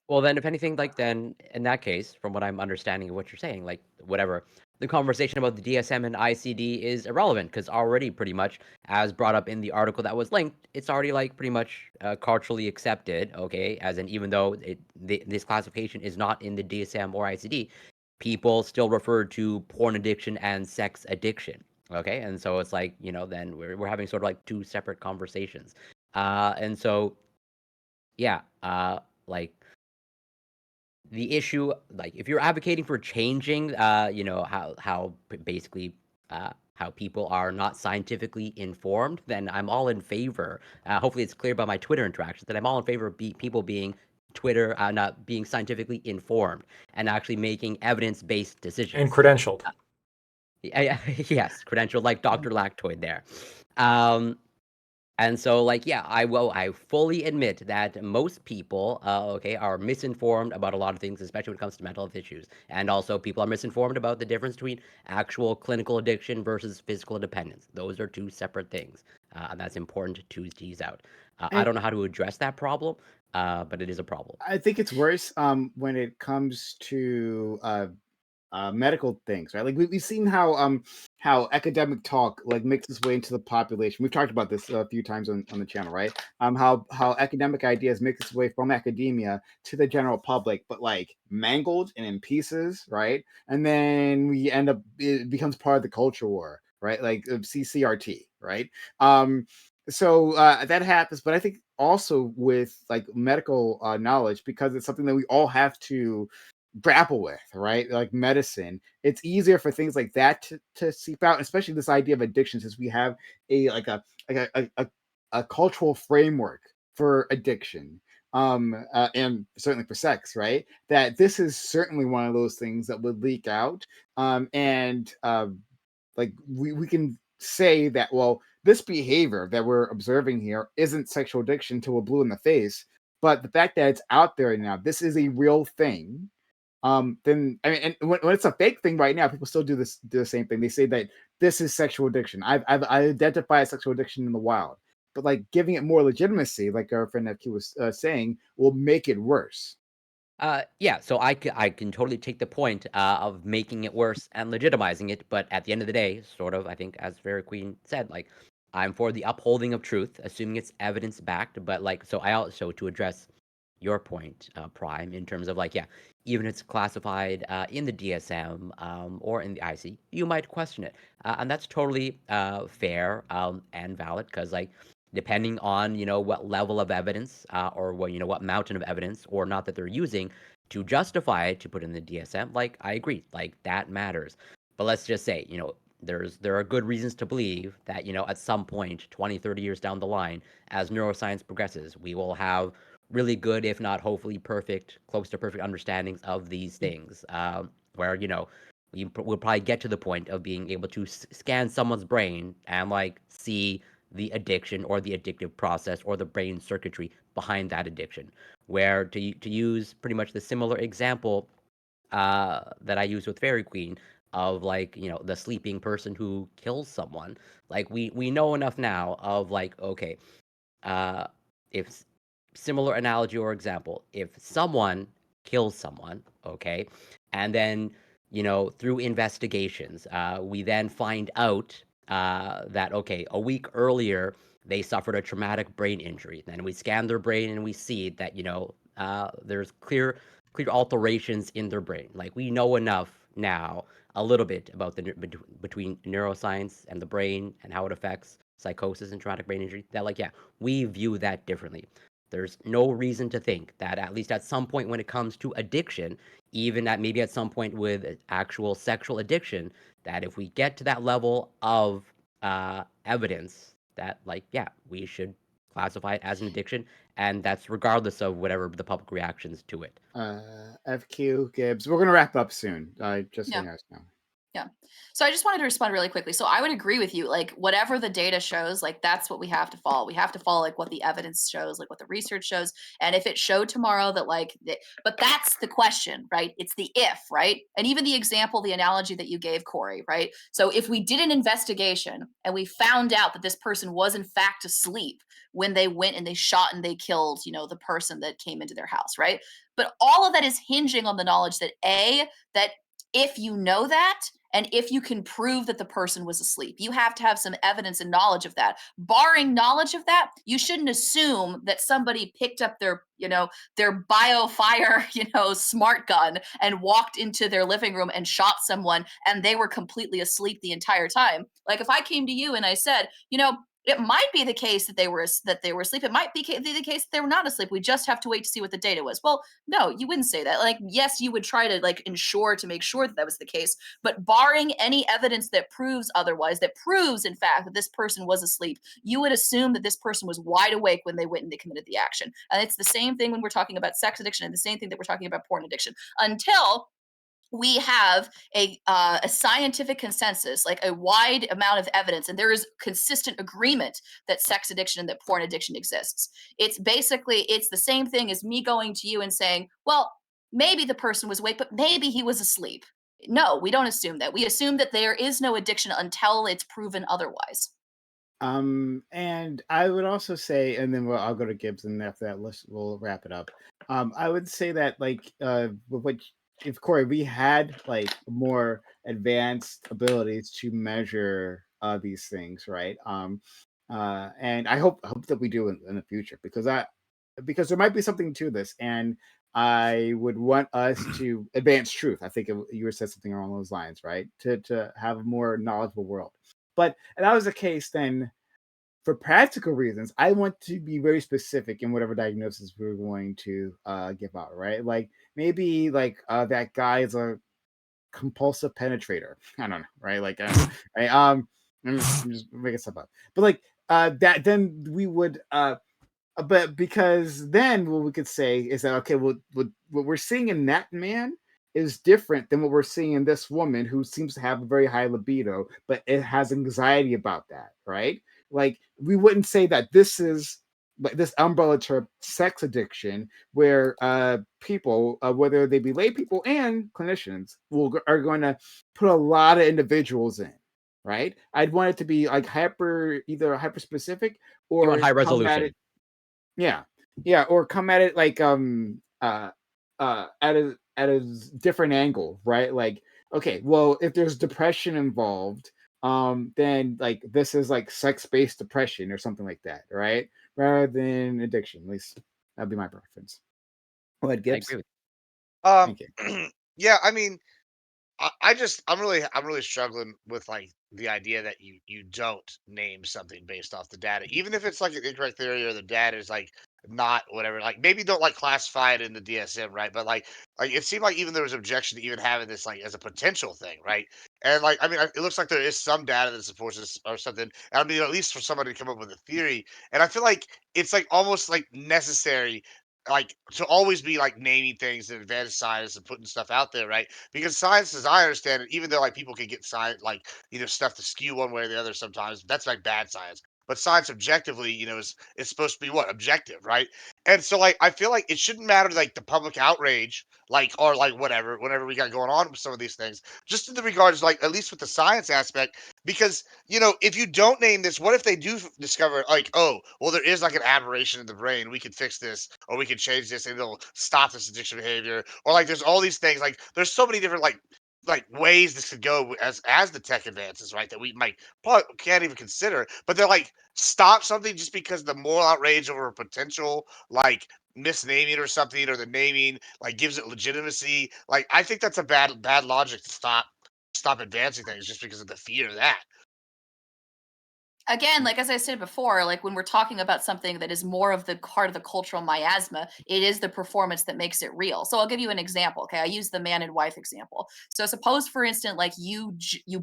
Well, then, if anything, like then in that case, from what I'm understanding of what you're saying, like whatever, the conversation about the DSM and ICD is irrelevant because already pretty much, as brought up in the article that was linked, it's already like pretty much culturally accepted. Okay, as in even though this classification is not in the DSM or ICD, people still refer to porn addiction and sex addiction. Okay, and so it's like then we're having sort of like two separate conversations, and so yeah, like the issue, like if you're advocating for changing basically how people are not scientifically informed, then I'm all in favor, hopefully it's clear by my Twitter interactions, that I'm all in favor of people being not being scientifically informed and actually making evidence-based decisions And credentialed. yes, credentialed like Dr. Lactoid there. And so, like, yeah, I fully admit that most people, are misinformed about a lot of things, especially when it comes to mental health issues. And also, people are misinformed about the difference between actual clinical addiction versus physical dependence. Those are two separate things. And that's important to tease out. I don't know how to address that problem, but it is a problem. I think it's worse when it comes to medical things, right? Like we've seen how academic talk like makes its way into the population. We've talked about this a few times on the channel, right? How academic ideas make its way from academia to the general public, but like mangled and in pieces, right? And then it becomes part of the culture war, right? Like CCRT, right? So that happens, but I think also with like medical knowledge, because it's something that we all have to grapple with, right? Like medicine, it's easier for things like that to seep out, especially this idea of addiction, since we have a cultural framework for addiction, and certainly for sex, right? That this is certainly one of those things that would leak out, and like we can say that, well, this behavior that we're observing here isn't sexual addiction till we're blue in the face, but the fact that it's out there now, this is a real thing. Then I mean, and when it's a fake thing right now, people still do the same thing. They say that this is sexual addiction. I identify sexual addiction in the wild, but like giving it more legitimacy, like our friend FQ was saying, will make it worse. Yeah, so I can totally take the point of making it worse and legitimizing it, but at the end of the day, sort of, I think, as Fairy Queen said, like, I'm for the upholding of truth, assuming it's evidence backed. But like, so I also, to address your point, Prime, in terms of like, yeah, even if it's classified in the DSM or in the IC, you might question it, and that's totally fair and valid, because like, depending on what level of evidence or what mountain of evidence or not that they're using to justify it to put in the DSM, like, I agree, like, that matters. But let's just say there are good reasons to believe that at some point 20-30 years down the line, as neuroscience progresses, we will have really good, if not hopefully perfect, close to perfect understandings of these things, where we'll probably get to the point of being able to scan someone's brain and like see the addiction or the addictive process or the brain circuitry behind that addiction. Where, to use pretty much the similar example that I use with Fairy Queen, of like the sleeping person who kills someone, like we know enough now of like, okay, if similar analogy or example, if someone kills someone, okay, and then through investigations, we then find out that, okay, a week earlier they suffered a traumatic brain injury. Then we scan their brain and we see that there's clear alterations in their brain. Like, we know enough now, a little bit about the between neuroscience and the brain and how it affects psychosis and traumatic brain injury, that like, yeah, we view that differently. There's no reason to think that, at least at some point when it comes to addiction, even maybe at some point with actual sexual addiction, that if we get to that level of evidence, that like, yeah, we should classify it as an addiction, and that's regardless of whatever the public reactions to it. FQ, Gibbs, we're gonna wrap up soon. Just so Yeah. you guys know. Yeah. So I just wanted to respond really quickly. So I would agree with you. Like, whatever the data shows, like, that's what we have to follow. We have to follow like what the evidence shows, like what the research shows. And if it showed tomorrow that but that's the question, right? It's the if, right? And even the example, the analogy that you gave, Corey, right? So if we did an investigation and we found out that this person was in fact asleep when they went and they shot and they killed, the person that came into their house, right? But all of that is hinging on the knowledge that that if you know that, and if you can prove that the person was asleep, you have to have some evidence and knowledge of that. Barring knowledge of that, you shouldn't assume that somebody picked up their BioFire, smart gun and walked into their living room and shot someone and they were completely asleep the entire time. Like, if I came to you and I said, it might be the case that they were asleep. It might be the case that they were not asleep. We just have to wait to see what the data was. Well, no, you wouldn't say that. Like, yes, you would try to like ensure to make sure that was the case. But barring any evidence that proves otherwise, that proves in fact that this person was asleep, you would assume that this person was wide awake when they went and they committed the action. And it's the same thing when we're talking about sex addiction, and the same thing that we're talking about porn addiction. Until we have a scientific consensus, like a wide amount of evidence, and there is consistent agreement that sex addiction and that porn addiction exists. It's the same thing as me going to you and saying, well, maybe the person was awake, but maybe he was asleep. No, we don't assume that. We assume that there is no addiction until it's proven otherwise. And I would also say, and then I'll go to Gibbs, and after that, we'll wrap it up. I would say that, like, if Corey, we had like more advanced abilities to measure these things, right? And I hope that we do in the future, because there might be something to this, and I would want us to advance truth. I think you said something along those lines, right? To have a more knowledgeable world. But if that was the case, then for practical reasons, I want to be very specific in whatever diagnosis we're going to give out, right? Like, maybe like that guy is a compulsive penetrator. I don't know, right? Like, right? I'm just making stuff up. But like that, then we would. But because then what we could say is that, okay, well, what we're seeing in that man is different than what we're seeing in this woman who seems to have a very high libido, but it has anxiety about that, right? Like we wouldn't say that this is like this umbrella term sex addiction where people, whether they be lay people and clinicians, are going to put a lot of individuals in, right? I'd want it to be like either hyper specific You or want high come at resolution. it, yeah, or come at it like at a different angle, right? Like, okay, well, if there's depression involved, then like this is like sex-based depression or something like that, right? Rather than addiction. At least that'd be my preference. Go ahead, I Gibbs. agree with Um, Thank you. yeah, I mean, I'm really struggling with like the idea that you don't name something based off the data, even if it's like an incorrect theory or the data is like not whatever. Like maybe don't like classify it in the DSM, right? But like it seemed like even there was objection to even having this like as a potential thing, right? And like I mean, it looks like there is some data that supports this or something. I mean, at least for somebody to come up with a theory, and I feel like it's like almost like necessary. Like to always be like naming things and advanced science and putting stuff out there, right? Because science, as I understand it, even though like people can get science like stuff to skew one way or the other sometimes, that's like bad science. But science objectively, is supposed to be what? Objective, right? And so like I feel like it shouldn't matter like the public outrage, like or like whenever we got going on with some of these things, just in the regards like at least with the science aspect, because if you don't name this, what if they do discover like, oh, well, there is like an aberration in the brain, we could fix this or we could change this and it'll stop this addiction behavior, or like there's all these things, like there's so many different like ways this could go as the tech advances, right? That we might probably can't even consider, but they're like stop something just because the moral outrage over a potential like misnaming or something, or the naming like gives it legitimacy. Like I think that's a bad logic to stop advancing things just because of the fear of that. Again, like as I said before, like when we're talking about something that is more of the part of the cultural miasma, it is the performance that makes it real. So I'll give you an example. Okay, I use the man and wife example. So suppose, for instance, like you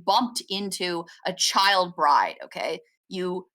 bumped into a child bride. Okay, you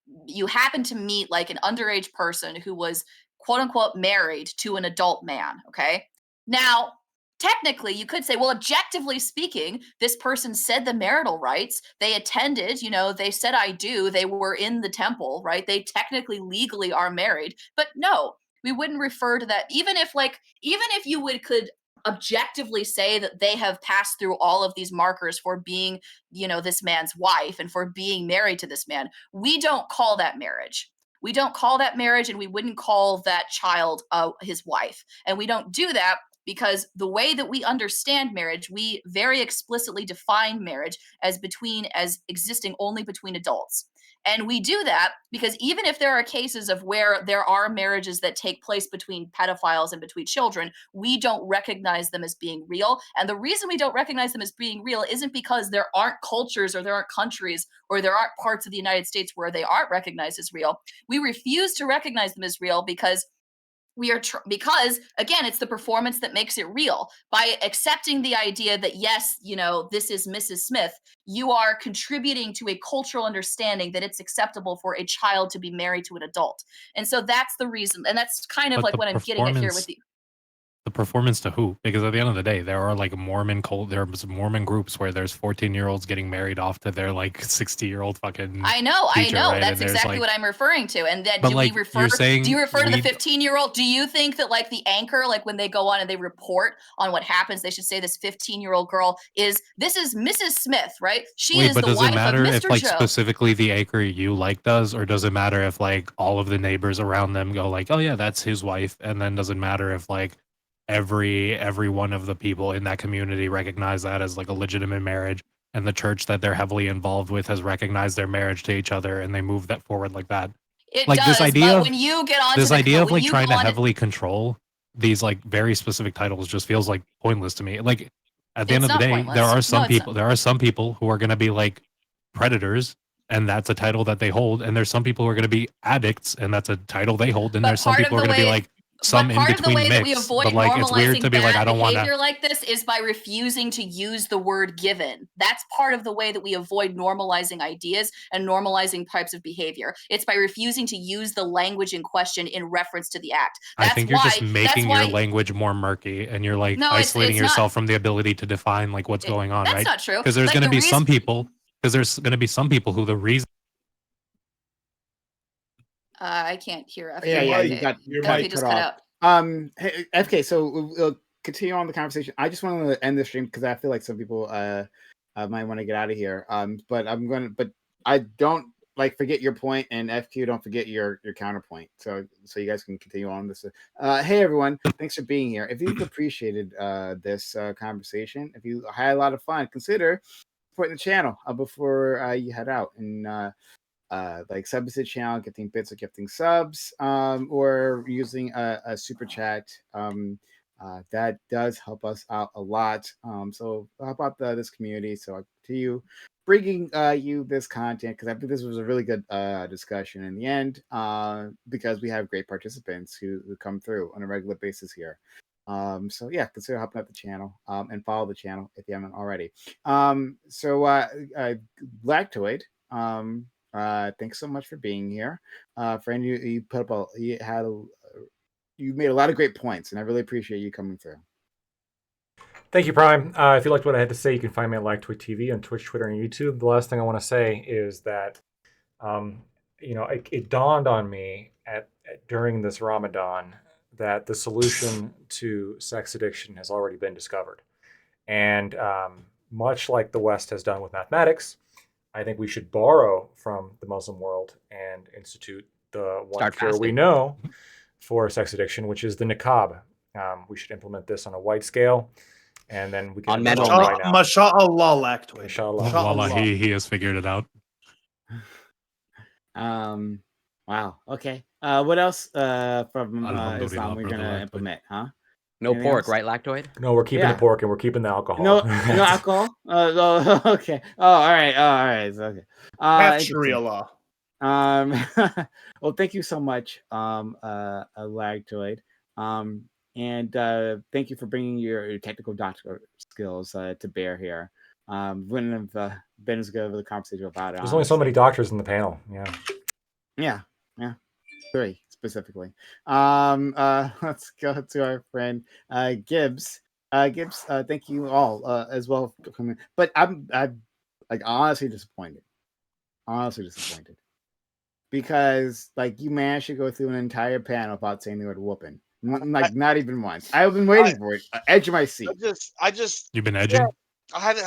happen to meet like an underage person who was quote unquote married to an adult man. Okay, now technically you could say, well, objectively speaking, this person said the marital rites, they attended, they said I do, they were in the temple, right? They technically legally are married. But no, we wouldn't refer to that. Even if you could objectively say that they have passed through all of these markers for being, this man's wife and for being married to this man, we don't call that marriage. We don't call that marriage, and we wouldn't call that child his wife. And we don't do that because the way that we understand marriage, we very explicitly define marriage as existing only between adults. And we do that because even if there are cases of where there are marriages that take place between pedophiles and between children, we don't recognize them as being real. And the reason we don't recognize them as being real isn't because there aren't cultures or there aren't countries or there aren't parts of the United States where they aren't recognized as real. We refuse to recognize them as real because because again, it's the performance that makes it real. By accepting the idea that yes, this is Mrs. Smith, you are contributing to a cultural understanding that it's acceptable for a child to be married to an adult. And so that's the reason, and that's kind of But like the what I'm getting at here with performance the performance to who? Because at the end of the day, there are like there's Mormon groups where there's 14-year-olds getting married off to their like 60-year-old fucking I know, teacher, right? that's And there's exactly like, what I'm referring to. And then but do like we you're saying, do you refer to the we 15-year-old? Do you think that like the anchor, like when they go on and they report on what happens, they should say this 15-year-old girl this is Mrs. Smith, right? She wait, is but the does it wife of matter if Mr. like Joe. specifically the acre you like does, or does it matter if like all of the neighbors around them go like, oh yeah, that's his wife, and then does it matter if like every one of the people in that community recognize that as like a legitimate marriage, and the church that they're heavily involved with has recognized their marriage to each other, and they move that forward like that? It Like this does, idea but of when you get on this to the idea of when like you trying go to on heavily control these like very specific titles just feels like pointless to me. Like at the end it's of the not day, pointless. No, it's not. there are some people who are going to be like predators, and that's a title that they hold, and there's some people who are going to be addicts, and that's a title they hold, and But there's some part of people who the are going to be way like some but in part of the between way that we mix. avoid But like, it's weird normalizing to be like, bad I don't want behavior to. like this is by refusing to use the word given. That's part of the way that we avoid normalizing ideas and normalizing types of behavior. It's by refusing to use the language in question in reference to the act. I think you're just making your language more murky, and you're like No, isolating it's not. yourself from the ability to define like what's going on, That's right? not true. Because there's Like, going to the be some reason- people. Because there's going to be some people who the reason. I can't hear FK. Yeah, Your you mic- got your FK mic just cut cut off. out. Hey, FK, so we'll continue on the conversation. I just want to end the stream because I feel like some people might want to get out of here. But I don't like forget your point, and FQ don't forget your counterpoint. So you guys can continue on this. Hey everyone, thanks for being here. If you've appreciated this conversation, if you had a lot of fun, consider supporting the channel before you head out and like sub to the channel, gifting bits or gifting subs, or using a super chat. That does help us out a lot. So how about this community? So I'll continue bringing you this content because I think this was a really good discussion in the end because we have great participants who come through on a regular basis here. So yeah, consider helping out the channel and follow the channel if you haven't already. Lactoid, thanks so much for being here. Friend, you put up you made a lot of great points, and I really appreciate you coming through. Thank you, Prime. If you liked what I had to say, you can find me at Lactoid TV on Twitch, Twitter, and YouTube. The last thing I want to say is that, it dawned on me during this Ramadan that the solution to sex addiction has already been discovered. And much like the West has done with mathematics, I think we should borrow from the Muslim world and institute the one cure we know for sex addiction, which is the niqab. We should implement this on a wide scale, and then we can On men only. Masha'Allah, Lactoid. Inshallah. Wallah, he has figured it out. Wow. Okay. What else from Alhamdulillah, Islam we're brother gonna Lactoid. implement? Huh? No Anything pork, else? right, Lactoid? No, we're keeping Yeah. the pork and we're keeping the alcohol. No alcohol. Okay. Oh, all right. It's okay. Sharia law. Well, thank you so much, Lactoid. And thank you for bringing your technical doctor skills to bear here. Wouldn't have been as good of a conversation without it. There's only so many doctors in the panel. Yeah. 3 specifically. Let's go to our friend Gibbs. Gibbs, thank you all as well for coming. But I'm like honestly disappointed. Because like you managed to go through an entire panel without saying the word whooping. Not even once. I've been waiting for it. Edge of my seat. I just You've been edging. I haven't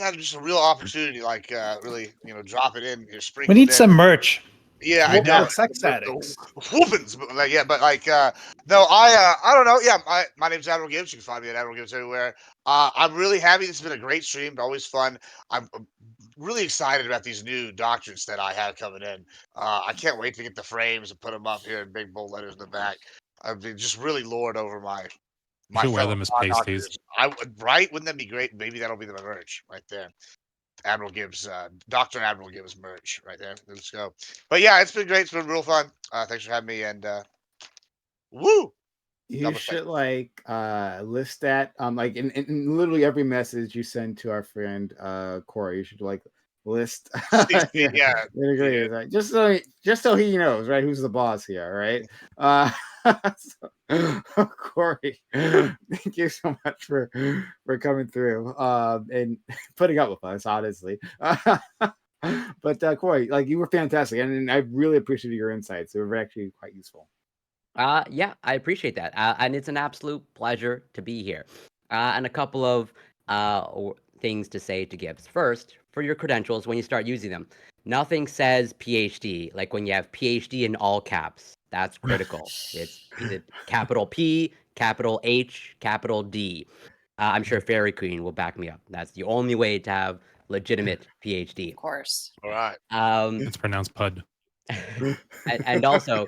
had just a real opportunity, like really, drop it in here. We need some merch. Yeah, I know. Sex addicts. Whoopins, but no, I don't know. Yeah, my name's Admiral Gibbs. You can find me at Admiral Gibbs everywhere. I'm really happy. This has been a great stream. Always fun. I'm really excited about these new doctrines that I have coming in. I can't wait to get the frames and put them up here in big bold letters in the back. I've been just really lord over my You should wear fellow them as doctors. pasties. I would, right? Wouldn't that be great? Maybe that'll be the merch right there. Admiral Gibbs, Dr. Admiral Gibbs merch right there. Let's go. But yeah, it's been great. It's been real fun. Thanks for having me. And woo! You should list that like in literally every message you send to our friend Corey. You should like list. Yeah. Right? Just so he knows, right, who's the boss here, right? Corey, thank you so much for coming through and putting up with us, honestly. But Corey, like you were fantastic, and I really appreciated your insights. They were actually quite useful. Yeah, I appreciate that. And it's an absolute pleasure to be here. And a couple of things to say to Gibbs. First, for your credentials, when you start using them, nothing says PhD. Like when you have PhD in all caps, that's critical. It's capital P, capital H, capital D. I'm sure Fairy Queen will back me up. That's the only way to have legitimate PhD. Of course. All right. It's pronounced Pud. and also,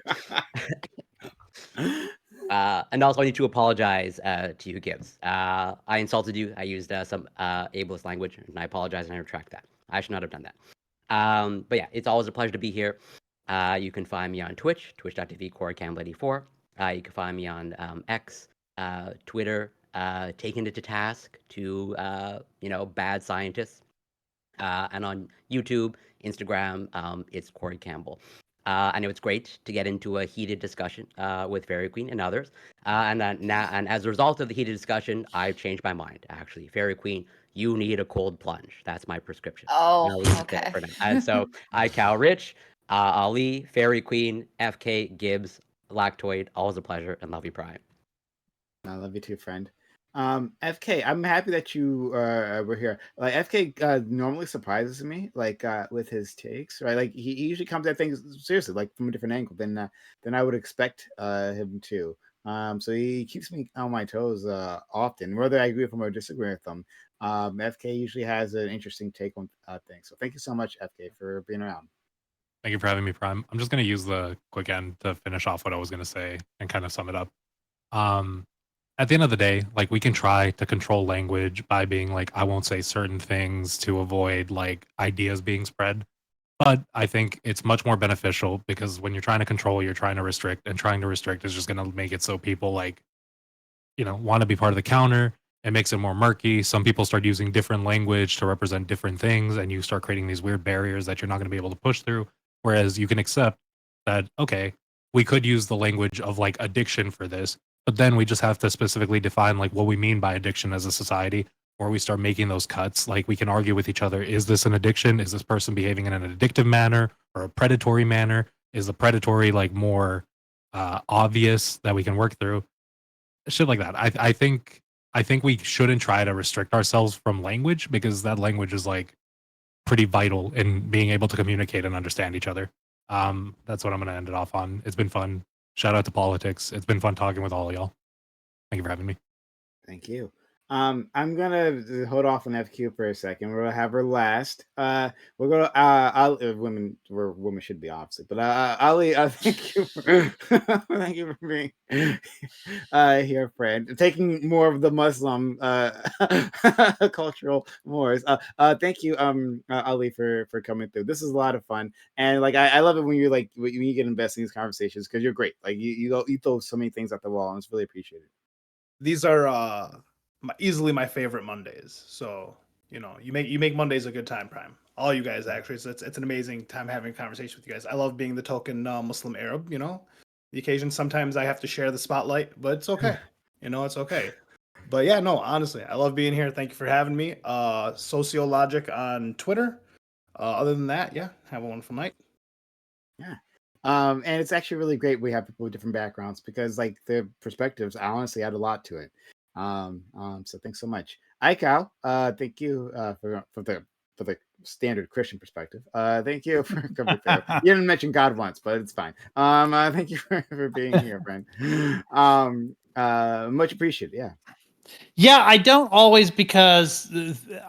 I need to apologize to you, Gibbs. I insulted you. I used some ableist language, and I apologize, and I retract that. I should not have done that. But yeah, it's always a pleasure to be here. You can find me on Twitch, twitch.tv, CoreyCampbell84. You can find me on X, Twitter, taking it to task to bad scientists, and on YouTube, Instagram, it's Corey Campbell. I know it's great to get into a heated discussion with Fairy Queen and others. And as a result of the heated discussion, I've changed my mind. Actually, Fairy Queen, you need a cold plunge. That's my prescription. And Oh, I'll leave it there okay. for now. And so, Cal Rich, Ali, Fairy Queen, FK, Gibbs, Lactoid, always a pleasure, and love you, Prime. I love you too, friend. FK, I'm happy that you were here. Like FK normally surprises me, like with his takes, right? Like he usually comes at things seriously, like from a different angle than I would expect him to. So he keeps me on my toes often, whether I agree with him or disagree with him. FK usually has an interesting take on things. So thank you so much, FK, for being around. Thank you for having me, Prime. I'm just going to use the quick end to finish off what I was going to say and kind of sum it up. At the end of the day, like we can try to control language by being like, I won't say certain things to avoid like ideas being spread. But I think it's much more beneficial because when you're trying to control, you're trying to restrict, and trying to restrict is just going to make it so people like, want to be part of the counter. It makes it more murky. Some people start using different language to represent different things, and you start creating these weird barriers that you're not going to be able to push through. Whereas you can accept that, okay, we could use the language of like addiction for this, but then we just have to specifically define like what we mean by addiction as a society, or we start making those cuts. Like we can argue with each other: is this an addiction? Is this person behaving in an addictive manner or a predatory manner? Is the predatory like more obvious that we can work through? Shit like that. I think we shouldn't try to restrict ourselves from language because that language is like pretty vital in being able to communicate and understand each other. That's what I'm going to end it off on. It's been fun. Shout out to politics. It's been fun talking with all of y'all. Thank you for having me. Thank you. I'm gonna hold off on FQ for a second. We're gonna have her last. We're gonna women, where women should be obviously, but Ali, thank you for thank you for being here, friend. Taking more of the Muslim cultural wars. Thank you, Ali, for coming through. This is a lot of fun, and like I love it when you like when you get invested in these conversations because you're great. Like you throw so many things at the wall, and it's really appreciated. These are easily my favorite Mondays. So you make Mondays a good time, Prime. All you guys actually, it's an amazing time having a conversation with you guys. I love being the token Muslim Arab. The occasion sometimes I have to share the spotlight, but it's okay. It's okay. But yeah, no, honestly, I love being here. Thank you for having me. Sociologic on Twitter. Other than that, yeah, have a wonderful night. Yeah. And it's actually really great we have people with different backgrounds because like their perspectives honestly add a lot to it. So thanks so much. Aikau, thank you for the standard Christian perspective. Thank you for coming through. You didn't mention God once, but it's fine. Thank you for being here, friend. Much appreciated. Yeah. Yeah, I don't always because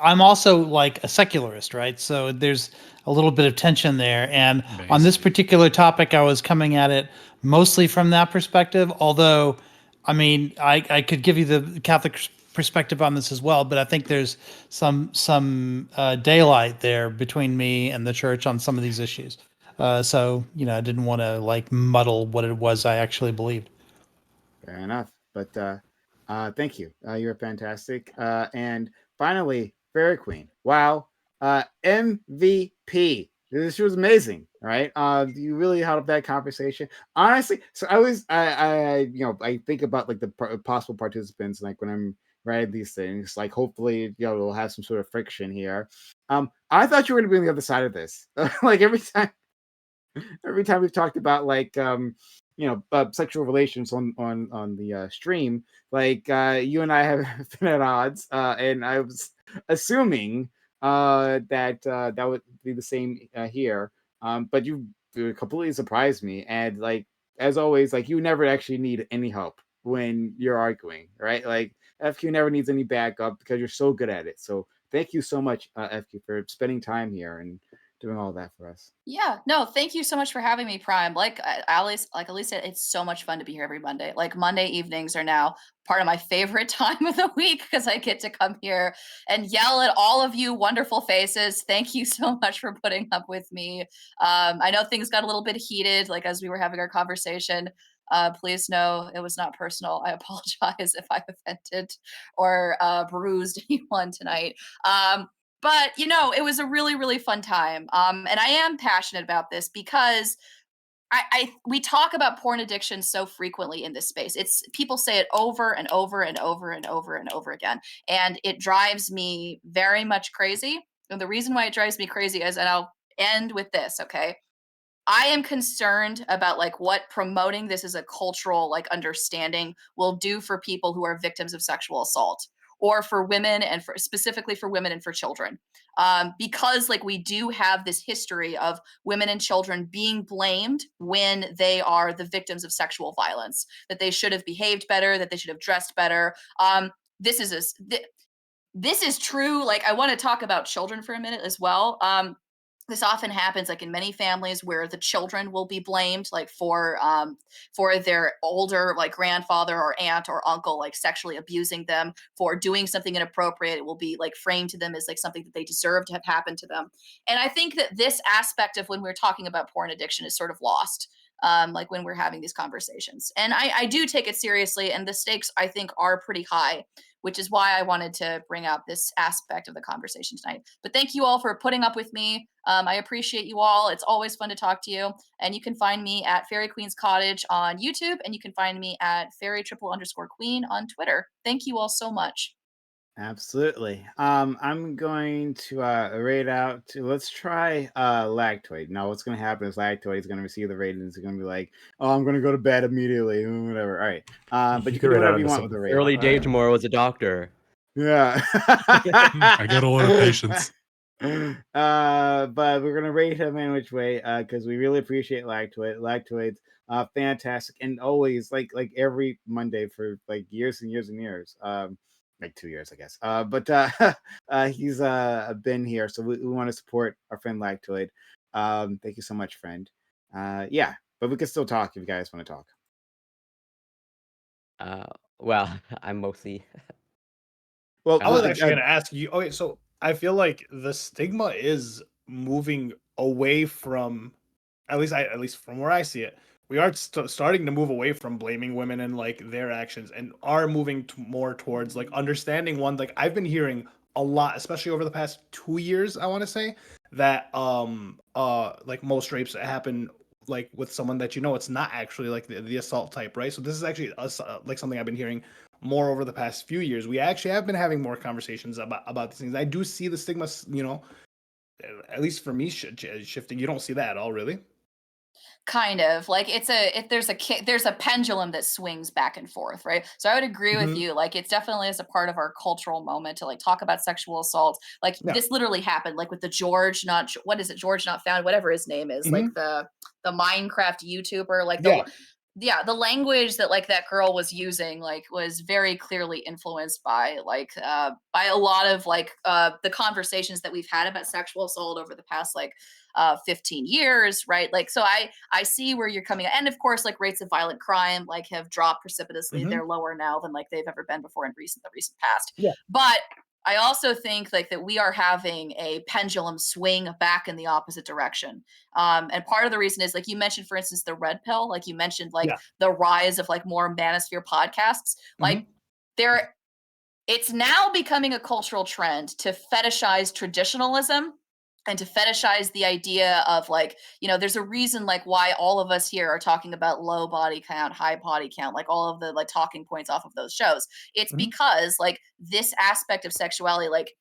I'm also like a secularist, right? So there's a little bit of tension there. And on this particular topic, I was coming at it mostly from that perspective. Although, I mean, I could give you the Catholic perspective on this as well, but I think there's some daylight there between me and the church on some of these issues. So I didn't want to like muddle what it was I actually believed. Fair enough. But thank you. You're fantastic. And finally, Fairy Queen. Wow. MVP. This was amazing. Right. You really held up that conversation. Honestly, so I think about like the possible participants, like when I'm writing these things, like hopefully, we'll have some sort of friction here. I thought you were gonna be on the other side of this. Like every time we've talked about like sexual relations on the stream, like you and I have been at odds, and I was assuming that that would be the same here, but you completely surprised me, and like as always, like you never actually need any help when you're arguing, right? Like FQ never needs any backup because you're so good at it. So thank you so much, FQ, for spending time here and doing all that for us. Yeah, no, thank you so much for having me, Prime. Like Alice said, it's so much fun to be here every Monday. Like Monday evenings are now part of my favorite time of the week because I get to come here and yell at all of you wonderful faces. Thank you so much for putting up with me. I know things got a little bit heated, like as we were having our conversation. Please know it was not personal. I apologize if I offended or bruised anyone tonight. But it was a really, really fun time. And I am passionate about this because we talk about porn addiction so frequently in this space. It's people say it over and over and over and over and over again, and it drives me very much crazy. And the reason why it drives me crazy is, and I'll end with this, okay? I am concerned about like what promoting this as a cultural like understanding will do for people who are victims of sexual assault, or for women, and specifically for women and for children, because like we do have this history of women and children being blamed when they are the victims of sexual violence, that they should have behaved better, that they should have dressed better. This is this is true. Like, I want to talk about children for a minute as well. This often happens like in many families where the children will be blamed like for their older like grandfather or aunt or uncle like sexually abusing them for doing something inappropriate. It will be like framed to them as like something that they deserve to have happened to them. And I think that this aspect of when we're talking about porn addiction is sort of lost, like when we're having these conversations. And I do take it seriously, and the stakes I think are pretty high, which is why I wanted to bring out this aspect of the conversation tonight. But thank you all for putting up with me. I appreciate you all. It's always fun to talk to you. And you can find me at Fairy Queen's Cottage on YouTube, and you can find me at Fairy_Queen on Twitter. Thank you all so much. Absolutely. I'm going to rate out to, let's try Lactoid. Now what's gonna happen is Lactoid is gonna receive the ratings. It's gonna be like, oh, I'm gonna go to bed immediately, whatever. All right. But you can do rate out whatever you into want with the rating. Early Dave tomorrow was a doctor. Yeah. I got a lot of patience. But we're gonna rate him in which way, because we really appreciate Lactoid. Lactoid's fantastic, and always like every Monday for like years and years and years. Like 2 years, I guess. But he's been here, so we want to support our friend Lactoid. Thank you so much, friend. Yeah, but we can still talk if you guys want to talk. Well, I'm mostly. Well, I was Uh, actually going to ask you. Okay, so I feel like the stigma is moving away from, at least from where I see it, we are starting to move away from blaming women and like their actions, and are moving more towards like understanding one. Like I've been hearing a lot, especially over the past 2 years, I want to say, that like most rapes happen like with someone that it's not actually like the assault type, right? So this is actually like something I've been hearing more over the past few years. We actually have been having more conversations about these things. I do see the stigma, at least for me, shifting. You don't see that at all, really? Kind of like there's a pendulum that swings back and forth, right? So I would agree with Mhm. you. Like it's definitely as a part of our cultural moment to like talk about sexual assault. Like Yeah. this literally happened, like with the George not what is it, George Not Found, whatever his name is, like the Minecraft YouTuber, like Yeah. the language that like that girl was using like was very clearly influenced by by a lot of like the conversations that we've had about sexual assault over the past like 15 years, right? Like so I see where you're coming at. And of course like rates of violent crime like have dropped precipitously. Mhm. They're lower now than like they've ever been before in the recent past. Yeah. But I also think like that we are having a pendulum swing back in the opposite direction. And part of the reason is like you mentioned, for instance, the red pill, like you mentioned, like Yeah. the rise of like more manosphere podcasts. Like it's now becoming a cultural trend to fetishize traditionalism and to fetishize the idea of like, there's a reason like why all of us here are talking about low body count, high body count, like all of the like talking points off of those shows. It's Mhm. because like this aspect of sexuality, like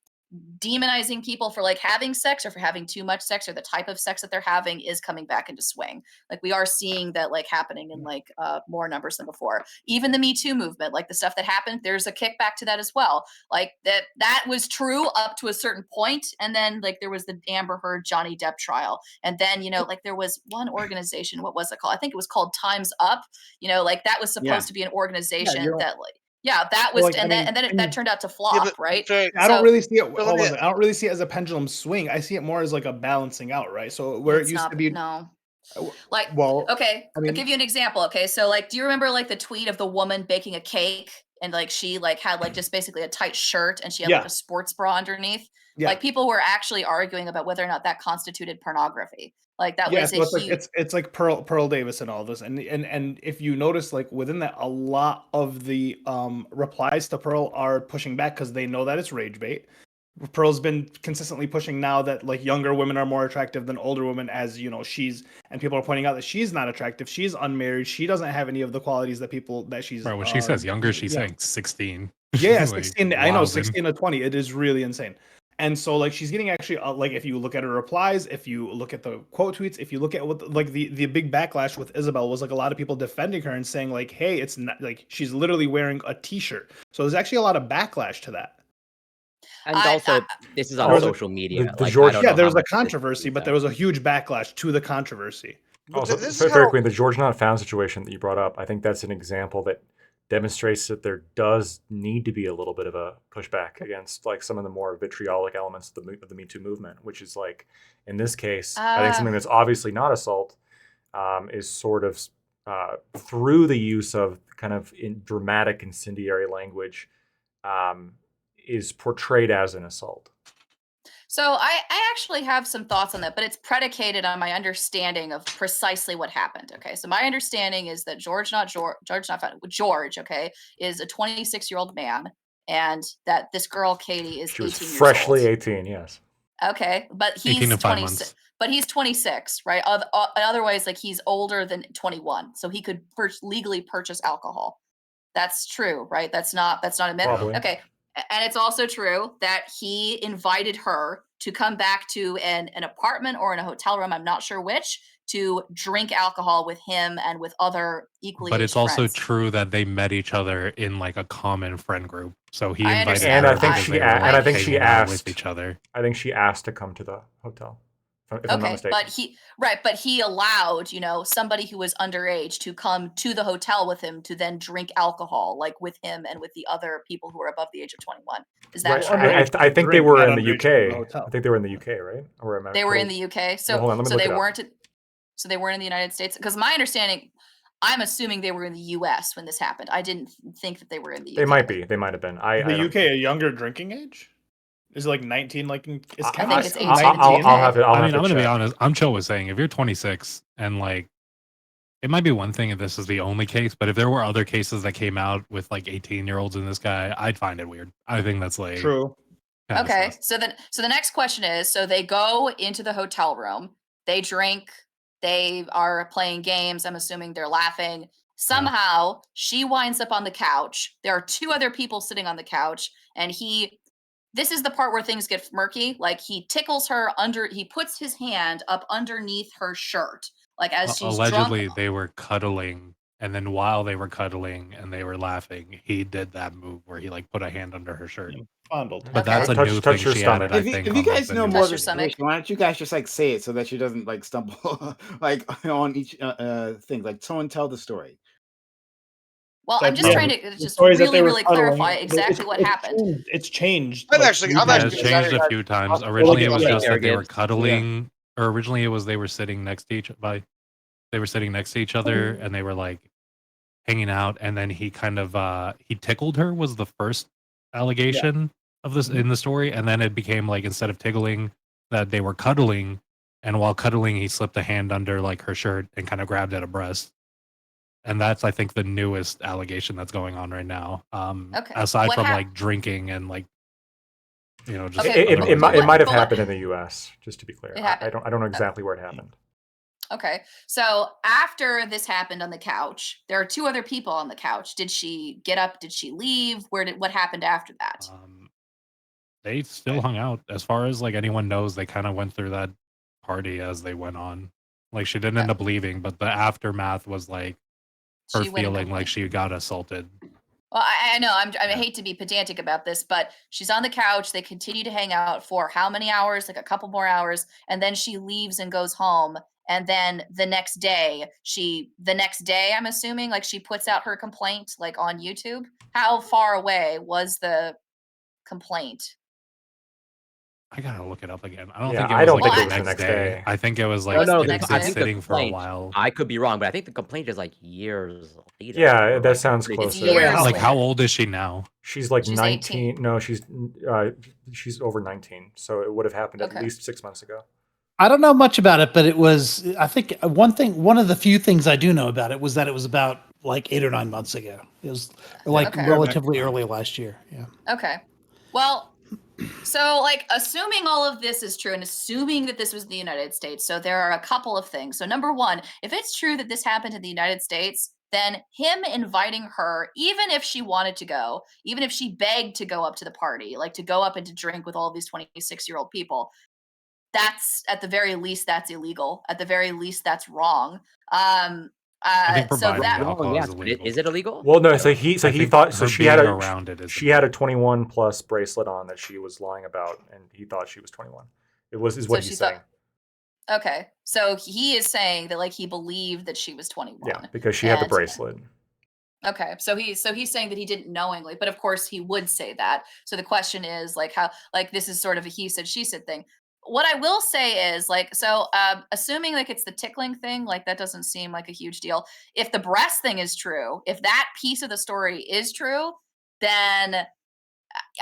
demonizing people for like having sex or for having too much sex or the type of sex that they're having is coming back into swing. Like we are seeing that like happening in like more numbers than before. Even the Me Too movement, like the stuff that happened, there's a kickback to that as well. Like that was true up to a certain point, and then like there was the Amber Heard Johnny Depp trial, and then like there was one organization, what was it called? I think it was called Time's Up. Like that was Yeah. supposed to be an organization you're right. that like that Well, was, like, I mean, that turned out to flop, right? Faye, I don't So really see it. well, Hold yeah. on, I don't really see it as a pendulum swing. I see it more as like a balancing out, right? So where it it's used not to be, no. uh, Like well, okay, I I'll mean, give you an example. Okay, so like do you remember like the tweet of the woman baking a cake and like she like had like just basically a tight shirt and she had like yeah, a sports bra underneath? Yeah. Like people were actually arguing about whether or not that constituted pornography. Like that Yeah, was so a it's like huge. it's like Pearl Davis and all this, and if you notice, like within that, a lot of the replies to Pearl are pushing back because they know that it's rage bait. Pearl's been consistently pushing now that like younger women are more attractive than older women, as you know, and people are pointing out that she's not attractive, she's unmarried, she doesn't have any of the qualities that she's Right, when she says younger, she's yeah. saying 16. Yeah, Like, 16. I know, wowzing. 16 to 20. It is really insane. And so, like, she's getting actually, like, if you look at her replies, if you look at the quote tweets, if you look at what, like, the big backlash with Isabel was, like, a lot of people defending her and saying, like, hey, it's not, like, she's literally wearing a t-shirt. So there's actually a lot of backlash to that. And I- also, this is on There was a- social media. the like, George- I don't Yeah, know there how was a much this controversy, is, but there was a huge backlash to the controversy. But Also, this is Fair how Queen, the George Not Found situation that you brought up, I think that's an example that demonstrates that there does need to be a little bit of a pushback against like some of the more vitriolic elements of the Me Too movement, which is like, in this case, I think something that's obviously not assault is sort of through the use of kind of dramatic incendiary language is portrayed as an assault. So I actually have some thoughts on that, but it's predicated on my understanding of precisely what happened. Okay, so my understanding is that George, okay, is a 26-year-old man, and that this girl Katie is She was 18 freshly years 18, yes. old. Okay, but 18 he's to 5 26. months. But he's 26, right? Otherwise, like he's older than 21, so he could legally purchase alcohol. That's true, right? That's not a myth. Probably. Okay. And it's also true that he invited her to come back to an apartment or in a hotel room, I'm not sure which, to drink alcohol with him and with other equally But aged it's also friends. true that they met each other in like a common friend group. So he I invited understand. her And I think because she they were, and I like, think she hanging out with asked each other. I think she asked to come to the hotel. If I'm not Okay, mistaken. but he allowed, somebody who was underage to come to the hotel with him to then drink alcohol, like with him and with the other people who are above the age of 21. Is that Right, true? I think they drink, were not in the underage from the UK. hotel. I think they were in the UK, right? Or am I They were in totally- the UK. So Well, hold on, let me so look they it up. weren't so they weren't in the United States, because my understanding, I'm assuming they were in the US when this happened. I didn't think that they were in the UK. They might be. They might have been. I The don't- UK a younger drinking age? Is it like 19? Like, is I Canada think it's still 18. 19? I'll have it. I mean, I'm going going to be honest. I'm chill with saying if you're 26 and like, it might be one thing if this is the only case, but if there were other cases that came out with like 18-year-olds in this guy, I'd find it weird. I think that's like True. kinda Okay, sus. so the next question is, so they go into the hotel room, they drink, they are playing games, I'm assuming they're laughing. Somehow she winds up on the couch. There are two other people sitting on the couch, and this is the part where things get murky. Like he tickles her he puts his hand up underneath her shirt, like as she's Allegedly, drunk. they were cuddling, and then while they were cuddling and they were laughing, he did that move where he like put a hand under her shirt. Fondled. But that's a Touch- new touch thing your she stomach. added, I If you, think. if you on, like, guys the know new more Touch of your the stomach. situation, why don't you guys just like say it so that she doesn't like stumble like on each thing? Like someone tell the story. Well, I'm That- just yeah, trying to the just stories that really, they were really cuddling, clarify it's- exactly what happened. It's changed. I'm like, actually- three I'm Yeah, times. it's actually- changed a few times. Well, Originally, it like, was yeah, just that they were Gibbs. cuddling, or originally it was they were sitting next to each they were sitting next to each other, and they were like hanging out, and then he kind of he tickled her was the first allegation of this in the story, and then it became like instead of tickling, that they were cuddling, and while cuddling, he slipped a hand under like her shirt and kind of grabbed at a breast. And that's, I think, the newest allegation that's going on right now. Okay. Aside What from hap- like drinking and like, just Okay, It, other it, might, it reasons. might have But what- happened in the U.S. Just to be clear, It I happened. don't know exactly where it happened. Okay. So after this happened on the couch, there are two other people on the couch. Did she get up? Did she leave? What happened after that? They still hung out. As far as like anyone knows, they kind of went through that party as they went on. Like she didn't end up leaving, but the aftermath was like her She went and feeling like complained. she got assaulted. Well, I know I hate to be pedantic about this, but she's on the couch. They continue to hang out for how many hours? Like a couple more hours, and then she leaves and goes home. And then the next day, I'm assuming, like she puts out her complaint, like on YouTube. How far away was the complaint? I gotta look it up again. I don't Yeah, think it I was don't like think the it was next the next day. day. I think it was It like was the it next had day. been I think the sitting for a complaint, while. I could be wrong, but I think the complaint is like years later. Yeah, or, that like, sounds pretty- It's closer. Wait, years how- Like how later. old is she now? She's like She's 19. 18. No, she's over 19. So it would have happened at Okay. least 6 months ago. I don't know much about it, but it was. I think one of the few things I do know about it was that it was about like 8 or 9 months ago. It was like Okay. relatively early last year. Yeah. Okay. Well, so like assuming all of this is true and assuming that this was the United States, so there are a couple of things. So number one, if it's true that this happened in the United States, then him inviting her, even if she wanted to go, even if she begged to go up to the party, like to go up and to drink with all of these 26-year-old people, that's at the very least that's illegal. At the very least that's wrong. I think So providing that alcohol yes, is but illegal. is it illegal? Well, no. I So don't- he I think thought so. her She had being a around it is she had a 21 plus bracelet on that she was lying about, and he thought she was 21. Is what So he's she saying. thought- okay. So he is saying that like he believed that she was 21. Yeah, because she had the And- bracelet. Okay, so he's saying that he didn't knowingly, but of course he would say that. So the question is like how like this is sort of a he said she said thing. What I will say is like so assuming like it's the tickling thing, like that doesn't seem like a huge deal. If the breast thing is true, if that piece of the story is true, then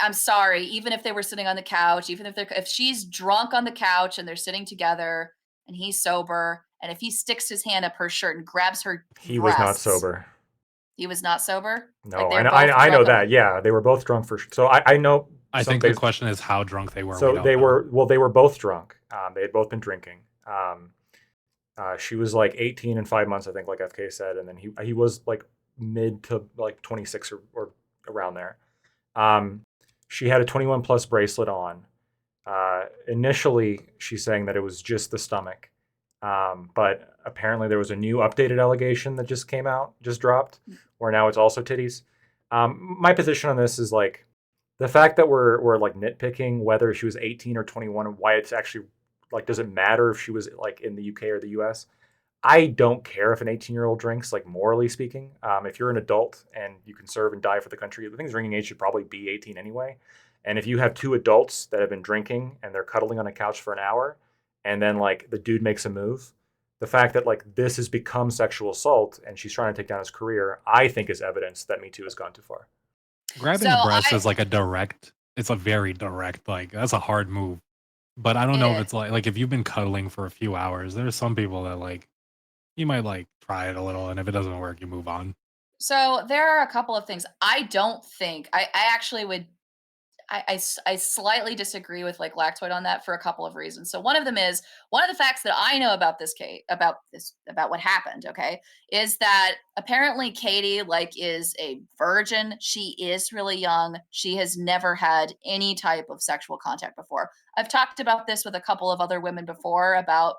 I'm sorry, even if they were sitting on the couch, even if she's drunk on the couch and they're sitting together and he's sober, and if he sticks his hand up her shirt and grabs her He was not breasts- sober. He was not sober? No, Like, I they're know, both I know drunk on- that. Yeah, they were both drunk for. So I know. I some think the bas- question is how drunk they were. We So don't they know. were both drunk. They had both been drinking. She was like 18 and 5 months, I think, like FK said, and then he was like mid to like 26 or around there. She had a 21 plus bracelet on. Initially, she's saying that it was just the stomach, but apparently there was a new updated allegation that just dropped, where now it's also titties. My position on this is like the fact that we're like nitpicking whether she was 18 or 21 and why it's actually like does it matter if she was like in the UK or the US. I don't care if an 18-year-old drinks, like morally speaking. If you're an adult and you can serve and die for the country, I think the drinking age should probably be 18 anyway. And if you have two adults that have been drinking and they're cuddling on a couch for an hour, and then like the dude makes a move, the fact that like this has become sexual assault and she's trying to take down his career, I think is evidence that Me Too has gone too far. Grabbing So a breast I- is like it's a very direct, like that's a hard move. But I don't know Yeah. if it's like if you've been cuddling for a few hours, there's some people that like you might like try it a little, and if it doesn't work, you move on. So there are a couple of things. I don't think I actually would. I slightly disagree with like Lactoid on that for a couple of reasons. So one of them is one of the facts that I know about this case about what happened. Okay, is that apparently Katie like is a virgin. She is really young. She has never had any type of sexual contact before. I've talked about this with a couple of other women before about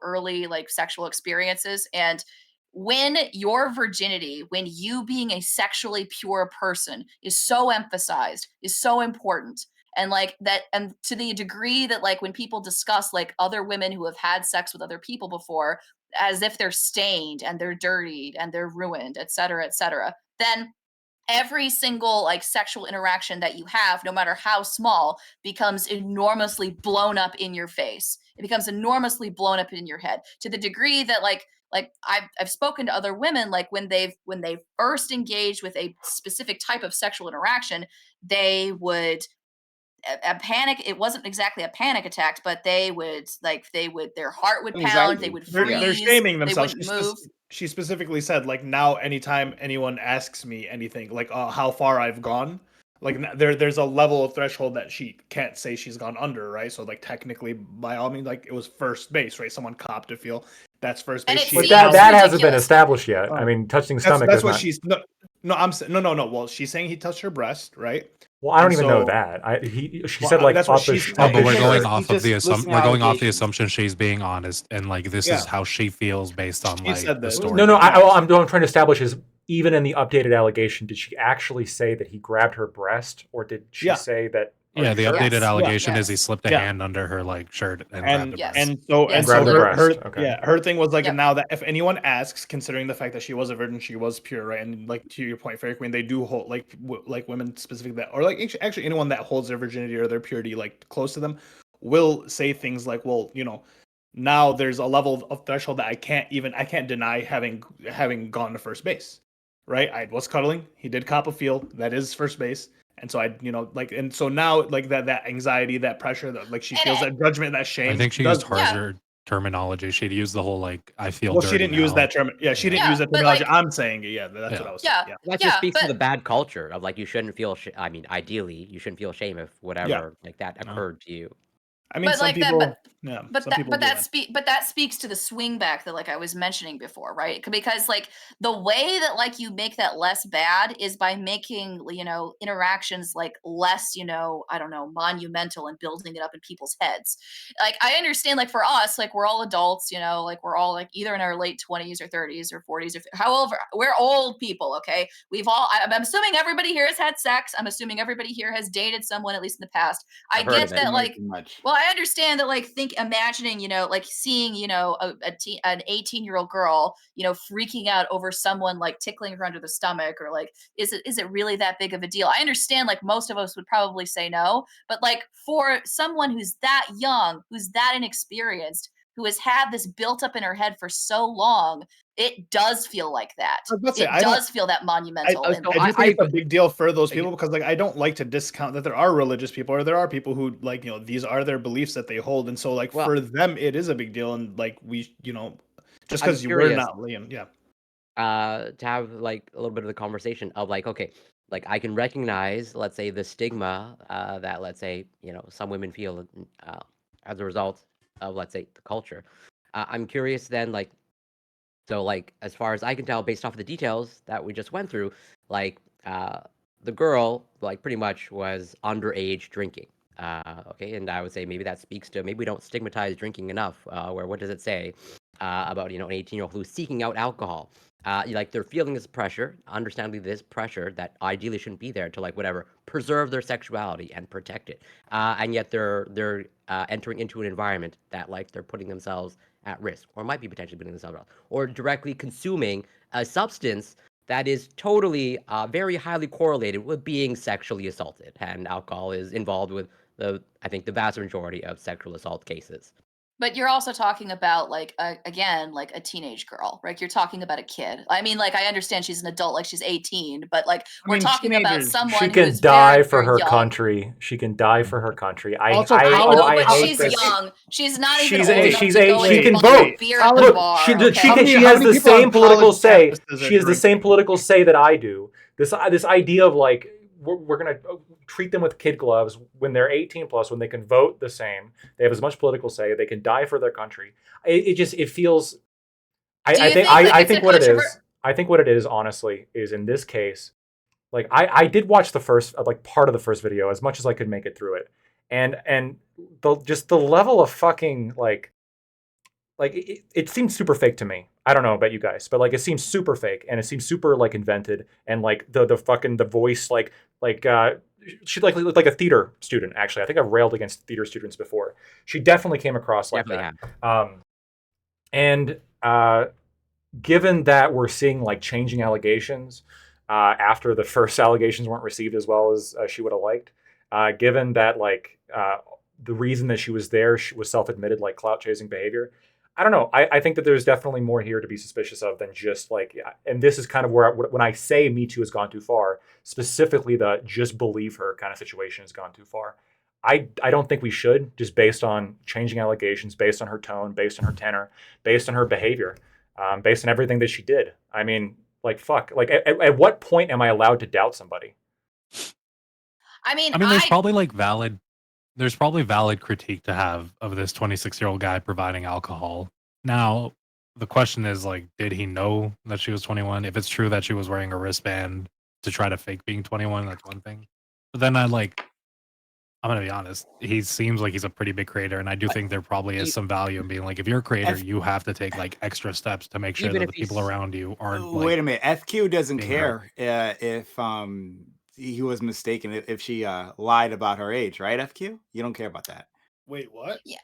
early like sexual experiences. And when your virginity, when you being a sexually pure person is so emphasized, is so important, and like that, and to the degree that like when people discuss like other women who have had sex with other people before as if they're stained and they're dirtied and they're ruined, et cetera, then every single like sexual interaction that you have, no matter how small, becomes enormously blown up in your face. It becomes enormously blown up in your head to the degree that like I've spoken to other women, like when they first engaged with a specific type of sexual interaction, they would a panic. It wasn't exactly a panic attack, but their heart would pound, they would freeze, They're shaming they themselves. wouldn't move. She specifically said, like, now anytime anyone asks me anything, like how far I've gone, like there's a level of threshold that she can't say she's gone under, right? So like technically, by all means, like it was first base, right? Someone copped a feel that's first And base. it She But seems that hasn't been ridiculous. established yet. I Oh. mean, touching that's stomach that's is what not. she's no. Well, she's saying he touched her breast, right? Well, I don't even know So- that. She Well, said like that's what up his- she's Oh, up but his we're He's going shirt. just- off of the he's just listing we're going off the allegations. assumption she's being honest, and like this Yeah. is how she feels based on She like said the this. story. No. I'm trying to establish is even in the updated allegation, did she actually say that he grabbed her breast, or did she Yeah. say that Yeah, Or the shirt? updated Yes. allegation is he Yes. slipped a Yeah. hand under her like shirt and grabbed And the Yes. breast. and so Yes. and Grab so the her breast. Okay. yeah, her thing was like Yep. now that if anyone asks, considering the fact that she was a virgin, she was pure, right? And like to your point, Fairy Queen, they do hold like like women specifically that, or like actually anyone that holds their virginity or their purity like close to them, will say things like, well, you know, now there's a level of threshold that I can't deny having gone to first base, right? I was cuddling. He did cop a feel. That is first base. And so I, you know, like, and so now like that anxiety, that pressure, that like she And feels that judgment, that I shame. think she does used Yeah. harsher terminology. She'd use the whole like I feel Well, dirty she didn't use now. that term. Yeah, she didn't Yeah, use that but, terminology. like- I'm saying it. Yeah, that's Yeah. what I was Yeah. saying. Yeah. That Yeah, just speaks to but- the bad culture of like you shouldn't feel. I mean, ideally, you shouldn't feel shame if whatever like that No. occurred to you. I mean, But some like that- people. but- yeah, But some that people but do that speaks to the swing back that like I was mentioning before, right? Because like the way that like you make that less bad is by making, you know, interactions like less, you know, I don't know, monumental and building it up in people's heads. Like I understand like for us, like we're all adults, you know, like we're all like either in our late 20s or 30s or 40s or however, we're old people, okay? We've all I'm assuming everybody here has had sex. I'm assuming everybody here has dated someone at least in the past. I I've heard get of it. that Not like too much. well, I understand that, like, imagining, you know, like seeing, you know, an 18-year-old girl, you know, freaking out over someone like tickling her under the stomach, or like, is it really that big of a deal? I understand, like, most of us would probably say no, but like for someone who's that young, who's that inexperienced, who has had this built up in her head for so long, it does feel like that. I was about to say, It I don't- does feel that monumental. and- so I do think it's a I- big deal for those I- people because, like, I don't like to discount that there are religious people or there are people who, like, you know, these are their beliefs that they hold, and so, like, Well- for them, it is a big deal, and like we, you know, just I'm because you were curious. not Liam, yeah. To have like a little bit of the conversation of like, okay, like I can recognize, let's say, the stigma that let's say, you know, some women feel as a result of, let's say, the culture. I'm curious then, like, so like as far as I can tell, based off of the details that we just went through, like the girl like pretty much was underage drinking. Okay, and I would say maybe that speaks to maybe we don't stigmatize drinking enough. Where what does it say about, you know, an 18-year-old who's seeking out alcohol? Like they're feeling this pressure, understandably this pressure that ideally shouldn't be there to like whatever preserve their sexuality and protect it, and yet they're entering into an environment that like they're putting themselves at risk, or might be potentially putting themselves at risk, or directly consuming a substance that is totally very highly correlated with being sexually assaulted, and alcohol is involved with I think the vast majority of sexual assault cases. But you're also talking about like again like a teenage girl, right? You're talking about a kid. I mean, like I understand she's an adult, like she's 18, but like I we're mean, talking about teenagers- someone She who can is die very, for very her young. country. She can die for her country. Also, I how- know, I but hate she's this. young. She's not even She's old a- enough she's to a- go she and can find a vote. beer at the Look, bar. she okay? How many- she how has many the people on same political college say. campuses are She has the same drinking? political say that I do. This idea of like we're gonna treat them with kid gloves when they're 18 plus, when they can vote the same, they have as much political say, they can die for their country. It feels. I think what it is. I think what it is, honestly, is in this case, like I did watch the first like part of the first video as much as I could make it through it, and the level of fucking like it seemed super fake to me. I don't know about you guys, but like it seems super fake and it seems super like invented, and like the fucking the voice she like looked like a theater student. Actually, I think I've railed against theater students before. She definitely came across like Definitely that. And given that we're seeing like changing allegations after the first allegations weren't received as well as she would have liked, given that like the reason that she was there was self-admitted like clout chasing behavior, I don't know. I think that there's definitely more here to be suspicious of than just like, and this is kind of where when I say Me Too has gone too far, specifically the just believe her kind of situation has gone too far. I don't think we should, just based on changing allegations, based on her tone, based on her tenor, based on her behavior, based on everything that she did. I mean, like, fuck. Like, at what point am I allowed to doubt somebody? I mean, there's probably valid critique to have of this 26-year-old guy providing alcohol. Now, the question is, like, did he know that she was 21? If it's true that she was wearing a wristband to try to fake being 21, that's one thing. But then I'm going to be honest, he seems like he's a pretty big creator, and I do think there probably is some value in being like, if you're a creator, you have to take like extra steps to make sure Even that if the people he's- around you aren't Wait like, a minute. FQ doesn't being care if he was mistaken if she lied about her age, right? FQ, you don't care about that. Wait, what? Yeah,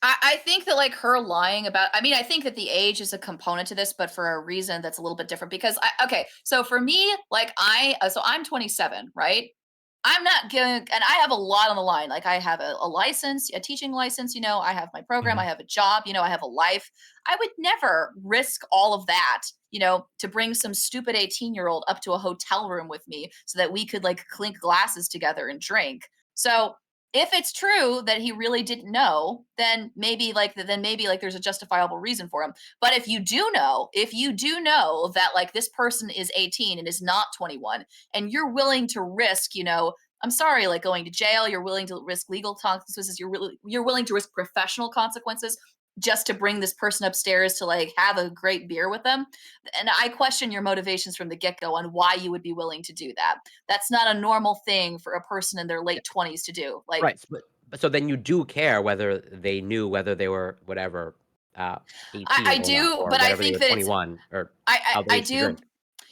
I think that like her lying about. I mean, I think that the age is a component to this, but for a reason that's a little bit different. Because okay, so for me, like so I'm 27, right? I'm not going, and I have a lot on the line. Like I have a license, a teaching license. I have my program. Mhm. I have a job. I have a life. I would never risk all of that, to bring some stupid 18-year-old up to a hotel room with me so that we could like clink glasses together and drink. So if it's true that he really didn't know, then maybe like there's a justifiable reason for him. But if you do know that like this person is 18 and is not 21, and you're willing to risk, I'm sorry, like going to jail, you're willing to risk legal consequences, you're willing to risk professional consequences just to bring this person upstairs to like have a great beer with them. And I question your motivations from the get-go on why you would be willing to do that. That's not a normal thing for a person in their late 20s to do. Like, Right. But so then you do care whether they knew whether they were whatever 18 I or not, do, or but I whatever they think were that it's 21 or I of I age to do. drink.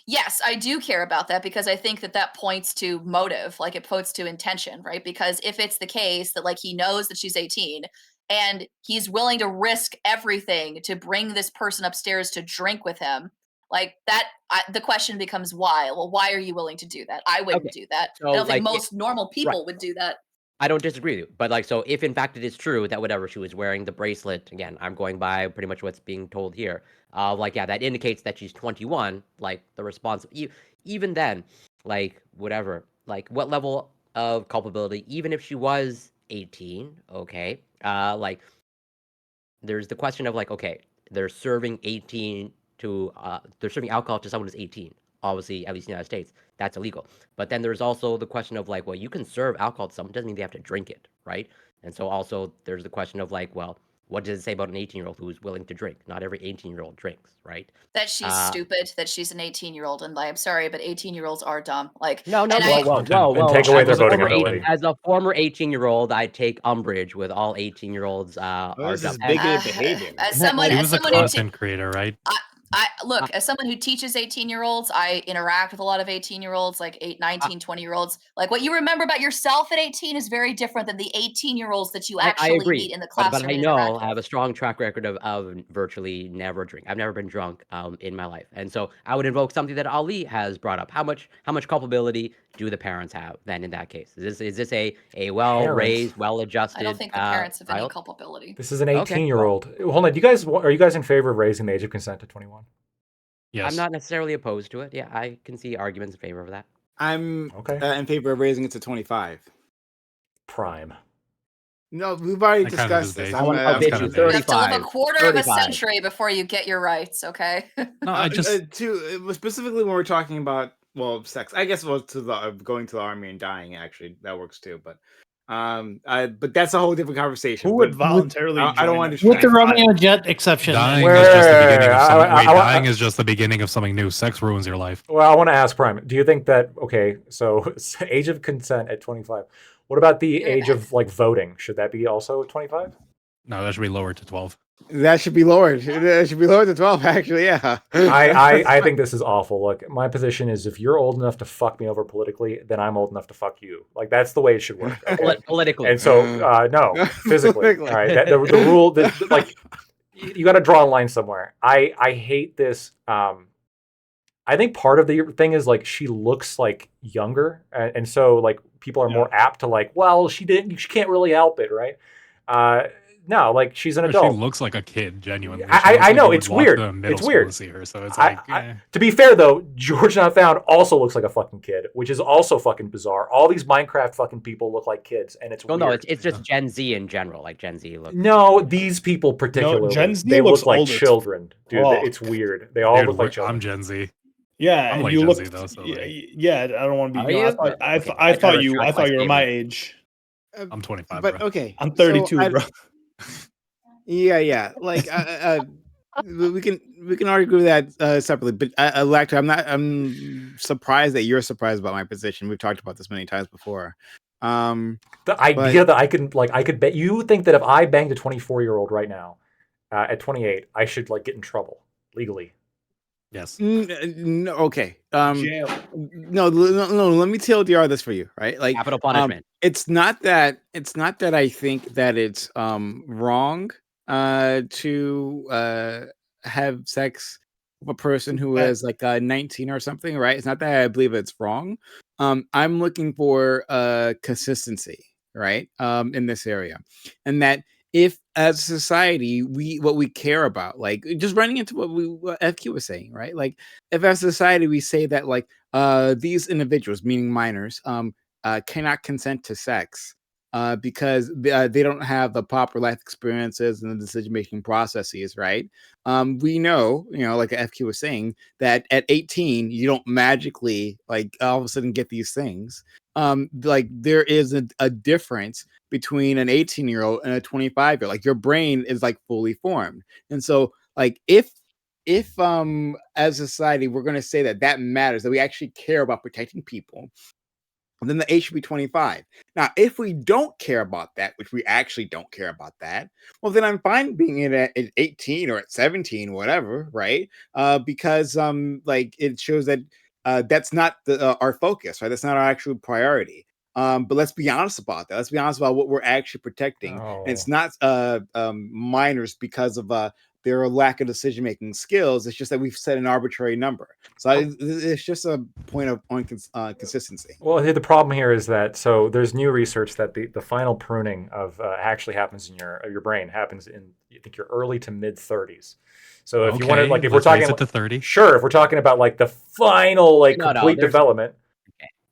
Yes, I do care about that because I think that points to motive, like it points to intention, right? Because if it's the case that like he knows that she's 18 and he's willing to risk everything to bring this person upstairs to drink with him, like that, the question becomes why? Well, why are you willing to do that? I wouldn't Okay. do that. So I don't think like most normal right. people would do that. I don't disagree with you, but like, so if in fact it is true that whatever she was wearing the bracelet, again, I'm going by pretty much what's being told here. Like, yeah, that indicates that she's 21. Like the response, even then, like whatever, like what level of culpability, even if she was 18, okay, like there's the question of like, okay, they're serving they're serving alcohol to someone who's 18. Obviously, at least in the United States, that's illegal. But then there's also the question of like, well, you can serve alcohol to someone, doesn't mean they have to drink it, right? And so also there's the question of like, well, what does it say about an 18-year-old who's willing to drink? Not every 18-year-old drinks, right? That she's Uh, stupid, that she's an 18-year-old, and like, I'm sorry, but 18-year-olds are dumb. Like, no, and whoa, I, whoa, Content. whoa, And whoa. take away their voting former ability. As a former 18-year-old, I take umbrage with all 18-year-olds are this is dumb. bigoted behavior. as someone, He as was a someone who content creator, right? I look, as someone who teaches 18-year-olds, I interact with a lot of 18-year-olds, like 8, 19, 20-year-olds. Like what you remember about yourself at 18 is very different than the 18-year-olds that you I actually agree, meet in the but classroom I and know interact I have with. a strong track record of virtually never drink. I've never been drunk in my life, and so I would invoke something that Ali has brought up. How much culpability do the parents have then in that case? Is this a well-raised, I don't well-adjusted think the parents have any child? culpability. This is an Okay, 18-year-old. Hold on, are you guys in favor of raising the age of consent to 21? Yes. I'm not necessarily opposed to it. Yeah, I can see arguments in favor of that. I'm Okay. in favor of raising it to 25. Prime. No, we've already That kind of discussed is this. basic. I want to I'm bid kind you of vague. You have to live a 35. quarter of a 35. century before you get your rights, okay? No, I just specifically when we're talking about sex. I guess to the going to the army and dying. Actually, that works too. But but that's a whole different conversation. Who would But voluntarily I don't join understand. With the Romeo Jet exception. dying Wait, is just the beginning of I- something. I- Wait, I- dying is just the beginning of something new. Sex ruins your life. Well, I want to ask Prime. Do you think that so age of consent at 25? What about the age of like voting? Should that be also 25? No, that should be lowered to 12. That should be lowered. That should be lowered to 12. Actually, yeah. I think this is awful. Look, my position is if you're old enough to fuck me over politically, then I'm old enough to fuck you. Like that's the way it should work. Okay? Politically. And so no, physically. All right, the rule like you got to draw a line somewhere. I hate this. I think part of the thing is like she looks like younger, and so like people are more apt to like, well, she can't really help it, right? No, like she's an She adult. looks like a kid, genuinely. I She looks like know, you would it's walk weird. to middle It's school weird. to see her, so it's like, To be fair though, George Not Found also looks like a fucking kid, which is also fucking bizarre. All these Minecraft fucking people look like kids, and it's Well, weird. no, it's just Gen Z in general. Like Gen Z look. No, these people particularly, Gen Z they looks look like older. children, dude. Oh. It's weird. They all dude, look like children. I'm Gen Z. Yeah, I'm and like you Gen look. Z though, so yeah, like, yeah, I don't want to Are be. you? I Okay, I I thought gotta you. I retract thought my you were my statement. age. I'm 25, But bro. okay, I'm 32, so bro. yeah. Like we can argue that separately. But Lacto, I'm surprised that you're surprised about my position. We've talked about this many times before. The idea that I could bet you think that if I banged a 24-year-old right now at 28, I should like get in trouble legally. Yes. No, okay. Jail. No, let me TLDR this for you, right? Like, Capital punishment. it's not that I think that it's wrong to have sex with a person who Okay. is like 19 or something, right? It's not that I believe it's wrong. I'm looking for consistency, right? In this area, and that if as a society what we care about, like just running into what FQ was saying, right? Like if as a society we say that like these individuals, meaning minors, cannot consent to sex because they don't have the proper life experiences and the decision making processes, right? We know, like FQ was saying, that at 18 you don't magically like all of a sudden get these things. Like there is a difference between an 18-year-old and a 25-year-old. Like your brain is like fully formed, and so like if as a society we're going to say that matters, that we actually care about protecting people, then the age should be 25. Now, if we don't care about that, which we actually don't care about that, well, then I'm fine being at 18 or at 17, whatever, right? Because like it shows that that's not our focus, right? That's not our actual priority. But let's be honest about that. Let's be honest about what we're actually protecting. And it's not minors because of their lack of decision-making skills. It's just that we've set an arbitrary number. So it's just a point of consistency. Well, the problem here is that there's new research that the final pruning of actually happens in your brain happens in, I think, your early to mid 30s. So if you want to, like, if we're talking to 30, sure, if we're talking about like the final complete development.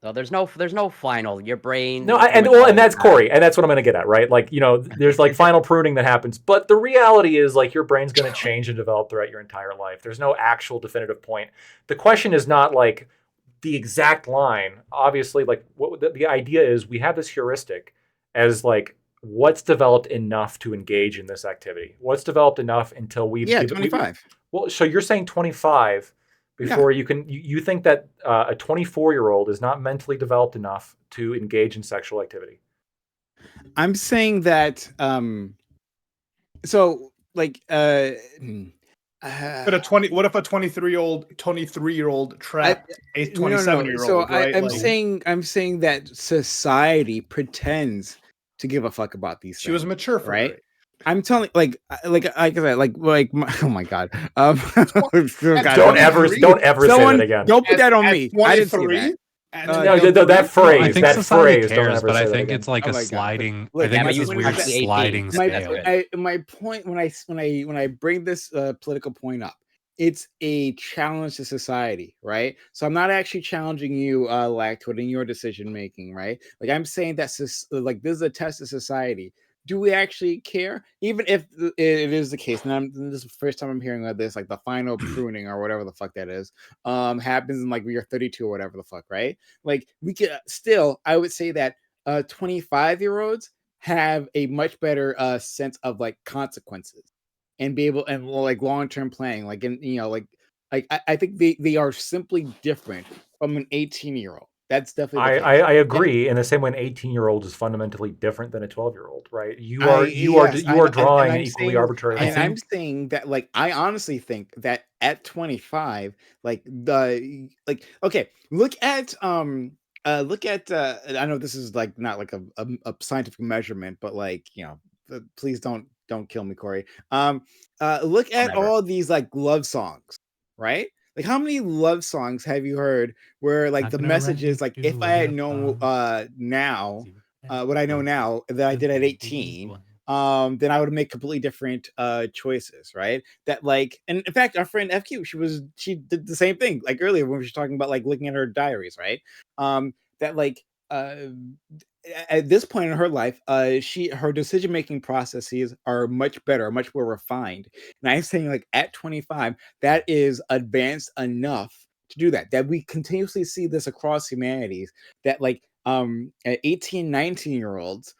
So there's no final. Your brain. No, and that's Corey, and that's what I'm going to get at, right? Like, there's like final pruning that happens, but the reality is like your brain's going to change and develop throughout your entire life. There's no actual definitive point. The question is not like the exact line. Obviously, like what the idea is, we have this heuristic as like what's developed enough to engage in this activity. What's developed enough until we've 25. Well, so you're saying 25. Before you think that a 24-year-old is not mentally developed enough to engage in sexual activity? I'm saying that so like but what if a 23-year-old trapped a 27-year-old? So right? I'm saying that society pretends to give a fuck about these things. She was mature for right? it. I'm telling, like I said, oh my god, don't ever say that again. Don't put that on me. I didn't say that. That phrase. I think that society phrase. cares, but I think it's like a sliding. I think it's this weird sliding scale. My point when I bring this political point up, it's a challenge to society, right? So I'm not actually challenging you, Lactoid, in your decision making, right? Like I'm saying that this is a test of society. Do we actually care? Even if it is the case, and this is the first time I'm hearing about this, like the final pruning or whatever the fuck that is, happens in like when you're 32 or whatever the fuck, right? Like we could still, I would say that 25-year-olds have a much better sense of like consequences and be able and like long-term planning, like I think they are simply different from an 18-year-old. That's definitely the case. I agree. In the same way, an 18-year-old is fundamentally different than a 12-year-old, right? You are drawing an equally arbitrary line. And I'm saying that, like, I honestly think that at 25, okay, look at I know this is like not like a scientific measurement, but like, please don't kill me, Corey. Look at all these like love songs, right? Like, how many love songs have you heard where like the message is like, if I had known now what I know now that I did at 18, then I would make completely different choices, right? That like, and in fact, our friend FQ, she did the same thing like earlier when we were talking about like looking at her diaries, right? That like at this point in her life, her decision-making processes are much better, much more refined. And I'm saying like at 25, that is advanced enough to do that. That we continuously see this across humanities, that like 18, 19-year-olds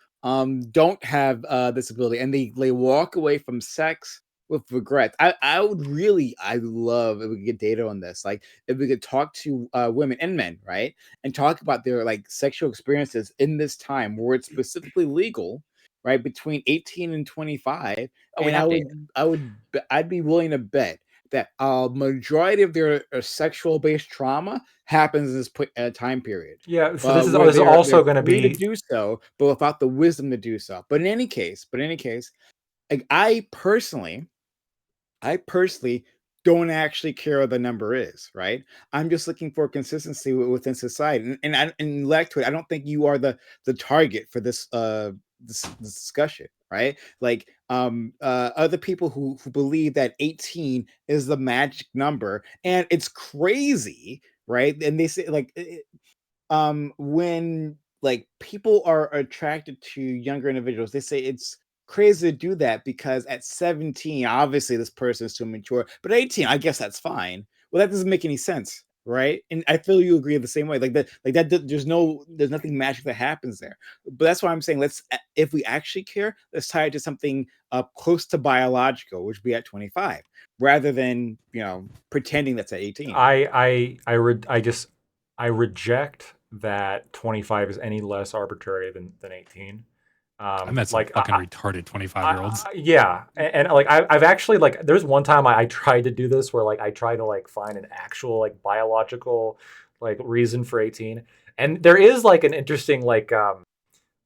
don't have this ability, and they walk away from sex with regret. I love if we could get data on this. Like if we could talk to women and men, right, and talk about their like sexual experiences in this time where it's specifically legal, right, between 18 and 25. And I'd be willing to bet that a majority of their sexual based trauma happens in this time period. Yeah, so this is Where they're also going to free to be do so, but without the wisdom to do so. But in any case, like I personally don't actually care what the number is, right? I'm just looking for consistency within society, and like to it, I don't think you are the target for this this discussion, right? Like other people who believe that 18 is the magic number, and it's crazy, right? And they say like when like people are attracted to younger individuals, they say it's crazy to do that because at 17 obviously this person is too mature, but 18 I guess that's fine. Well, that doesn't make any sense, right? And I feel you agree the same way, like that there's nothing magic that happens there. But that's why I'm saying, let's, if we actually care, let's tie it to something close to biological, which would be at 25, rather than pretending that's at 18. I reject that 25 is any less arbitrary than 18. I met some like fucking retarded 25-year-olds. Yeah, and like I've actually, like, there's one time I tried to do this where like I tried to like find an actual like biological like reason for 18, and there is like an interesting like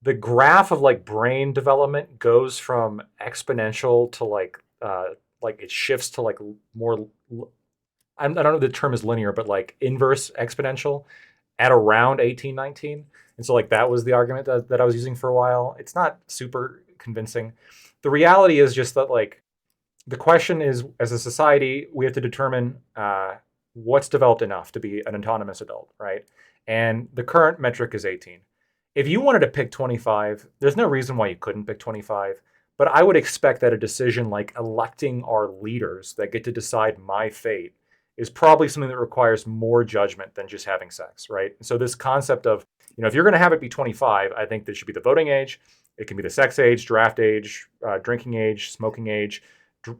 the graph of like brain development goes from exponential to like it shifts to like more, I don't know if the term is linear, but like inverse exponential at around 18, 19. And so like that was the argument that I was using for a while. It's not super convincing. The reality is just that like the question is, as a society, we have to determine what's developed enough to be an autonomous adult, right? And the current metric is 18. If you wanted to pick 25, there's no reason why you couldn't pick 25. But I would expect that a decision like electing our leaders that get to decide my fate is probably something that requires more judgment than just having sex, right? So this concept of, if you're going to have it be 25, I think there should be the voting age. It can be the sex age, draft age, drinking age, smoking age,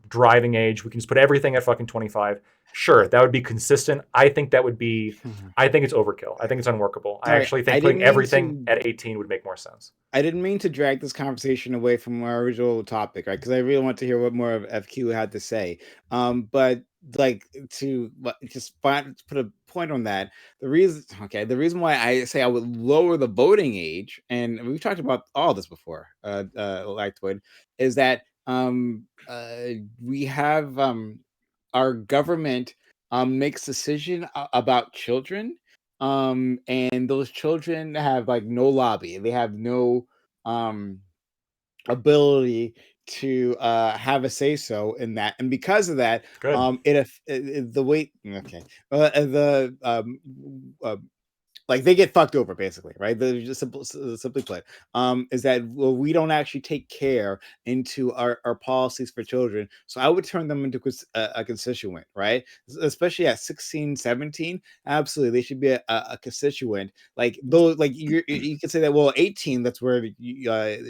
driving age. We can just put everything at fucking 25. Sure, that would be consistent. I think that would be, I think it's overkill. I think it's unworkable. I actually think putting everything at 18 would make more sense. I didn't mean to drag this conversation away from our original topic, right? Because I really want to hear what more of FQ had to say. But like to just put a point on that, the reason why I say I would lower the voting age, and we've talked about all this before, Lactoid, is that we have our government makes decision about children, and those children have like no lobby. They have no ability to have a say so in that, and because of that, the way like they get fucked over basically, right? They're just simply put, is that we don't actually take care into our policies for children. So I would turn them into a constituent, right? Especially at 16, 17, absolutely they should be a constituent. Like though, like you could say that, well, 18, that's where it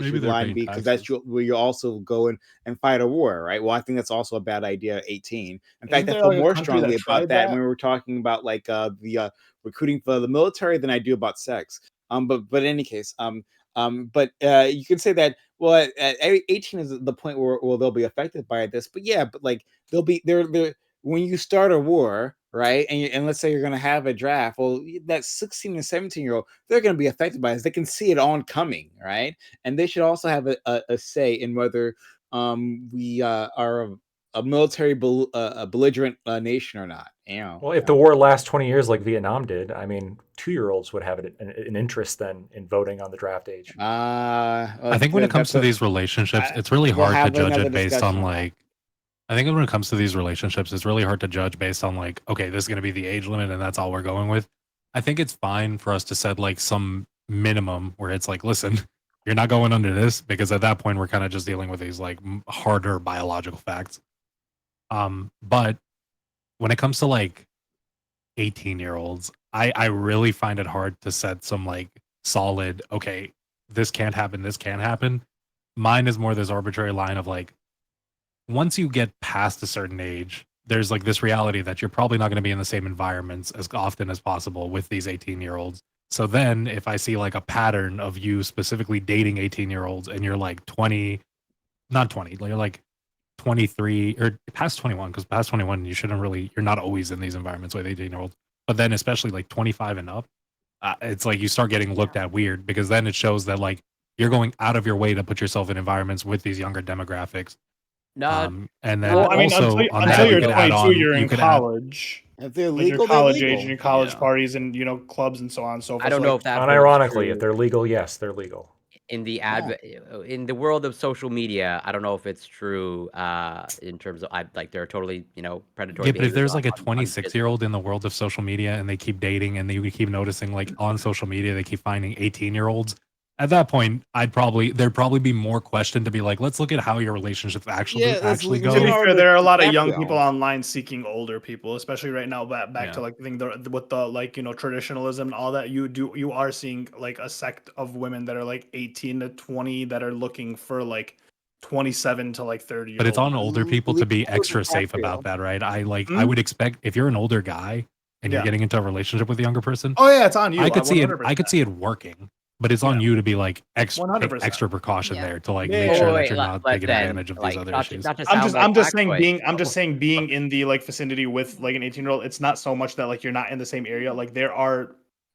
should line be, because that's where you also go and fight a war, right? Well, I think that's also a bad idea. 18. In fact, I feel more strongly about that when we were talking about like the recruiting for the military than I do about sex. But in any case, but you can say that, well, at 18 is the point where they'll be affected by this. But yeah, but like they'll be they're when you start a war, right? And let's say you're going to have a draft. Well, that 16 and 17-year-old, they're going to be affected by this. They can see it on coming, right? And they should also have a say in whether we are a military belligerent nation or not. Well, if the war lasts 20 years like Vietnam did, I mean, 2-year-olds would have an interest then in voting on the draft age. I think when it comes to these relationships, it's really hard to judge it based on like. I think when it comes to these relationships, it's really hard to judge based on like, okay, this is going to be the age limit and that's all we're going with. I think it's fine for us to set like some minimum where it's like, listen, you're not going under this, because at that point we're kind of just dealing with these like harder biological facts. But when it comes to like 18-year-olds, I really find it hard to set some like solid, okay, this can't happen, this can happen. Mine is more this arbitrary line of like, once you get past a certain age, there's like this reality that you're probably not going to be in the same environments as often as possible with these 18-year-olds. So then if I see like a pattern of you specifically dating 18-year-olds and you're like 20, not 20, you're like 23 or past 21, because past 21 you're not always in these environments with 18-year-olds, but then especially like 25 and up, it's like you start getting looked at weird, because then it shows that like you're going out of your way to put yourself in environments with these younger demographics. No, And then Well, I mean, also until, on until that, you're you could add 22, on, you're you in could college. If they're Like you're legal, college they're age legal. and your college Yeah. parties and clubs and so on and so forth. I don't So, know like, if that holds Unironically, true if they're legal, yes, they're legal. in the in the world of social media. I don't know if it's true in terms of like there are totally predatory. Yeah, but if behaviors there's like a on 26-year-old in the world of social media and they keep dating and you keep noticing like on social media they keep finding 18-year-olds, at that point there'd probably be more question to be like, let's look at how your relationships actually let's go. to be fair, there are a lot of young background. people online seeking older people, especially right now. Back Yeah. to like the thing with the like traditionalism and all that. You are seeing like a sect of women that are like 18 to 20 that are looking for like 27 to like 30. But it's on older people to be Leonardo extra safe DiCaprio. about that, right? I Hmm? would expect if you're an older guy and you're Yeah. getting into a relationship with a younger person, Oh yeah, it's on you. I could see it. 100%. I could see it working, but it's on Yeah. you to be like extra 100%. extra precaution Yeah. there to like Yeah, make yeah, sure yeah. that you're not but taking then, advantage of like, these other not issues. to I'm sound just like I'm just Black saying Boy. I'm just saying being in the like vicinity with like an 18-year-old, it's not so much that like you're not in the same area. Like there are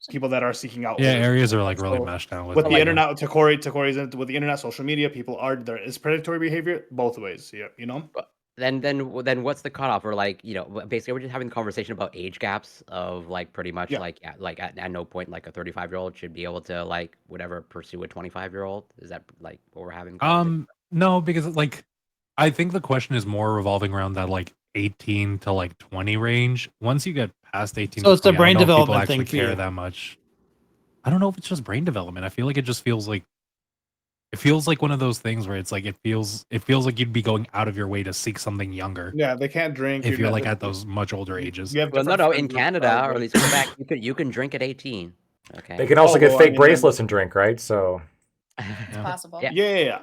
people that are seeking out. Yeah, older areas people. are like really So, meshed down with the it, yeah. internet, to Corey's with the internet, social media, people are there is predatory behavior both ways. Yeah, Then what's the cutoff? Or like basically we're just having a conversation about age gaps of like pretty much Yeah. like at no point like a 35-year-old should be able to like whatever pursue a 25-year-old. Is that like what we're having? No, because like I think the question is more revolving around that like 18 to like 20 range. Once you get past 18, So to it's a 20, I brain don't know if people development actually thing for care you. that much. I don't know if it's just brain development. I feel like it just feels like one of those things where it's like it feels like you'd be going out of your way to seek something younger yeah, they can't drink if you're not- like at those much older ages. You have Well, no, different in friends with, Canada or at least drinks. Quebec, you can drink at 18. Okay. They can also Oh, get well, I fake mean, bracelets and drink, right? So It's Yeah. possible. Yeah. Yeah.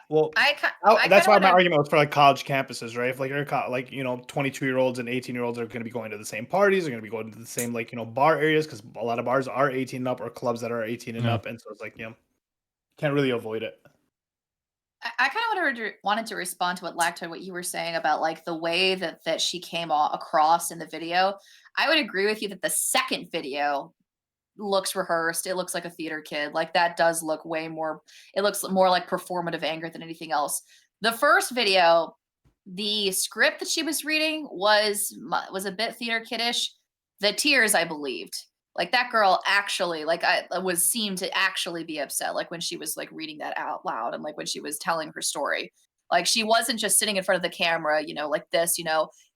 Well, I that's kinda why my wanna- argument was for like college campuses, right? If like you're like 22-year-olds and 18-year-olds are going to be going to the same parties, they're going to be going to the same like bar areas because a lot of bars are 18 and up or clubs that are 18 and Yeah. up, and so it's like can't really avoid it. I kind of wanted to respond to what you were saying about like the way that she came across in the video. I would agree with you that the second video looks rehearsed. It looks like a theater kid. Like that does look way more. It looks more like performative anger than anything else. The first video, the script that she was reading was a bit theater kiddish. The tears, I believed. Like that girl actually, like I seemed to actually be upset. Like when she was like reading that out loud and like when she was telling her story. Like she wasn't just sitting in front of the camera, like this,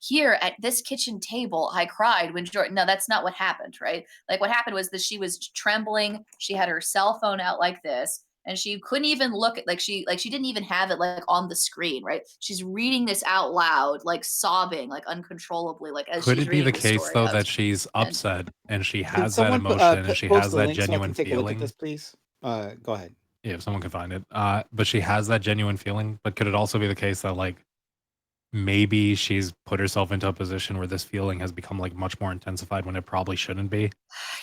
here at this kitchen table, I cried when Jordan. No, that's not what happened, right? Like what happened was that she was trembling. She had her cell phone out like this, and she couldn't even look at she didn't even have it like on the screen, right? She's reading this out loud, like sobbing, like uncontrollably, like as Could she's it be reading the the case story though out. that she's and- upset and she Can has that someone emotion and she post has the that link so I can genuine take a look at feeling? this, please? Go ahead. Yeah, if someone can find it. But she has that genuine feeling. But could it also be the case that like maybe she's put herself into a position where this feeling has become like much more intensified when it probably shouldn't be?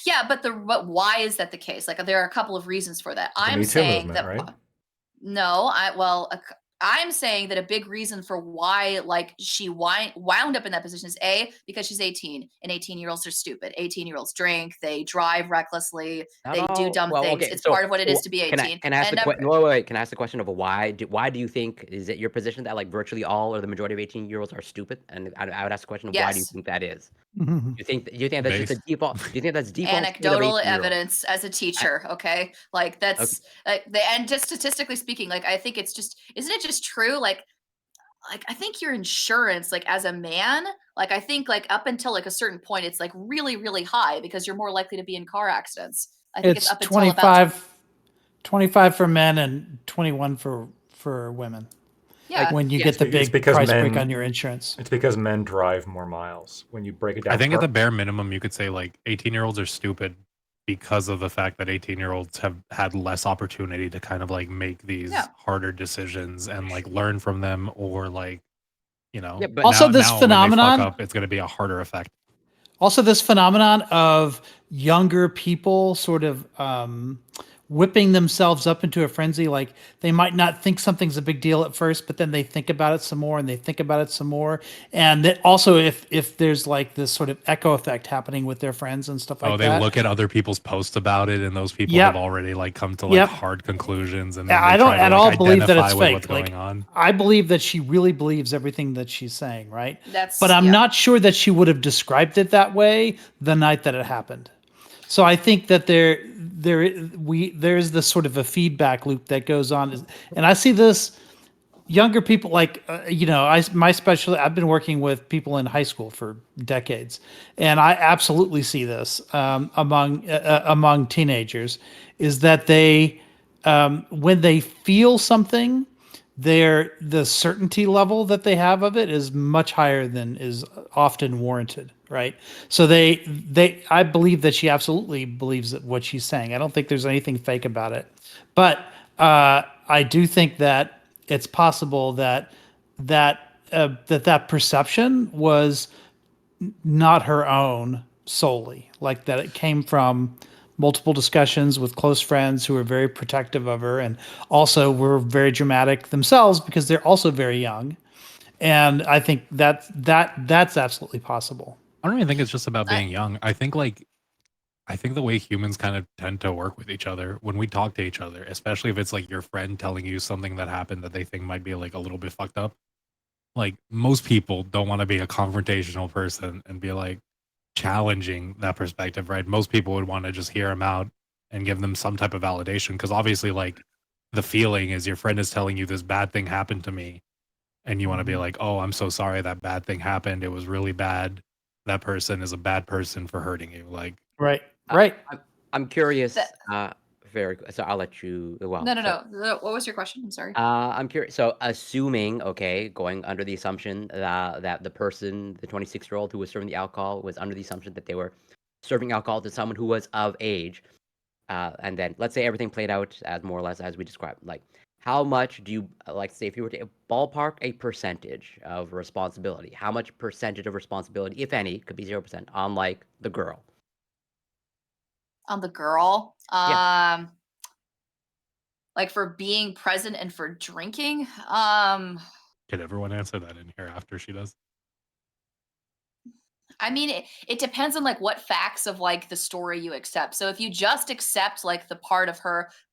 Yeah, but why is that the case? Like there are a couple of reasons for that. The I'm Me Too saying movement, that right? no, I'm saying that a big reason for why like she wound up in that position is because she's 18 and 18-year-olds are stupid. 18-year-olds drink, they drive recklessly, they do dumb things. It's part of what it is to be 18. Can I ask And wait, can I ask the question of why do you think, is it your position that like virtually all or the majority of 18-year-olds are stupid? And I would ask the question of why do you Yes. think that is? Do you think that's just a default? Do you think that's default state of anecdotal 18-year-olds? evidence as a teacher, okay? Like that's and just statistically speaking, like I think it's just, isn't it just true? Like I think your insurance, like as a man, like I think like up until like a certain point, it's like really, really high because you're more likely to be in car accidents. I think it's It's up until about 25 for men and 21 for women. yeah. When you get the It's big because price break men- on your insurance. It's because men drive more miles. When you break it down, I think at the bare minimum, you could say like 18-year-olds are stupid because of the fact that 18-year-olds have had less opportunity to kind of like make these harder decisions and like learn from them, or like, Yeah, but Also, this when they fuck phenomenon- up, it's going to be a harder effect. Also, this phenomenon of younger people sort of whipping themselves up into a frenzy. Like they might not think something's a big deal at first, but then they think about it some more and they think about it some more. And that also if there's like this sort of echo effect happening with their friends and stuff like Oh, they that. look at other people's posts about it, and those people Yep. have already like come to like Yep. hard conclusions, and then I they don't try to, at like, all believe that identify it's with fake. what's Like going on. I believe that she really believes everything that she's saying, right? That's But I'm yeah. not sure that she would have described it that way the night that it happened. So I think that there's this sort of a feedback loop that goes on, and I see this younger people like I've been working with people in high school for decades, and I absolutely see this among teenagers is that they when they feel something, the certainty level that they have of it is much higher than is often warranted, right? So I believe that she absolutely believes that what she's saying. I don't think there's anything fake about it, but I do think that it's possible that that perception was not her own solely, like that it came from multiple discussions with close friends who were very protective of her and also were very dramatic themselves because they're also very young. And I think that's absolutely possible. I don't even think it's just about being young. I think the way humans kind of tend to work with each other when we talk to each other, especially if it's like your friend telling you something that happened that they think might be like a little bit fucked up. Like most people don't want to be a confrontational person and be like challenging that perspective, right? Most people would want to just hear them out and give them some type of validation because obviously like the feeling is your friend is telling you this bad thing happened to me and you want to be like, oh, I'm so sorry that bad thing happened. It was really bad. That person is a bad person for hurting you. Like, Right. Uh, Right. I'm curious. That- So I'll let you. Well, No. What was your question? I'm sorry. I'm curious. So, assuming, okay, going under the assumption that the person, the 26-year-old who was serving the alcohol, was under the assumption that they were serving alcohol to someone who was of age, and then let's say everything played out as more or less as we described. Like, how much do you like? Say, if you were to ballpark a percentage of responsibility, how much percentage of responsibility, if any, could be 0% on like the girl? On the girl, Yeah. like for being present and for drinking, can everyone answer that in here after she does? I mean, it depends on like what facts of like the story you accept. So if you just accept like the part of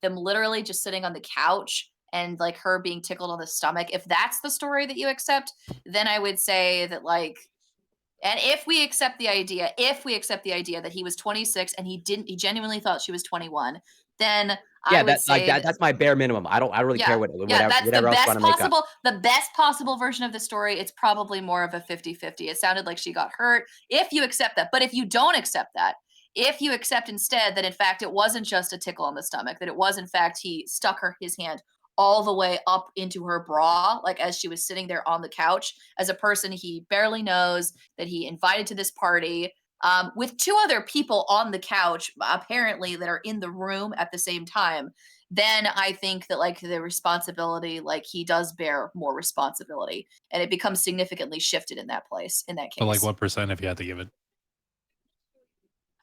them literally just sitting on the couch and like her being tickled on the stomach, if that's the story that you accept, then I would say that like, and if we accept the idea that he was 26 and he genuinely thought she was 21, then I Yeah, would say that's my bare minimum. I don't really care whatever that's the else you best want to make up. possible version of the story. It's probably more of a 50-50. It sounded like she got hurt if you accept that. But if you don't accept that, if you accept instead that in fact it wasn't just a tickle on the stomach, that it was in fact he stuck his hand all the way up into her bra, like as she was sitting there on the couch, as a person he barely knows that he invited to this party, with two other people on the couch, apparently, that are in the room at the same time, then I think that like the responsibility, like he does bear more responsibility, and it becomes significantly shifted in that case. So like what percent if you had to give it?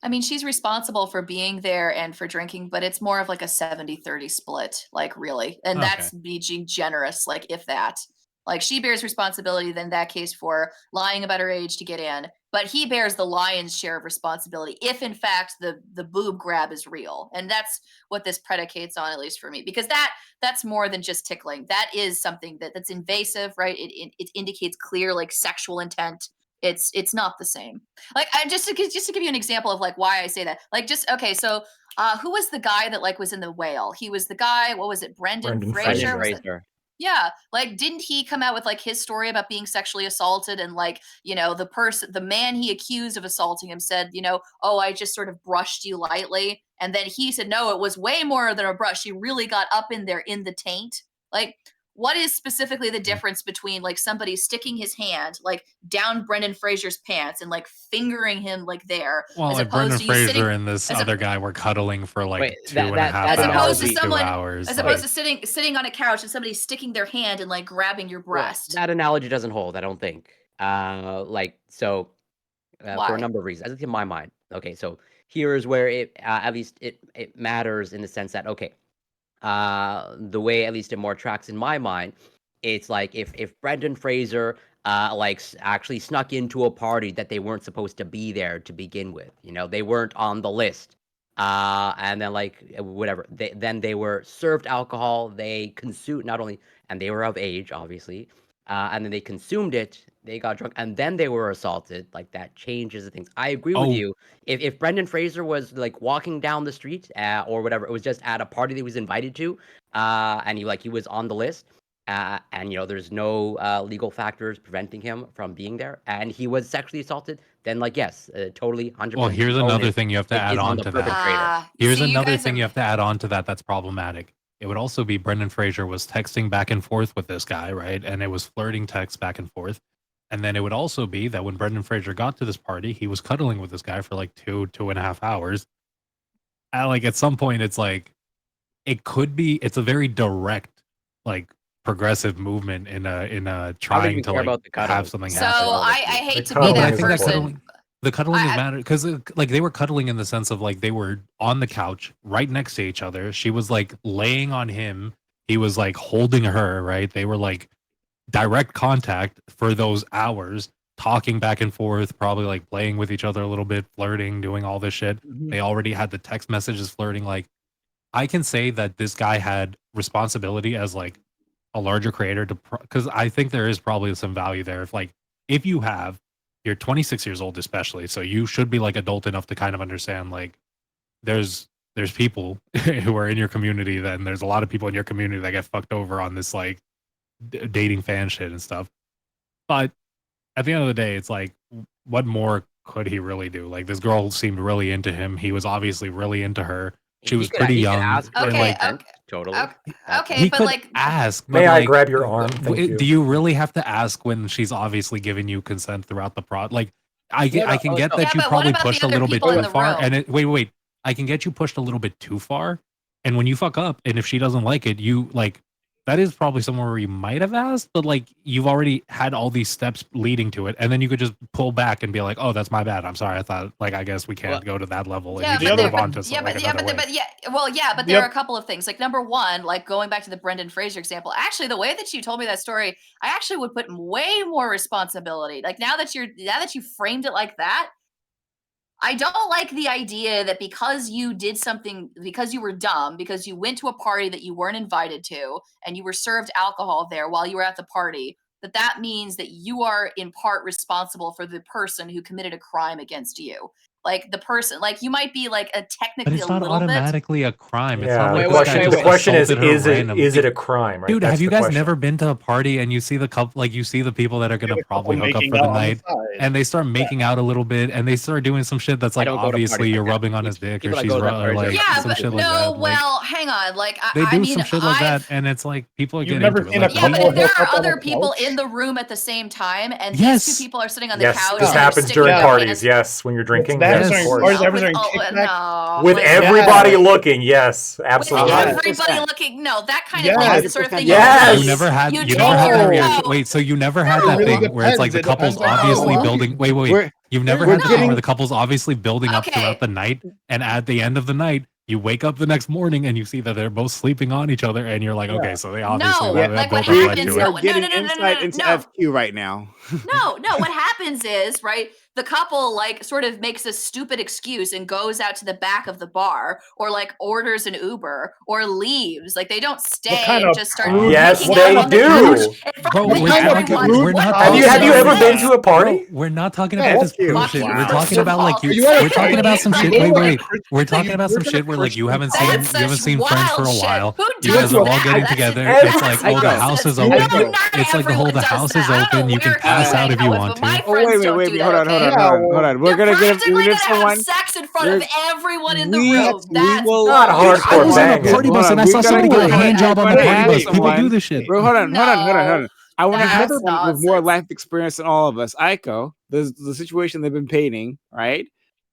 I mean, she's responsible for being there and for drinking, but it's more of like a 70-30 split, like really. And Okay. that's being generous, like if that. Like she bears responsibility then in that case for lying about her age to get in, but he bears the lion's share of responsibility if in fact the boob grab is real. And that's what this predicates on, at least for me, because that's more than just tickling. That is something that's invasive, right? It indicates clear like sexual intent. It's not the same. Like I just to give you an example of like why I say that. Like just okay, so who was the guy that like was in the whale? He was the guy, what was it, Brendan Fraser? Was it- Fraser. Yeah, like didn't he come out with like his story about being sexually assaulted and like, the man he accused of assaulting him said, oh, I just sort of brushed you lightly. And then he said, no, it was way more than a brush. He really got up in there in the taint. Like, what is specifically the difference between like somebody sticking his hand like down Brendan Fraser's pants and like fingering him like there, Well, as like opposed Brendan to you sitting Fraser and this as a- other guy were cuddling for like Wait, two that- and a that- half that as opposed to hours, someone 2 hours. as like- opposed to sitting on a couch and somebody sticking their hand and like grabbing your Well, breast. that analogy doesn't hold, I don't think. For Why? a number of reasons, at least in my mind. Okay, so here is where it at least it matters in the sense that okay, the way at least it more tracks in my mind, it's like if Brendan Fraser actually snuck into a party that they weren't supposed to be there to begin with, they weren't on the list, and then whatever, they were served alcohol, they consumed not only, and they were of age obviously, and then they consumed it, they got drunk, and then they were assaulted. Like that changes the things. I agree with Oh. you. If Brendan Fraser was like walking down the street or whatever, it was just at a party that he was invited to, and he was on the list, and there's no legal factors preventing him from being there, and he was sexually assaulted, then yes, totally 100%. Well, here's another thing you have to it add is on on the to that. perpetrator. Here's See, you another guys thing are- you have to add on to that that's problematic. It would also be Brendan Fraser was texting back and forth with this guy, right? And it was flirting texts back and forth. And then it would also be that when Brendan Fraser got to this party, he was cuddling with this guy for like 2.5 hours. And at some point, it's it's a very direct, progressive movement in a trying even to care about the cuddling. have something So happen. I hate to be cuddling But I that think that person. cuddling, the cuddling is I- matter because they were cuddling in the sense of they were on the couch right next to each other. She was laying on him. He was holding her, right? They were direct contact for those hours, talking back and forth, probably playing with each other a little bit, flirting, doing all this shit. Mhm. They already had the text messages flirting. I can say that this guy had responsibility as a larger creator to, because I think there is probably some value there. If you're 26 years old, especially, so you should be adult enough to kind of understand there's people who are in your community, then there's a lot of people in your community that get fucked over on this dating fan shit and stuff. But at the end of the day, it's what more could he really do? This girl seemed really into him. He was obviously really into her. She was pretty He could young. ask for and, Okay, consent, totally. Okay, he but could ask. May but, I grab your arm? Thank you. Do you really have to ask when she's obviously giving you consent throughout the I can get that Yeah, you but what probably about the pushed a other little bit people in too the far. room? And wait, I can get you pushed a little bit too far. And when you fuck up, and if she doesn't like it, you that is probably somewhere where you might have asked, but you've already had all these steps leading to it, and then you could just pull back and be like, "Oh, that's my bad. I'm sorry. I thought I guess we can't go to that level." Yeah, and you but just move on to yeah, but another way. but there are a couple of things. Number one, going back to the Brendan Fraser example. Actually, the way that you told me that story, I actually would put way more responsibility. Now that you framed it like that, I don't like the idea that because you did something, because you were dumb, because you went to a party that you weren't invited to, and you were served alcohol there while you were at the party, that means that you are in part responsible for the person who committed a crime against you. The person, you might be But technically it's a not little bit. automatically a crime. It's Yeah, not the like Wait, this wait, guy wait, the just question is assaulted her is randomly. it a crime? Right? Dude, That's have you the guys question. never been to a party and you see the couple, you see the people that are gonna The couple probably hook up making for the out on the night, side. and they start making out a little bit, and they start doing some shit that's I don't go to obviously parties you're like that. rubbing on his dick, or People that she's go to that parties like Yeah, some but shit like no. that. Well, hang on. They I do mean, some shit like that, I've- and it's people are You've getting never into seen it. a Yeah, but couple if there hook up are on other the people couch? in the room at the same time, and Yes. these two people are sitting on the Yes, couch, this and they're happens sticking during their parties. penis- Yes, when you're drinking. that Yes, happens of during course. parties, No, happens with during all- kickback. no, With like- everybody Yeah. looking, yes, with absolutely. Yeah. everybody 100%. looking. No, that kind Yes. of thing is the sort of thing. Yes. You never had You you never had take that your reaction. coat. Wait, so you never had It that really thing where it's depends. the It couple's depends on obviously how- building. Wait. We're You've never we're had that thing getting- where the couple's obviously building up Okay. throughout the night, and at the end of the night, you wake up the next morning and you see that they're both sleeping on each other, and you're like, okay, so they obviously No, that like what build-up led happens- to we it. are no, getting no, no, no, no, insight no, into no. FQ right now. No, what happens is, right, the couple sort of makes a stupid excuse and goes out to the back of the bar, or orders an Uber, or leaves. They don't stay kind and of just start prude- Yes, making they out on the do. couch in front Bro, of we're everyone. not Have you talking ever about been that. to a party? We're not talking Yeah, about this fuck you. bullshit. Fuck you, We're first talking of about all. Are you at a we're talking party? about some You shit. go Wait, to a wait. Christian- We're talking you about some go to shit a where you haven't Christian seen That's you haven't such seen friends for a wild shit. while. Who You does guys are all that? getting That's- together. Every- It's like, oh, the that's- house is no, open. not It's like the whole everyone the does house that. is I don't open. know You can where pass out hang if you with, want but my to. Oh friends wait, don't wait, do wait, that, hold on, okay? hold on. We're Your gonna friends give are this gonna someone. have sex in front of We're- everyone in the we- room. we That's will- Not give hardcore I was on a banging. party Hold bus on, and I we saw gotta somebody give get a hand job on the everybody party bus. People do someone. this shit. Bro, hold on. No. I want to ask That's someone with more nonsense. life experience than all of us. Aiko, the situation they've been painting, right?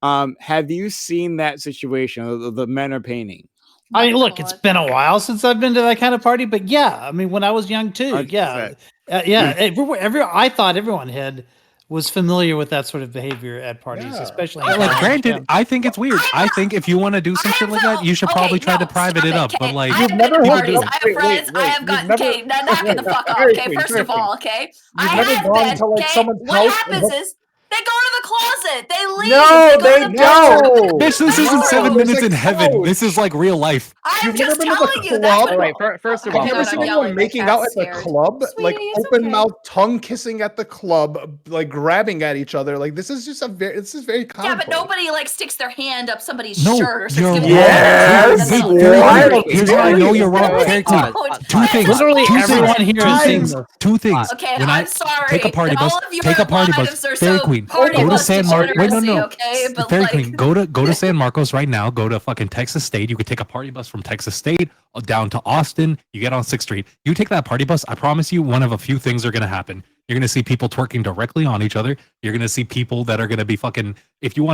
Have you seen that situation? The men are painting. I mean, look, it's been a while since I've been to that kind of party, but yeah, I mean, when I was young too, yeah, 100%. yeah. I thought everyone had was familiar with that sort of behavior at parties, Yeah. especially. Yeah, in like, college. granted, Yeah. I think it's weird. I think if you want to do some shit like that, you should probably try to private it up. But like, I have been never to heard parties. of- I have wait, friends. I wait, have you've got. never- Okay, now knock it the fuck off. Fairy Okay, Queen, first Fairy of all, okay, You've I never have gone been. to, like, Okay, someone's what house and happens is they go to the closet. They leave. No, go they to the don't. bitch, this isn't No, 7 there's minutes a in heaven. couch. This is like real life. I'm You've never just been to the telling you. That's club? what. All right, first of Oh all, Have you my ever God, seen I'm anyone yelling. My making out cat's at the scared. club? Like Sweetie, it's open okay. mouth, tongue kissing at the club, like grabbing at each other. Like this is just very common. Yeah, but nobody like sticks their hand up somebody's No, shirt or starts you're giving wrong. Yes, Wait, what? Fairy Queen, here's how I know you're wrong. No, Fairy they Queen, don't. two That's things. Literally Two everyone things. here Two has seen things. this. Two things. Okay, When I'm sorry. take a party All bus, of your take a party bus. lives are Fairy so Queen, party go to bus San Marcos. Wait, no, degeneracy, no. okay? But Fairy like, Queen, go to San Marcos right now. Go to fucking Texas State. You could take a party bus from Texas State down to Austin. You get on 6th Street. You take that party bus. I promise you, one of a few things are gonna happen. You're gonna see people twerking directly on each other. You're gonna see people that are gonna be fucking. If you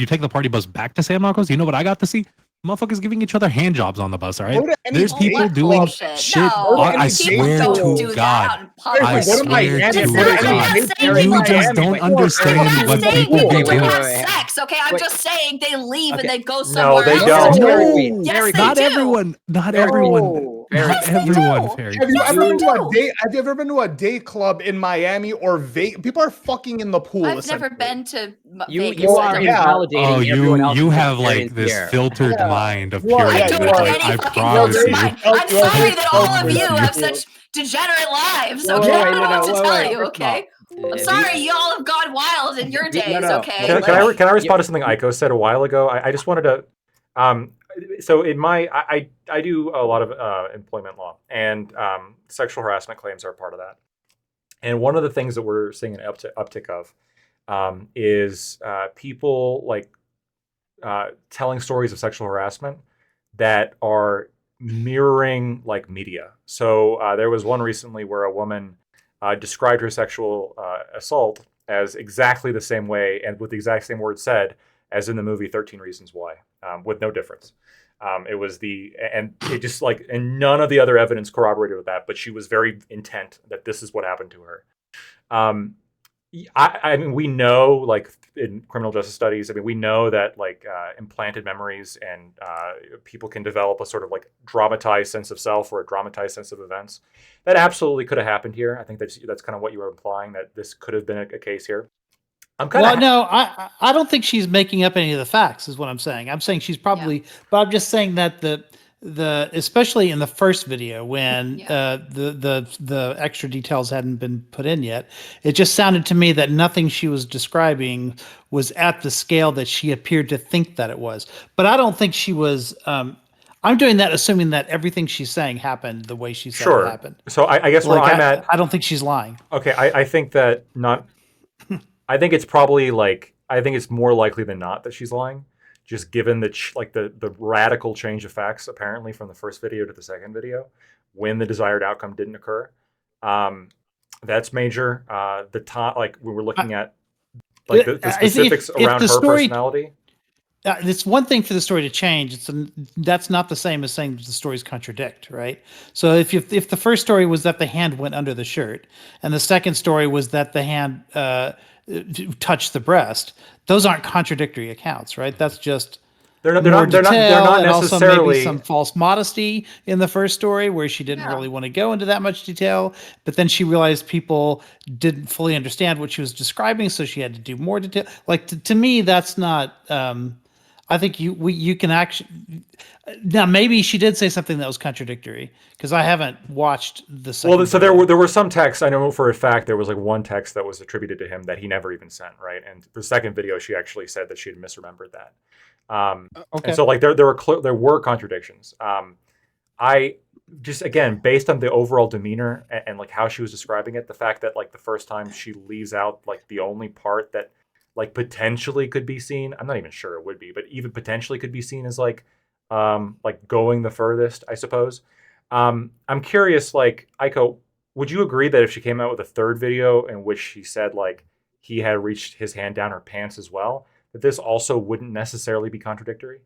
take the party bus back to San Marcos, you know what I got to see? Motherfuckers giving each other hand jobs on the bus. All right. Go to any There's oh, date people what doing bullshit. shit. No, I people swear don't to do God. that out in public. I Go to swear Miami, to It's go to not any that date saying in You like just Miami. don't People are understand very I'm what not saying people they be wait, don't wait, have doing. wait. sex, okay? I'm Wait. just saying they leave Okay. and they go No, somewhere they else. don't. to Fairy do it. Queen, Yes, Fairy they Not do. everyone. Not No. everyone. Fairy Not Yes, they everyone. do. Fairy. Have you Yes, ever they been to a do. date? Have you ever been to a day club in Miami or Vegas? People are fucking in the pool. I've never essentially. been to You Vegas. you I are don't yeah. know. invalidating Oh, everyone else's you have experience like this here. filtered Yeah. mind of You are, I yeah, purity. don't you have are. Like, any I fucking You are promise filtered very, you. mind. you I'm are sorry very that all of self-aware. you have You- such degenerate lives. Wait, Okay, wait, I wait, don't no, know what no, to wait, tell wait. you. First of all, Okay, I'm sorry y'all have gone wild in your days. no. Okay, Can, like, can I respond to something Aiko said a while ago? I just wanted to. So in my I do a lot of employment law, and sexual harassment claims are part of that. And one of the things that we're seeing an uptick of is people like telling stories of sexual harassment that are mirroring like media. So there was one recently where a woman described her sexual assault as exactly the same way and with the exact same words said as in the movie 13 Reasons Why, with no difference. It was and none of the other evidence corroborated with that, but she was very intent that this is what happened to her. I mean, we know, like in criminal justice studies, I mean, we know that like implanted memories and people can develop a sort of like dramatized sense of self or a dramatized sense of events. That absolutely could have happened here. I think that's kind of what you were implying, that this could have been a case here. No, I don't think she's making up any of the facts, is what I'm saying. I'm saying she's probably, but I'm just saying that the especially in the first video when the extra details hadn't been put in yet, it just sounded to me that nothing she was describing was at the scale that she appeared to think that it was. But I don't think she was. I'm doing that assuming that everything she's saying happened the way she said it happened. So I guess where I'm at, I don't think she's lying. Okay, I think that not. I think it's probably like, I think it's more likely than not that she's lying, just given the radical change of facts apparently from the first video to the second video, when the desired outcome didn't occur. That's major. The time, like we were looking at, like the specifics around her personality. It's one thing for the story to change. That's not the same as saying that the stories contradict, right? So if the first story was that the hand went under the shirt, and the second story was that the hand touched the breast, those aren't contradictory accounts, right? That's just they're not necessarily, also maybe some false modesty in the first story where she didn't really want to go into that much detail, but then she realized people didn't fully understand what she was describing, so she had to do more detail. Like to me, that's not. I think you can actually. Now maybe she did say something that was contradictory because I haven't watched the second. Well, so there were some texts. I know for a fact there was like one text that was attributed to him that he never even sent, right? And the second video, she actually said that she had misremembered that. Okay. And so like there were contradictions. I just, again, based on the overall demeanor and like how she was describing it, the fact that like the first time she leaves out like the only part that like potentially could be seen, I'm not even sure it would be, but even potentially could be seen as like going the furthest, I suppose. I'm curious, like, Aiko, would you agree that if she came out with a third video in which she said like he had reached his hand down her pants as well, that this also wouldn't necessarily be contradictory?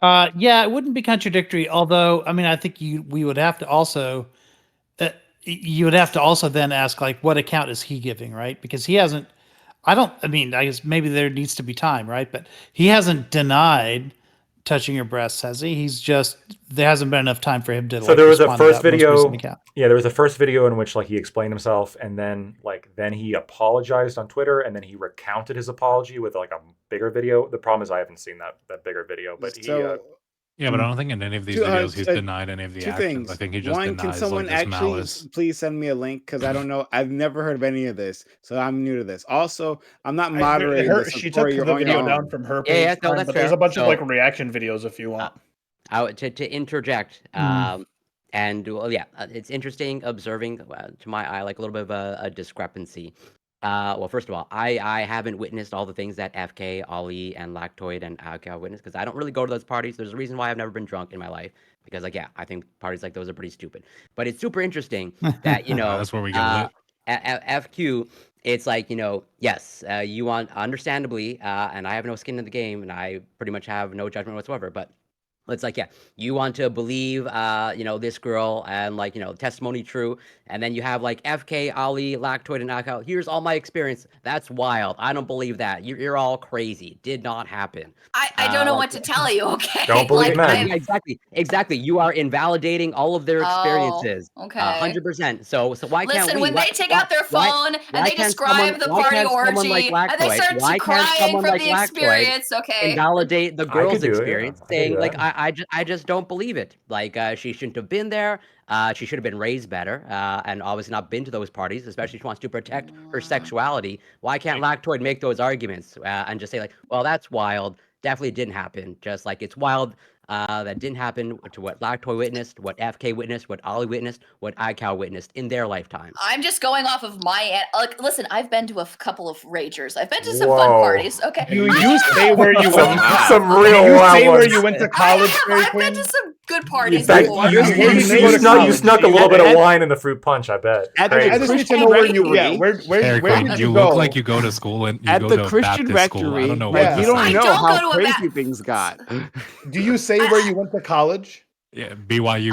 Yeah, it wouldn't be contradictory. Although, I mean, I think we would have to also. you would have to also then ask, like, what account is he giving, right? Because he hasn't. I guess maybe there needs to be time, right? But he hasn't denied touching your breasts, has he? He's just there hasn't been enough time for him to. So there was a respond to first that most video. recent account. Yeah, there was a first video in which like he explained himself, and then he apologized on Twitter, and then he recounted his apology with like a bigger video. The problem is I haven't seen that bigger video, but Yeah, but I don't think in any of these videos he's denied any of the Two actions. things. I think he just One, denies can someone like this actually malice. please send me a link? Because I don't know. I've never heard of any of this, so I'm new to this. Also, I'm not moderating this. She took Corey, the you're on your video own. down from her Yeah, page, yeah, no, fine, that's but there's fair. a bunch of So- like reaction videos if you want. To interject, and well, yeah, it's interesting observing to my eye like a little bit of a discrepancy. Well, first of all, I haven't witnessed all the things that FK, Ollie, and Lactoid and Alka witnessed because I don't really go to those parties. There's a reason why I've never been drunk in my life because, like, yeah, I think parties like those are pretty stupid. But it's super interesting that That's where we get lit. at FQ, it's like yes, you want understandably, and I have no skin in the game, and I pretty much have no judgment whatsoever, but. It's like, yeah, you want to believe, this girl and like, testimony true. And then you have like FK, Ali, Lactoid, and Alcohol. Here's all my experience. That's wild. I don't believe that. You're all crazy. Did not happen. I don't know what to tell you. Okay. Don't believe men. Yeah, exactly. You are invalidating all of their experiences. Okay. 100%. So why can't Listen, we? when they take out their phone and they describe the why party can't someone orgy like and they Lactoid- start why to can't crying someone from like the Lactoid experience, okay? invalidate the I girl's could do it, yeah. experience, I could saying do like that. I just don't believe it. Like she shouldn't have been there. She should have been raised better, and obviously not been to those parties. Especially if she wants to protect her sexuality. Why can't Lactoid make those arguments and just say like, well, that's wild. Definitely didn't happen. Just like it's wild. That didn't happen to what Lactoid witnessed, what FK witnessed, what Ollie witnessed, what iCow witnessed in their lifetime. I'm just going off of my listen. I've been to a couple of ragers. I've been to some fun Whoa. parties. Okay. You say where you went. Some Do real you wild say where ones. you went to college, Fairy I've been Queen? to some good parties In fact, before. you snuck a little bit of wine in the fruit punch, I bet. At the I Crazy. just need to Christian know where you. rectory. Yeah, where Harry where Quinn, did you you look go? like you go to school and you At go the to Christian Baptist school. I rectory, don't know like, what you this don't I know don't how go to a crazy things got. Do you say where you went to college? Yeah, BYU.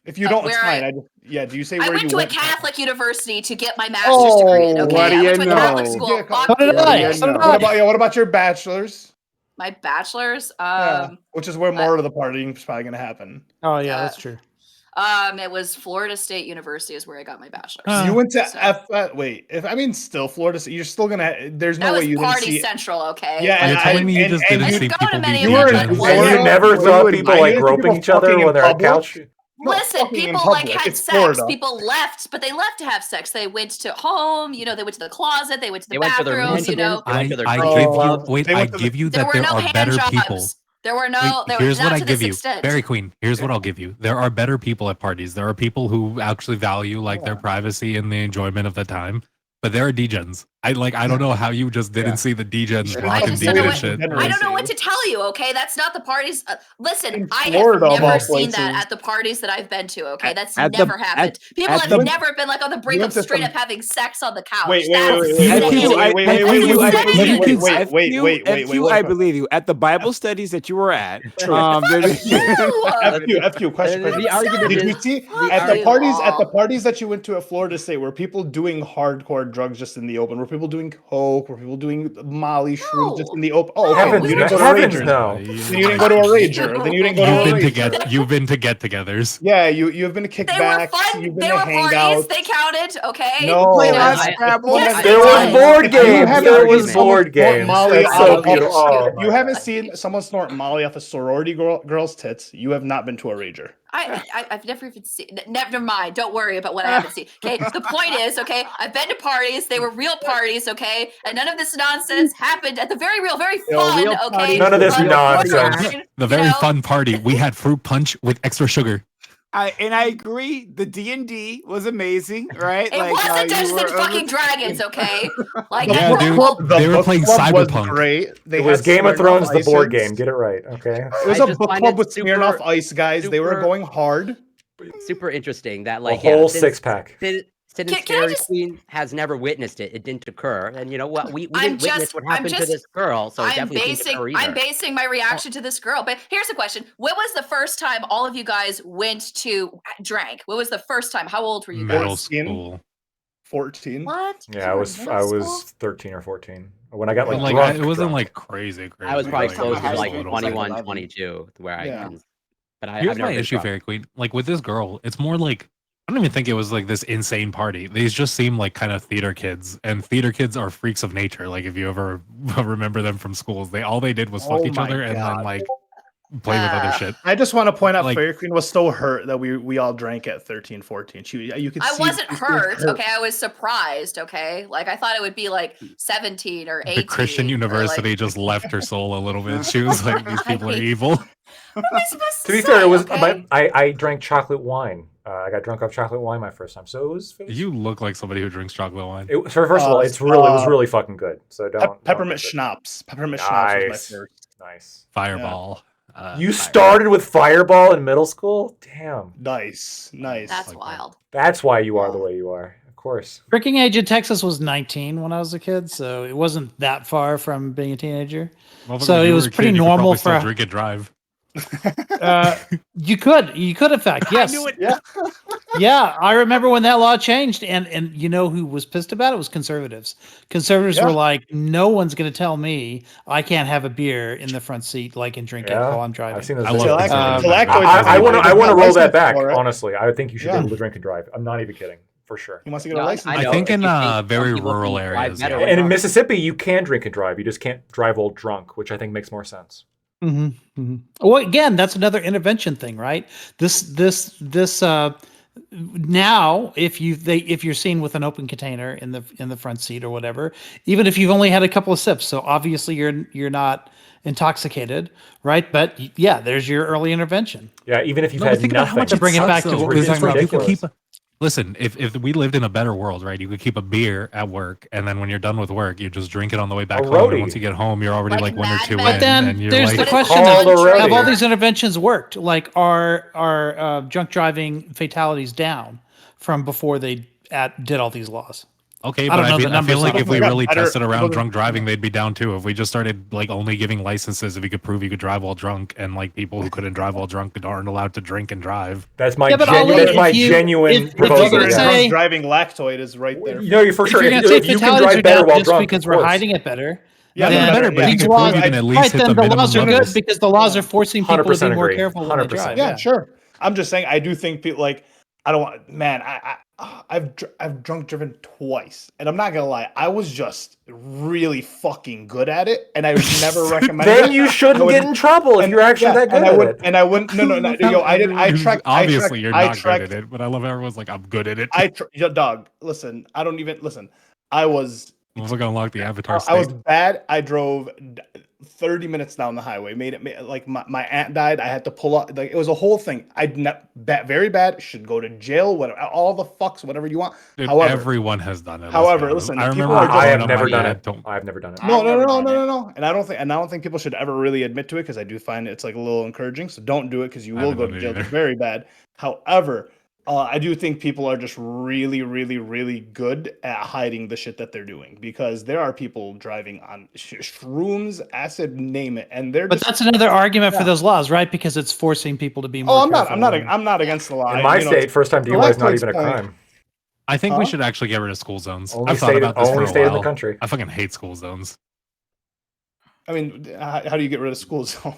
If you don't, it's where fine. Do you say I where went you to a went? Catholic university to get my master's degree in. Okay, what do I went you to a Catholic know? school. Yeah, Fuck So did you. I. Yeah, So did no. I. What about your bachelor's? My bachelor's. Yeah, which is where more of the partying is probably going to happen. Oh yeah, that's true. It was Florida State University is where I got my bachelor's. You went to So- still Florida State. You're still gonna. There's no That way was you didn't Party see. Central, okay? Yeah, You're and telling me you just didn't I see didn't go to people many be of You were them, in but So you Florida? never Were saw you in people Miami? like You groping people each other fucking in when they're at public? couch? Listen, fucking in people like public. had It's sex. Florida. People left, but they left to have sex. They went to home. They went to the closet. They went to the They went to their bathroom. residence. They went to their I country give you clubs. wait. They I went to the- give you There that were there no are hand better jobs. people. There were Wait, no. There here's were what not I to give this you, extent. Fairy Queen. Here's what I'll give you. There are better people at parties. There are people who actually value like their privacy and the enjoyment of the time. But there are degens. I don't know how you just didn't see the degens I rocking just don't know DJ what- shit. I don't know what to tell you. Okay, that's not the parties. Listen, In I Florida, have of all never seen that places. at the parties that I've been to. Okay, that's At the- never happened. People at have the- never been like on the brink You of went to straight some- up having sex on the couch. Wait, That's wait, insane. I believe you. At the Bible studies that you were at, FQ question. The argument Did you is- see Fuck at the you parties all. that you went to at Florida State? Were people doing hardcore drugs just in the open? Were people doing coke? Were people doing Molly shrooms just in the open? Oh, okay. Heavens, You didn't go to heavens Ragers. no. Then you didn't go to a Rager. Then you didn't go to a Rager. You've been to get-togethers. Yeah, you've been to They were kickbacks. fun. You've been They to were parties. hangouts. They counted. Okay. No. Play You know, last I- Scrabble. Yes, There they was did. board If you games. haven't There seen was someone board snort games. Molly That's out so of- beautiful. Oh, If you my haven't God. seen someone snort Molly off a sorority girl's tits, you have not been to a Rager. I've never even seen. Never mind. Don't worry about what I haven't seen. Okay. The point is, okay, I've been to parties. They were real parties. Okay, and none of this nonsense happened at the very real, very They were fun. real Okay. parties. None of this Fun nonsense. parties, The very you know? fun party. We had fruit punch with extra sugar. I agree. The D&D was amazing, right? It wasn't you Dungeons were and fucking Dragons, okay? Like Yeah, that dude. rule- They were playing was Cyberpunk. great. They It was had Game of Smirnoff Thrones, the board Ices. game. Get it right, okay? It was I a just book find club it with Smirnoff super- Ice, guys. They were super- going hard. super interesting that A like whole since- six-pack. Sidon's Can I Fairy just- Queen has never witnessed it. It didn't occur. And you know what? We I'm didn't witness just- what I'm happened to just- this girl, so it I'm definitely didn't basing occur I'm either. basing my reaction to this girl. But here's the question: when was the first time all of you guys went to drank? When was the first time? How old were you Middle guys? school. 14. What? Yeah, I You were was in I middle was school? 13 or 14 when I got But like, like drunk, it wasn't drunk. like crazy. I was probably First time closer I to had like drink was, like, 21, 11. 22, where Yeah. I can. But I've Here's never my been issue, drunk. Fairy Queen. Like with this girl, it's more like I don't even think it was like this insane party. These just seem like kind of theater kids, and theater kids are freaks of nature. Like if you ever remember them from schools, all they did was fuck Oh each my other and then God. like play with other shit. I just want to point out Like- Fairy Queen was so hurt that we all drank at 13, 14. You could I see wasn't she was hurt. Okay, I was surprised. Okay, like I thought it would be like 17 or 18. The Christian or, University like, just left her soul a little bit. She was like, "These people are mean- evil." what am I supposed to To be say, fair, it was okay? I drank chocolate wine. I got drunk off chocolate wine my first time, so it was. You look like somebody who drinks chocolate wine. So first of all, it was uh, really fucking good. So don't Peppermint don't- schnapps. Peppermint schnapps was Nice. my first. Nice. Fireball. You started with Fireball in middle school? Damn. Nice. That's like wild. That's why you are the way you are. Of course. Drinking age in Texas was 19 when I was a kid, so it wasn't that far from being a teenager. Motherfucker, So if it you was were a pretty kid, you could normal probably still for- drink and drive. You could, in fact, yes. Yeah. Yeah, I remember when that law changed, and you know who was pissed about it was conservatives. Conservatives were Yeah. like, no one's going to tell me I can't have a beer in the front seat, like and drink it Yeah, while I'm driving. I've seen those. I love videos. conservatives. I want to roll that license back. for it. Honestly, I think you should be Yeah. able to drink and drive. I'm not even kidding, for sure. He wants to get No, a I license. I know, think if in you think some very people rural can drive areas, better yeah. And in without- Mississippi, you can drink and drive. You just can't drive while drunk, which I think makes more sense. Well, again, that's another intervention thing, right? This now, if you're seen with an open container in the front seat or whatever, even if you've only had a couple of sips, so obviously you're not intoxicated, right? But yeah, there's your early intervention. Yeah, even if you've No, had think about how nothing. much To bring it sucks, back to though, what we were because, talking about you could before. listen, if we lived in a better world, right, you could keep a beer at work, and then when you're done with work, you just drink it on the way back A home. roadie. And once you get home, you're already Like like one or Mad two Men. in, But then and you're there's like, the But question called of, already. have all these interventions worked? Like are drunk driving fatalities down from before they did all these laws? okay, I but don't know I the feel numbers like on if it. we Yeah, really better- tested around better- drunk driving, they'd be down too. If we just started like only giving licenses if you could prove you could drive while drunk, and like people who couldn't drive while drunk aren't allowed to drink and drive. That's my Yeah, but Ollie, that's my if you- genuine if you're proposal. gonna Drunk yeah. say- driving lactoid is right there. You know, you're for If sure. you're If going to say you can fatalities drive are better down while just drunk, because of we're course. hiding it better. Yeah, then- they're better, but these you could prove laws- you can at least right, hit then the the minimum laws are limits. good because the laws are forcing people to 100% be more agree. careful when they 100%. drive. Yeah, sure. I'm just saying. I do think people like. I don't want. Man, I've drunk driven twice, and I'm not gonna lie. I was just really fucking good at it, and I would never recommend. Then it. you I shouldn't would- get in trouble if you're actually that good and I at would, it. And I wouldn't. No. Yo, I did. I tracked. Obviously, you're I not tracked, good at it, but I love how everyone's like, I'm good at it. Yo, dog. Listen, I don't even listen. I was. I'm also gonna unlock the avatar I was state. bad. I drove 30 minutes down the highway. Made it like my aunt died. I had to pull up. Like it was a whole thing. Very bad. Should go to jail. Whatever. All the fucks. Whatever you want. Dude, However, everyone has done it. let's however, be honest. listen, I people remember are just- I have growing up, never my done dad it. told- I've never done it. No. I've never done it. And I don't think people should ever really admit to it because I do find it's like a little encouraging. So don't do it because you I will haven't go done to it jail. either. It's very bad. However, I do think people are just really, really, really good at hiding the shit that they're doing because there are people driving on shrooms, acid, name it, and they're But just. that's another argument for Yeah. those laws, right? Because it's forcing people to be more. Oh, I'm not. careful and- I'm not against the law. In my You know, state, first time the DUI is not lactoid's even a point- crime. I think we Huh? should actually get rid of school zones. Only I've thought state, about this for only a state in the while. country. I fucking hate school zones. I mean, how do you get rid of school zones?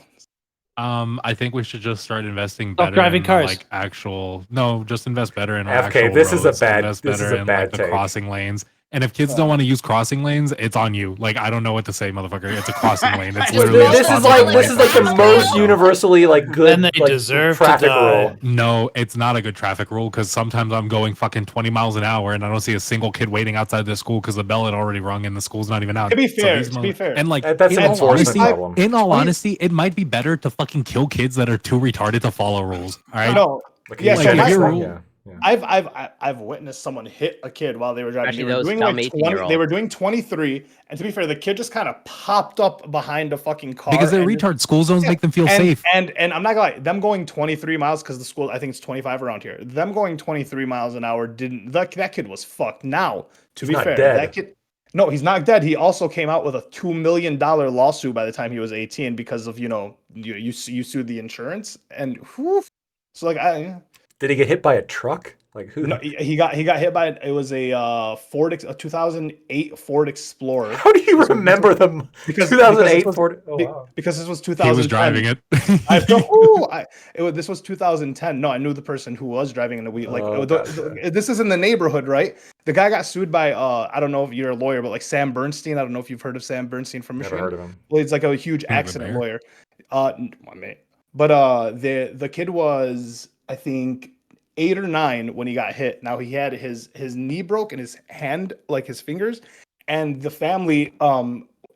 I think we should just start investing Stop better driving in cars. like actual. No, just invest better in our FK, actual this is a roads, bad- Invest this is better a in bad like the take. crossing lanes. And if kids don't want to use crossing lanes, it's on you. Like I don't know what to say, motherfucker. It's a crossing lane. It's Well, literally. a This is crossing like lane. this is like the most universally like good Then they like, deserve to traffic die. rule. No, it's not a good traffic rule because sometimes I'm going fucking 20 miles an hour and I don't see a single kid waiting outside the school because the bell had already rung and the school's not even out. To be So fair, these to be fair. and like That's in an all enforcement honesty, problem. in all honesty, it might be better to fucking kill kids that are too retarded to follow rules. All right. No. Like, Yeah, you so said my- it's your wrong, rule- yeah. I've witnessed someone hit a kid while they were driving. Especially They were those doing dumb like 18-year-olds. 20. They were doing 23, and to be fair, the kid just kind of popped up behind a fucking car Because they're and retards. School zones make them feel and, safe. And I'm not gonna lie, them going 23 miles because the school, I think it's 25 around here. Them going 23 miles an hour didn't. That kid was fucked. Now, to He's be not fair, dead. that kid. No, he's not dead. He also came out with a $2 million lawsuit by the time he was 18 because of you sued the insurance and whew, so like Did he get hit by a truck? Like who? no, he got hit by it was a a 2008 Ford Explorer. How do you remember them? Because 2008 was, Ford. Oh, wow. because this was He 2010. was driving it. This was 2010. No, I knew the person who was driving, and Oh, this is in the neighborhood, right? The guy got sued by I don't know if you're a lawyer, but like Sam Bernstein. I don't know if you've heard of Sam Bernstein from Michigan. Never heard of him. Well, he's like a huge Kind of a accident mayor. lawyer. But the kid was, I think, 8 or 9 when he got hit. Now he had his knee broke and his hand, like his fingers, and the family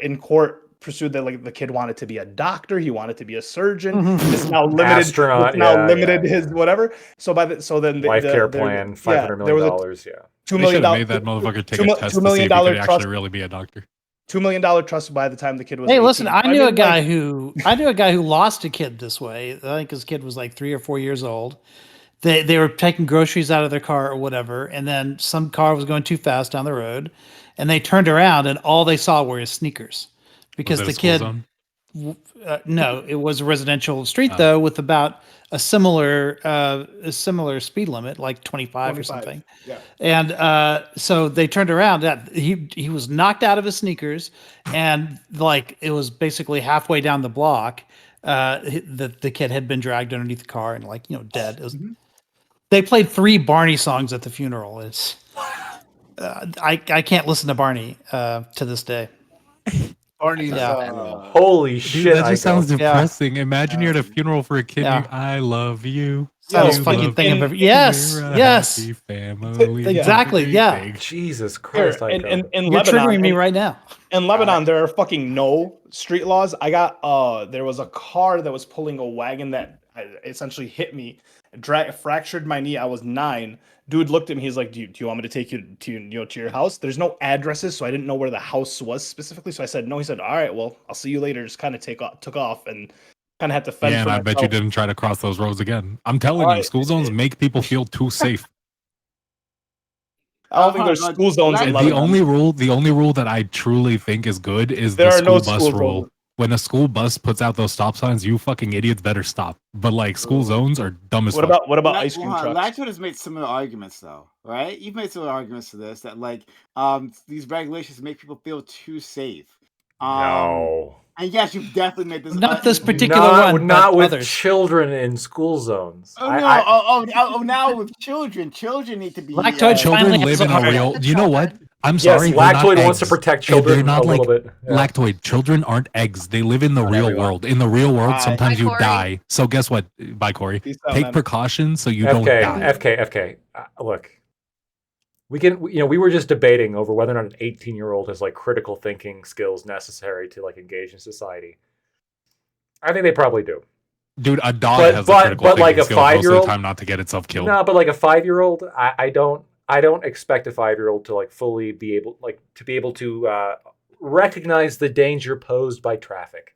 in court pursued that like the kid wanted to be a doctor, he wanted to be a surgeon. It's now limited. Astronaut, it's now yeah, limited yeah, his yeah. whatever. So then Life care plan, $500 there was million. a $2 $2 They million should have made that motherfucker take $2 a million test to see if he could trust- actually really be a doctor. $2 million trust by the time the kid was. Hey, 18. listen, I knew mean, a guy like, who lost a kid this way. I think his kid was like 3 or 4 years old. They were taking groceries out of their car or whatever, and then some car was going too fast down the road, and they turned around and all they saw were his sneakers because Was the it a school kid. zone? No, it was a residential street Oh. though, with about a similar speed limit, like 25 or 25, something. yeah. And so they turned around. He was knocked out of his sneakers, and like it was basically halfway down the block. The kid had been dragged underneath the car and dead. It was, They played 3 Barney songs at the funeral. It's I can't listen to Barney to this day. Barney's Holy Dude, shit! that just sounds Yeah. depressing. Imagine you're at a funeral for a kid. Yeah. And I love you. Saddest You fucking love thing I've me. ever. Yes, We're a yes. happy family. Exactly, yeah. Everything. Jesus Here, Christ! in You're Lebanon, triggering me right now. in Lebanon, there are fucking no street laws. I got there was a car that was pulling a wagon that essentially hit me, fractured my knee. I was 9. Dude looked at me. He's like, "Do you want me to take you to your house?" There's no addresses, so I didn't know where the house was specifically. So I said no. He said, "All right, well, I'll see you later." Just kind of took off and kind of had to fend Yeah, for and I bet you myself. didn't try to cross those roads again. I'm telling you, Alright. school zones make people feel too safe. I don't think there's Uh-huh, school zones in the Lebanon. The only rule that I truly think is good is There the are school no bus school rule. zones. When a school bus puts out those stop signs, you fucking idiots better stop. But like school zones are dumb as What fuck. about ice cream trucks? Latchwood has made similar arguments, though, right? You've made similar arguments to this that like these regulations make people feel too safe. No. And yes, you've definitely made this. Not this particular not, one, not but with others. children in school zones. Oh no! Now with children need to be. Lactoid Children finally live has in a a heart. real. You know what? I'm Yes, sorry. they're not Lactoid wants to eggs. protect They're children not a like little bit. Yeah. Lactoid. Children aren't eggs. They live in the real everyone. world. In the real world, Bye. sometimes Bye, you Corey. die. So guess what? Bye, Corey. Peace out, Take man. precautions so you don't die. FK. Look, we were just debating over whether or not an 18-year-old has like critical thinking skills necessary to like engage in society. I think they probably do. Dude, a dog But- has but- a critical but like thinking a skills most of the 5-year-old time not to get itself killed. No, but like a 5-year-old, I don't expect a 5-year-old to like fully be able to recognize the danger posed by traffic.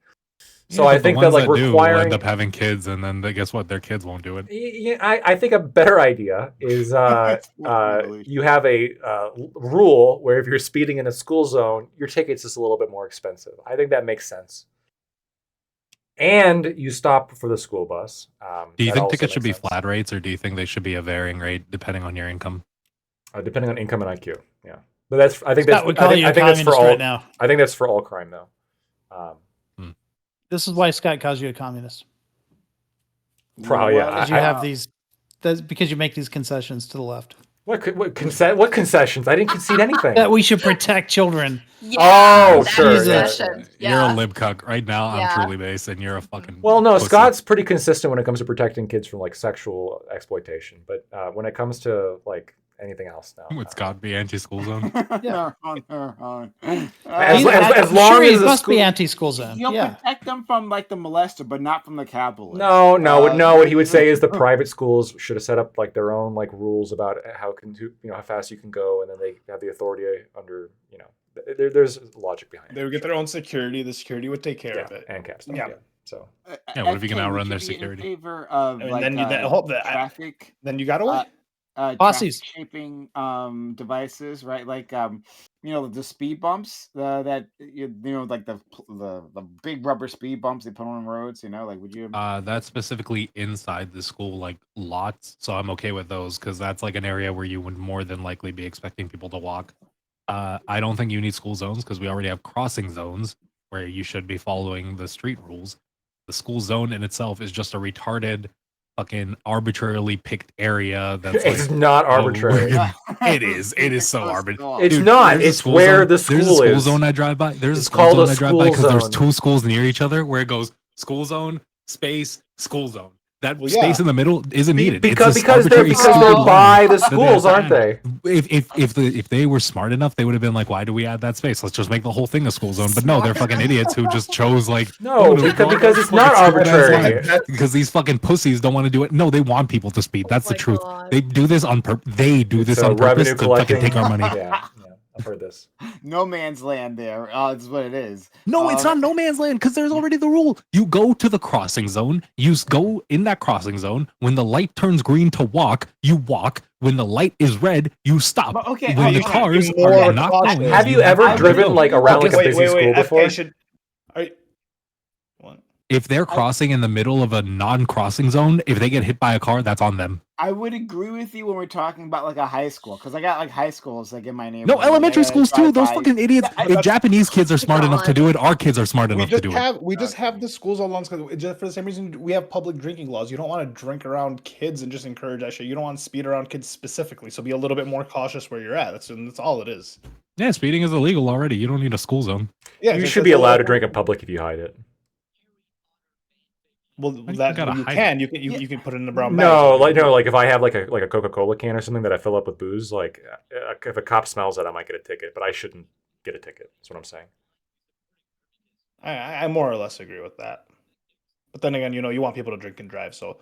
So Yeah, I but the think that ones like do will requiring end up having kids, and then guess what? Their kids won't do it. Yeah, I think a better idea is Definitely. you have a rule where if you're speeding in a school zone, your ticket's just a little bit more expensive. I think that makes sense. And you stop for the school bus. Do you that think also tickets should be makes sense. flat rates, or do you think they should be a varying rate depending on your income? Depending on income and IQ, yeah. But that's I think Scott that's would call I think, you a I think that's for communist all. right now. I think that's for all crime though. This is why Scott calls you a communist. Probably, yeah. Because you have these. That's because you make these concessions to the left. What concessions? I didn't concede anything. That we should protect children. Oh, that sure, is yeah. concession. You're Yeah. a lib cuck right now. Yeah. I'm truly base, and you're a fucking. Well, no, pussy. Scott's pretty consistent when it comes to protecting kids from like sexual exploitation, but when it comes to like anything else. No. It's got to be anti-school zone. Yeah. As I'm long sure as it the must school- be anti-school zone. You'll Yeah. protect them from like the molester, but not from the capitalist. No. What he would say is the private. private schools should have set up like their own like rules about how fast you can go, and then they have the authority under there's logic behind They it. would get their own security. The security would take care of it. And cap stuff. Yeah. Yeah. So Yeah, what if you can FK, outrun would their you be in security? favor of I mean, like then you hope that traffic then you got away. Aussies. shaping devices, right? Like the speed bumps that like the big rubber speed bumps they put on roads. Like would you? That's specifically inside the school like lots, so I'm okay with those because that's like an area where you would more than likely be expecting people to walk. I don't think you need school zones because we already have crossing zones where you should be following the street rules. The school zone in itself is just a retarded, fucking arbitrarily picked area. That's it's like, not oh, arbitrary. It is. It is so arbitrary. It's not. there's a It's school where zone- the school There's a school is. zone I drive by. There's It's a school called a zone I drive by school because there's zone. two schools near each other where it goes school zone, space, school zone. That Well, space yeah. in the middle isn't needed. It's Because this they're arbitrary stupid by line the that they schools, aren't assigned. they? If they were smart enough, they would have been like, why do we add that space? Let's just make the whole thing a school zone. But no, they're fucking idiots who just chose like No, because it's not arbitrary. because these fucking pussies don't want to do it. No, they want people to speed. That's the my truth. God. They do this on purpose. They do this So on purpose revenue to fucking collecting. take our money. Yeah, I've heard this. No man's land there. Is what it is. No, it's not no man's land because there's already the rule. You go to the crossing zone. You go in that crossing zone. When the light turns green to walk, you walk. When the light is red, you stop. But, okay, when the okay, cars more are not cautious. going, Have you ever I would driven go- like around like a busy school FK before? should. Are you, what? if they're crossing in the middle of a non-crossing zone, if they get hit by a car, that's on them. I would agree with you when we're talking about like a high school because I got like high schools like in my neighborhood. No, elementary that I schools too. drive Those by. fucking idiots. I- If Japanese kids are smart enough to do it, our kids are smart We enough to just do it. have the schools all along just for the same reason we have public drinking laws. You don't want to drink around kids and just encourage that shit. You don't want to speed around kids specifically. So be a little bit more cautious where you're at. That's all it is. Yeah, speeding is illegal already. You don't need a school zone. Yeah, You just- should be that's allowed all- to drink in public if you hide it. Well, you that gotta you hide can. You can put it in the brown bag. No, like if I have like a Coca-Cola can or something that I fill up with booze, like if a cop smells it, I might get a ticket, but I shouldn't get a ticket. That's what I'm saying. I more or less agree with that. But then again, you want people to drink and drive. So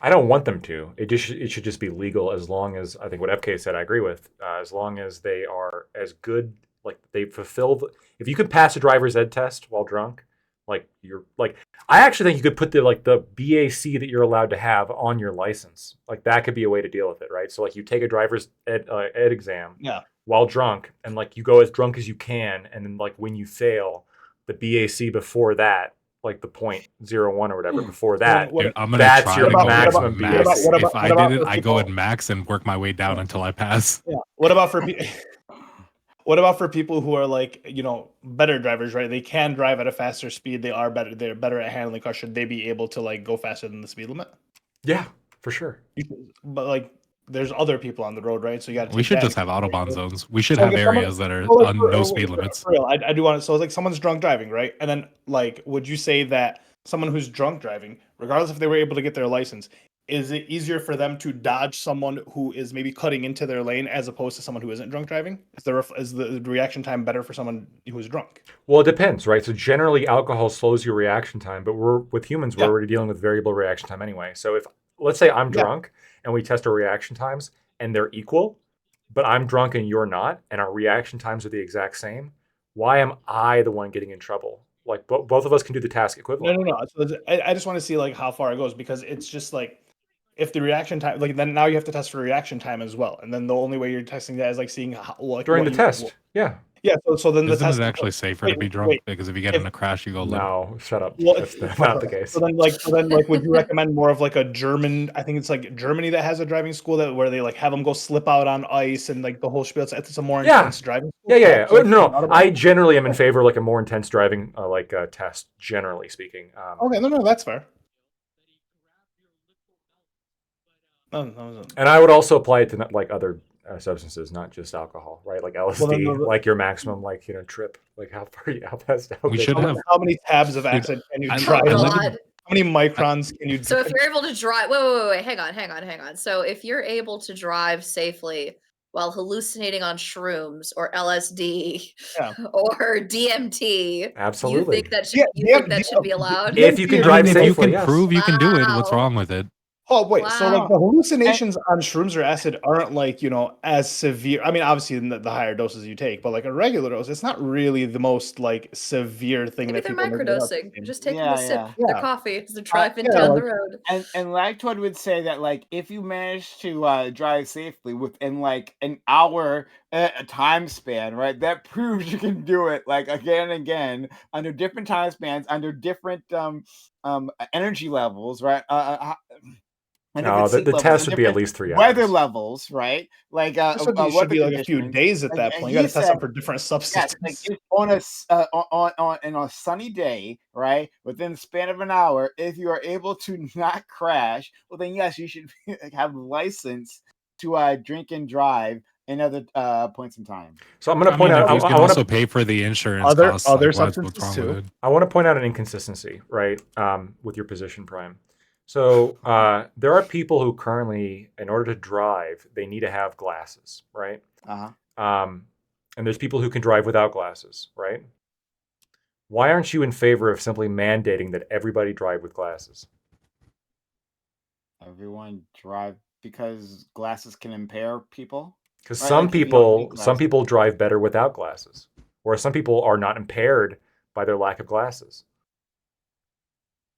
I don't want them to. It should just be legal as long as I think what FK said. I agree with as long as they are as good, like they fulfill. If you can pass a driver's ed test while drunk, like you're like, I actually think you could put the BAC that you're allowed to have on your license. Like that could be a way to deal with it, right? So like you take a driver's ed exam, while drunk, and like you go as drunk as you can, and then like when you fail, the BAC before that, like the 0.01 or whatever before that, What- Dude, I'm gonna that's try your to go maximum with max. BAC. If I did it, for I go at people- max and work my way down until I pass. Yeah. What about for what about for people who are like, better drivers, right? They can drive at a faster speed. They're better at handling cars. Should they be able to like go faster than the speed limit? Yeah, for sure. But like there's other people on the road, right? So you got to We should just have Autobahn zones. We should So have if someone- areas that are Well, like, on no speed limits. For real, I do want to. So it's like someone's drunk driving, right? And then like, would you say that someone who's drunk driving, regardless if they were able to get their license, is it easier for them to dodge someone who is maybe cutting into their lane as opposed to someone who isn't drunk driving? Is the reaction time better for someone who's drunk? Well, it depends, right? So generally, alcohol slows your reaction time, but with humans, we're already dealing with variable reaction time anyway. So if let's say I'm drunk and we test our reaction times and they're equal, but I'm drunk and you're not, and our reaction times are the exact same, why am I the one getting in trouble? Like both of us can do the task equivalently. No. So I just want to see like how far it goes because it's just like if the reaction time, like then now you have to test for reaction time as well, and then the only way you're testing that is like seeing how, like During what the you- test, yeah. Yeah. So then the Isn't test it actually safer to be drunk? Because if you get in a crash, you go limp. No, shut up. Well, That's not the case. So then, would you recommend more of like a German? I think it's like Germany that has a driving school where they like have them go slip out on ice and like the whole spiel. It's a more intense driving school. Yeah. So No, I generally am in favor of like a more intense driving test. Generally speaking. Okay, no, that's fair. No. And I would also apply it to like other substances, not just alcohol, right? Like LSD, Well, then like your maximum, trip, like how fast. We should have. How many tabs of acid can you I- try? I Oh, live in- God. How many microns can you? So if you're able to drive, wait, hang on. So if you're able to drive safely while hallucinating on shrooms or LSD Yeah. or DMT, Absolutely. you think that should, Yeah, you think that should be allowed? If you can DMT, drive I mean, if you safely, can yes. prove you can do it, what's Wow. wrong with it? Oh wait, so like the Wow. hallucinations on shrooms or acid aren't like, you know, as severe. I mean, obviously in the higher doses you take, but like a regular dose, it's not really the most like severe thing Maybe that they're people make it out to microdosing. be. Just taking Yeah, a sip yeah. of their Yeah. coffee as they're driving yeah, down like- the road. And Lactoid would say that like if you manage to drive safely within like an hour a time span, right? That proves you can do it like again and again under different time spans, under different energy levels, right? And No, different the sleep levels, test and would be at different least 3 weather hours. levels, right? Like This would be, should weather be like a few conditions. days at that Like, point. he You got to test said- them for different Yes, substances. like if on a sunny day, right, within the span of an hour, if you are able to not crash, well, then yes, you should have a license to drink and drive in other points in time. So I'm going to I point mean, out. if I you can want also to. pay for the insurance Other- costs, other like, what's substances wrong too. with it? I want to point out an inconsistency, right, with your position, Prime. So there are people who currently, in order to drive, they need to have glasses, right? And there's people who can drive without glasses, right? Why aren't you in favor of simply mandating that everybody drive with glasses? Everyone drive because glasses can impair people. Because Right, some like if you don't need people glasses. drive better without glasses, or some people are not impaired by their lack of glasses.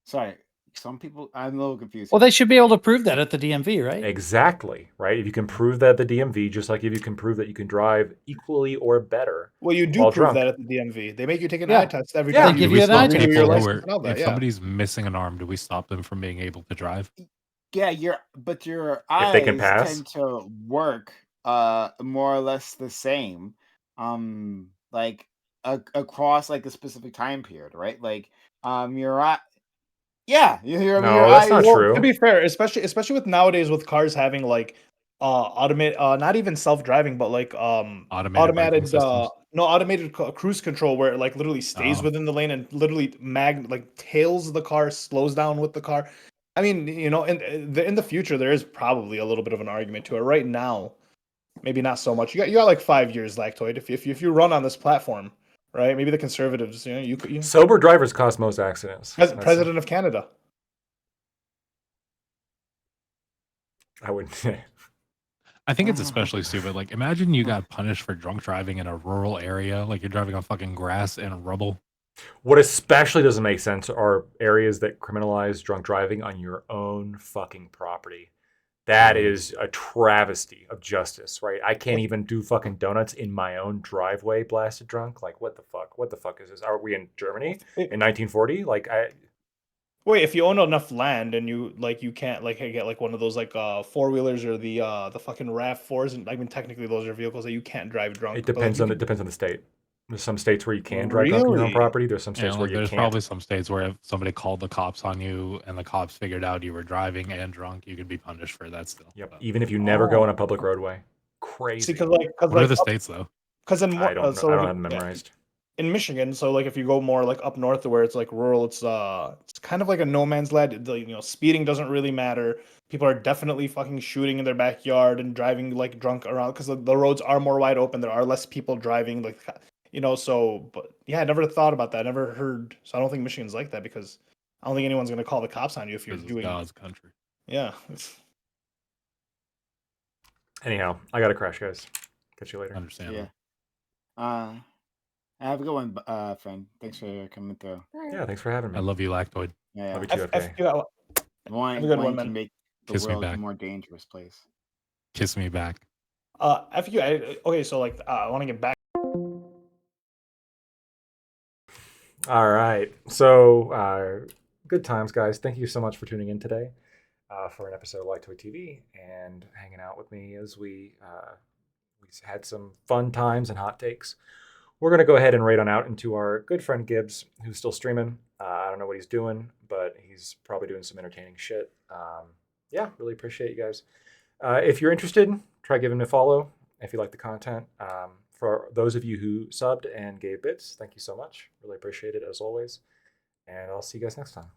Sorry, some people. I'm a little confused. Well, they should be able to prove that at the DMV, right? Exactly, right? If you can prove that at the DMV, just like if you can prove that you can drive equally or better. Well, you do While prove drunk. that at the DMV. They make you take an Yeah. eye test every Yeah. time They give Do you we an stop eye renew test. your people who license are, and all that, if yeah. somebody's missing an arm, do we stop them from being able to drive? Yeah, your If eyes they can pass. tend to work more or less the same, like across like a specific time period, right? Like your eye. Yeah, your No, that's not eyes. true. To be fair, especially with nowadays with cars having like automate not even self-driving but like Automated braking systems. automated cruise control where it like literally stays Oh. within the lane and literally like tails the car, slows down with the car. I mean, you know, in the future there is probably a little bit of an argument to it. Right now, maybe not so much. You got like 5 years, Lactoid. If you run on this platform, right? Maybe the conservatives, you know, you Sober drivers cause most accidents. That's- President of Canada. I would. I think it's especially stupid. Like, imagine you got punished for drunk driving in a rural area, like you're driving on fucking grass and rubble. What especially doesn't make sense are areas that criminalize drunk driving on your own fucking property. That is a travesty of justice, right? I can't even do fucking donuts in my own driveway blasted drunk. Like, what the fuck? What the fuck is this? Are we in Germany in 1940? Like, Wait, if you own enough land and you can't like get like one of those like four-wheelers or the fucking RAV4s, and I mean technically those are vehicles that you can't drive drunk. it but, like, depends you on can- the state. There's some states where you can drive drunk on your own Really? property. There's some Yeah, states like, where you there's can't. probably some states where if somebody called the cops on you and the cops figured out you were driving and drunk, you could be punished for that still. Yep. But Even if you never go Oh. on a public roadway. Crazy. See, because what are the states though? because in I don't know. so I like, don't have them memorized. in Michigan, so like if you go more like up north to where it's like rural, it's kind of like a no man's land. You know, speeding doesn't really matter. People are definitely fucking shooting in their backyard and driving like drunk around because the roads are more wide open. There are less people driving, like, you know. So, but yeah, I never thought about that. I never heard. So I don't think Michigan's like that because I don't think anyone's gonna call the cops on you if you're This is doing. God's country. Yeah. Anyhow, I got to crash, guys. Catch you later. Understandable. Yeah. Have a good one, friend. Thanks for coming through. Yeah, thanks for having me. I love you, Lactoid. Yeah, Love you yeah. too, FK. Wanting Have a good one, to man. make the Kiss me world a back. more dangerous place. Kiss me back. Okay, so like I want to get back. All right. So, good times, guys. Thank you so much for tuning in today for an episode of Light Toy TV and hanging out with me as we had some fun times and hot takes. We're going to go ahead and raid on out into our good friend Gibbs, who's still streaming. I don't know what he's doing, but he's probably doing some entertaining shit. Yeah, really appreciate you guys. If you're interested, try giving me a follow if you like the content. For those of you who subbed and gave bits, thank you so much. Really appreciate it as always. And I'll see you guys next time.